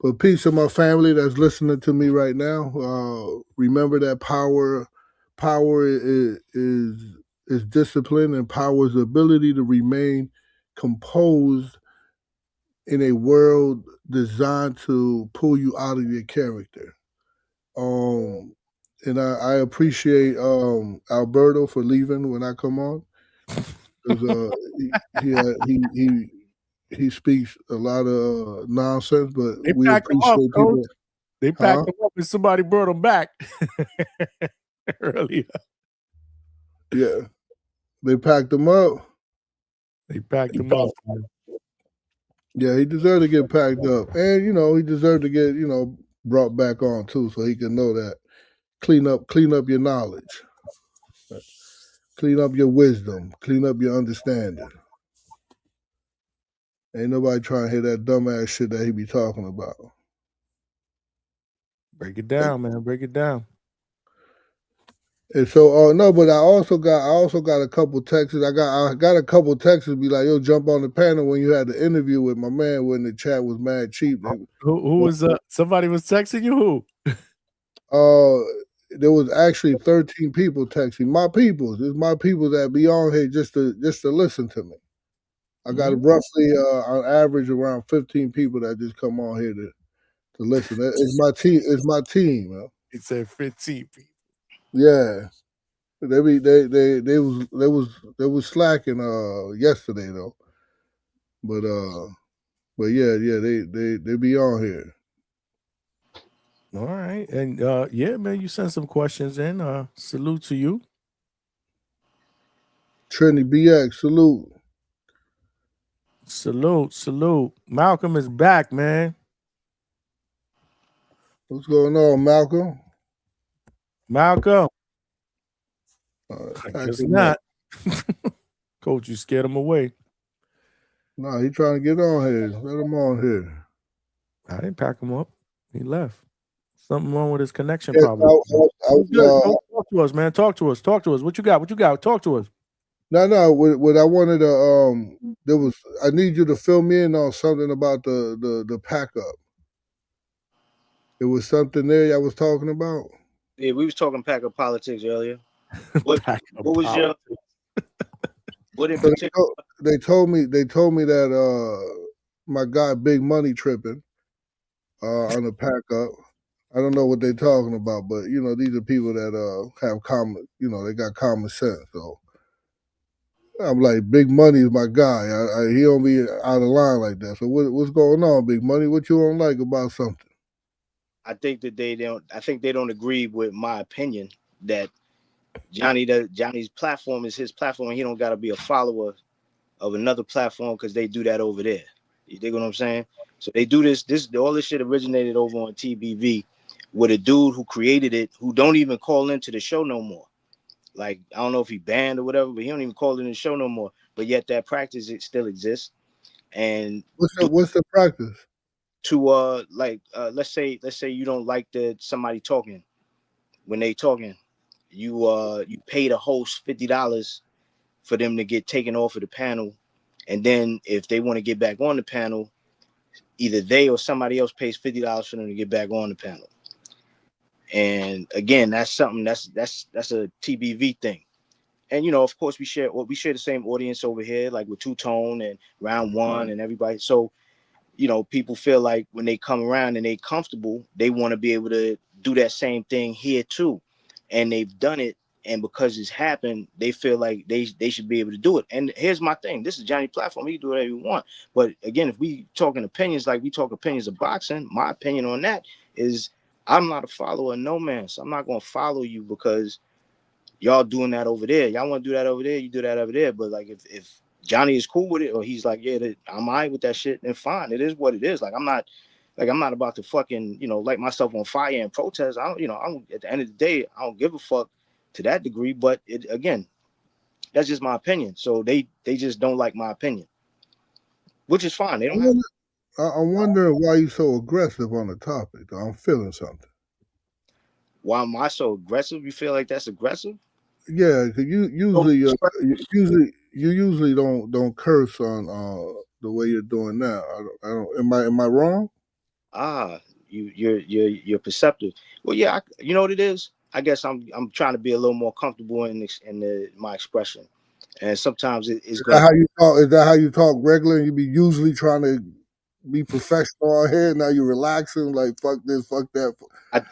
But peace to my family that's listening to me right now. Remember that power is discipline, and power is the ability to remain composed in a world designed to pull you out of your character. And I appreciate Alberto for leaving when I come on, because he speaks a lot of nonsense, but we appreciate people. They packed him up and somebody brought him back earlier. Yeah, they packed him up. They packed him up. Man. Yeah, he deserved to get packed up, and he deserved to get brought back on too, so he can know that. Clean up your knowledge, clean up your wisdom, clean up your understanding. Ain't nobody trying to hear that dumbass shit that he be talking about. Break it down, man. Break it down. And so, no, but I also got a couple texts. I got a couple texts be like, "Yo, jump on the panel when you had the interview with my man when the chat was mad cheap." Who was somebody was texting you? Who? There was actually 13 people texting. My peoples, it's my people that be on here just to listen to me. I got roughly on average around 15 people that just come on here to listen. It's my team. It's my team, man. He said 15 people. Yeah. They was slacking yesterday though. But yeah, they be on here. All right. And yeah, man, you sent some questions in. Salute to you. Trinity BX, salute. Salute. Malcolm is back, man. What's going on, Malcolm? Malcolm. I guess not. Coach, you scared him away. No, he trying to get on here. Let him on here. I didn't pack him up. He left. Something wrong with his connection, Yeah, probably. Talk to us, man. Talk to us. What you got? Talk to us. No. What I wanted to I need you to fill me in on something about the pack up. It was something there y'all was talking about. Yeah, we was talking pack up politics earlier. What was your what in particular? They told me that my guy Big Money tripping on the pack up. I don't know what they're talking about, but you know, these are people that have common, you know, they got common sense. So I'm like, Big Money is my guy. He don't be out of line like that. So what's going on, Big Money? What you don't like about something? I think that they don't agree with my opinion that Johnny's platform is his platform. And he don't got to be a follower of another platform because they do that over there. You dig what I'm saying? So they do this. All this shit originated over on TBV with a dude who created it, who don't even call into the show no more. Like, I don't know if he banned or whatever, but he don't even call in the show no more. But yet that practice, it still exists. And what's the practice? To let's say you don't like somebody talking. When they talking, you pay the host $50 for them to get taken off of the panel. And then if they want to get back on the panel, either they or somebody else pays $50 for them to get back on the panel. And again, that's something that's a TBV thing. And you know, of course, we share the same audience over here, like with Two Tone and Round One and everybody. So, you know, people feel like when they come around and they comfortable, they want to be able to do that same thing here too. And they've done it. And because it's happened, they feel like they should be able to do it. And here's my thing. This is Johnny's platform. He can do whatever you want. But again, if we talking opinions like we talk opinions of boxing, my opinion on that is I'm not a follower of no man. So I'm not going to follow you because y'all doing that over there. Y'all want to do that over there, you do that over there. But like if Johnny is cool with it, or he's like, yeah, I'm all right with that shit, then fine. It is what it is. Like I'm not about to fucking, you know, light myself on fire and protest. I don't at the end of the day, I don't give a fuck to that degree. But again, that's just my opinion. So they just don't like my opinion, which is fine. They don't have. I'm wondering why you so aggressive on the topic. I'm feeling something. Why am I so aggressive? You feel like that's aggressive? Yeah, because you usually don't curse on the way you're doing now. I don't. Am I wrong? You're perceptive. Well, yeah, you know what it is. I guess I'm trying to be a little more comfortable in my expression, and sometimes it's Is going. that how you talk? Is that how you talk regular? You be usually trying to be professional on here. Now you're relaxing, like fuck this, fuck that.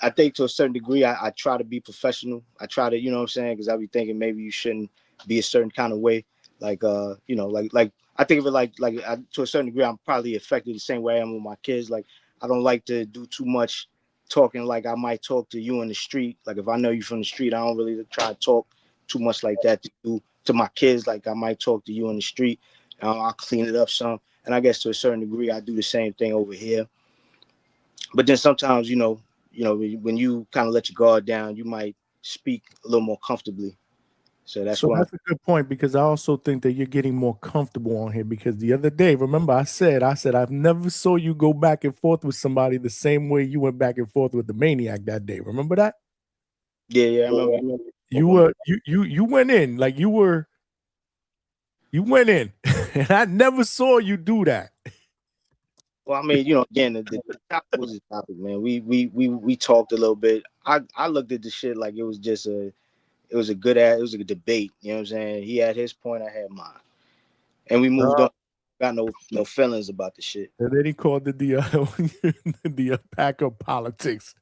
I think to a certain degree, I try to be professional. I try to, you know what I'm saying? Because I be thinking maybe you shouldn't be a certain kind of way. Like, you know, like I think of it like to a certain degree, I'm probably affected the same way I am with my kids. Like, I don't like to do too much talking like I might talk to you in the street. Like, if I know you from the street, I don't really try to talk too much like that to my kids. Like, I might talk to you in the street. I'll clean it up some. And I guess to a certain degree, I do the same thing over here. But then sometimes, you know, when you kind of let your guard down, you might speak a little more comfortably. So that's So why. that's a good point, because I also think that you're getting more comfortable on here, because the other day, remember I said I've never saw you go back and forth with somebody the same way you went back and forth with the Maniac that day. Remember that? Yeah, I remember. You went in like you went in, and I never saw you do that. Well, I mean, again, the topic was the topic, man. We talked a little bit. I looked at the shit like it was just it was a good debate. You know what I'm saying? He had his point, I had mine, and we moved on. Got no feelings about the shit. And then he called it the pack of politics.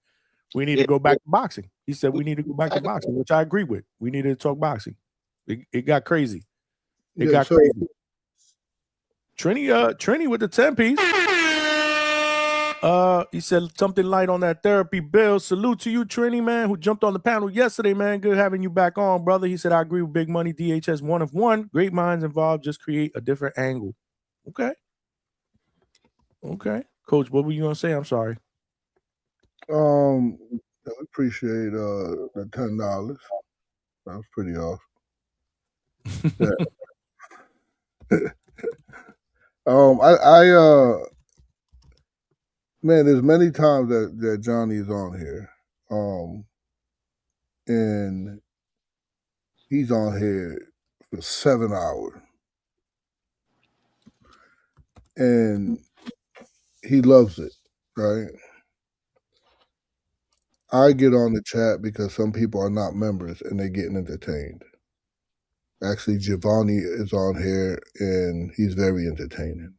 We need to go back to boxing. He said we need to go back to boxing, which I agree with. We needed to talk boxing. It got crazy. It got crazy. Trini with the 10-piece. He said something light on that therapy bill. Salute to you, Trini, man, who jumped on the panel yesterday, man. Good having you back on, brother. He said, I agree with Big Money. DHS 1 of 1. Great minds involved. Just create a different angle. Okay. Coach, what were you going to say? I'm sorry. I appreciate the $10. That was pretty awesome. Man, there's many times that Johnny is on here, and he's on here for 7 hours, and he loves it, right? I get on the chat because some people are not members and they're getting entertained. Actually, Giovanni is on here and he's very entertaining.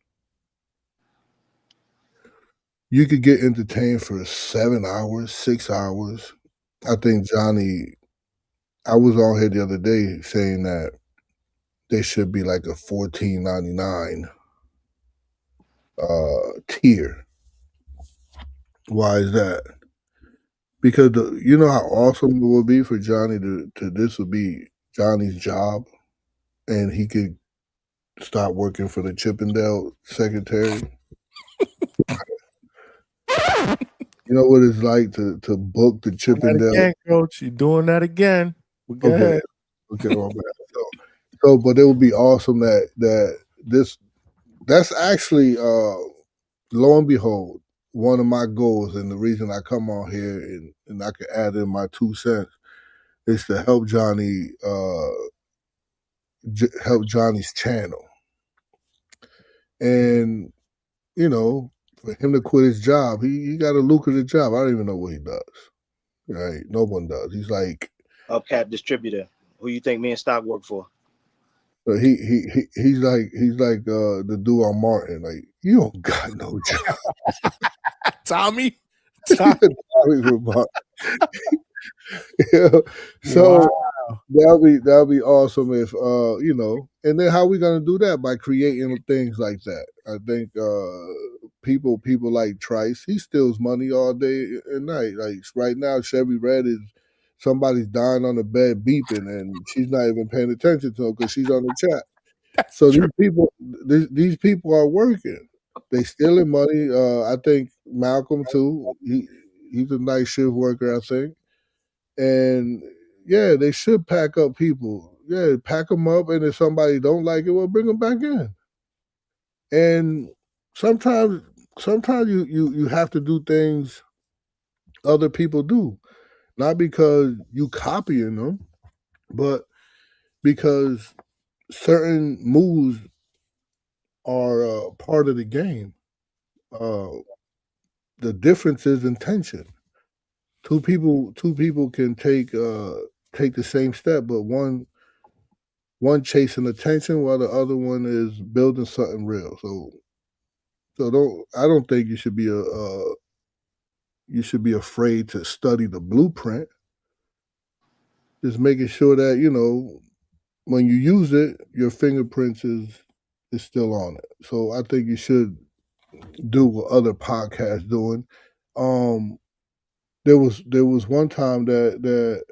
You could get entertained for 7 hours, 6 hours. I think Johnny, I was on here the other day saying that there should be like a $14.99 tier. Why is that? Because you know how awesome it would be for Johnny to this would be Johnny's job, and he could stop working for the Chippendale secretary. You know what it's like to book the Chippendale. Again, Coach, you're doing that again. Well, go ahead. Okay, well, so, but it would be awesome that's actually lo and behold, one of my goals, and the reason I come on here and I can add in my 2 cents is to help Johnny, help Johnny's channel. And, for him to quit his job, he got a lucrative job. I don't even know what he does. Right? No one does. He's like Upcap distributor. Who you think me and Stock work for? He's like the dude on Martin. Like, you don't got no job. Tommy. Yeah, so that'll be awesome if and then how we gonna do that? By creating things like that. I think people like Trice, he steals money all day and night. Like right now, Chevy Red is somebody's dying on the bed beeping, and she's not even paying attention to him because she's on the chat. So these people are working. They stealing money. I think Malcolm too. He's a night shift worker, I think. And yeah, they should pack up people. Yeah, pack them up, and if somebody don't like it, well, bring them back in. And sometimes you have to do things other people do, not because you copying them, but because certain moves are part of the game. The difference is intention. Two people can take the same step, but one chasing attention while the other one is building something real. So I don't think you should be afraid to study the blueprint. Just making sure that when you use it, your fingerprints is still on it. So I think you should do what other podcasts doing. There was one time that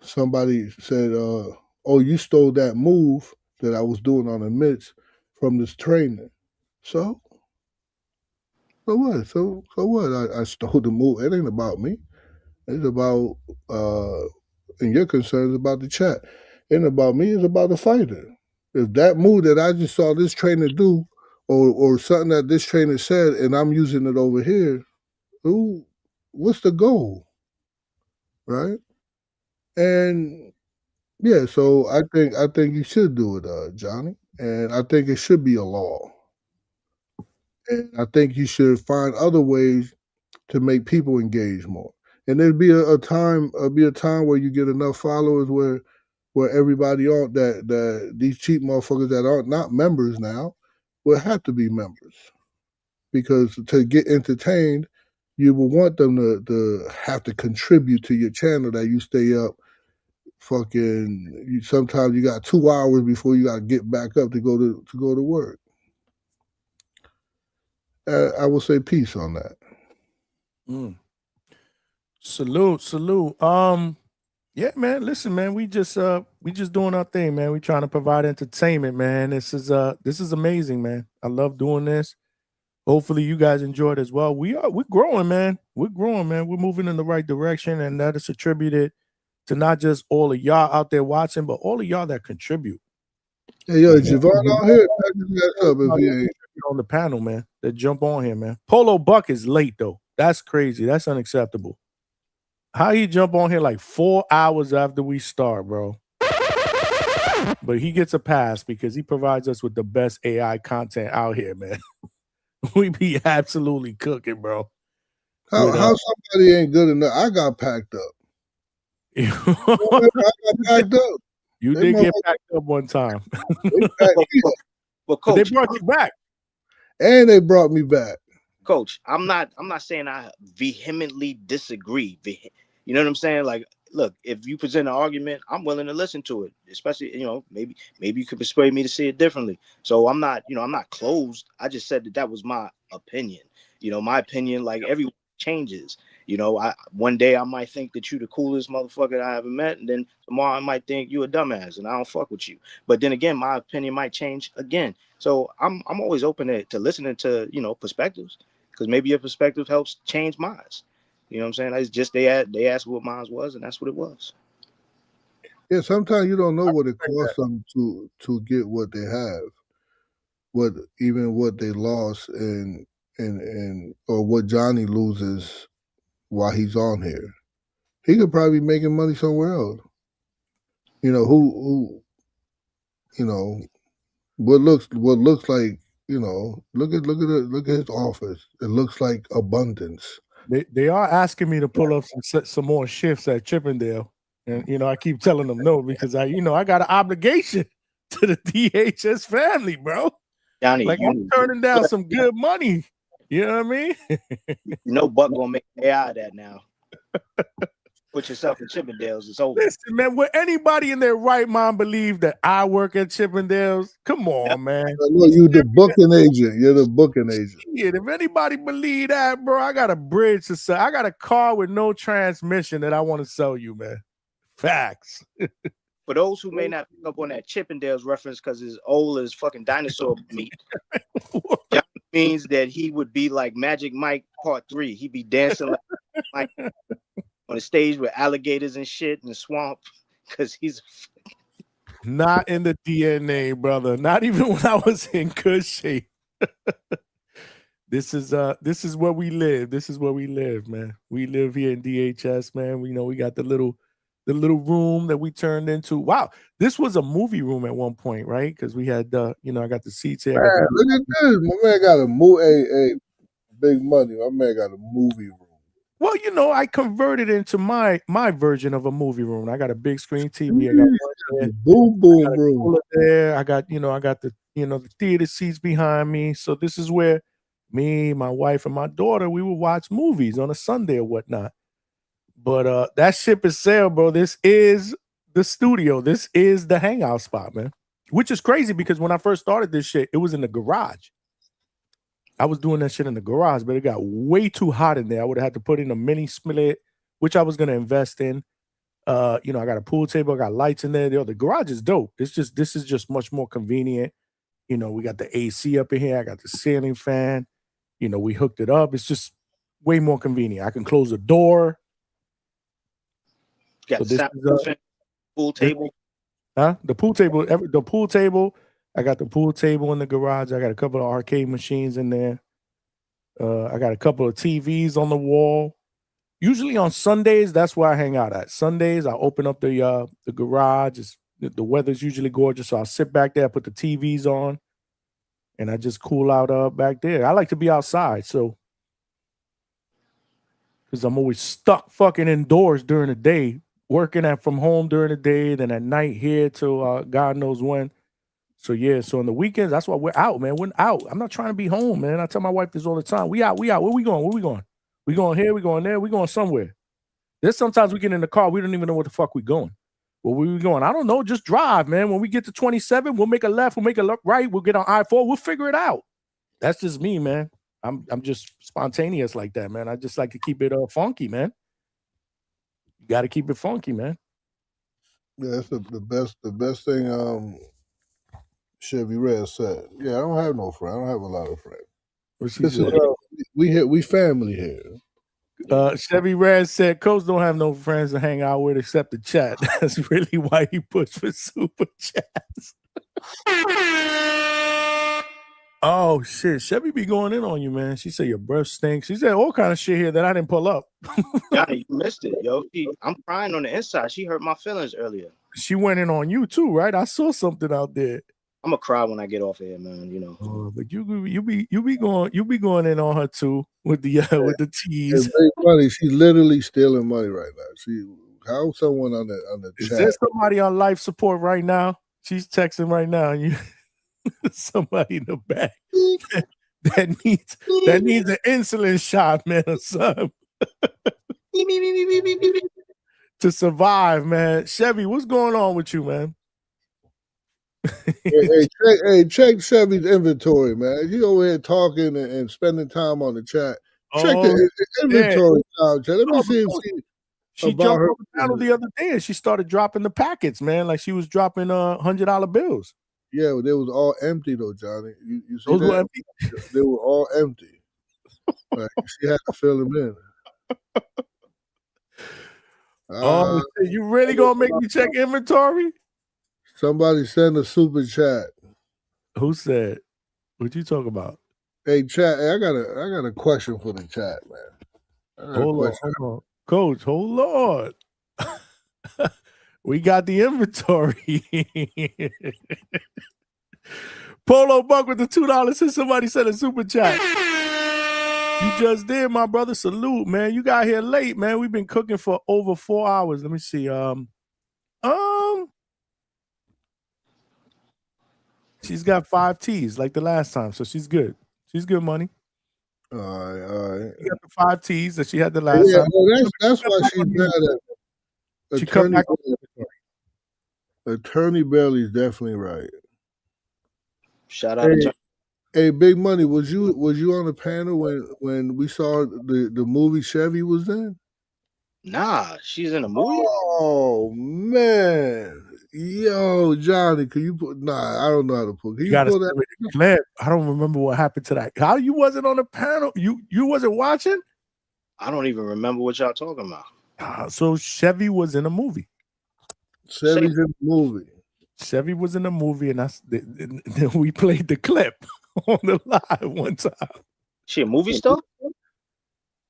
somebody said, "Oh, you stole that move that I was doing on the mitts from this trainer." So what? So what? I stole the move. It ain't about me. It's about and your concerns about the chat. Ain't about me. It's about the fighter. If that move that I just saw this trainer do, or something that this trainer said, and I'm using it over here, ooh, what's the goal, right? And yeah, so I think you should do it, Johnny, and I think it should be a law. And I think you should find other ways to make people engage more. And there'd be a time where you get enough followers where everybody on that these cheap motherfuckers that aren't not members now will have to be members. Because to get entertained, you will want them to have to contribute to your channel that you stay up. Sometimes you got 2 hours before you got to get back up to go to work. I will say peace on that. Salute. Yeah, man. Listen, man. We just doing our thing, man. We trying to provide entertainment, man. This is amazing, man. I love doing this. Hopefully, you guys enjoy it as well. We're growing, man. We're growing, man. We're moving in the right direction, and that is attributed to not just all of y'all out there watching, but all of y'all that contribute. Hey, yo, Javon out here. Back his ass up if he ain't on the panel, man. That jump on here, man. Polo Buck is late though. That's crazy. That's unacceptable. How he jump on here like 4 hours after we start, bro? But he gets a pass because he provides us with the best AI content out here, man. We be absolutely cooking, bro. How somebody ain't good enough? I got packed up. I got packed up. You did get packed up one time. But But they coach, brought you back. And they brought me back. coach, I'm not saying I vehemently disagree. You know what I'm saying? Like, look, if you present an argument, I'm willing to listen to it. Especially, maybe you could persuade me to see it differently. So I'm not closed. I just said that was my opinion. My opinion, like everyone changes. One day I might think that you the coolest motherfucker I ever met, and then tomorrow I might think you a dumbass and I don't fuck with you. But then again, my opinion might change again. So I'm always open to listening to perspectives, because maybe your perspective helps change mine. You know what I'm saying? It's just they asked what mine was, and that's what it was. Yeah, sometimes you don't know what it costs them to get what they have, what they lost, and or what Johnny loses while he's on here. He could probably be making money somewhere else. Who what looks like, look at his office. It looks like abundance. They are asking me to pull up some more shifts at Chippendale, and I keep telling them no, because I got an obligation to the DHS family, bro. Johnny, like I'm turning down some good money. You know what I mean? Buck gonna make AI of that now. Put yourself in Chippendales, it's over. Listen, man, would anybody in their right mind believe that I work at Chippendales? Come on, man. I know you the booking agent. You're the booking agent. Yeah, if anybody believe that, bro, I got a bridge to sell. I got a car with no transmission that I want to sell you, man. Facts. For those who may not pick up on that Chippendales reference because it's old as fucking dinosaur meat, Johnny means that he would be like Magic Mike Part 3. He'd be dancing like Mike on the stage with alligators and shit in the swamp, because he's not in the DNA, brother. Not even when I was in good shape. This is where we live. This is where we live, man. We live here in DHS, man. We got the little room that we turned into. Wow, this was a movie room at one point, right? Because we had I got the seats here. Man, look at this. My man got a movie. Big money. My man got a movie room. Well, I converted into my version of a movie room. I got a big screen TV. I got boom room there. I got the the theater seats behind me. So this is where me, my wife, and my daughter, we would watch movies on a Sunday or whatnot. But that ship is sailed, bro. This is the studio. This is the hangout spot, man. Which is crazy because when I first started this shit, it was in the garage. I was doing that shit in the garage, but it got way too hot in there. I would have had to put in a mini split, which I was going to invest in. I got a pool table, I got lights in there. The garage is dope. This is just much more convenient. We got the AC up in here. I got the ceiling fan. We hooked it up. It's just way more convenient. I can close the door. Got So this pool table. Huh? The pool table. The pool table. I got the pool table in the garage. I got a couple of arcade machines in there. I got a couple of TVs on the wall. Usually on Sundays, that's where I hang out at. Sundays, I open up the garage. The weather's usually gorgeous, so I'll sit back there, put the TVs on, and I just cool out back there. I like to be outside, so because I'm always stuck fucking indoors during the day, working from home during the day, then at night here till God knows when. So yeah, so on the weekends, that's why we're out, man. We're out. I'm not trying to be home, man. I tell my wife this all the time. We out. Where we going? Where we going? We going here, we going there, we going somewhere. There's sometimes we get in the car, we don't even know where the fuck we going. Where we going? I don't know, just drive, man. When we get to 27, we'll make a left, we'll make a right, we'll get on I-4, we'll figure it out. That's just me, man. I'm just spontaneous like that, man. I just like to keep it funky, man. You got to keep it funky, man. Yeah, that's the best thing Chevy Red said. Yeah, I don't have no friend. I don't have a lot of friends. This is we family here. Chevy Red said, Coach don't have no friends to hang out with except the chat. That's really why he pushed for super chats. Oh shit, Chevy be going in on you, man. She said your breath stinks. She said all kind of shit here that I didn't pull up. Johnny, you missed it, yo. I'm crying on the inside. She hurt my feelings earlier. She went in on you too, right? I saw something out there. I'm gonna cry when I get off of here, man. You know. Oh, but you be going in on her too with the with the tease. Money. She's literally stealing money right now. How someone on the Is chat? there somebody on life support right now? She's texting right now, and you somebody in the back that needs an insulin shot, man, or something. To survive, man. Chevy, what's going on with you, man? Check Chevy's inventory, man. He over here talking and spending time on the chat. Check the inventory now, Chat. Let me see if she jumped on the panel the other day and she started dropping the packets, man. Like she was dropping $100 bills. Yeah, they was all empty though, Johnny. You see Those that? were empty? They were all empty. Like, she had to fill them in. Oh, you really gonna make me check inventory? Somebody send a super chat. Who said? What you talking about? Hey, chat. Hey, I got a question for the chat, man. Hold on. Coach, hold on. We got the inventory. Polo Buck with the $2 since somebody said a super chat. You just did, my brother. Salute, man. You got here late, man. We've been cooking for over 4 hours. Let me see. She's got 5 T's like the last time, so she's good. She's good money. All right. She got the 5 T's that she had the last time. Well, that's why she's mad at She cut back on Attorney Bailey's definitely right. Shout out to Hey, Big Money, was you on the panel when we saw the movie Chevy was in? Nah, she's in a movie. Oh man. Yo, Johnny, can you put? Nah, I don't know how to put. Can you gotta pull send that? me the clip. I don't remember what happened to that. How you wasn't on the panel? You wasn't watching? I don't even remember what y'all talking about. So Chevy was in a movie. Chevy's in the movie. Chevy was in a movie, and then we played the clip on the live one time. She a movie star?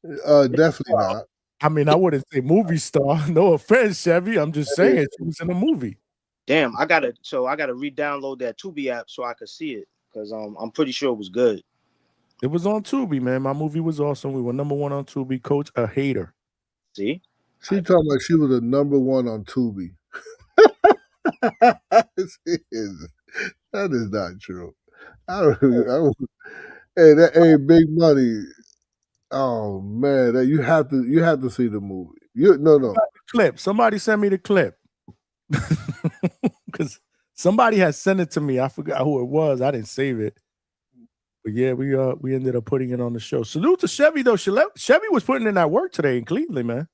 Definitely not. I mean, I wouldn't say movie star. No offense, Chevy. I'm just saying she was in a movie. Damn, I gotta re-download that Tubi app so I could see it because I'm pretty sure it was good. It was on Tubi, man. My movie was awesome. We were ¡1 on Tubi. Coach, a hater. See? She talking about she was a #1 on Tubi. That is not true. Hey, Big Money. Oh man, you have to see the movie. No. Clip. Somebody send me the clip. Because somebody had sent it to me. I forgot who it was. I didn't save it. But yeah, we ended up putting it on the show. Salute to Chevy though. Chevy was putting in that work today in Cleveland, man.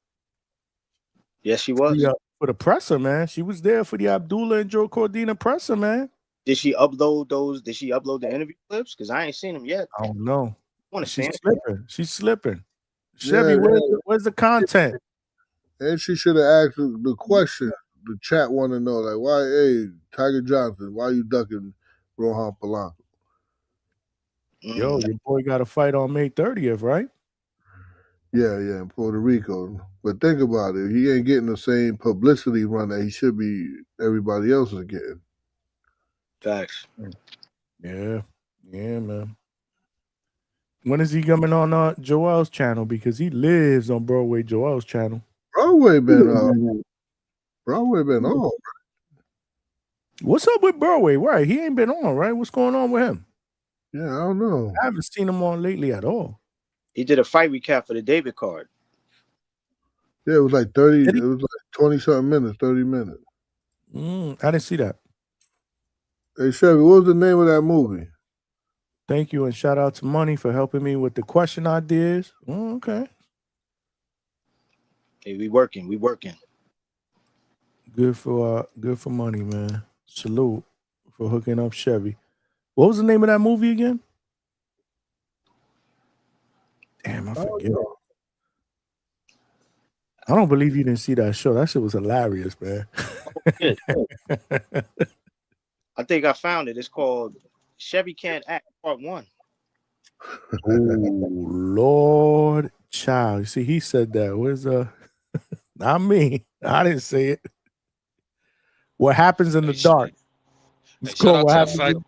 Yes, she was. For the presser, man. She was there for the Abdullah and Joe Cordina presser, man. Did she upload those? Did she upload the interview clips? Because I ain't seen them yet. I don't know. She's slipping. She's slipping. Chevy, where's the content? And she should have asked the question. the chat want to know, like, why, hey, Tiger Johnson, why you ducking Rohan Polanco? Yo, your boy got a fight on May 30th, right? Yeah, in Puerto Rico. But think about it. He ain't getting the same publicity run that he should be, everybody else is getting. Facts. Yeah, man. When is he coming on Joel's channel? Because he lives on Broadway Joel's channel. Broadway been on. What's up with Broadway? Right, he ain't been on, right? What's going on with him? Yeah, I don't know. I haven't seen him on lately at all. He did a fight recap for the David card. Yeah, it was like 30. It was like 20-something minutes, 30 minutes. I didn't see that. Hey, Chevy, what was the name of that movie? Thank you, and shout out to Money for helping me with the question ideas. Okay. Hey, we working. Good for Money, man. Salute for hooking up Chevy. What was the name of that movie again? Damn, I forget. I don't believe you didn't see that show. That shit was hilarious, man. I think I found it. It's called Chevy Can't Act Part 1. Oh, Lord child. You see, he said that. Where's not me. I didn't say it. What happens in the dark? It's called What Happens in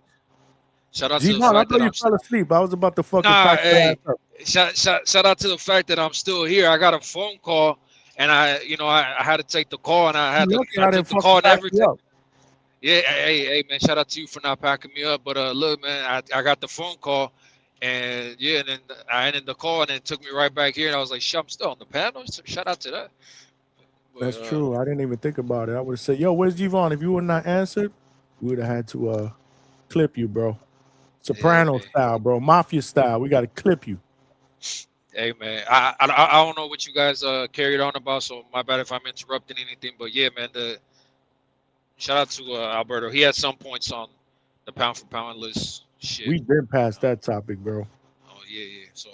Shout out to the G-Mon, I fact thought that you I'm fell asleep. I was about to fucking Nah, pack your hey, ass up. shout out to the fact that I'm still here. I got a phone call, and I had to take the call, and I Lucky took didn't the call and fucking pack you everything. up. Yeah, hey, man, shout out to you for not packing me up. But look, man, I got the phone call, and and then I ended the call, and it took me right back here, and I was like, I'm still on the panel. So shout out to that. But, That's true. I didn't even think about it. I would have said, yo, where's Javon? If you would not answered, we would have had to clip you, bro. Soprano style, bro. Mafia style. We got to clip you. Hey, man, I don't know what you guys carried on about, so my bad if I'm interrupting anything. But yeah, man, shout out to Alberto. He had some points on the pound for pound list. Shit. We been past that topic, bro. Oh yeah. So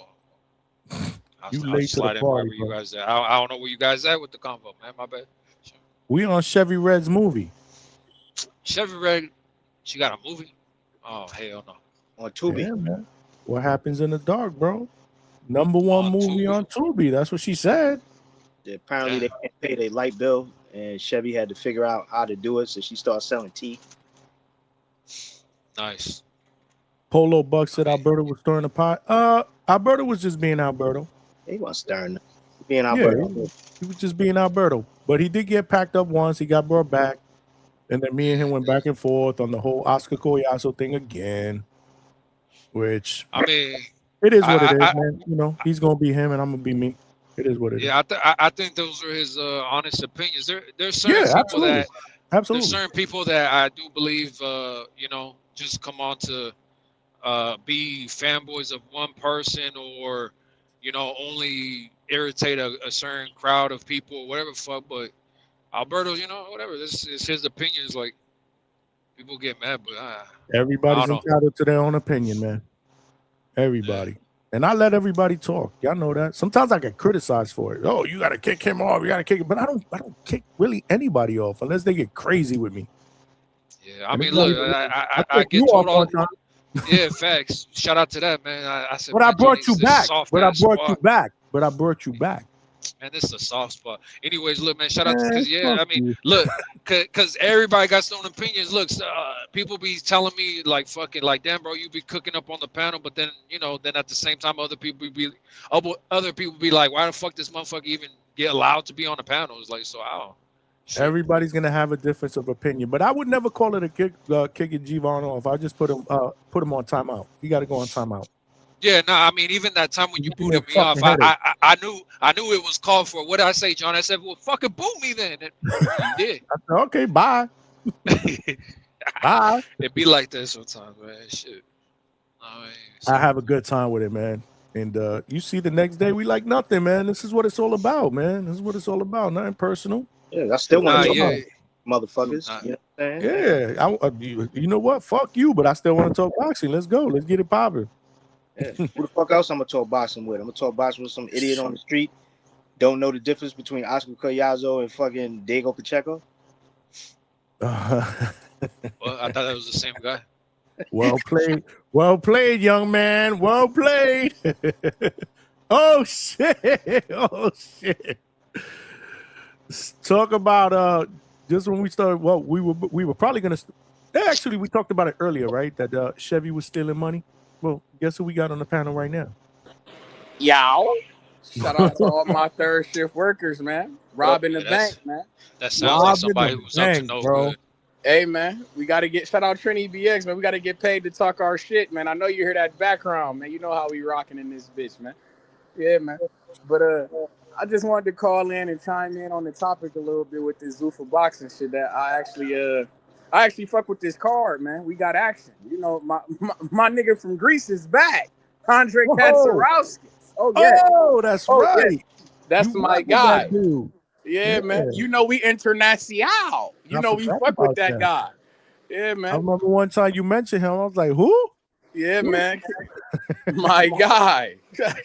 You I'll late just to the slide in wherever party, you bro. guys at. I don't know where you guys at with the convo, man. My bad. We on Chevy Red's movie. Chevy Red, she got a movie? Oh hell no. On Tubi. Yeah, man. What happens in the dark, bro? #1 movie on Tubi. That's what she said. Apparently they can't pay their light bill, and Chevy had to figure out how to do it, so she started selling tea. Nice. Polo Buck said Alberto was stirring the pot. Alberto was just being Alberto. He wasn't stirring. Being Alberto. Yeah, he was just being Alberto. But he did get packed up once. He got brought back. And then me and him went back and forth on the whole Oscar Collazo thing again. Which, I mean, it is what it is, man. You know, he's going to be him and I'm going to be me. It is what it is. Yeah, I think those are his honest opinions. There's certain people there's certain people that I do believe just come on to be fanboys of one person or only irritate a certain crowd of people, whatever the fuck. But Alberto, whatever. This is his opinions. Like, people get mad, but everybody's I don't know. entitled to their own opinion, man. Everybody. And I let everybody talk. Y'all know that. Sometimes I get criticized for it. Oh, you got to kick him off. You got to kick him. But I don't kick really anybody off unless they get crazy with me. Yeah, I mean, look, I get told all. Yeah, facts. Shout out to that, man. I said, but I brought you back. But I brought you back. Man, this is a soft spot. Anyways, look, man, shout out to look, because everybody got their own opinions. Look, people be telling me like, fucking, like, damn, bro, you be cooking up on the panel, but then then at the same time, other people be like, why the fuck this motherfucker even get allowed to be on the panel? It's like, so I don't. Everybody's gonna have a difference of opinion, but I would never call it a kicking G-Von off. I just put him on timeout. He got to go on timeout. Yeah, no, I mean, even that time when you booted me off, I knew it was called for. What did I say, John? I said, well, fucking boot me then. And you did. I said, okay, bye. Bye. It be like that sometimes, man. Shit. I have a good time with it, man. And you see the next day, we like nothing, man. This is what it's all about, man. This is what it's all about. Nothing personal. Yeah, I still want to talk motherfuckers. You know what I'm saying? Yeah. You know what? Fuck you, but I still want to talk boxing. Let's go. Let's get it popping. Yeah. Who the fuck else I'm gonna talk boxing with? I'm gonna talk boxing with some idiot on the street. Don't know the difference between Oscar Collazo and fucking Diego Pacheco. Well, I thought that was the same guy. Well played, young man. Well played. Oh shit. Oh shit. Talk about just when we started. Well, we were probably gonna. Actually, we talked about it earlier, right? That Chevy was stealing money. Well, guess who we got on the panel right now? Yow. Shout out to all my third shift workers, man. Robbing the bank, man. That sounds like somebody who's up to no good. Hey, man, we got to get, shout out Trinity BX, man. We got to get paid to talk our shit, man. I know you hear that background, man. You know how we rocking in this bitch, man. Yeah, man. But I just wanted to call in and chime in on the topic a little bit with this Zufa boxing shit that I actually fuck with this card, man. We got action. You know, my nigga from Greece is back. Andre Katsarowski. Oh, yeah. Oh, that's right. Yeah. That's my guy. Yeah, man. You know we international. You know we fuck with that guy. Yeah, man. I remember one time you mentioned him. I was like, who? Yeah, man. My guy.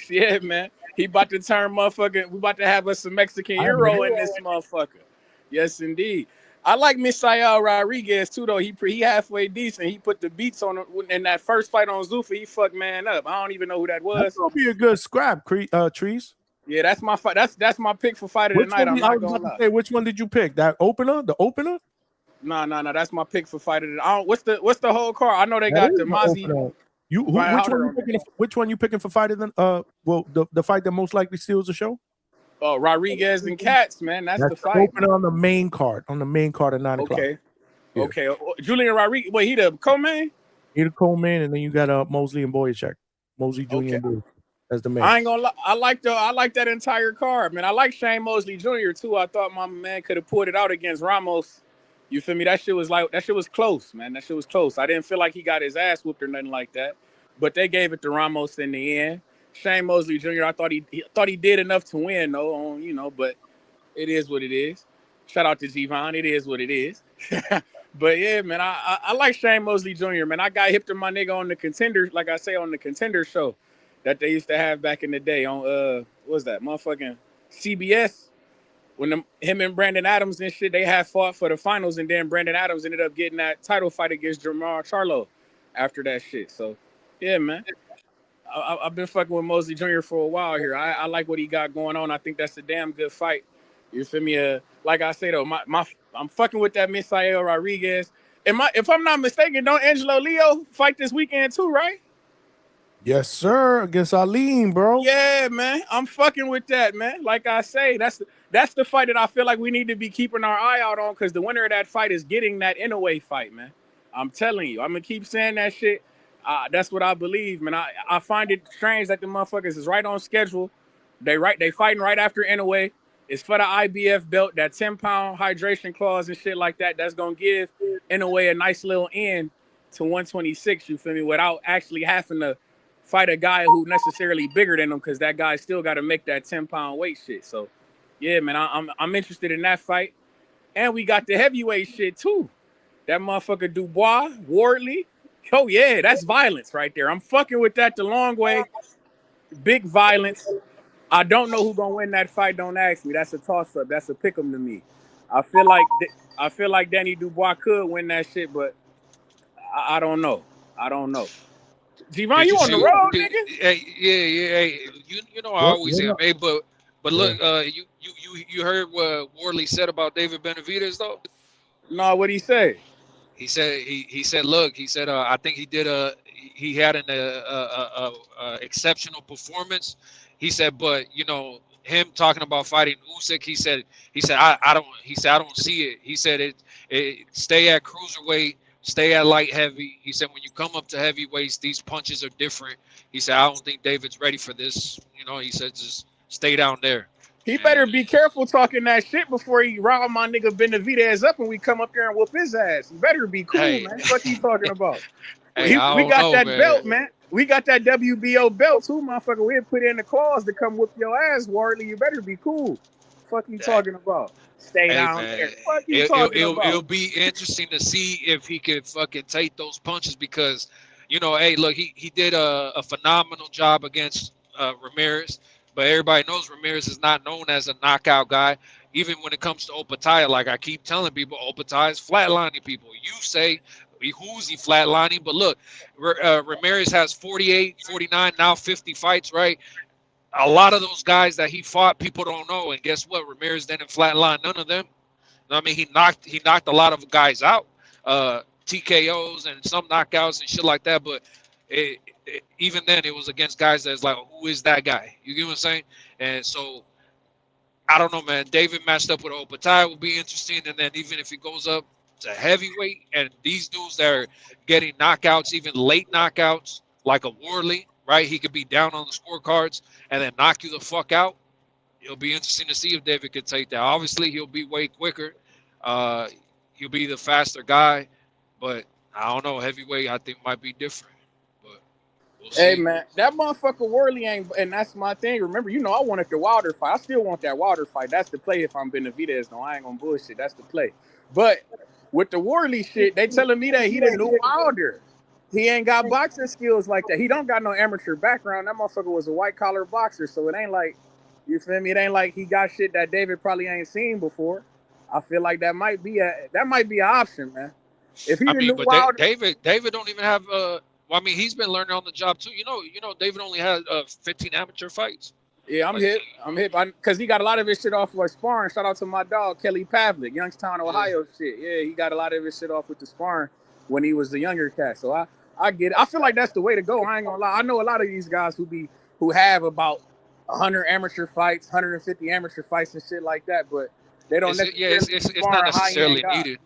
Yeah, man. He about to turn motherfucking. We about to have us some Mexican Euro in this motherfucker. Yes, indeed. I like Misael Rodriguez too, though. He halfway decent. He put the beats on him in that first fight on Zufa. He fucked man up. I don't even know who that was. That's gonna be a good scrap, Trees. Yeah, that's my fight. That's my pick for fight of the night. I'm not gonna lie. Which one did you pick? That opener? The opener? No. That's my pick for fight of the night. What's the whole card? I know they got the Mozzie. Which one you picking for fight of the the fight that most likely steals the show? Rodriguez and Katz, man. That's the fight. Opener on the main card. On the main card at 9 o'clock. Okay. Julian Rodriguez. Wait, he the co-main? He the co-main, and then you got Mosley and Boyachuk. Mosley Jr. As the man. I ain't gonna lie. I like that entire card, man. I like Shane Mosley Jr. too. I thought my man could have pulled it out against Ramos. You feel me? That shit was close, man. That shit was close. I didn't feel like he got his ass whooped or nothing like that. But they gave it to Ramos in the end. Shane Mosley Jr. I thought he did enough to win though, but it is what it is. Shout out to G-Von. It is what it is. But yeah, man, I like Shane Mosley Jr., man. I got hip to my nigga on the Contender, like I say, on the Contender show that they used to have back in the day on what was that motherfucking CBS when him and Brandon Adams and shit, they had fought for the finals, and then Brandon Adams ended up getting that title fight against Jermall Charlo after that shit. So yeah, man. I've been fucking with Mosley Jr. for a while here. I like what he got going on. I think that's a damn good fight. You feel me? Like I say though, I'm fucking with that Misael Rodriguez. If I'm not mistaken, don't Angelo Leo fight this weekend too, right? Yes, sir. Against Alim, bro. Yeah, man. I'm fucking with that, man. Like I say, that's the fight that I feel like we need to be keeping our eye out on, because the winner of that fight is getting that Inoue fight, man. I'm telling you. I'm gonna keep saying that shit. That's what I believe, man. I find it strange that the motherfuckers is right on schedule. They fighting right after Inoue. It's for the IBF belt, that 10-pound hydration clause and shit like that. That's gonna give Inoue a nice little end to 126. You feel me? Without actually having to fight a guy who necessarily bigger than him, because that guy still got to make that 10-pound weight shit. So yeah, man, I'm interested in that fight. And we got the heavyweight shit too. That motherfucker Dubois, Wardley. Oh, yeah, that's violence right there. I'm fucking with that the long way. Big violence. I don't know who's going to win that fight. Don't ask me. That's a toss-up. That's a pick 'em to me. I feel like Danny Dubois could win that shit, but I don't know. G-Von, you on the road, nigga? Hey, yeah. You know I always am, hey, but look, you heard what Wardley said about David Benavidez, though? No, what'd he say? He said, look, I think he had an exceptional performance. He said, but him talking about fighting Usyk, he said I don't see it. He said it stay at cruiserweight, stay at light heavy. He said when you come up to heavyweights, these punches are different. He said I don't think David's ready for this. He said just stay down there. He better be careful talking that shit before he rile my nigga Benavidez up and we come up there and whoop his ass. He better be cool, man. What he talking about? Hey, we got that belt, man. We got that WBO belt too, motherfucker. We had put in the clause to come whoop your ass, Wardley. You better be cool. Fuck you talking about? Stay down there. Fuck you talking about? It'll be interesting to see if he could fucking take those punches, because, hey, look, he did a phenomenal job against Ramirez. But everybody knows Ramirez is not known as a knockout guy. even when it comes to Opataya, like I keep telling people, Opataya is flatlining people. You say who's he flatlining, but look, Ramirez has 48, 49, now 50 fights, right? A lot of those guys that he fought, people don't know. And guess what? Ramirez didn't flatline none of them. I mean, he knocked a lot of guys out, TKOs and some knockouts and shit like that. But even then, it was against guys that's like, who is that guy? You get what I'm saying? And so I don't know, man. David matched up with Opataya will be interesting. And then even if he goes up to heavyweight, and these dudes that are getting knockouts, even late knockouts, like a Worley, right? He could be down on the scorecards and then knock you the fuck out. It'll be interesting to see if David could take that. Obviously, he'll be way quicker. He'll be the faster guy. But I don't know. Heavyweight, I think, might be different. But we'll see. Hey, man, that motherfucker Worley ain't, and that's my thing. Remember, I wanted the Wilder fight. I still want that Wilder fight. That's the play if I'm Benavidez. No, I ain't gonna bullshit. That's the play. But with the Worley shit, they telling me that he the new Wilder. He ain't got boxing skills like that. He don't got no amateur background. That motherfucker was a white-collar boxer, so it ain't like, you feel me? It ain't like he got shit that David probably ain't seen before. I feel like that might be an option, man. If he but Wilder, David don't even have well, I mean, he's been learning on the job too. You know, David only had 15 amateur fights. Yeah, I'm hip because he got a lot of his shit off like sparring. Shout out to my dog Kelly Pavlik, Youngstown, Ohio. Shit, yeah, he got a lot of his shit off with the sparring when he was the younger cat. So I get it. I feel like that's the way to go. I ain't gonna lie. I know a lot of these guys who have about 100 amateur fights, 150 amateur fights and shit like that, but they don't necessarily. It's not necessarily needed.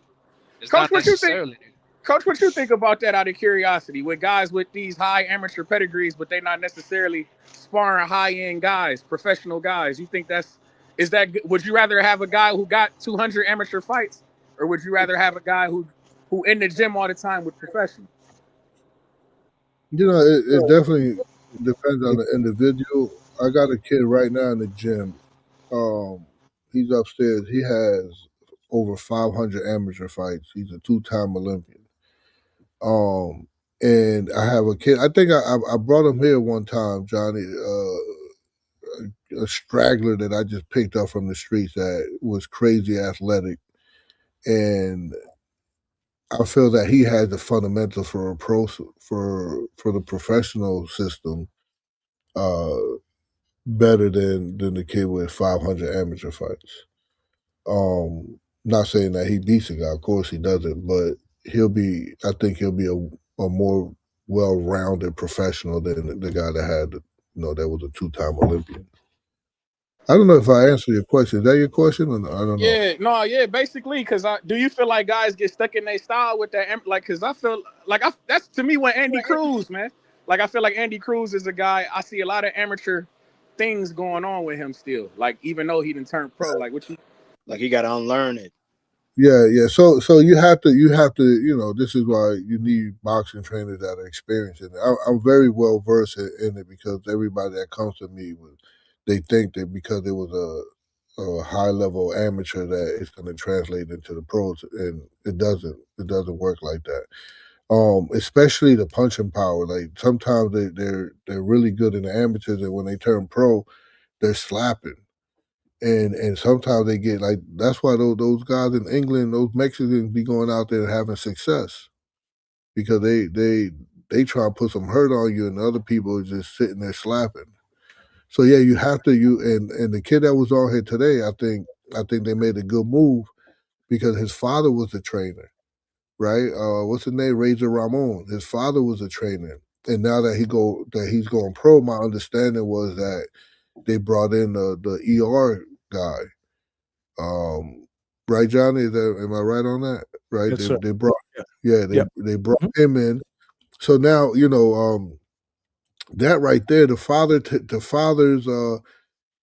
It's Coach, not necessarily needed. Coach, what you think about that out of curiosity? With guys with these high amateur pedigrees, but they're not necessarily sparring high-end guys, professional guys. You think would you rather have a guy who got 200 amateur fights, or would you rather have a guy who in the gym all the time with professionals? You know, it definitely depends on the individual. I got a kid right now in the gym. He's upstairs. He has over 500 amateur fights. He's a 2-time Olympian. And I have a kid. I think I brought him here one time, Johnny. A straggler that I just picked up from the streets that was crazy athletic, and I feel that he has the fundamentals for the professional system better than the kid with 500 amateur fights. Not saying that he beats a guy, of course he doesn't, but I think he'll be a more well-rounded professional than the guy that had, that was a 2-time Olympian. I don't know if I answered your question. Is that your question? Or I don't know. Yeah, basically, because do you feel like guys get stuck in their style with that? Like, because I feel like that's to me when Andy Cruz, man. Like, I feel like Andy Cruz is a guy. I see a lot of amateur things going on with him still. Like, even though he didn't turn pro, like he got to unlearn it. Yeah. So you have to. This is why you need boxing trainers that are experienced in it. I'm very well versed in it because everybody that comes to me they think that because it was a high level amateur that it's going to translate into the pros, and it doesn't. It doesn't work like that. Especially the punching power. Like sometimes they're really good in the amateurs, and when they turn pro, they're slapping. And sometimes they get like, that's why those guys in England, those Mexicans be going out there and having success because they try to put some hurt on you and the other people are just sitting there slapping. So yeah, you have to and the kid that was on here today, I think they made a good move because his father was a trainer, right? What's his name? Razor Ramon. His father was a trainer, and now that he's going pro, my understanding was that they brought in the ER guy. Right, Johnny? Am I right on that? Right? Yes, sir. They brought they brought him in. So now, that right there, the father's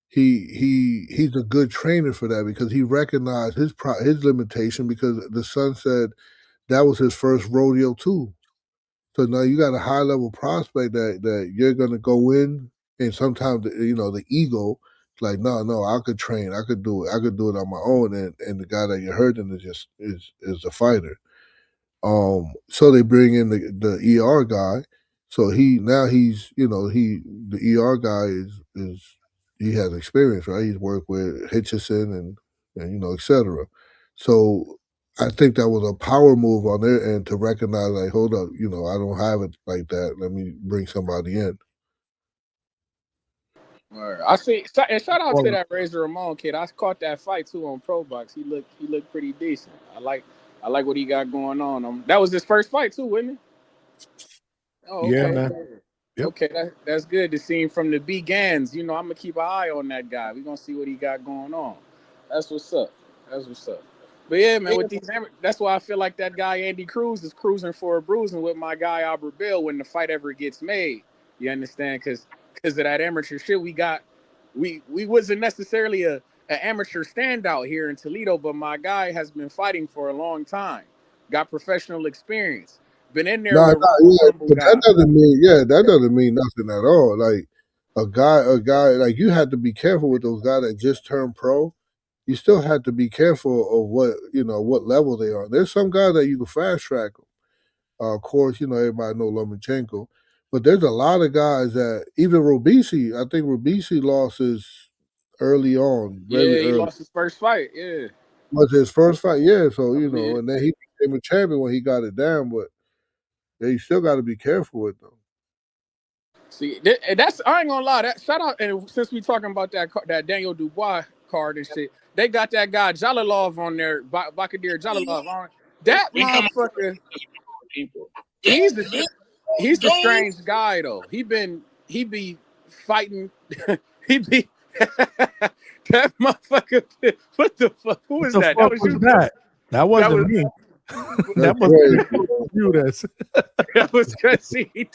he's a good trainer for that because he recognized his limitation because the son said that was his first rodeo too. So now you got a high level prospect that you're gonna go in, and sometimes the ego, like no, I could train, I could do it on my own, and the guy that you're hurting is a fighter. So they bring in the ER guy. So the ER guy is he has experience, right? He's worked with Hitchison and and etc. So I think that was a power move on their end to recognize, like, hold up, I don't have it like that. Let me bring somebody in. I see, and shout out to that Razor Ramon kid. I caught that fight too on Pro Box. He looked pretty decent. I like what he got going on. That was his first fight too, wasn't it? Oh, okay. Yeah, man. Yep. Okay, that's good to see him from the begins. I'm gonna keep an eye on that guy. We're gonna see what he got going on. That's what's up. But yeah, man, with these, that's why I feel like that guy Andy Cruz is cruising for a bruising with my guy Albert Bill when the fight ever gets made. You understand? Because of that amateur shit we got. We wasn't necessarily an amateur standout here in Toledo, but my guy has been fighting for a long time. Got professional experience. Been in there. But that doesn't mean nothing at all. Like a guy, like you had to be careful with those guys that just turned pro. You still have to be careful of what level they are. There's some guys that you can fast track them. Of course, everybody know Lomachenko, but there's a lot of guys that even Robeisy. I think Robeisy lost his early on. He lost his first fight. Yeah, was his first fight. Yeah, so and then he became a champion when he got it down. But you still got to be careful with them. See, I ain't gonna lie. That shout out, and since we talking about that Daniel Dubois card and shit, they got that guy Jalilov on there, Bahadur Jalilov on. That motherfucker, he's a strange guy though. He be fighting. He be that motherfucker. What the fuck? Who is that? That was you. That wasn't me. That was you. That was because he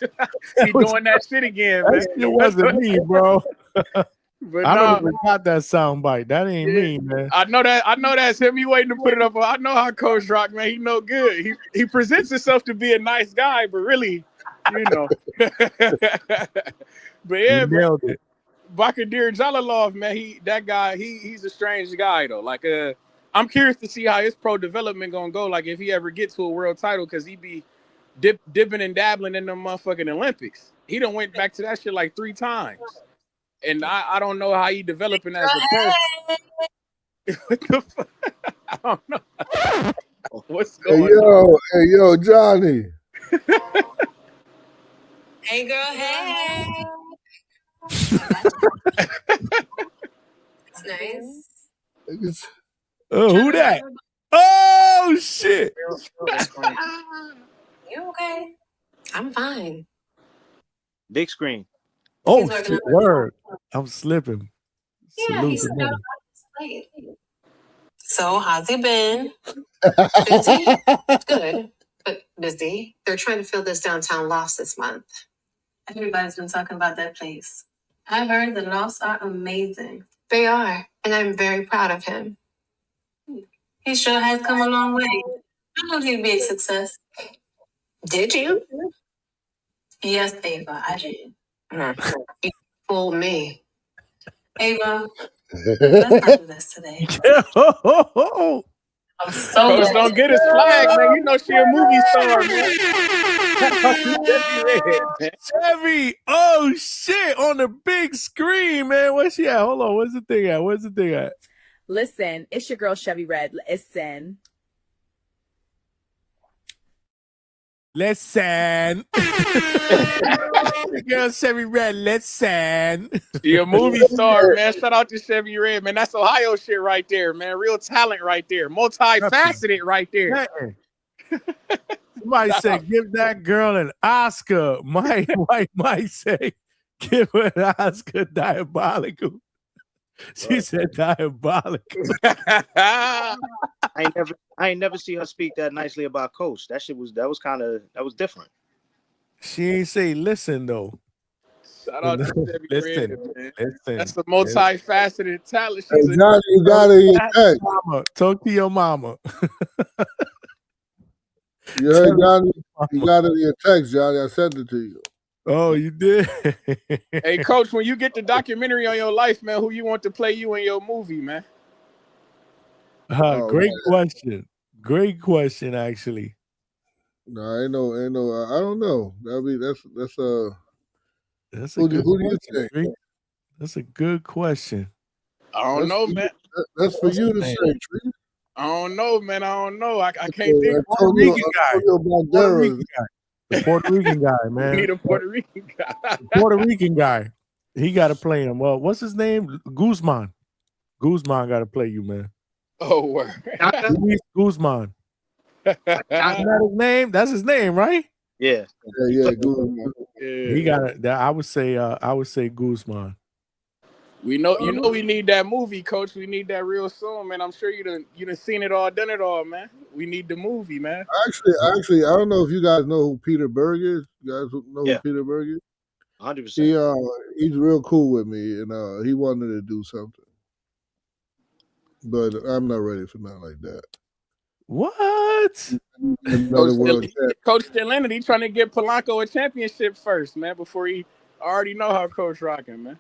doing that shit again, man. That shit wasn't me, bro. But I don't even got that sound bite. That ain't me, man. I know that's him. He waiting to put it up. I know how Coach Rock, man. He no good. He presents himself to be a nice guy, but really, But yeah, nailed it. Bahadur Jalilov, man. He's a strange guy though. Like I'm curious to see how his pro development gonna go. Like if he ever gets to a world title, because he be dipping and dabbling in them motherfucking Olympics. He done went back to that shit like 3 times. And I don't know how he developing as a person. What the fuck? I don't know. What's going on? Hey, yo, Johnny. Hey, girl, hey. That's nice. Oh, who that? Oh, shit. You okay? I'm fine. Big screen. Oh, shit, word. I'm slipping. Yeah, he's late. So, how's he been? Busy? Good, but busy. They're trying to fill this downtown loft this month. Everybody's been talking about that place. I've heard the lofts are amazing. They are, and I'm very proud of him. He sure has come a long way. I knew he'd be a success. Did you? Yes, Ava, I did. You fooled me. Ava, let's not do this today. I'm so Coach don't get his flag, man. You know she a movie star, man. Chevy, oh shit, on the big screen, man. Where's she at? Hold on, where's the thing at? Listen, it's your girl Chevy Red. Listen. Girl Chevy Red, listen. She a movie star, man. Shout out to Chevy Red, man. That's Ohio shit right there, man. Real talent right there. Multifaceted right there. Somebody said, give that girl an Oscar. Mike say, give her an Oscar. Diabolical. She said diabolical. I ain't never see her speak that nicely about Coach. That was different. She ain't say listen though. Shout out to Chevy Red, man. Listen. That's the multifaceted talent. Hey, Johnny, you got it in your text. Talk to your mama. You heard Johnny? You got it in your text, Johnny. I sent it to you. Oh, you did? Hey, Coach, when you get the documentary on your life, man, who you want to play you in your movie, man? Great question. Great question, actually. No, I know. I don't know. That's who a good do you question. think? That's a good question. I don't know, man. That's for you to say, Tree. I don't know, man. I don't know. I can't think. Puerto Rican guy. Puerto Banderas. Rican guy. The Puerto Rican guy, We man. need a Puerto Rican guy. The Puerto Rican guy. He got to play him. Well, what's his name? Guzman. Guzman got to play you, man. Oh, word. Luis Guzman. Isn't that his name? That's his name, right? Yeah. Guzman. He got it. I would say Guzman. We know, we need that movie, Coach. We need that real soon, man. I'm sure you done seen it all, done it all, man. We need the movie, man. Actually, I don't know if you guys know who Peter Berg is. You guys know who Peter Berg is? 100%. He's real cool with me, and he wanted to do something, but I'm not ready for nothing like that. What? Coach Stellanity trying to get Polanco a championship first, man. Before I already know how Coach rocking, man.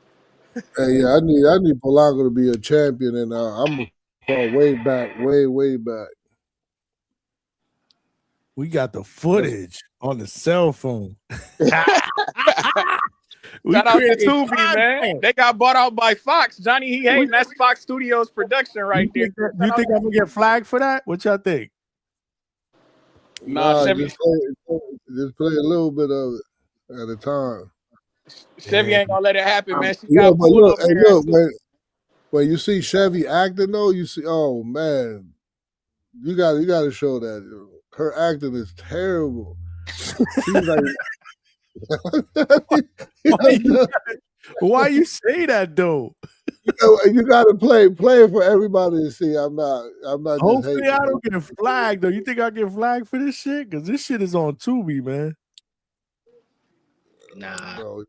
Hey, yeah, I need Polanco to be a champion, and I'm going way back, way back. We got the footage on the cell phone. Shout out to Tubi, man. They got bought out by Fox. Johnny, he hating. That's Fox Studios production right there. You think I'm gonna get flagged for that? What y'all think? Nah, Chevy, just play a little bit of it at a time. Chevy ain't gonna let it happen, man. She Yeah, got but pulled look, up here. when you see Chevy acting though, you see, oh man, you got to show that her acting is terrible. She's like. Why you say that though? You got to play it for everybody to see. I'm not just Hopefully hating. I don't get flagged though. You think I get flagged for this shit? Because this shit is on Tubi, man. Nah. Bro,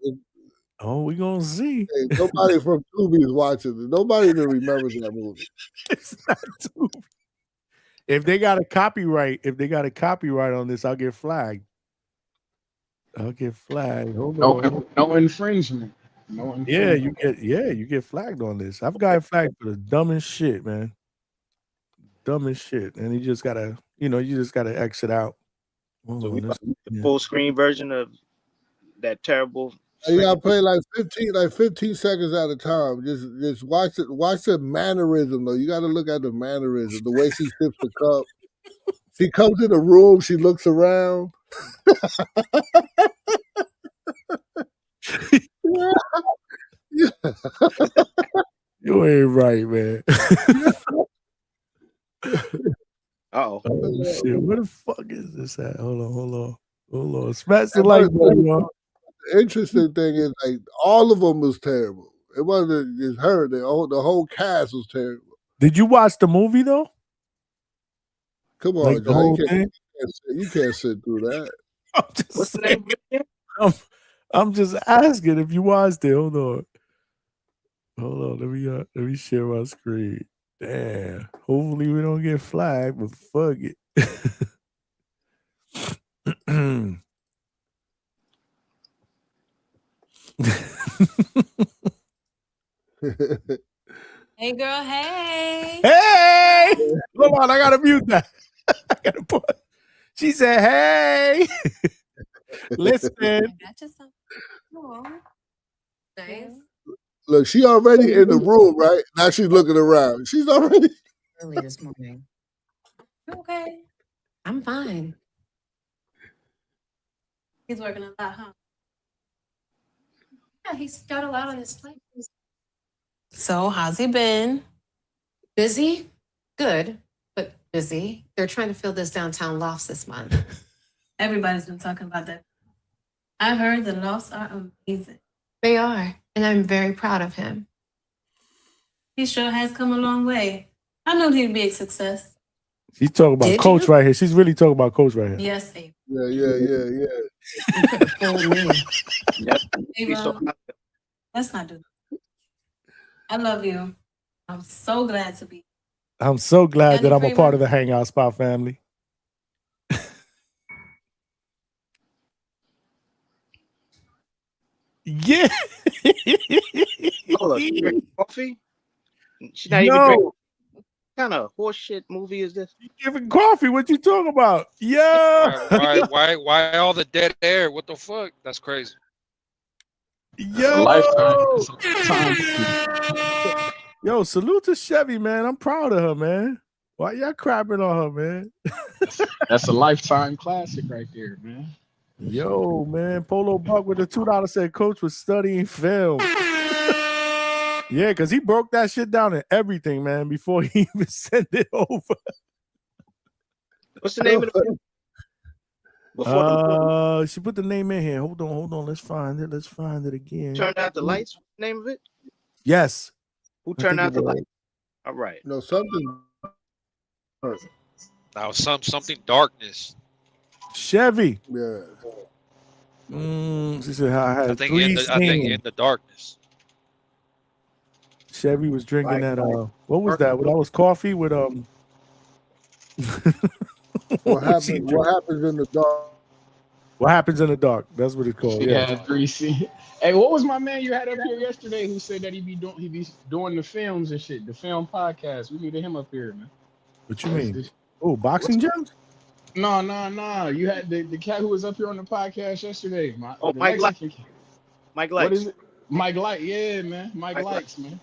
Oh, we gonna see. hey, nobody from Tubi is watching it. Nobody even remembers that movie. It's not Tubi. If they got a copyright on this, I'll get flagged. Hold on. No infringement. No infringement. You get flagged on this. I've got flagged for the dumbest shit, man. Dumbest shit. And you just gotta exit out. So we got the full screen version of that terrible. You gotta play like 15 seconds at a time. Just watch it. Watch the mannerism though. You gotta look at the mannerism, the way she sips the cup. She comes in the room, she looks around. You ain't right, man. Oh shit. Where the fuck is this at? Hold on. Smash the like button, y'all. The interesting thing is, like, all of them was terrible. It wasn't just her. The whole cast was terrible. Did you watch the movie though? Come on, Like the John. whole You can't sit through that. I'm just saying. I'm just asking if you watched it. Hold on. Let me share my screen. Damn. Hopefully we don't get flagged, but fuck it. Hey, girl. Hey. Hey! Hold on, I gotta mute that. I gotta put. She said, "Hey, listen." Nice. Look, she already in the room, right? Now she's looking around. She's already Early this morning. You okay? I'm fine. He's working a lot, huh? Yeah, he's got a lot on his plate. So, how's he been? Busy? Good, but busy. They're trying to fill this downtown lofts this month. Everybody's been talking about that. I heard the lofts are amazing. They are, and I'm very proud of him. He sure has come a long way. I knew he'd be a success. She's talking about Did Coach you? right here. She's really talking about Coach right here. Yes, Abe. Yeah. You could have fooled me. Be so Abe, let's not do that. I love you. I'm so glad to be. I'm so glad Johnny that I'm a Kramer. part of the Hangout Spot family. Yeah. Hold on, she drinking coffee? She's not even drinking. What kind of horseshit movie is this? Giving coffee. What you talking about? Yeah. Why all the dead air? What the fuck? That's crazy. Yo. Lifetime. Yo, salute to Chevy, man. I'm proud of her, man. Why y'all crapping on her, man? That's a lifetime classic right there, man. Yo, man. Polo Buck with the $2 said coach was studying film. Yeah, because he broke that shit down and everything, man, before he even sent it over. What's the name of the film? She put the name in here. Hold on. Let's find it again. Turned out the lights. What's the name of it? Yes. Who turned out the lights? All right. No, something. Now something darkness. Chevy. Yeah. She said I had I think in the darkness. Chevy was drinking that. What was that? That was coffee with What happens in the dark? What happens in the dark? That's what it's called. Yeah, greasy. Hey, what was my man you had up here yesterday who said that he be doing the films and shit, the film podcast? We needed him up here, man. What you mean? Oh, boxing gyms? No. You had the cat who was up here on the podcast yesterday. Mike Light. Mike Light. What is it? Mike Light. Yeah, man. Mike Lights, man.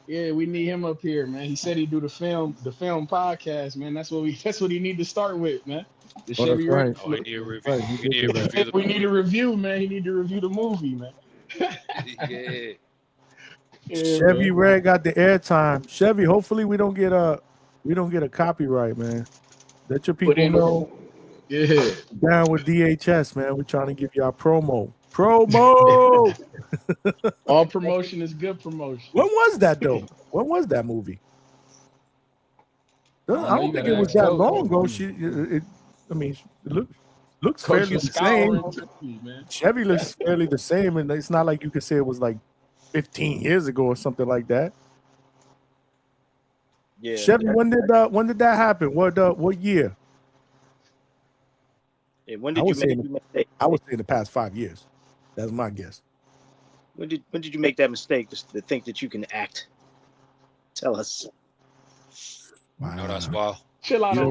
Yeah, we need him up here, man. He said he'd do the film podcast, man. That's what he need to start with, man. The Chevy right. We need a review. We need a review, man. He need to review the movie, man. Yeah. Chevy Red got the airtime. Chevy, hopefully we don't get a copyright, man. Let your people know. Yeah. Down with DHS, man. We're trying to give y'all promo. All promotion is good promotion. When was that though? When was that movie? I don't think it was that long ago. It looks fairly the same. Chevy looks fairly the same, and it's not like you could say it was like 15 years ago or something like that. Yeah. Chevy, when did that happen? What year? Yeah, when did you make that mistake? I would say the past 5 years. That's my guess. When did you make that mistake to think that you can act? Tell us. Wow. No, that's wild. Chill out. You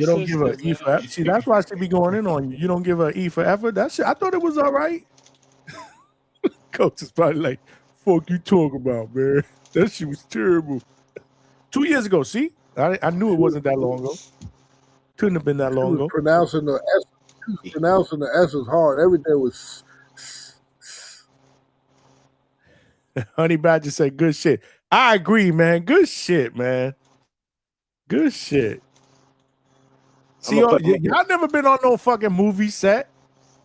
don't give a E for effort. See, that's why I should be going in on you. You don't give a E for effort. That shit, I thought it was all right. Coach is probably like, "Fuck you talking about, man? That shit was terrible." 2 years ago. See, I knew it wasn't that long ago. Couldn't have been that long ago. Pronouncing the S was hard. Everything was. Honey Badger said, "Good shit." I agree, man. Good shit, man. Good shit. See, y'all never been on no fucking movie set.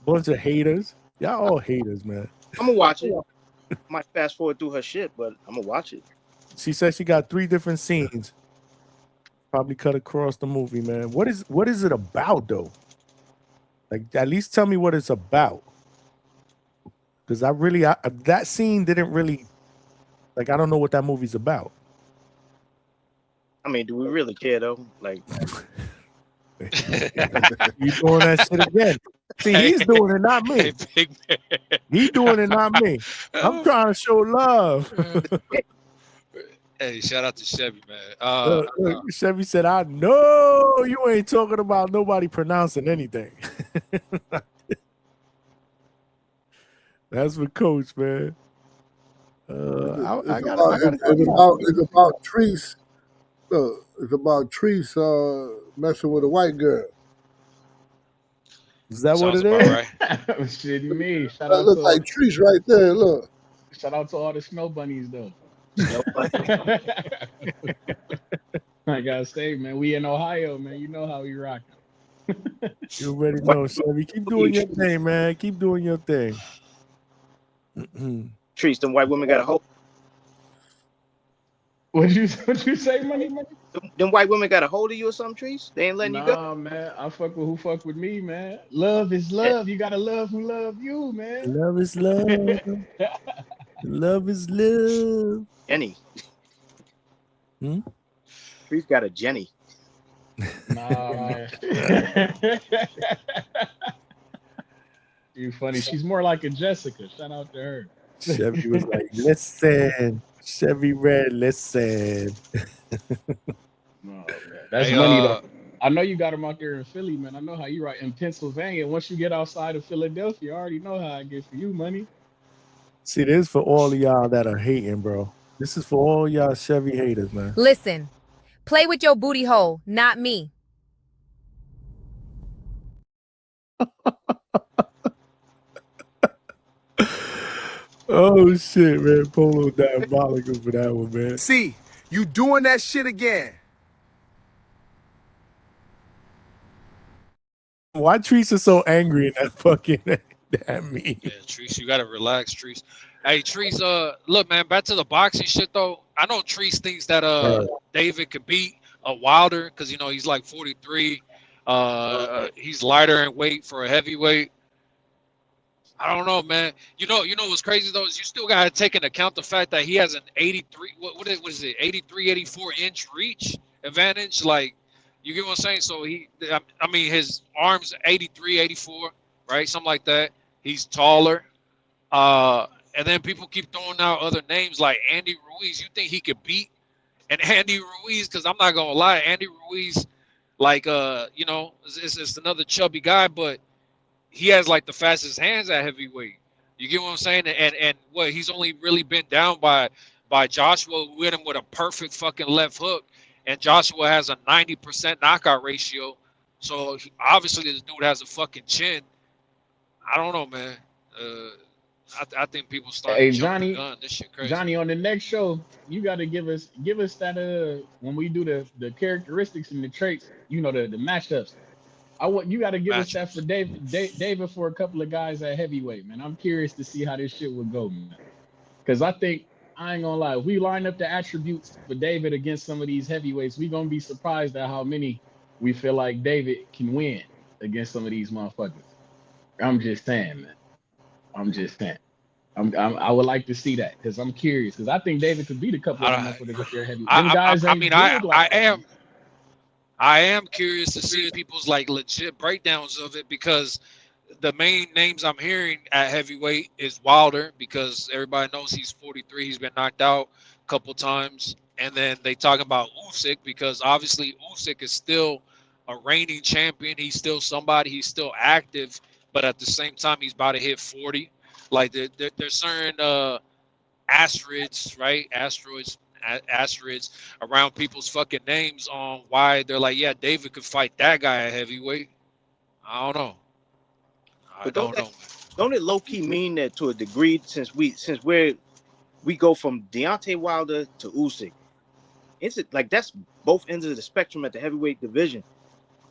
Bunch of haters. Y'all all haters, man. I'm gonna watch it. Might fast forward through her shit, but I'm gonna watch it. She said she got 3 different scenes. Probably cut across the movie, man. What is it about though? Like, at least tell me what it's about. Because that scene didn't really, like, I don't know what that movie's about. I mean, do we really care though? Like, you doing that shit again? See, he's doing it, not me. He's doing it, not me. I'm trying to show love. Hey, shout out to Chevy, man. Chevy said, "I know you ain't talking about nobody pronouncing anything." That's for Coach, man. It's about Treese. It's about Treese messing with a white girl. Is that what it is? Right. Shit, you mean? Shout That out looks to like Treese right there. Look. Shout out to all the snow bunnies, though. I gotta say, man, we in Ohio, man. You know how we rock. You already know, Chevy. Keep doing your thing, man. Keep doing your thing. Treese, them white women got a hold. What you say, money? Them white women got a hold of you or something, Treese? They ain't letting you go. Nah, man. I fuck with who fuck with me, man. Love is love. You gotta love who love you, man. Love is love. Love is love. Jenny. Treese got a Jenny. Nah, man. You funny. She's more like a Jessica. Shout out to her. Chevy was like, "Listen, Chevy Red, listen." No, that's money though. I know you got them out there in Philly, man. I know how you write in Pennsylvania. Once you get outside of Philadelphia, I already know how I get for you, money. See, this is for all of y'all that are hating, bro. This is for all y'all Chevy haters, man. Listen, play with your booty hole, not me. Oh shit, man. Polo diabolical for that one, man. See, you doing that shit again. Why Teresa so angry in that fucking that meme? Yeah, Treese, you gotta relax, Treese. Hey, Treese, look, man, back to the boxing shit though. I know Treese thinks that David could beat Wilder because you know he's like 43. He's lighter in weight for a heavyweight. I don't know, man. You know what's crazy though is you still gotta take into account the fact that he has an 83. What is it? 83, 84 inch reach advantage. Like, you get what I'm saying? So I mean, his arms 83, 84, right? Something like that. He's taller. And then people keep throwing out other names like Andy Ruiz. You think he could beat an Andy Ruiz? Because I'm not gonna lie, Andy Ruiz, like you know, it's another chubby guy, but he has like the fastest hands at heavyweight. You get what I'm saying? And what he's only really been down by Joshua, who hit him with a perfect fucking left hook, and Joshua has a 90% knockout ratio. So obviously this dude has a fucking chin. I don't know, man. I think people start Hey jumping the Johnny, gun. This shit crazy. Johnny, on the next show, you got to give us that when we do the characteristics and the traits, you know, the matchups. You got to give us that for David for a couple of guys at heavyweight, man. I'm curious to see how this shit would go, man. Because I ain't gonna lie, if we line up the attributes for David against some of these heavyweights, we gonna be surprised at how many we feel like David can win against some of these motherfuckers. I'm just saying, man. I'm just saying. I would like to see that because I'm curious because I think David could beat a couple of them motherfuckers if they're heavy. I am curious to see people's like legit breakdowns of it because the main names I'm hearing at heavyweight is Wilder because everybody knows he's 43. He's been knocked out a couple times. And then they talk about Usyk because obviously Usyk is still a reigning champion. He's still somebody. He's still active. But at the same time, he's about to hit 40. Like there's certain asteroids, right? Asteroids around people's fucking names on why they're like, yeah, David could fight that guy at heavyweight. I don't know. Don't it low key mean that to a degree since we go from Deontay Wilder to Usyk? Is it like that's both ends of the spectrum at the heavyweight division?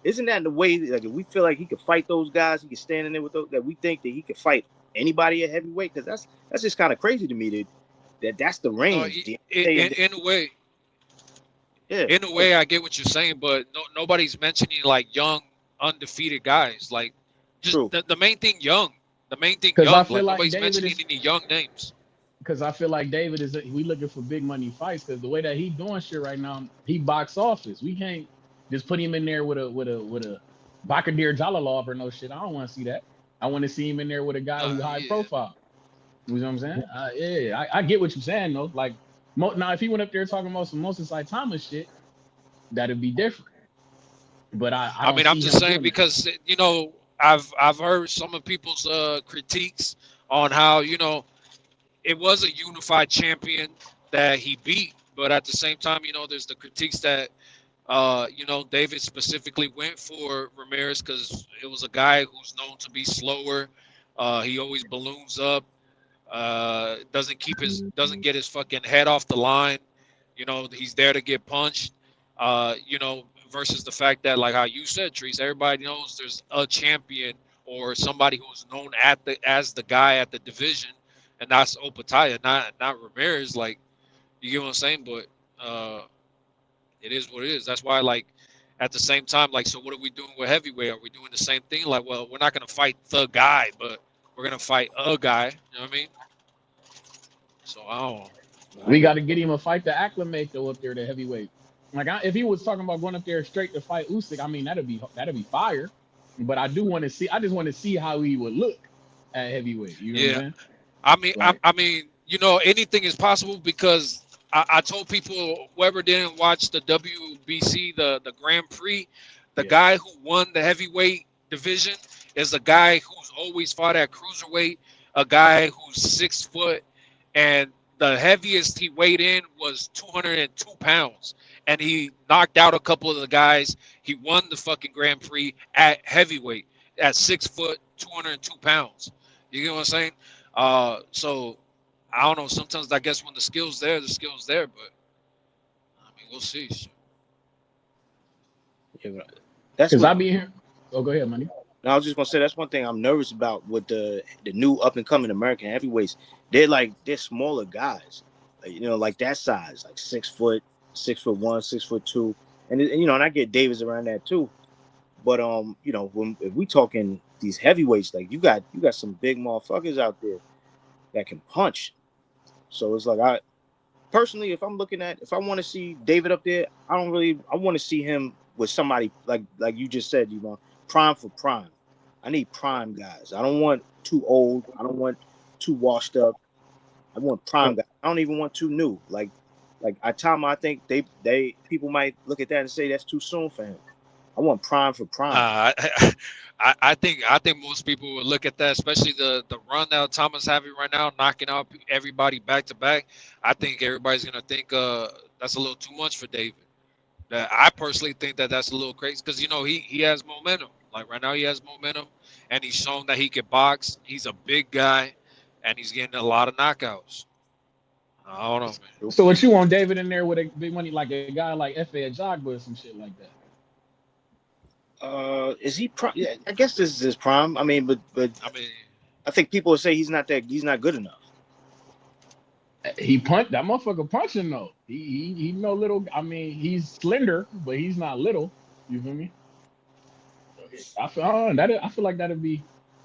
Isn't that the way like if we feel like he could fight those guys, he could stand in there with those that we think that he could fight anybody at heavyweight? Because that's just kind of crazy to me that's the range. In a way. Yeah. In a way, I get what you're saying, but nobody's mentioning like young, undefeated guys. Like just the main thing, young. The main thing, young. Like nobody's mentioning any young names. Because I feel like David we looking for big money fights because the way that he doing shit right now, he box office. We can't just put him in there with a Bakadir Jalalov or no shit. I don't want to see that. I want to see him in there with a guy who's high profile. You know what I'm saying? I get what you're saying though. Like now, if he went up there talking about some Moses like Thomas shit, that'd be different. But I mean, I'm just saying because you know I've heard some of people's critiques on how you know it was a unified champion that he beat, but at the same time, you know, there's the critiques that you know David specifically went for Ramirez because it was a guy who's known to be slower. He always balloons up. Doesn't get his fucking head off the line. You know, he's there to get punched. You know, versus the fact that, like how you said, Treese, everybody knows there's a champion or somebody who's known as the guy at the division, and that's Opataya, not Ramirez. Like, you get what I'm saying? But it is what it is. That's why, like, at the same time, like, so what are we doing with heavyweight? Are we doing the same thing? Like, well, we're not gonna fight the guy, but we're gonna fight a guy. You know what I mean? So I don't know. We got to get him a fight to acclimate though up there to heavyweight. Like if he was talking about going up there straight to fight Usyk, I mean that'd be fire. But I just want to see how he would look at heavyweight. You know what I'm saying? I mean, you know, anything is possible because I told people whoever didn't watch the WBC, the Grand Prix, the guy who won the heavyweight division is a guy who's always fought at cruiserweight, a guy who's 6 foot, and the heaviest he weighed in was 202 pounds, and he knocked out a couple of the guys. He won the fucking Grand Prix at heavyweight at 6 foot, 202 pounds. You get what I'm saying? So I don't know. Sometimes I guess when the skill's there, the skill's there. But I mean, we'll see. Yeah, but that's Because what I be here. Oh, go ahead, money. no, I was just gonna say that's one thing I'm nervous about with the new up and coming American heavyweights. They're smaller guys, like that size, like 6 foot, 6'1", 6'2", and and I get Davis around that too. But if we talking these heavyweights, like you got some big motherfuckers out there that can punch. So it's like I personally, if I want to see David up there, I want to see him with somebody like you just said, prime for prime. I need prime guys. I don't want too old. I don't want too washed up. I want prime guys. I don't even want too new. Like Itama, I think they people might look at that and say that's too soon for him. I want prime for prime. I think most people would look at that, especially the run that Thomas having right now, knocking out everybody back to back. I think everybody's gonna think that's a little too much for David. I personally think that's a little crazy because he has momentum. Like right now he has momentum, and he's shown that he can box. He's a big guy, and he's getting a lot of knockouts. I don't know, man. So what you want David in there with a big money like a guy like F.A. Ajagba or some shit like that? Is he prime? Yeah, I guess this is his prime. I mean, but I think people will say he's not good enough. He punched that motherfucker punching though. He no little. I mean, he's slender, but he's not little. You feel me? I feel like that'd be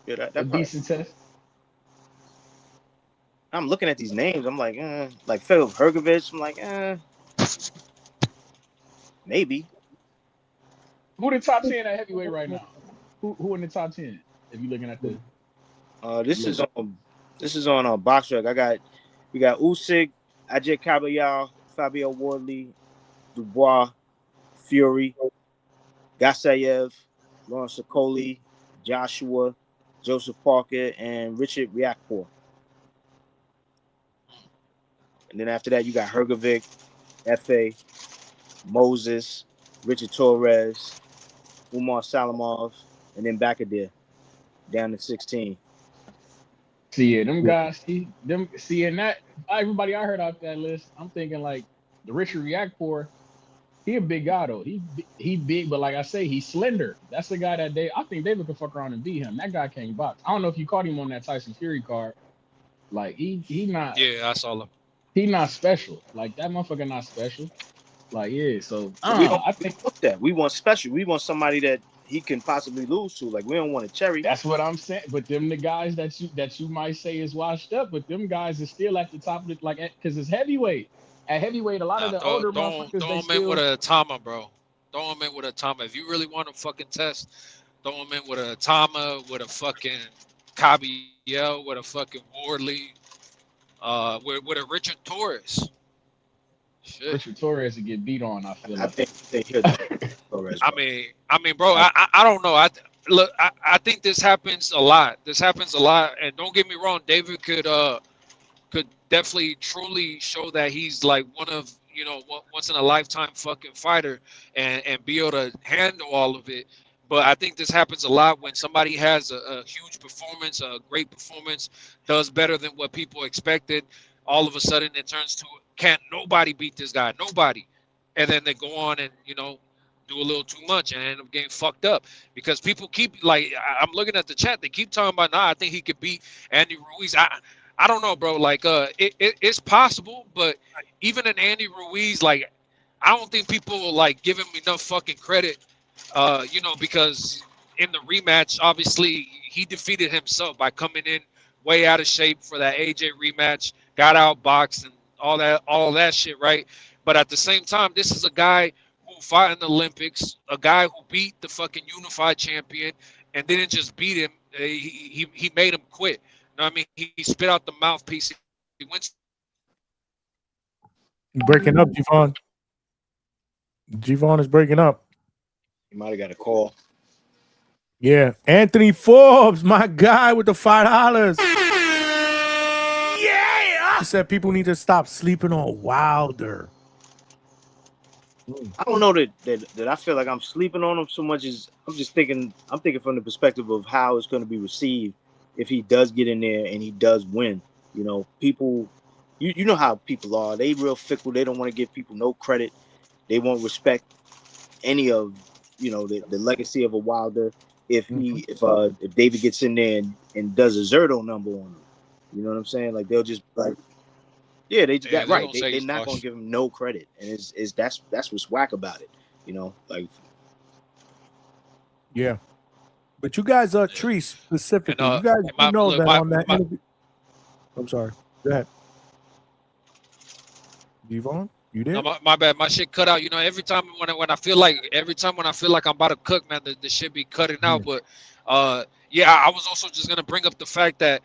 a decent test. I'm looking at these names. I'm like Phil Hergovich. I'm like, maybe. Who the top 10 at heavyweight right now? Who in the top 10? If you're looking at the this is on BoxRec. We got Usyk, Ajay Caballero, Fabio Wardley, Dubois, Fury, Gasayev, Lawrence Sokoli, Joshua, Joseph Parker, and Richard Riakporhe. And then after that, you got Hergovic, F.A., Moses, Richard Torres, Umar Salamov, and then Bakadir down to 16. See, them guys, seeing that, everybody I heard off that list, I'm thinking like the Richard Riakporhe, he a big guy though. He big, but like I say, he's slender. That's the guy that I think David could fuck around and beat him. That guy can't box. I don't know if you caught him on that Tyson Fury card. Like he not. Yeah, I saw him. He not special. Like that motherfucker not special. Like so I think that we want special. We want somebody that he can possibly lose to. Like we don't want a cherry. That's what I'm saying. But them the guys that you might say is washed up, but them guys are still at the top of it, like because it's heavyweight. At heavyweight, a lot of the older motherfuckers throw him in with a Tama, bro. Throw him in with a Tama. If you really want to fucking test, throw him in with a Tama, with a fucking Caballero, with a fucking Wardley, with a Richard Torres. Shit. Richard Torres would get beat on. I feel like. I think Torres. I mean, bro. I don't know. I think this happens a lot. And don't get me wrong, David could definitely truly show that he's like one of once in a lifetime fucking fighter and be able to handle all of it. But I think this happens a lot when somebody has a huge performance, a great performance, does better than what people expected. All of a sudden, it turns to can't nobody beat this guy, nobody, and then they go on and do a little too much and end up getting fucked up because people keep like I'm looking at the chat, they keep talking about I think he could beat Andy Ruiz. I don't know, bro. Like it's possible, but even in Andy Ruiz, like I don't think people will like give him enough fucking credit. Because in the rematch, obviously he defeated himself by coming in way out of shape for that AJ rematch, got outboxed and all that shit, right? But at the same time, this is a guy who fought in the Olympics, a guy who beat the fucking unified champion and didn't just beat him. He made him quit. You know what I mean? He spit out the mouthpiece. He went. You're breaking up, Javon. Javon is breaking up. You might have got a call. Yeah. Anthony Forbes, my guy with the $5. Yeah! He said people need to stop sleeping on Wilder. I don't know that I feel like I'm sleeping on him so much as I'm thinking from the perspective of how it's going to be received if he does get in there and he does win. You know, people, you know how people are. They real fickle. They don't want to give people no credit. They won't respect any of, you know, the legacy of a Wilder. If David gets in there and does a Zerto number on him, you know what I'm saying? Like they'll just like, yeah, they're not gonna give him no credit, and that's what's whack about it, you know, like. Yeah, but you guys are Tree specifically. You guys know that on that interview. I'm sorry. Go ahead. Yvonne, you there? No, my bad. My shit cut out. You know, every time when I feel like I'm about to cook, man, the shit be cutting out. But yeah, I was also just gonna bring up the fact that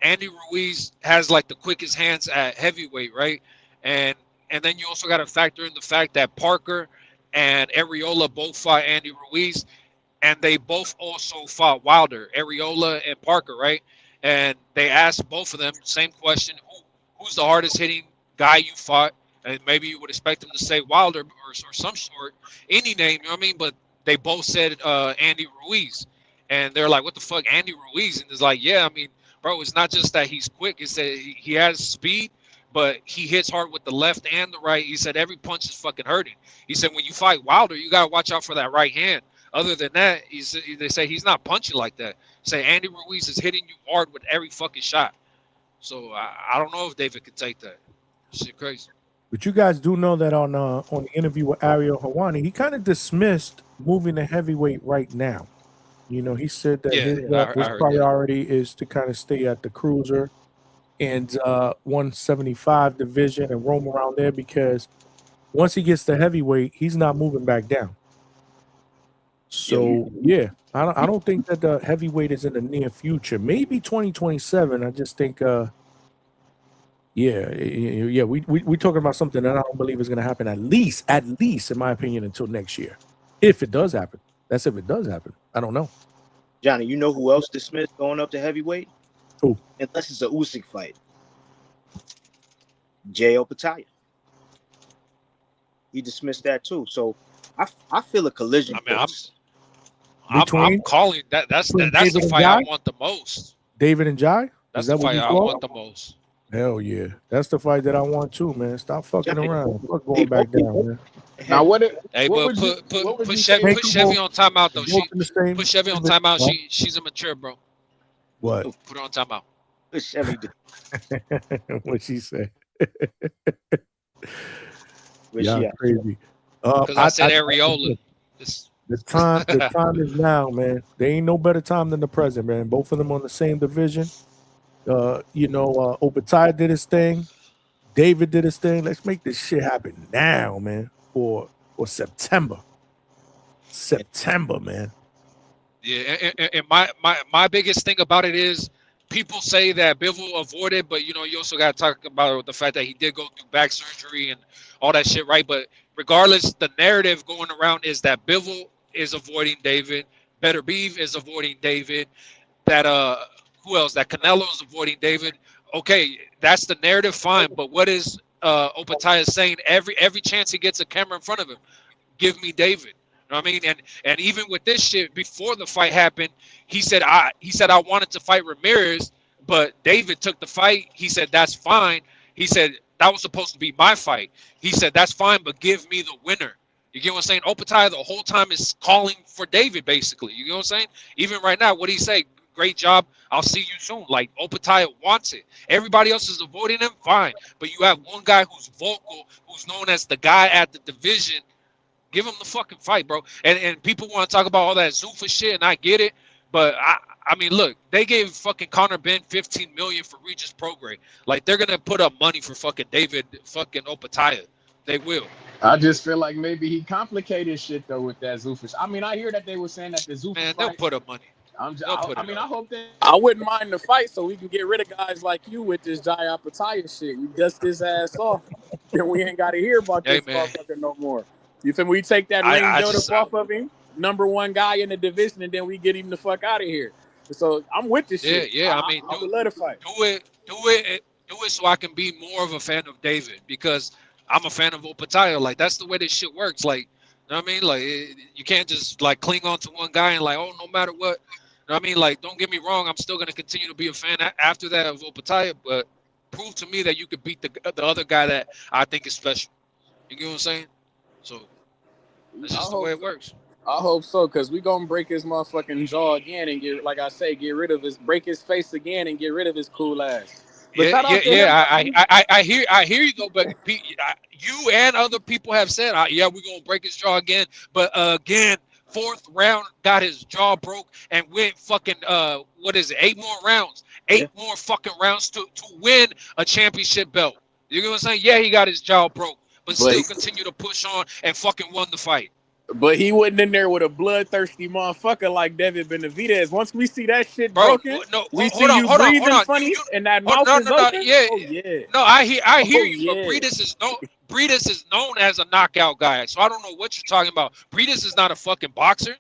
Andy Ruiz has like the quickest hands at heavyweight, right? And then you also got to factor in the fact that Parker and Areola both fought Andy Ruiz, and they both also fought Wilder, Areola and Parker, right? And they asked both of them same question: who's the hardest hitting guy you fought? And maybe you would expect them to say Wilder or some sort, any name, you know what I mean? But they both said Andy Ruiz, and they're like, "What the fuck, Andy Ruiz?" And it's like, yeah, I mean, bro, it's not just that he's quick; it's that he has speed, but he hits hard with the left and the right. He said every punch is fucking hurting. He said when you fight Wilder, you gotta watch out for that right hand. Other than that, they say he's not punching like that. Say Andy Ruiz is hitting you hard with every fucking shot. So I don't know if David can take that. Shit crazy. But you guys do know that on the interview with Ariel Helwani, he kind of dismissed moving to heavyweight right now. You know, he said that his priority is to kind of stay at the cruiser and 175 division and roam around there, because once he gets to heavyweight, he's not moving back down. So yeah, I don't think that the heavyweight is in the near future. Maybe 2027. I just think yeah, we talking about something that I don't believe is going to happen at least in my opinion until next year, if it does happen. That's if it does happen. I don't know. Johnny, you know who else dismissed going up to heavyweight? Who? Unless it's a Usyk fight. Jay Opetaia. He dismissed that too. So I feel a collision. I mean, I'm calling that. That's the fight I want the most. David and Jai? That's the fight I want the most. Hell yeah, that's the fight that I want too, man. Stop fucking around. Fuck going back down, man. Now what? Hey, but put Chevy on timeout though. Put Chevy on timeout. She's immature, bro. What? Put her on timeout. Chevy. What she say? Yeah, crazy. Because I said Areola. The time is now, man. There ain't no better time than the present, man. Both of them on the same division. Opetaia did his thing. David did his thing. Let's make this shit happen now, man. For September. September, man. Yeah, and my biggest thing about it is people say that Bivol avoided, but you also got to talk about the fact that he did go through back surgery and all that shit, right? But regardless, the narrative going around is that Bivol is avoiding David, Better Beef is avoiding David, that who else? That Canelo is avoiding David. Okay, that's the narrative, fine. But what is Opetaia saying? Every chance he gets a camera in front of him, give me David. You know what I mean? And even with this shit, before the fight happened, he said I wanted to fight Ramirez, but David took the fight. He said that's fine. He said that was supposed to be my fight. He said that's fine, but give me the winner. You get what I'm saying? Opetaia the whole time is calling for David, basically. You get what I'm saying? Even right now, what he say? Great job. I'll see you soon. Like Opetaia wants it. Everybody else is avoiding him, fine. But you have one guy who's vocal, who's known as the guy at the division. Give him the fucking fight, bro. And people want to talk about all that Zufa shit, and I get it. But I mean, look, they gave fucking Conor Ben $15 million for Regis Prograis. Like they're gonna put up money for fucking David fucking Opetaia. They will. I just feel like maybe he complicated shit though with that Zufa. I mean, I hear that they were saying that the Zufa man, they'll put up money. I hope that. I wouldn't mind the fight so we can get rid of guys like you with this Jai Opetaia shit. We dust his ass off, and we ain't got to hear about this motherfucker no more. You feel me? We take that Lane Joseph off of him, number one guy in the division, and then we get him the fuck out of here. So I'm with this shit. Yeah. I mean, I would let it fight. Do do it so I can be more of a fan of David because I'm a fan of Opataya. Like that's the way this shit works. Like, you know what I mean? Like you can't just like cling on to one guy and like, oh, no matter what. You know what I mean? Like, don't get me wrong. I'm still gonna continue to be a fan after that of Opataya, but prove to me that you could beat the other guy that I think is special. You get what I'm saying? So that's just the way it works. I hope so, because we gonna break his motherfucking jaw again and get, like I say, break his face again and get rid of his cool ass. But I hear you though. But you and other people have said, yeah, we're gonna break his jaw again. But again, 4th round got his jaw broke and went fucking 8 more rounds, 8 more fucking rounds to win a championship belt. You know what I'm saying? Yeah, he got his jaw broke, but still continue to push on and fucking won the fight. But he wasn't in there with a bloodthirsty motherfucker like David Benavidez. Once we see that shit broken, we see you breathing funny and that mouth is open. Yeah. Oh, yeah. No, I hear you. But Breedis is known as a knockout guy. So I don't know what you're talking about. Breedis is not a fucking boxer.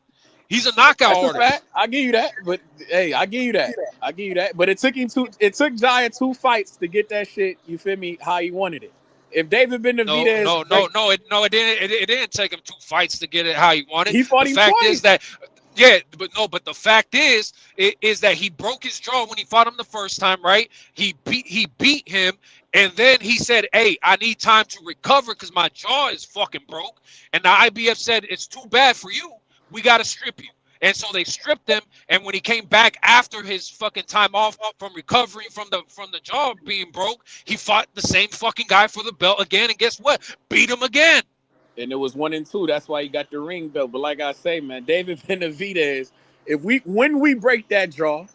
He's a knockout artist. Fact. I give you that. But hey, I give you that. But it took Jaya 2 fights to get that shit, you feel me, how he wanted it. If David Benavidez, it didn't take him 2 fights to get it how he wanted. He fought him twice. But the fact is that he broke his jaw when he fought him the first time, right? He beat him, and then he said, "Hey, I need time to recover because my jaw is fucking broke." And the IBF said, "It's too bad for you. We got to strip you." And so they stripped him. And when he came back after his fucking time off from recovering from the jaw being broke, he fought the same fucking guy for the belt again. And guess what? Beat him again. And it was 1 and 2. That's why he got the ring belt. But like I say, man, David Benavidez, when we break that jaw,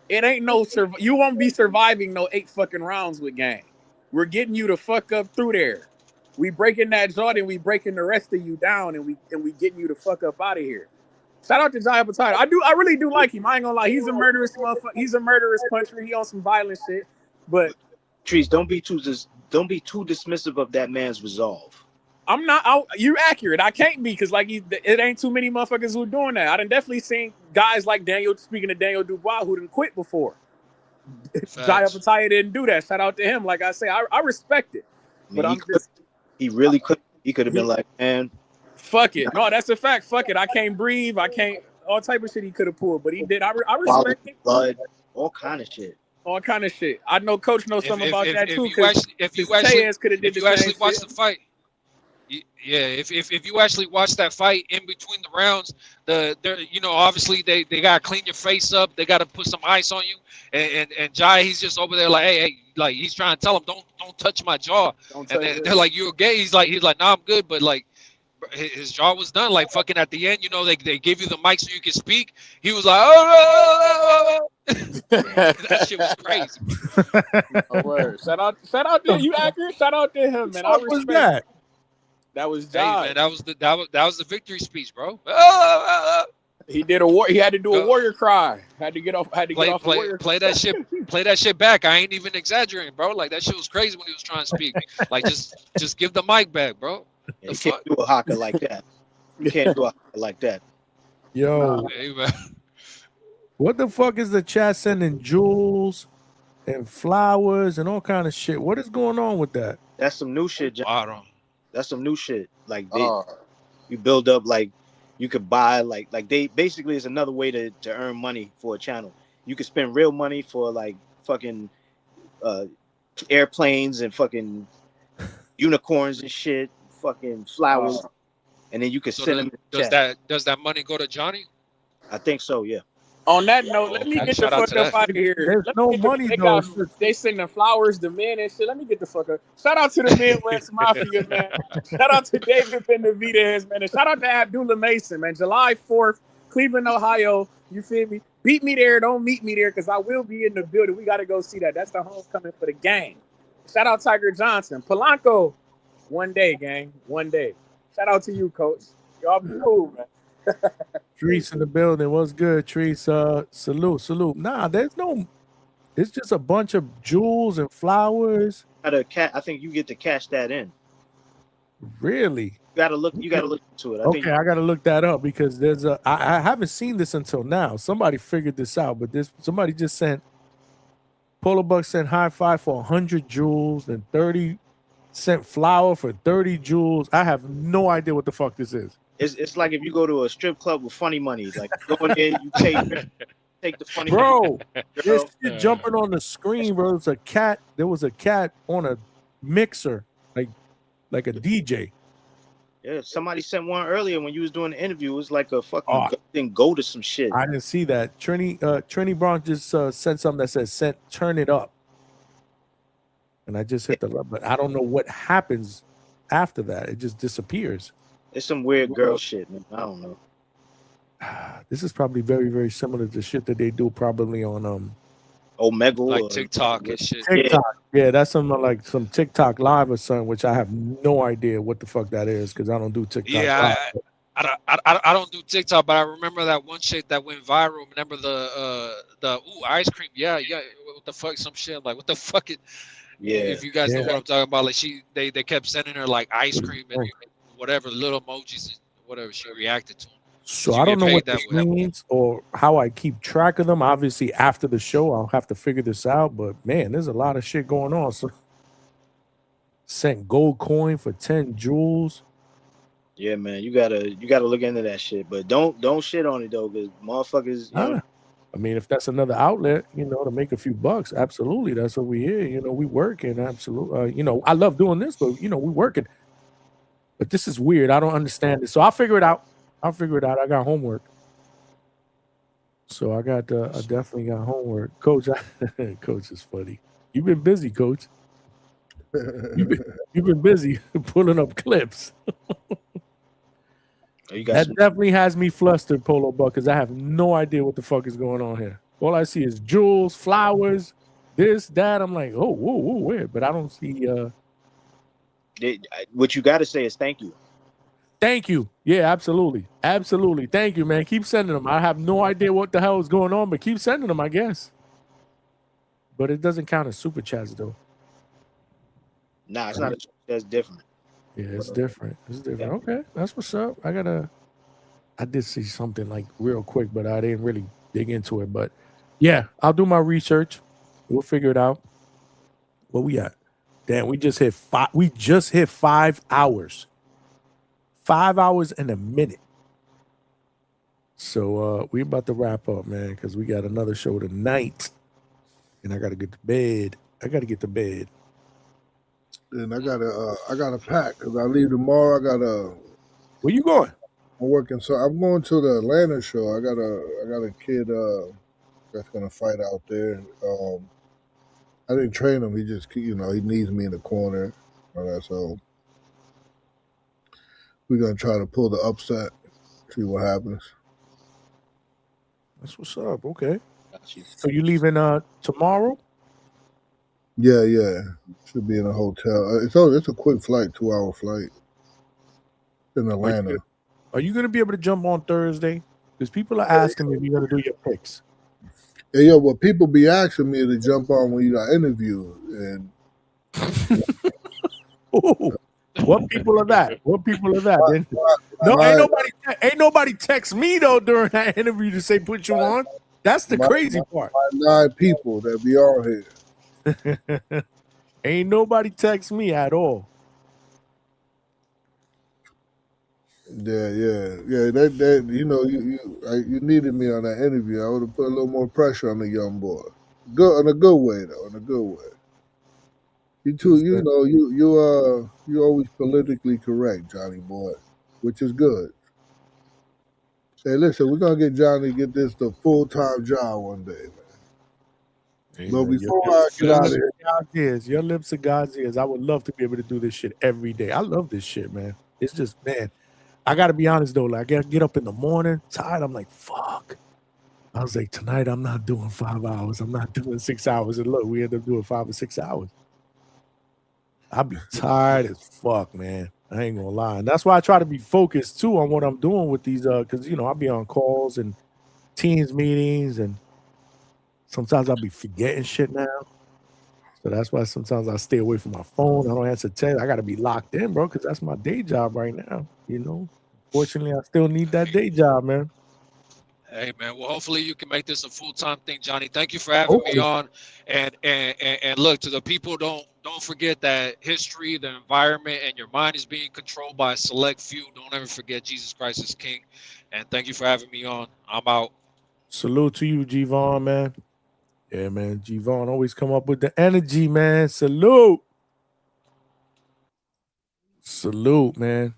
it ain't no you won't be surviving no 8 fucking rounds with gang. We're getting you the fuck up through there. We breaking that jaw, then we breaking the rest of you down, and we getting you the fuck up out of here. Shout out to Jaya Potato. I really do like him. I ain't gonna lie. He's a murderous motherfucker. He's a murderous puncher. He on some violent shit. But Trees, don't be too dismissive of that man's resolve. I'm not. You're accurate. I can't be because it ain't too many motherfuckers who doing that. I done definitely seen guys like Daniel. Speaking of Daniel Dubois, who didn't quit before. Jaya Potato didn't do that. Shout out to him. Like I say, I respect it. But he really could. He could have been like, man. Fuck it. No, that's a fact. Fuck it. I can't breathe. I can't. All type of shit he could have pulled, but he did. I respect it. Blood, all kind of shit. All kind of shit. I know Coach knows something about that too. If you actually watch the fight, if you actually watch that fight in between the rounds, obviously they gotta clean your face up. They gotta put some ice on you. And Jai, he's just over there like, hey, like he's trying to tell him, don't touch my jaw. And they're like, you're gay. He's like, nah, I'm good, but like. His jaw was done. Like fucking at the end, they give you the mic so you can speak. He was like, oh. That shit was crazy. No word. Shout out to you, accurate. Shout out to him, man. I respect that. That was Jai. Hey, man, that was the victory speech, bro. He did He had to do a warrior cry. Had to get off. Had to get off. Play that shit. Play that shit back. I ain't even exaggerating, bro. Like that shit was crazy when he was trying to speak. Like just give the mic back, bro. You can't do a haka like that. You can't do a haka like that. Yo, what the fuck is the chat sending jewels and flowers and all kind of shit? What is going on with that? That's some new shit, John. That's some new shit. Like you build up, like you could buy, like they basically is another way to earn money for a channel. You could spend real money for like fucking airplanes and fucking unicorns and shit. Fucking flowers, and then you can send them. Does that money go to Johnny? I think so. Yeah. On that note, let me get the fuck up out of here. There's no money though. They sending flowers to men and shit. Let me get the fuck up. Shout out to the Midwest Mafia, man. Shout out to David Benavidez, man. And shout out to Abdullah Mason, man. July 4th, Cleveland, Ohio. You feel me? Beat me there. Don't meet me there because I will be in the building. We got to go see that. That's the homecoming for the gang. Shout out Tiger Johnson. Polanco. One day, gang. One day. Shout out to you, Coach. Y'all be cool, man. Trees in the building. What's good, Trees? Salute. Nah, there's no. It's just a bunch of jewels and flowers. I think you get to cash that in. Really? You gotta look into it. I gotta look that up because there's I haven't seen this until now. Somebody figured this out, but somebody just sent Polo Buck sent high five for 100 jewels and 30 cent flour for 30 jewels. I have no idea what the fuck this is. It's like if you go to a strip club with funny money. Like you go in there, you take the funny Bro, money. this shit jumping on the screen, bro. It's a cat. There was a cat on a mixer, like a DJ. Yeah, somebody sent one earlier when you was doing the interview. It was like a fucking thing go to some shit. I didn't see that. Trini Brown just sent something that says turn it up. And I just hit the love, but I don't know what happens after that. It just disappears. It's some weird girl shit, man. I don't know. This is probably very, very similar to shit that they do probably on Omega, like TikTok and shit. TikTok. Yeah, that's something like some TikTok live or something, which I have no idea what the fuck that is because I don't do TikTok. Yeah, live. I don't do TikTok, but I remember that one shit that went viral. Remember the ice cream? Yeah. What the fuck? Some shit like what the fuck? If you guys know what I'm talking about, like they kept sending her like ice cream and whatever little emojis and whatever she reacted to. So I don't know what this means or how I keep track of them. Obviously, after the show, I'll have to figure this out. But man, there's a lot of shit going on. So sent gold coin for 10 jewels. Yeah, man, you gotta look into that shit. But don't shit on it though, because motherfuckers. You know, I mean, if that's another outlet, to make a few bucks, absolutely, that's what we here. We working, absolutely. I love doing this, but we working. But this is weird. I don't understand it. So I'll figure it out. I got homework. So I definitely got homework. Coach, Coach is funny. You've been busy, Coach. You've been busy pulling up clips. That definitely has me flustered, Polo Buck, because I have no idea what the fuck is going on here. All I see is jewels, flowers, this, that. I'm like, oh, whoa, weird. But I don't see. What you got to say is thank you. Thank you. Yeah, absolutely. Absolutely. Thank you, man. Keep sending them. I have no idea what the hell is going on, but keep sending them, I guess. But it doesn't count as super chats, though. Nah, it's not. That's different. Yeah, it's different. It's different. Okay, that's what's up. I did see something like real quick, but I didn't really dig into it. But yeah, I'll do my research. We'll figure it out. Where we at? Damn, we just hit 5 hours. 5 hours and a minute. So we about to wrap up, man, because we got another show tonight. And I gotta get to bed. And I gotta pack because I leave tomorrow. Where you going? I'm working, so I'm going to the Atlanta show. I got a kid that's gonna fight out there. I didn't train him. He just he needs me in the corner. So we're gonna try to pull the upset, see what happens. That's what's up. Okay. So you leaving tomorrow? Yeah. Should be in a hotel. It's a quick flight, 2-hour flight in Atlanta. Are you gonna be able to jump on Thursday? Because people are asking me if you're gonna do your picks. Hey, yo, well, people be asking me to jump on when you got interviewed, and what people are that? No, ain't nobody text me though during that interview to say put you on. That's the crazy part. 9 people that be on here. Ain't nobody text me at all. Yeah. That you needed me on that interview. I would have put a little more pressure on the young boy. Good in a good way though. In a good way. You too. You always politically correct, Johnny boy, which is good. Hey, listen, we're gonna get Johnny to get this the full-time job one day, man. But before I get out of here, your lips are God's ears. I would love to be able to do this shit every day. I love this shit, man. It's just, man. I gotta be honest though. Like, I gotta get up in the morning, tired. I'm like, fuck. I was like, tonight I'm not doing 5 hours. I'm not doing 6 hours. And look, we end up doing 5 or 6 hours. I'll be tired as fuck, man. I ain't gonna lie. And that's why I try to be focused too on what I'm doing with these because I'll be on calls and teams meetings, and sometimes I'll be forgetting shit now. So that's why sometimes I stay away from my phone. I don't answer text. I gotta be locked in, bro, because that's my day job right now. Fortunately, I still need that day job, man. Hey man, well hopefully you can make this a full-time thing, Johnny. Thank you for having me Hopefully. on. And look, to the people, don't forget that history, the environment, and your mind is being controlled by a select few. Don't ever forget Jesus Christ is King. And thank you for having me on. I'm out. Salute to you, G-Von, man. Yeah, man. G-Von always come up with the energy, man. Salute. Salute, man.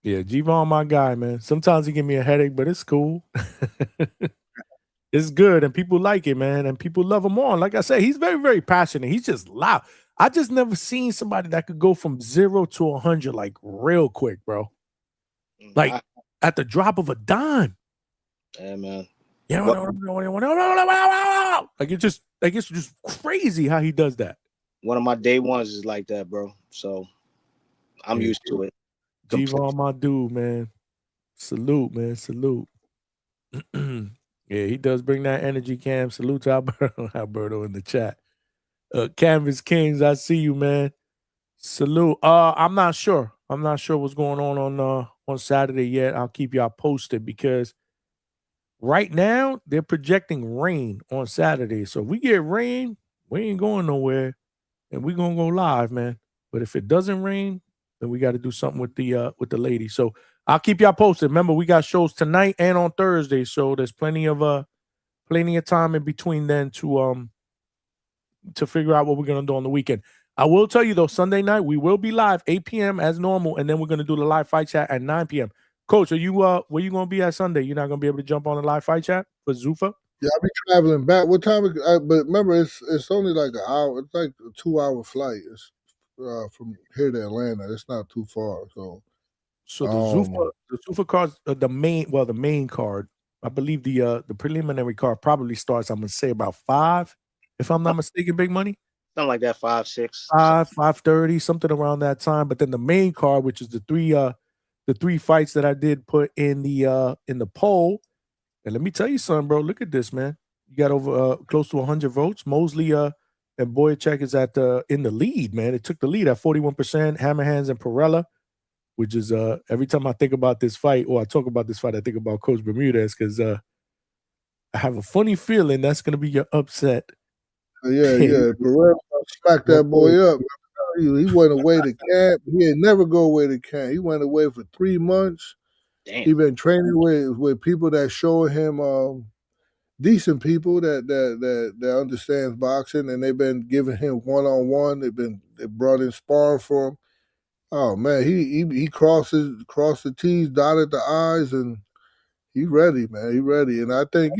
Yeah, G-Von, my guy, man. Sometimes he give me a headache, but it's cool. It's good, and people like it, man, and people love him on. Like I said, he's very, very passionate. He's just loud. I just never seen somebody that could go from 0 to 100 like real quick, bro. Like at the drop of a dime. Yeah, man. Yeah, like it's just crazy how he does that. One of my day ones is like that, bro. So I'm used to it. G-Von, my dude, man. Salute, man. Salute. Yeah, he does bring that energy, Cam. Salute to Alberto in the chat. Canvas Kings, I see you, man. Salute. I'm not sure. I'm not sure what's going on Saturday yet. I'll keep y'all posted because right now they're projecting rain on Saturday. So if we get rain, we ain't going nowhere, and we're gonna go live, man. But if it doesn't rain, then we got to do something with the ladies. So I'll keep y'all posted. Remember, we got shows tonight and on Thursday, so there's plenty of time in between then to figure out what we're gonna do on the weekend. I will tell you though, Sunday night we will be live 8 p.m. as normal, and then we're gonna do the live fight chat at 9 p.m. Coach, are you where you gonna be at Sunday? You're not gonna be able to jump on the live fight chat for Zufa? Yeah, I'll be traveling back. What time? But remember, it's only like an hour. It's like a 2-hour flight. It's from here to Atlanta. It's not too far. So the Zufa cards, the main card. I believe the preliminary card probably starts. I'm gonna say about 5, if I'm not mistaken. Big Money. Something like that, 5, 6. 5:30, something around that time. But then the main card, which is the three fights that I did put in the poll. And let me tell you something, bro. Look at this, man. You got over close to 100 votes. Mosley and Bohachuk is in the lead, man. It took the lead at 41%. Hammerhands and Perella, which is every time I think about this fight or I talk about this fight, I think about Coach Bermudez because I have a funny feeling that's going to be your upset. Yeah. Perella smacked that boy up. He went away to camp. He ain't never go away to camp. He went away for 3 months. Damn. He been training with people that show him decent people that understands boxing, and they've been giving him one-on-one. They brought in sparring for him. Oh man, he crossed the T's, dotted the I's, and he ready, man. He ready. And I think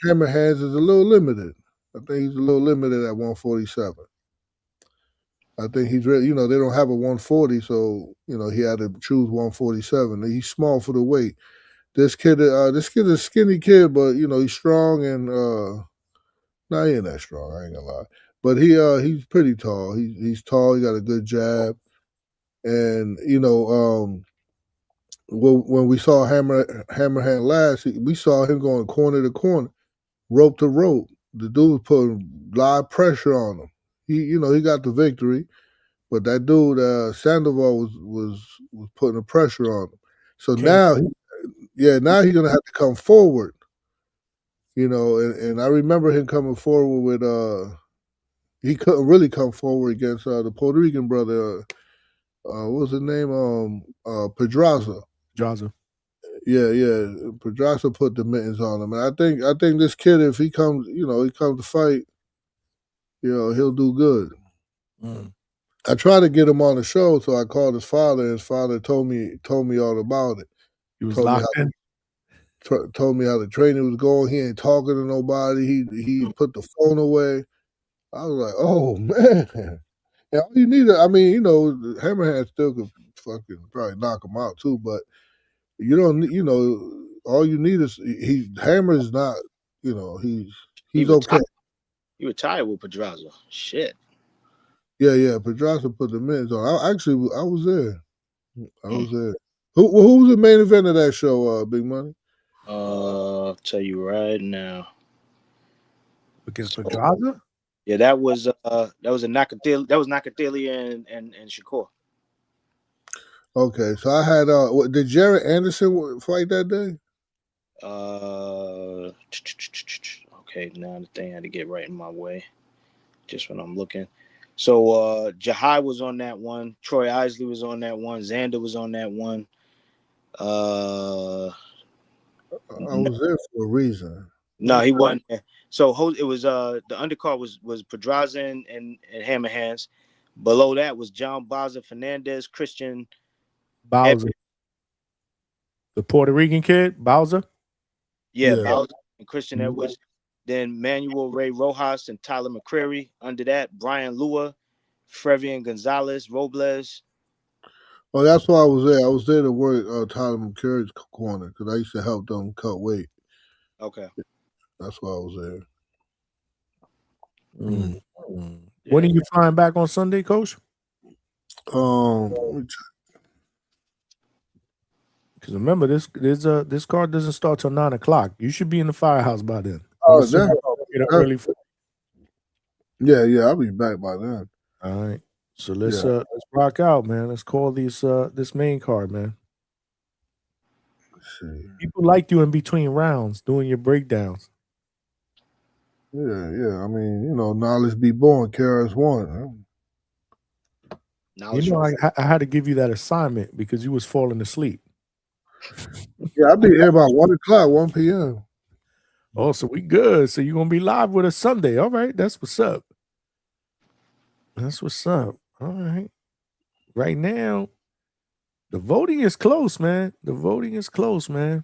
Hammerhands is a little limited. I think he's a little limited at 147. I think he's ready. They don't have a 140, so he had to choose 147. He's small for the weight. This kid is a skinny kid, but he's strong and nah, he ain't that strong. I ain't gonna lie, but he's pretty tall. He's tall. He got a good jab, and when we saw Hammerhand last, we saw him going corner to corner, rope to rope. The dude was putting live pressure on him. He got the victory, but that dude Sandoval was putting the pressure on him. So now he's gonna have to come forward. And I remember him coming forward with he couldn't really come forward against the Puerto Rican brother. What was his name? Pedraza. Pedraza. Yeah. Pedraza put the mittens on him, and I think this kid, if he comes, he comes to fight, he'll do good. Mm. I tried to get him on the show, so I called his father. And his father told me all about it. He was locked in. Told me how the training was going. He ain't talking to nobody. He put the phone away. I was like, oh man. And all you need, Hammerhand still could fucking probably knock him out too, but you don't, all you need is Hammer's not, he's okay. You retired with Pedraza. Shit. Yeah. Pedraza put the minutes on. I was there. Who was the main event of that show? Big Money. I'll tell you right now. Against Pedraza? Yeah, that was a Nakatili. That was Nakatili and Shakur. Okay, so I had did Jared Anderson fight that day? Okay, now the thing had to get right in my way. Just when I'm looking. So Jahai was on that one. Troy Isley was on that one. Xander was on that one. I was there for a reason. No, he wasn't there. So it was the undercard was Pedraza and Hammer Hands. Below that was John Baza Fernandez, Christian Bowser. The Puerto Rican kid, Bowser? Yeah, Bowser and Christian Edwards. Then Manuel Ray Rojas and Tyler McCreary. Under that, Brian Lua, Frevian Gonzalez, Robles. Oh, that's why I was there. I was there to work Tyler McCurry's corner because I used to help them cut weight. Okay. That's why I was there. When are you flying back on Sunday, Coach? Because remember, this card doesn't start till 9 o'clock. You should be in the firehouse by then. Oh, yeah, I'll be back by then. All right. So let's rock out, man. Let's call this main card, man. Let's see. People like you in between rounds doing your breakdowns. Yeah. I mean, knowledge be born, KRS One. I had to give you that assignment because you was falling asleep. Yeah, I'll be here about 1 o'clock, 1 p.m. Oh, so we good. So you're gonna be live with us Sunday. All right, that's what's up. That's what's up. All right. Right now, the voting is close, man. Boyachuk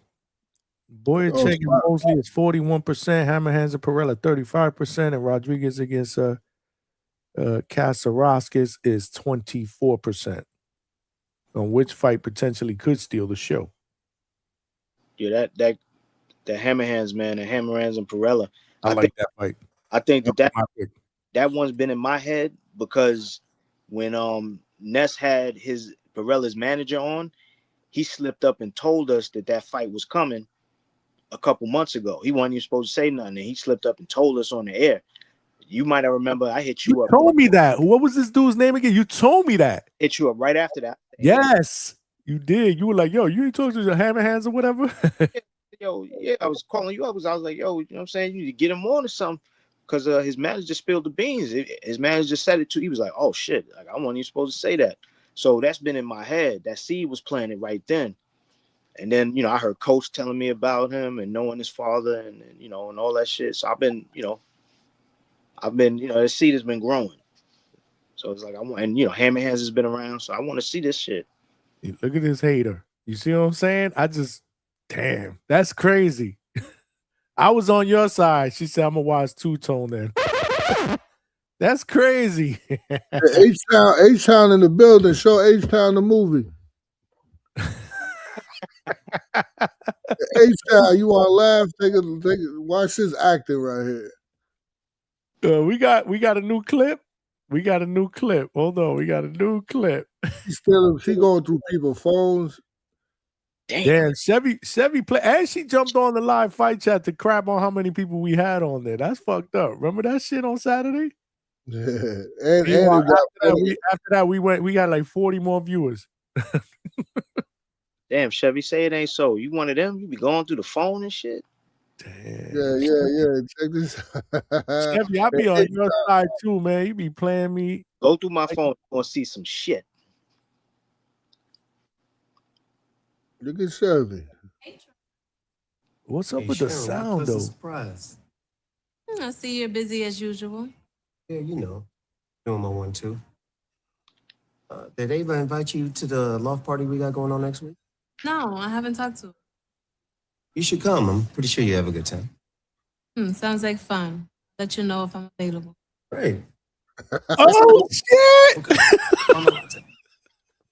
and Mosley is 41%, Hammerhands and Perella 35%, and Rodriguez against Kasaraskis is 24%. On which fight potentially could steal the show. Yeah, that Hammerhands, man, and Hammerhands and Perella. I like that fight. I think that one's been in my head because when Ness had Perella's manager on, he slipped up and told us that fight was coming a couple months ago. He wasn't even supposed to say nothing, and he slipped up and told us on the air. You might not remember. I hit you up. Told me that. What was this dude's name again? You told me that. Hit you up right after that. Yes, you did. You were like, yo, you ain't talking to the Hammerhands or whatever. Yeah, I was calling you up. I was like, yo, you know what I'm saying? You need to get him on or something. Because his manager spilled the beans. His manager said it too. He was like, oh, shit. Like, I wasn't even supposed to say that. So that's been in my head. That seed was planted right then. And then, I heard Coach telling me about him and knowing his father and all that shit. So I've been, the seed has been growing. So it's like, Hammerhands has been around. So I want to see this shit. Look at this hater. You see what I'm saying? Damn, that's crazy. I was on your side. She said, I'm going to watch Two-Tone then. That's crazy. H-Town in the building. Show H-Town the movie. H-Town, you want to laugh? Watch this acting right here. We got a new clip. Hold on. We got a new clip. She going through people's phones. Damn, Chevy play, and she jumped on the live fight chat to crap on how many people we had on there. That's fucked up. Remember that shit on Saturday? Yeah, after that, we got like 40 more viewers. Damn, Chevy, say it ain't so. You one of them? You be going through the phone and shit? Damn. Yeah. Check this out. Chevy, I be on your side too, man. You be playing me. Go through my phone and see some shit. Look at Chevy. What's up with the sound, though? Surprise. I see you're busy as usual. Yeah, doing my 1-2. Did Ava invite you to the loft party we got going on next week? No, I haven't talked to her. You should come. I'm pretty sure you have a good time. Sounds like fun. Let you know if I'm available. Great. Oh, shit! Okay.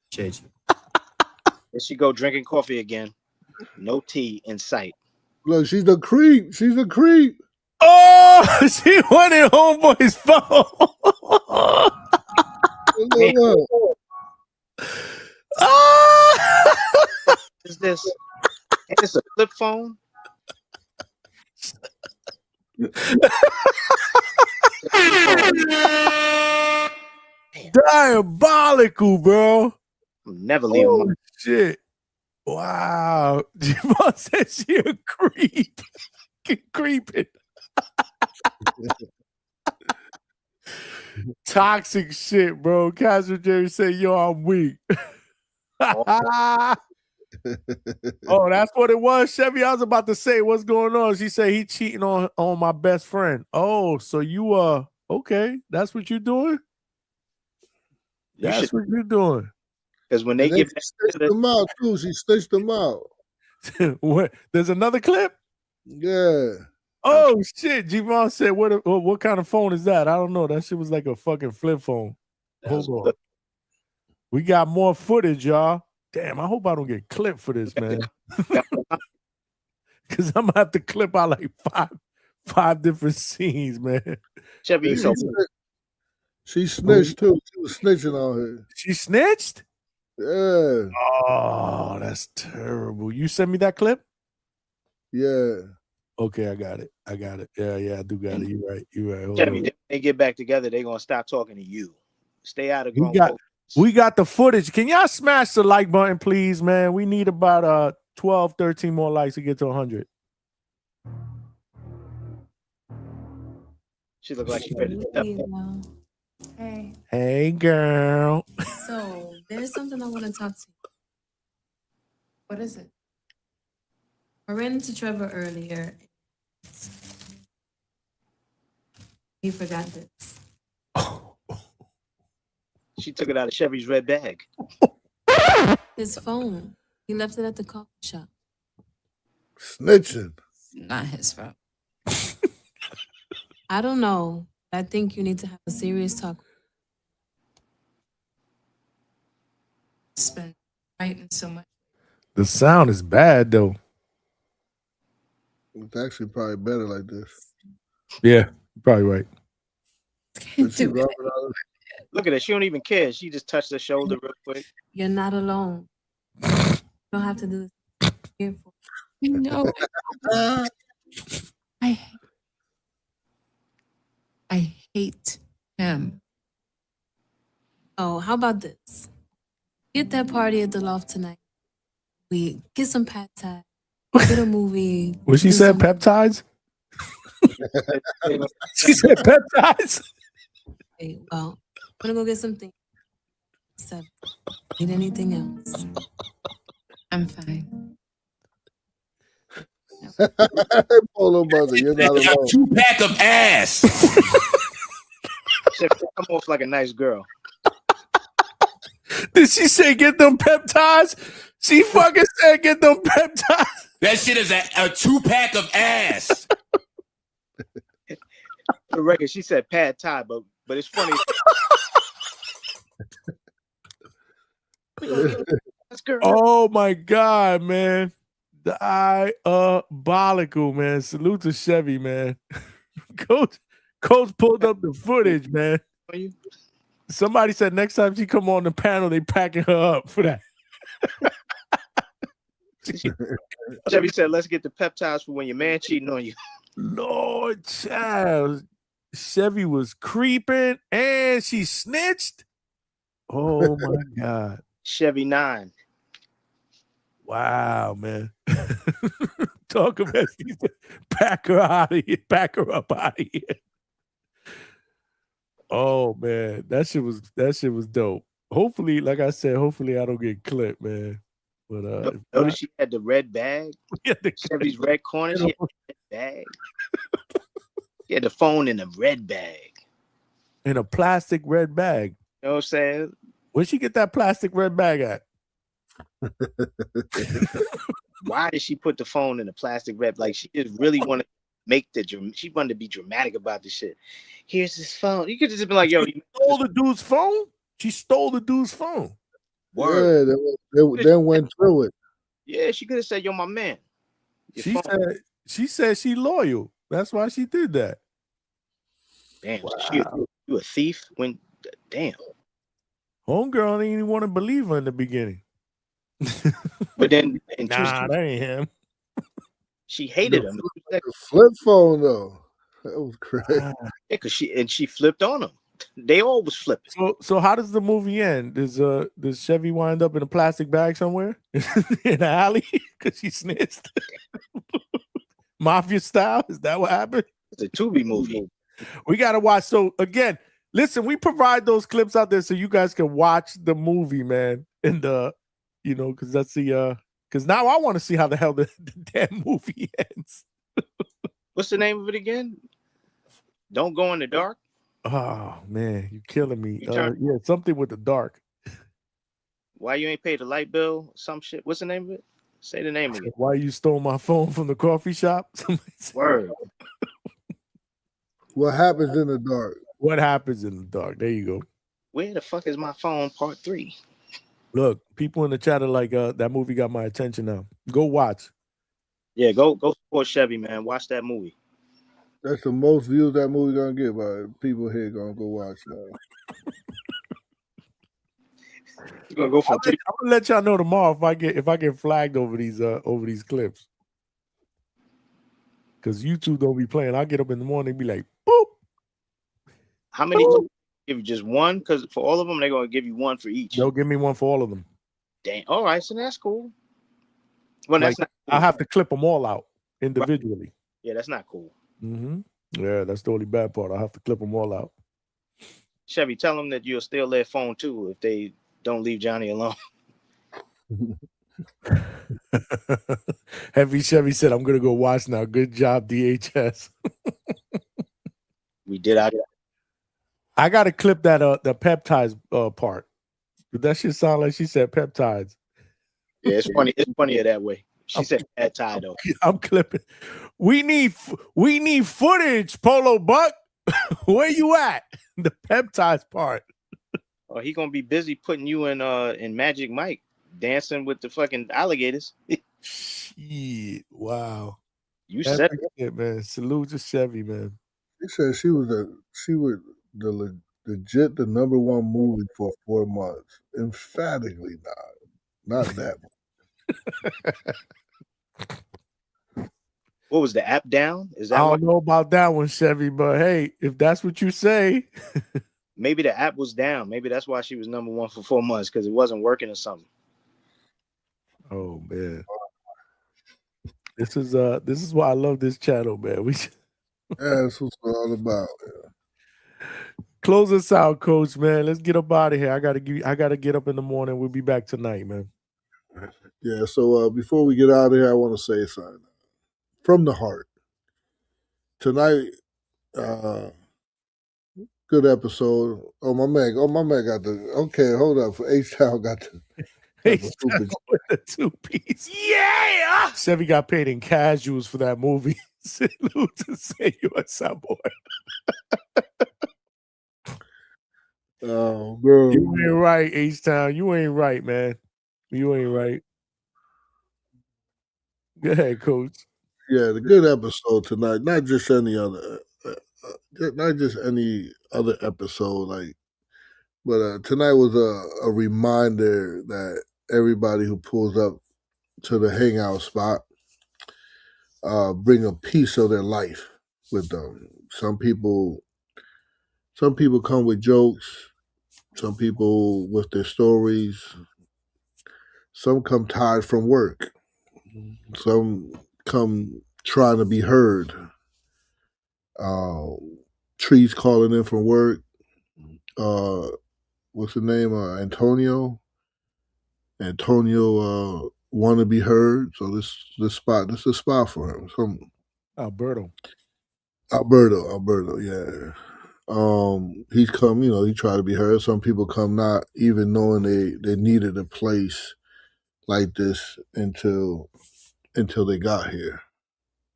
Appreciate you. There she go drinking coffee again. No tea in sight. Look, she's a creep. Oh, she went in homeboy's phone. What is this? It's a flip phone. Diabolical, bro. I'm never leaving. Shit. Wow. Javon said she a creep. Creeping. Toxic shit, bro. Casual Jerry said, yo, I'm weak. Oh, that's what it was, Chevy. I was about to say, what's going on? She said he cheating on my best friend. Oh, so you okay? That's what you're doing. That's what you're doing. Because when they And get then she stitched them out too. She stitched them out. What? There's another clip. Yeah. Oh shit! Javon said, "What kind of phone is that?" I don't know. That shit was like a fucking flip phone. Hold on. We got more footage, y'all. Damn, I hope I don't get clipped for this, man. Because I'm gonna have to clip out like five different scenes, man. Chevy, you know, she snitched too. She was snitching on her. She snitched? Yeah. Oh, that's terrible. You sent me that clip? Yeah. Okay, I got it. Yeah, I do got it. You're right. Hold Chevy, on. if they get back together, they're gonna stop talking to you. Stay out of We got the footage. Can y'all smash the like button, please, man? We need about 12, 13 more likes to get to 100. She look like she's ready to step Well, hey, Hey, girl. so there's something I want to talk to you. What is it? I ran into Trevor earlier. He forgot this. She took it out of Chevy's red bag. His phone. He left it at the coffee shop. Snitching. Not his fault. I don't know. I think you need to have a serious talk. Spend writing so much. The sound is bad though. It's actually probably better like this. Yeah, you're probably right. Look at her. She don't even care. She just touched her shoulder real quick. You're not alone. You don't have to do this. Careful. No. I hate him. Oh, how about this? Get that party at the loft tonight. We get some pad thai. Get a movie. What she said? Peptides? She said peptides. Okay, well, I'm gonna go get something. Need anything else? I'm fine. Polo brother, you're not alone. A 2-pack of ass. She come off like a nice girl. Did she say get them peptides? She fucking said get them peptides. That shit is a 2-pack of ass. For the record, she said pad thai, but it's funny. Oh my God, man. Diabolical, man. Salute to Chevy, man. Coach pulled up the footage, man. Somebody said next time she come on the panel, they packing her up for that. Chevy said, let's get the peptides for when your man cheating on you. Lord child. Chevy was creeping and she snitched. Oh my God. Chevy 9. Wow, man. Talk about pack her out of here. Pack her up out of here. Oh man, that shit was dope. Hopefully, like I said, hopefully I don't get clipped, man. But notice she had the red bag. Chevy's red corner. She had the red bag. She had the phone in a red bag. In a plastic red bag. You know what I'm saying? Where'd she get that plastic red bag at? Why did she put the phone in a plastic red? Like she just really wanted to make she wanted to be dramatic about this shit. Here's his phone. You could just be like, yo, she stole the dude's phone? She stole the dude's phone. Word. Yeah, they then went through it. Yeah, she could have said, yo, my man. She said she loyal. That's why she did that. Damn, you a thief? Damn. Homegirl didn't even want to believe her in the beginning. But then that ain't him. She hated him. The flip phone though. That was crazy. Yeah, because she flipped on him. They all was flipping. So how does the movie end? Does Chevy wind up in a plastic bag somewhere in an alley because she snitched? Mafia style? Is that what happened? It's a Tubi movie. We gotta watch. So again, listen, we provide those clips out there so you guys can watch the movie, man. And because that's the because now I want to see how the hell the damn movie ends. What's the name of it again? Don't Go in the Dark? Oh man, you killing me. Yeah, something with the dark. Why you ain't paid the light bill? Some shit. What's the name of it? Say the name of it. Why you stole my phone from the coffee shop? Word. What happens in the dark? What happens in the dark? There you go. Where the fuck is my phone? Part 3. Look, people in the chat are like, that movie got my attention now. Go watch. Yeah, go support Chevy, man. Watch that movie. That's the most views that movie gonna get, but people here gonna go watch that. You're gonna go from I'm gonna let y'all know tomorrow if I get flagged over these clips. Because YouTube don't be playing. I get up in the morning and be like, boop. How many? Give you just one? Because for all of them, they're gonna give you one for each. They'll give me one for all of them. Dang. All right, so that's cool. Well, that's not. I have to clip them all out individually. Yeah, that's not cool. Mm-hmm. Yeah, that's the only bad part. I have to clip them all out. Chevy, tell them that you'll steal their phone too if they don't leave Johnny alone. Heavy Chevy said, "I'm gonna go watch now. Good job, DHS." We did. I got to clip that the peptides part. Did that shit sound like she said peptides? Yeah, it's funny. It's funnier that way. She said that tie though. I'm clipping. We need footage, Polo Buck. Where you at? The peptides part. Oh, he gonna be busy putting you in Magic Mike dancing with the fucking alligators. Shit, wow. You said it, man. Salute to Chevy, man. He said she was legit the number one movie for 4 months. Emphatically not that. What was the app down? Is that I don't know about that one, Chevy, but hey, if that's what you say. Maybe the app was down. Maybe that's why she was number one for 4 months, because it wasn't working or something. Oh man. This is why I love this channel, man. That's what it's all about. Yeah. Close us out, Coach, man. Let's get up out of here. I gotta get up in the morning. We'll be back tonight, man. Yeah, so before we get out of here, I want to say something from the heart. Tonight, good episode. Oh, my man got the, okay, hold up. H-Town got the two-piece. Yeah! Chevy got paid in casuals for that movie. Salute to say you a boy. Oh, bro. You ain't right, H-Town. You ain't right, man. You ain't right. Go ahead, Coach. Yeah, the good episode tonight. Not just any other episode, but tonight was a reminder that everybody who pulls up to the hangout spot bring a piece of their life with them. Some people come with jokes. Some people with their stories. Some come tired from work. Some come trying to be heard. Trees calling in from work. What's the name? Antonio. Antonio want to be heard, so this is a spot for him. Alberto, yeah. He's come, he tried to be heard. Some people come not even knowing they needed a place like this until they got here.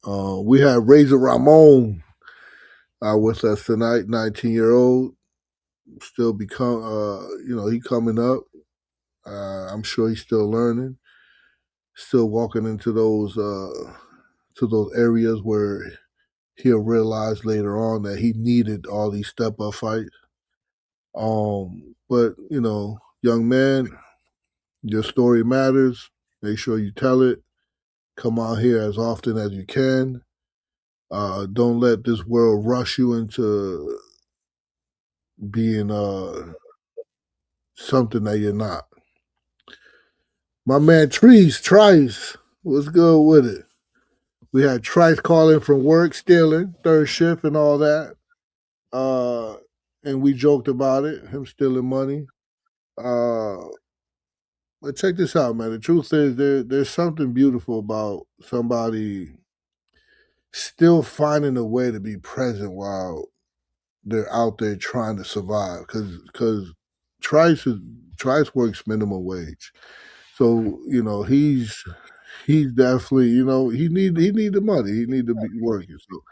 We have Razor Ramon with us tonight, 19-year-old. Still he coming up. I'm sure he's still learning, still walking into those areas where he'll realize later on that he needed all these step-up fights. But young man, your story matters. Make sure you tell it. Come out here as often as you can. Don't let this world rush you into being something that you're not. My man Trice, what's good with it? We had Trice calling from work, stealing, third shift and all that. And we joked about it, him stealing money. But check this out, man. The truth is there's something beautiful about somebody still finding a way to be present while they're out there trying to survive. Because Trice works minimum wage. So, he's definitely, he need the money. He need to be working. So,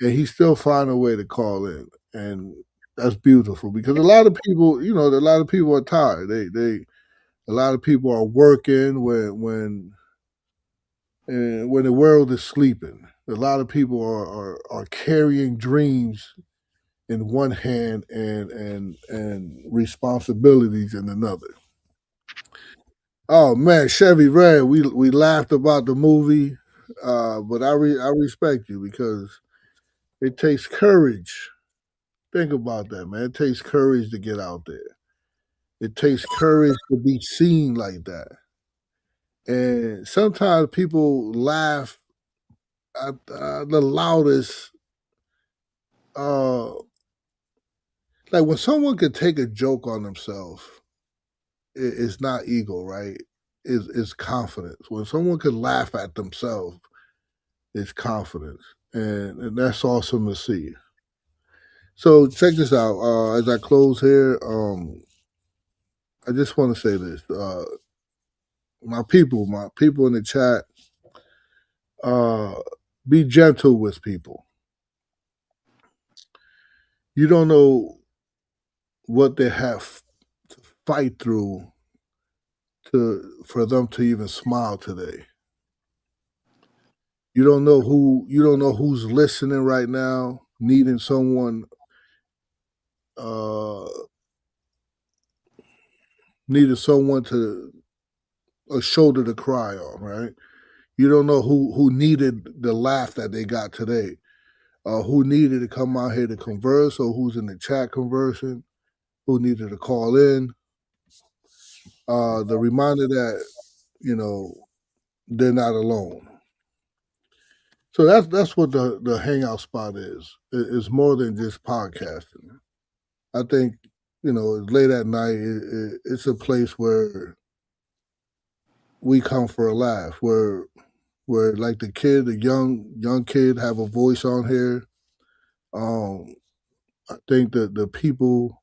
and he still find a way to call in. And that's beautiful because a lot of people, are tired. A lot of people are working when the world is sleeping. A lot of people are carrying dreams in one hand and responsibilities in another. Oh man, Chevy Red, we laughed about the movie, but I respect you because it takes courage. Think about that, man. It takes courage to get out there. It takes courage to be seen like that. And sometimes people laugh at the loudest. Like when someone could take a joke on themselves, it's not ego, right? It's confidence. When someone could laugh at themselves, it's confidence, and that's awesome to see. So check this out. As I close here, I just want to say this. My people in the chat, be gentle with people. You don't know what they have to fight through for them to even smile today. You don't know who's listening right now, needing someone to a shoulder to cry on, right? You don't know who needed the laugh that they got today, who needed to come out here to converse, or who's in the chat conversing, who needed to call in. The reminder that they're not alone. So that's what the hangout spot is. It's more than just podcasting. I think late at night. It's a place where we come for a laugh. Where like the young kid have a voice on here. I think that the people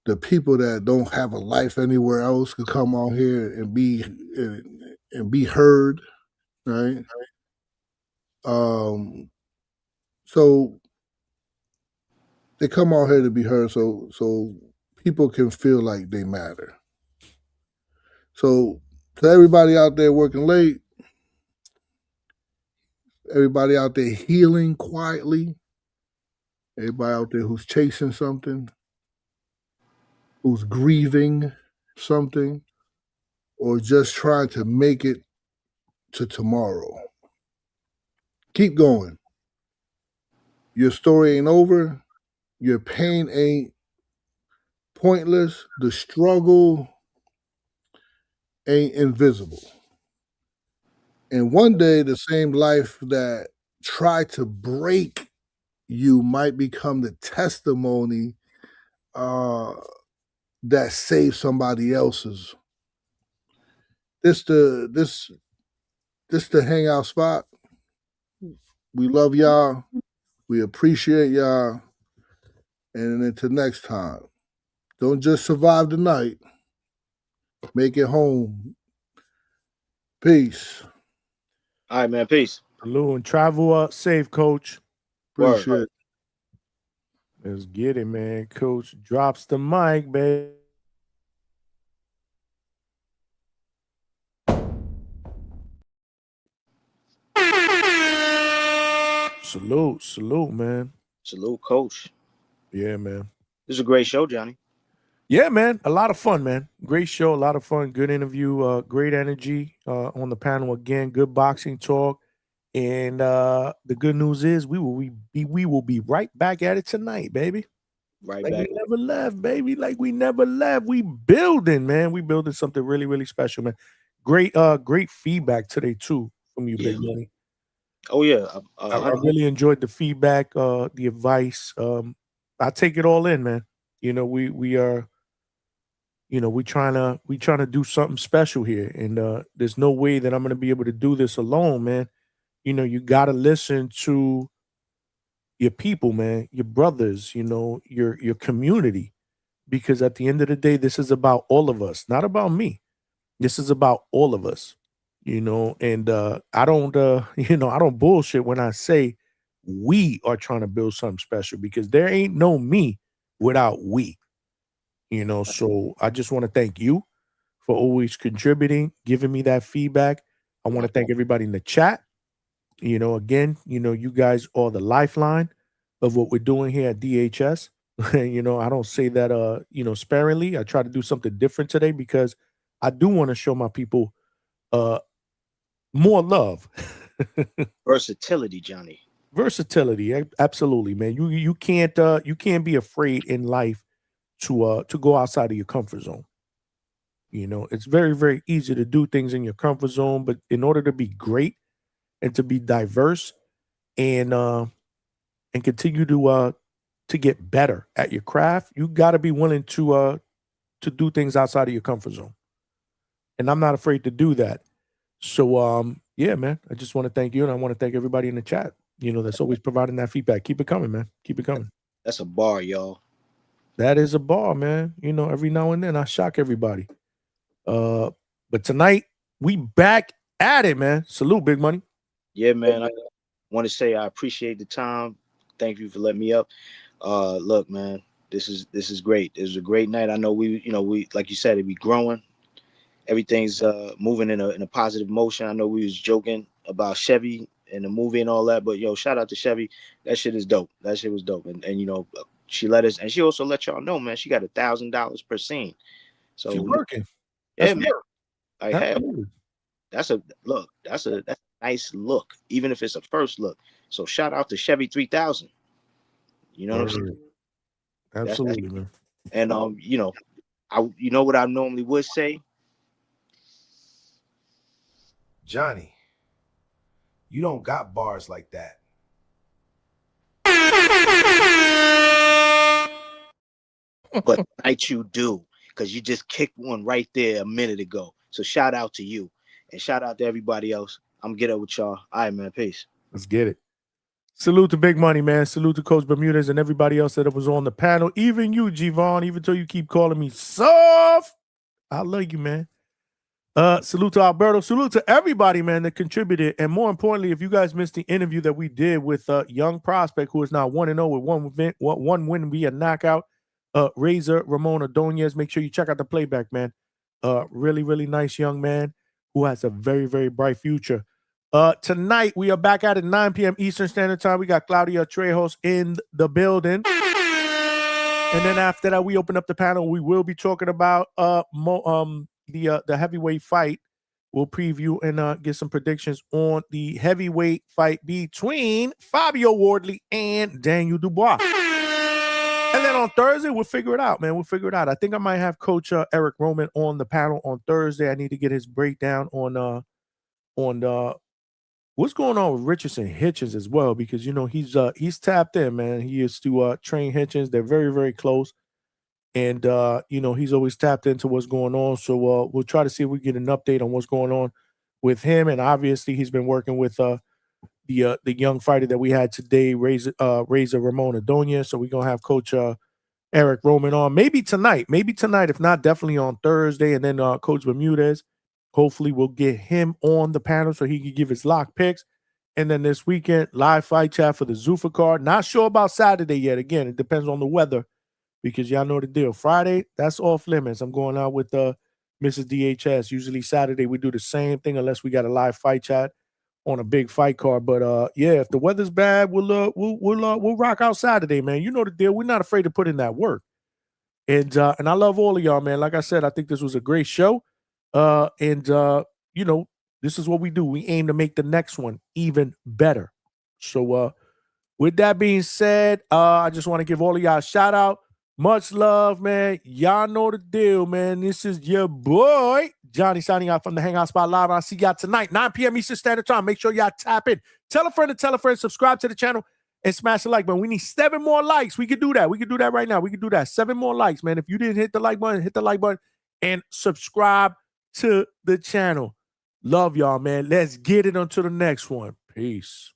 that don't have a life anywhere else could come on here and be heard, right? So they come out here to be heard, so people can feel like they matter. So to everybody out there working late, everybody out there healing quietly, everybody out there who's chasing something, who's grieving something, or just trying to make it to tomorrow. Keep going. Your story ain't over. Your pain ain't pointless. The struggle ain't invisible. And one day, the same life that tried to break you might become the testimony that saved somebody else's. This the hangout spot. We love y'all. We appreciate y'all. And until next time, don't just survive the night. Make it home. Peace. All right, man. Peace. Salute and travel safe, coach. Appreciate it. Let's get it, man. Coach drops the mic, baby. Salute, man. Salute, coach. Yeah, man. This is a great show, Johnny. Yeah, man. A lot of fun, man. Great show, a lot of fun. Good interview, great energy on the panel again. Good boxing talk. And the good news is we will be right back at it tonight, baby. Right like back. we never left, baby. Like we never left. We building, man. We building something really, really special, man. Great feedback today too from you, Yeah. Big Money. Oh yeah. I really enjoyed the feedback, the advice. I take it all in, man. You know, we are, you know, we trying to do something special here, and there's no way that I'm gonna be able to do this alone, man. You know, you gotta listen to your people, man, your brothers, you know, your community, because at the end of the day, this is about all of us, not about me. This is about all of us, you know, and I don't you know, I don't bullshit when I say we are trying to build something special, because there ain't no me without we, you know. So I just want to thank you for always contributing, giving me that feedback. I want to thank everybody in the chat. You know, again, you know, you guys are the lifeline of what we're doing here at DHS. You know, I don't say that you know, sparingly. I try to do something different today because I do want to show my people more love. Versatility, Johnny. Versatility, absolutely, man. You can't be afraid in life to go outside of your comfort zone. You know, it's very, very easy to do things in your comfort zone, but in order to be great and to be diverse and continue to get better at your craft, you got to be willing to do things outside of your comfort zone. And I'm not afraid to do that. So yeah, man, I just want to thank you, and I want to thank everybody in the chat, you know, that's always providing that feedback. Keep it coming, man. Keep it coming. That's a bar, y'all. That is a bar, man. You know, every now and then I shock everybody. But tonight we back at it, man. Salute, Big Money. Yeah, man. I want to say I appreciate the time. Thank you for letting me up. Look, man, this is great. It was a great night. I know we like you said, it be growing. Everything's moving in a positive motion. I know we was joking about Chevy and the movie and all that, but yo, shout out to Chevy. That shit is dope. That shit was dope. And you know, she let us, and she also let y'all know, man, she got $1,000 per scene. So She's working. Yeah, That's man. work. I have. That's a nice look, even if it's a first look. So shout out to Chevy 3000. You know what I'm saying? Absolutely, man. And you know, you know what I normally would say? Johnny, you don't got bars like that. But tonight you do, because you just kicked one right there a minute ago. So shout out to you, and shout out to everybody else. I'm get up with y'all. All right, man. Peace. Let's get it. Salute to Big Money, man. Salute to Coach Bermudez and everybody else that was on the panel. Even you, G-Von, even though you keep calling me soft. I love you, man. Salute to Alberto. Salute to everybody, man, that contributed. And more importantly, if you guys missed the interview that we did with young prospect who is now 1-0 with one win via knockout, Razor Ramon Ordonez, make sure you check out the playback, man. Really, really nice young man who has a very, very bright future. Tonight, we are back at 9 p.m. Eastern Standard Time. We got Claudia Trejos in the building. And then after that, we open up the panel. We will be talking about the heavyweight fight. We'll preview and get some predictions on the heavyweight fight between Fabio Wardley and Daniel Dubois. And then on Thursday, we'll figure it out, man. We'll figure it out. I think I might have Coach Eric Roman on the panel on Thursday. I need to get his breakdown on what's going on with Richardson Hitchens as well, because you know he's tapped in, man. He is to train Hitchens. They're very, very close. And you know, he's always tapped into what's going on. So we'll try to see if we get an update on what's going on with him. And obviously he's been working with the young fighter that we had today, Razor Ramon Ordonez. So we're gonna have Coach Eric Roman on maybe tonight, if not definitely on Thursday. And then Coach Bermudez, hopefully we'll get him on the panel so he can give his lock picks. And then this weekend, live fight chat for the Zufa card. Not sure about Saturday yet. Again, it depends on the weather, because y'all know the deal. Friday, that's off limits. I'm going out with Mrs. DHS. Usually Saturday we do the same thing unless we got a live fight chat on a big fight card. But yeah, if the weather's bad, we'll rock out Saturday, man. You know the deal. We're not afraid to put in that work. And I love all of y'all, man. Like I said, I think this was a great show. You know, this is what we do. We aim to make the next one even better. So with that being said, I just want to give all of y'all a shout out. Much love, man. Y'all know the deal, man. This is your boy, Johnny, signing out from the Hangout Spot Live. I'll see y'all tonight, 9 p.m. Eastern Standard Time. Make sure y'all tap in. Tell a friend to tell a friend. Subscribe to the channel and smash the like button. We need 7 more likes. We could do that. We could do that right now. We could do that. 7 more likes, man. If you didn't hit the like button, hit the like button and subscribe to the channel. Love y'all, man. Let's get it until the next one. Peace.